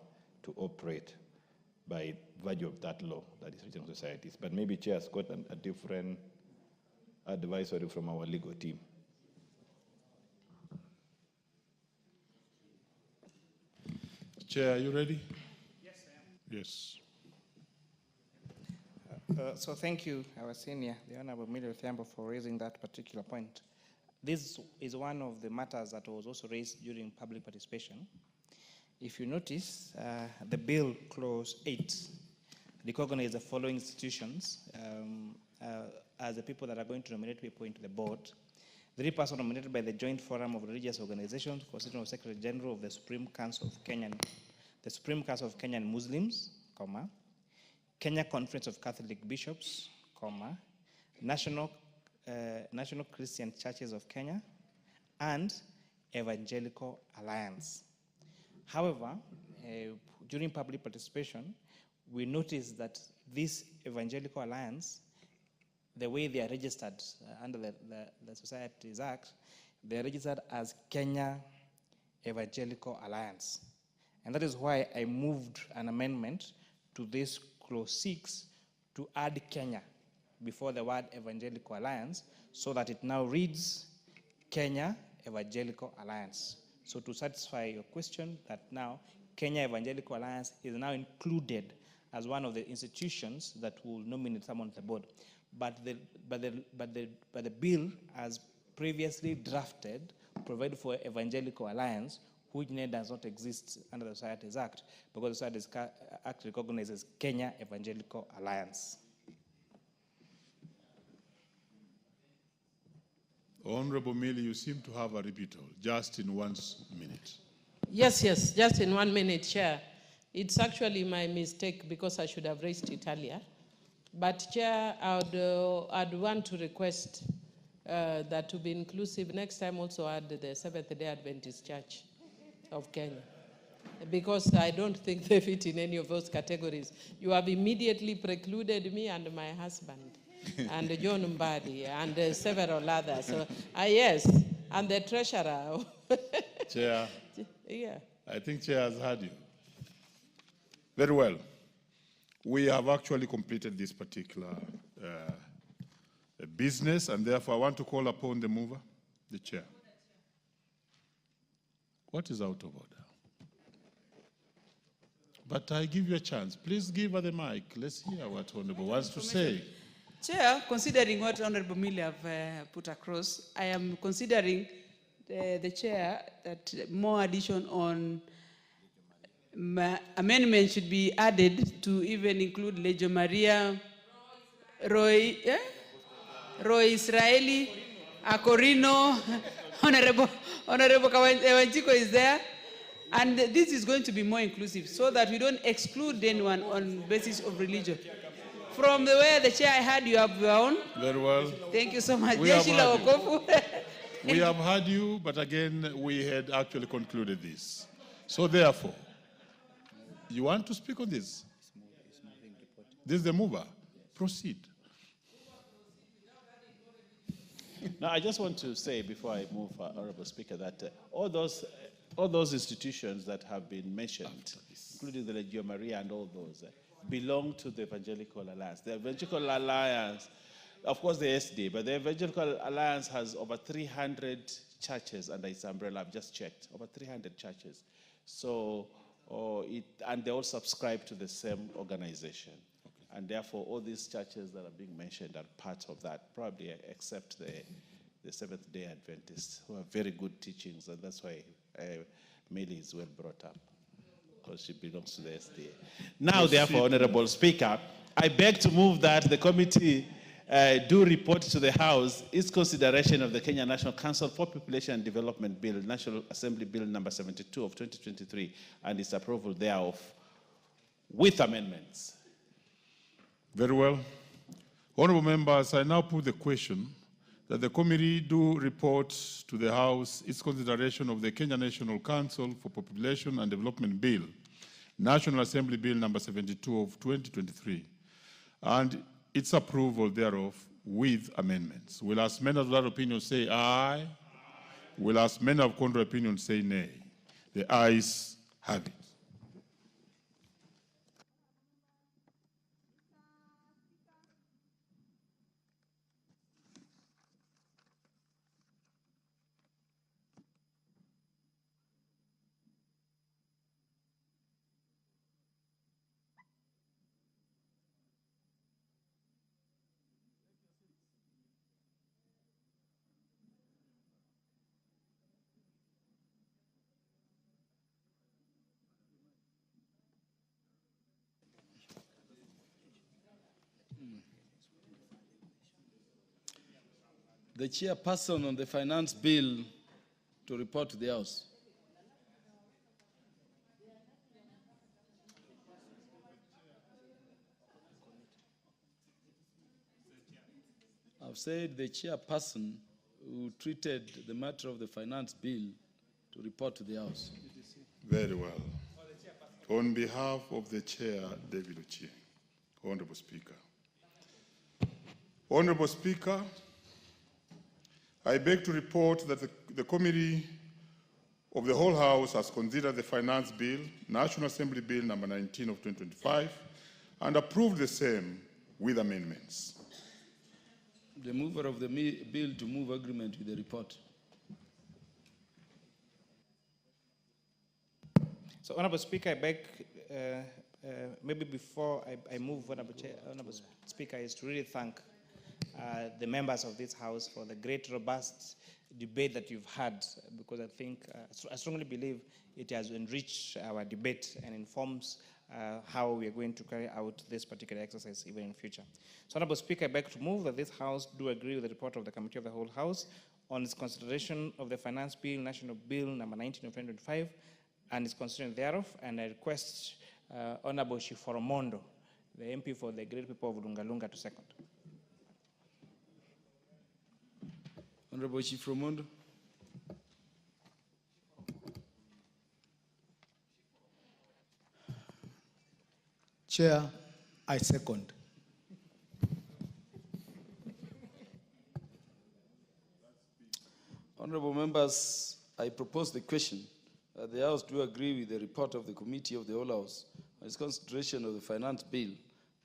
to operate by virtue of that law, that is registering societies. But maybe Chair has got a different advisory from our legal team. Chair, are you ready? Yes, I am. Yes. So thank you, our senior, the Honorable Millie Thiambo, for raising that particular point. This is one of the matters that was also raised during public participation. If you notice, the bill, clause 8, recognizes the following institutions as the people that are going to nominate people into the board. 3 persons nominated by the Joint Forum of Religious Organizations, consisting of Secretary General of the Supreme Council of Kenyan, the Supreme Council of Kenyan Muslims, comma, Kenya Conference of Catholic Bishops, comma, National Christian Churches of Kenya, and Evangelical Alliance. However, during public participation, we noticed that this Evangelical Alliance, the way they are registered under the Societies Act, they are registered as Kenya Evangelical Alliance. And that is why I moved an amendment to this clause 6 to add Kenya before the word Evangelical Alliance, so that it now reads Kenya Evangelical Alliance. So to satisfy your question, that now Kenya Evangelical Alliance is now included as one of the institutions that will nominate someone to the board. But the bill, as previously drafted, provided for Evangelical Alliance, which name does not exist under the Societies Act, because the Societies Act recognizes Kenya Evangelical Alliance. Honorable Millie, you seem to have a rebuttal, just in 1 minute. Yes, just in 1 minute, Chair. It's actually my mistake because I should have raised it earlier. But Chair, I'd want to request that to be inclusive, next time also add the Seventh-day Adventist Church of Kenya, because I don't think they fit in any of those categories. You have immediately precluded me and my husband, and John Mbadi, and several others. So, yes, and the treasurer. Chair, Yeah. I think Chair has heard you. Very well. We have actually completed this particular business, and therefore I want to call upon the mover, the Chair. What is out of order? But I give you a chance. Please give her the mic. Let's hear what Honorable wants to say. Chair, considering what Honorable Millie have put across, I am considering the Chair that more addition on amendment should be added to even include Legio Maria, Roy Israeli, Acorino, Honorable Kawanjiko is there. And this is going to be more inclusive so that we don't exclude anyone on basis of religion. From the way the Chair I had, you have your own. Very well. Thank you so much. We have heard you, but again, we had actually concluded this. So therefore, you want to speak on this? This is the mover. Proceed. Now, I just want to say before I move, Honorable Speaker, that all those institutions that have been mentioned, including the Legio Maria and all those, belong to the Evangelical Alliance. The Evangelical Alliance, of course, the SD, but the Evangelical Alliance has over 300 churches under its umbrella. I've just checked, over 300 churches. So, and they all subscribe to the same organization. Okay. And therefore, all these churches that are being mentioned are part of that, probably except the Seventh-day Adventists, who have very good teachings, and that's why Millie is well brought up, because she belongs to the SDA. Now, therefore, Honorable Speaker, I beg to move that the committee do report to the House its consideration of the Kenya National Council for Population and Development Bill, National Assembly Bill number 72 of 2023, and its approval thereof with amendments. Very well. Honorable members, I now put the question that the committee do report to the House its consideration of the Kenya National Council for Population and Development Bill, National Assembly Bill number 72 of 2023, and its approval thereof with amendments. Will as many of that opinion say aye? Will as many of contrary opinion say nay? The ayes have it. The chairperson on the finance bill to report to the House. I've said the chairperson who treated the matter of the finance bill to report to the House. Very well. On behalf of the chair, David Ochieng, Honorable Speaker. Honorable Speaker, I beg to report that the committee of the whole House has considered the Finance Bill, National Assembly Bill number 19 of 2025, and approved the same with amendments. The mover of the bill to move agreement with the report. So, Honorable Speaker, I beg, maybe before I move, Honorable Speaker, is to really thank the members of this House for the great, robust debate that you've had, because I think, I strongly believe it has enriched our debate and informs how we are going to carry out this particular exercise even in future. So, Honorable Speaker, I beg to move that this House do agree with the report of the Committee of the Whole House on its consideration of the Finance Bill, National Bill number 19 of 2025, and its consideration thereof, and I request Honorable Shiforomondo, the MP for the great people of Lungalunga, to second. Honorable Shiforomondo. Chair, I second. Honorable members, I propose the question that the House do agree with the report of the Committee of the Whole House on its consideration of the Finance Bill,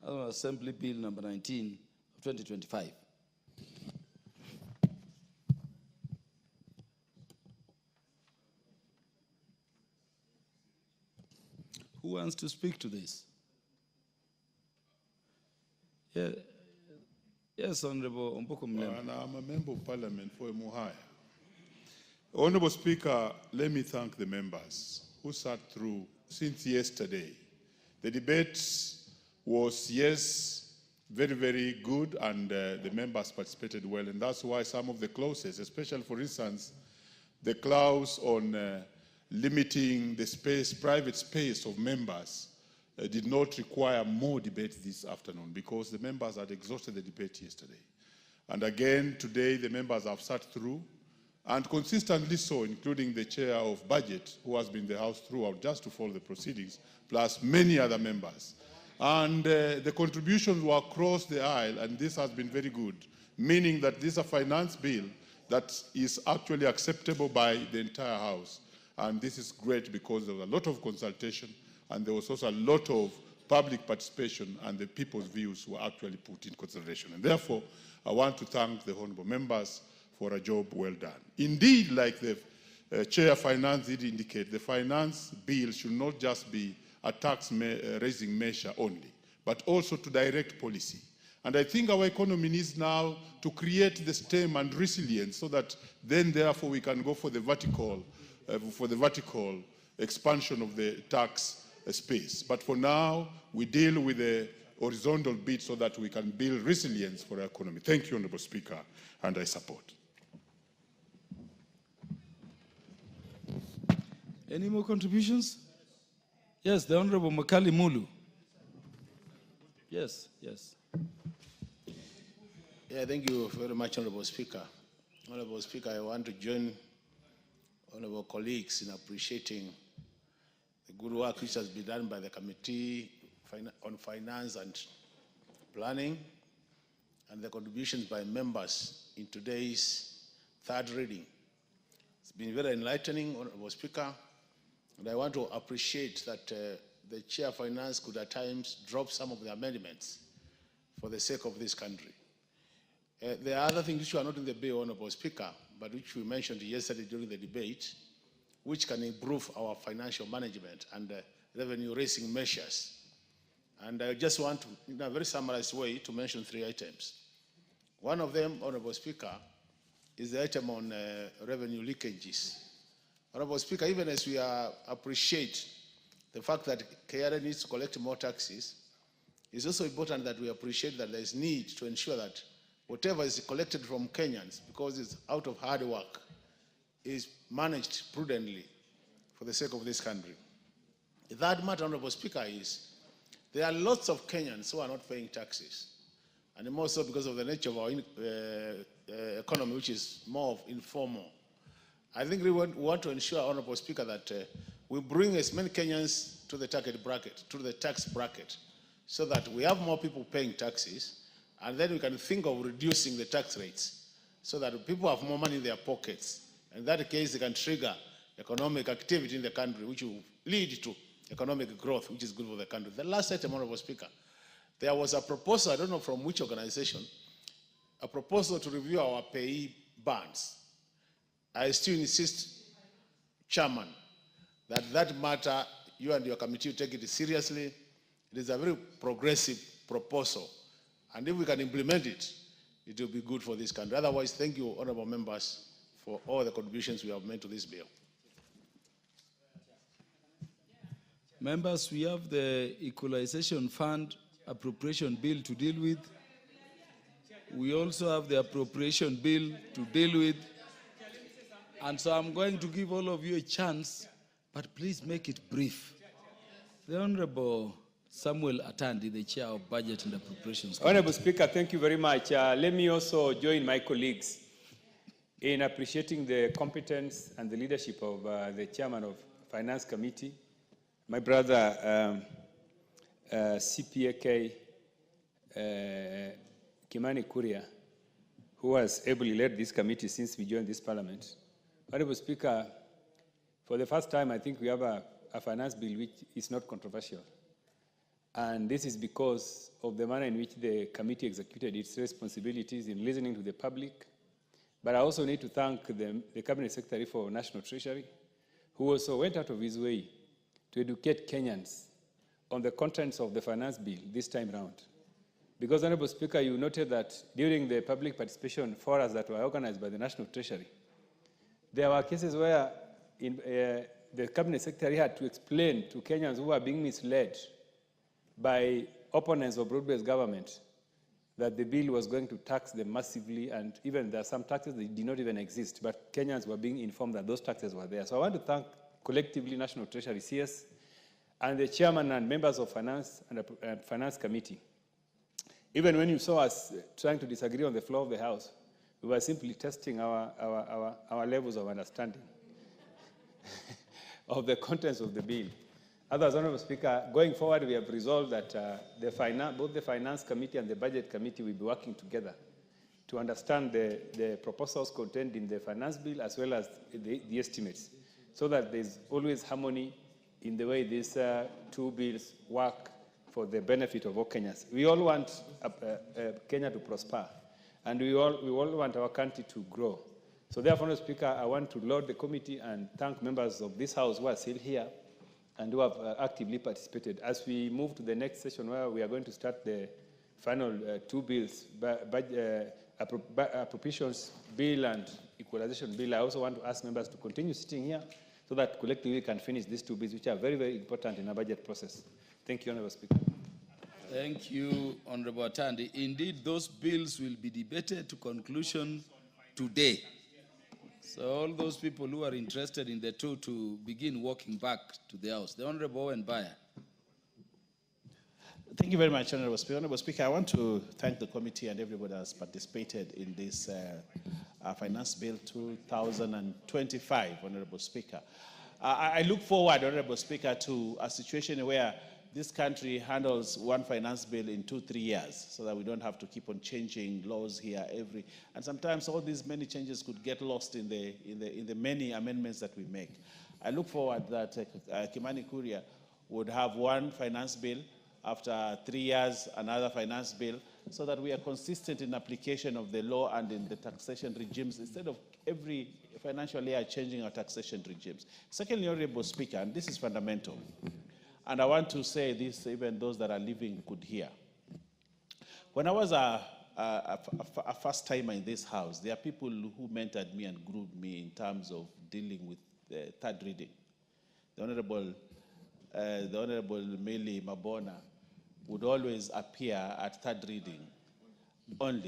National Assembly Bill number 19 of 2025. Who wants to speak to this? Yeah. Yes, Honorable Omboko Mlembe. And I'm a member of Parliament for Muhaya. Honorable Speaker, let me thank the members who sat through since yesterday. The debate was, yes, very, very good, and the members participated well, and that's why some of the clauses, especially, for instance, the clause on limiting the space, private space of members, did not require more debate this afternoon because the members had exhausted the debate yesterday. And again, today, the members have sat through, and consistently so, including the chair of budget, who has been in the House throughout just to follow the proceedings, plus many other members. And the contributions were across the aisle, and this has been very good, meaning that this is a finance bill that is actually acceptable by the entire House. And this is great because there was a lot of consultation, and there was also a lot of public participation, and the people's views were actually put in consideration. And therefore, I want to thank the honorable members for a job well done. Indeed, like the Chair of Finance did indicate, the finance bill should not just be a tax-raising measure only, but also to direct policy. And I think our economy needs now to create the stem and resilience so that then, therefore, we can go for the vertical expansion of the tax space. But for now, we deal with the horizontal bit so that we can build resilience for our economy. Thank you, Honorable Speaker, and I support. Any more contributions? Yes, the Honorable Makali Mulu. Yes, yes. Yeah, thank you very much, Honorable Speaker. Honorable Speaker, I want to join honorable colleagues in appreciating the good work which has been done by the Committee on Finance and Planning and the contributions by members in today's third reading. It's been very enlightening, Honorable Speaker, and I want to appreciate that the Chair of Finance could at times drop some of the amendments for the sake of this country. There are other things which are not in the bill, Honorable Speaker, but which we mentioned yesterday during the debate, which can improve our financial management and revenue-raising measures. And I just want to, in a very summarized way, to mention 3 items. One of them, Honorable Speaker, is the item on revenue leakages. Honorable Speaker, even as we appreciate the fact that KRA needs to collect more taxes, it's also important that we appreciate that there is need to ensure that whatever is collected from Kenyans, because it's out of hard work, is managed prudently for the sake of this country. The third matter, Honorable Speaker, is there are lots of Kenyans who are not paying taxes, and more so because of the nature of our economy, which is more of informal. I think we want to ensure, Honorable Speaker, that we bring as many Kenyans to the tax bracket, so that we have more people paying taxes, and then we can think of reducing the tax rates so that people have more money in their pockets. In that case, they can trigger economic activity in the country, which will lead to economic growth, which is good for the country. The last item, Honorable Speaker, there was a proposal, I don't know from which organization, a proposal to review our payee bans. I still insist, Chairman, that matter, you and your committee take it seriously. It is a very progressive proposal. And if we can implement it, it will be good for this country. Otherwise, thank you, honorable members, for all the contributions we have made to this bill. Members, we have the Equalization Fund appropriation bill to deal with. We also have the appropriation bill to deal with. And so I'm going to give all of you a chance, but please make it brief. The Honorable Samuel Atandi, the Chair of Budget and Appropriations Committee. Honorable Speaker, thank you very much. Let me also join my colleagues in appreciating the competence and the leadership of the Chairman of Finance Committee, my brother CPAK Kimani Kuria, who has ably led this committee since we joined this Parliament. Honorable Speaker, for the first time, I think we have a finance bill which is not controversial. And this is because of the manner in which the committee executed its responsibilities in listening to the public. But I also need to thank the Cabinet Secretary for National Treasury, who also went out of his way to educate Kenyans on the contents of the finance bill this time round. Because, Honorable Speaker, you noted that during the public participation forums that were organized by the National Treasury, there were cases where the Cabinet Secretary had to explain to Kenyans who were being misled by opponents of broad-based government that the bill was going to tax them massively, and even there are some taxes that did not even exist, but Kenyans were being informed that those taxes were there. So I want to thank collectively National Treasury, CS, and the Chairman and members of Finance and Finance Committee. Even when you saw us trying to disagree on the floor of the House, we were simply testing our levels of understanding of the contents of the bill. Otherwise, Honorable Speaker, going forward, we have resolved that both the Finance Committee and the Budget Committee will be working together to understand the proposals contained in the finance bill as well as the estimates, so that there's always harmony in the way these two bills work for the benefit of all Kenyans. We all want Kenya to prosper, and we all want our country to grow. So therefore, Mr. Speaker, I want to laud the committee and thank members of this House who are still here and who have actively participated. As we move to the next session where we are going to start the final two bills, appropriations bill and equalization bill, I also want to ask members to continue sitting here so that collectively we can finish these two bills, which are very, very important in our budget process. Thank you, Honorable Speaker. Thank you, Honorable Atandi. Indeed, those bills will be debated to conclusion today. So all those people who are interested in the two to begin walking back to the House. The Honorable Owen Baya. Thank you very much, Honorable Speaker. Honorable Speaker, I want to thank the committee and everybody that has participated in this Finance Bill 2025, Honorable Speaker. I look forward, Honorable Speaker, to a situation where this country handles one finance bill in 2-3 years, so that we don't have to keep on changing laws here and sometimes all these many changes could get lost in the many amendments that we make. I look forward that Kimani Kuria would have one finance bill, after 3 years another finance bill, so that we are consistent in application of the law and in the taxation regimes, instead of every financial year changing our taxation regimes. Secondly, Honorable Speaker, and this is fundamental, and I want to say this, even those that are living could hear. When I was a first timer in this House, there are people who mentored me and groomed me in terms of dealing with the third reading. The Honorable Meli Mabona would always appear at third reading only.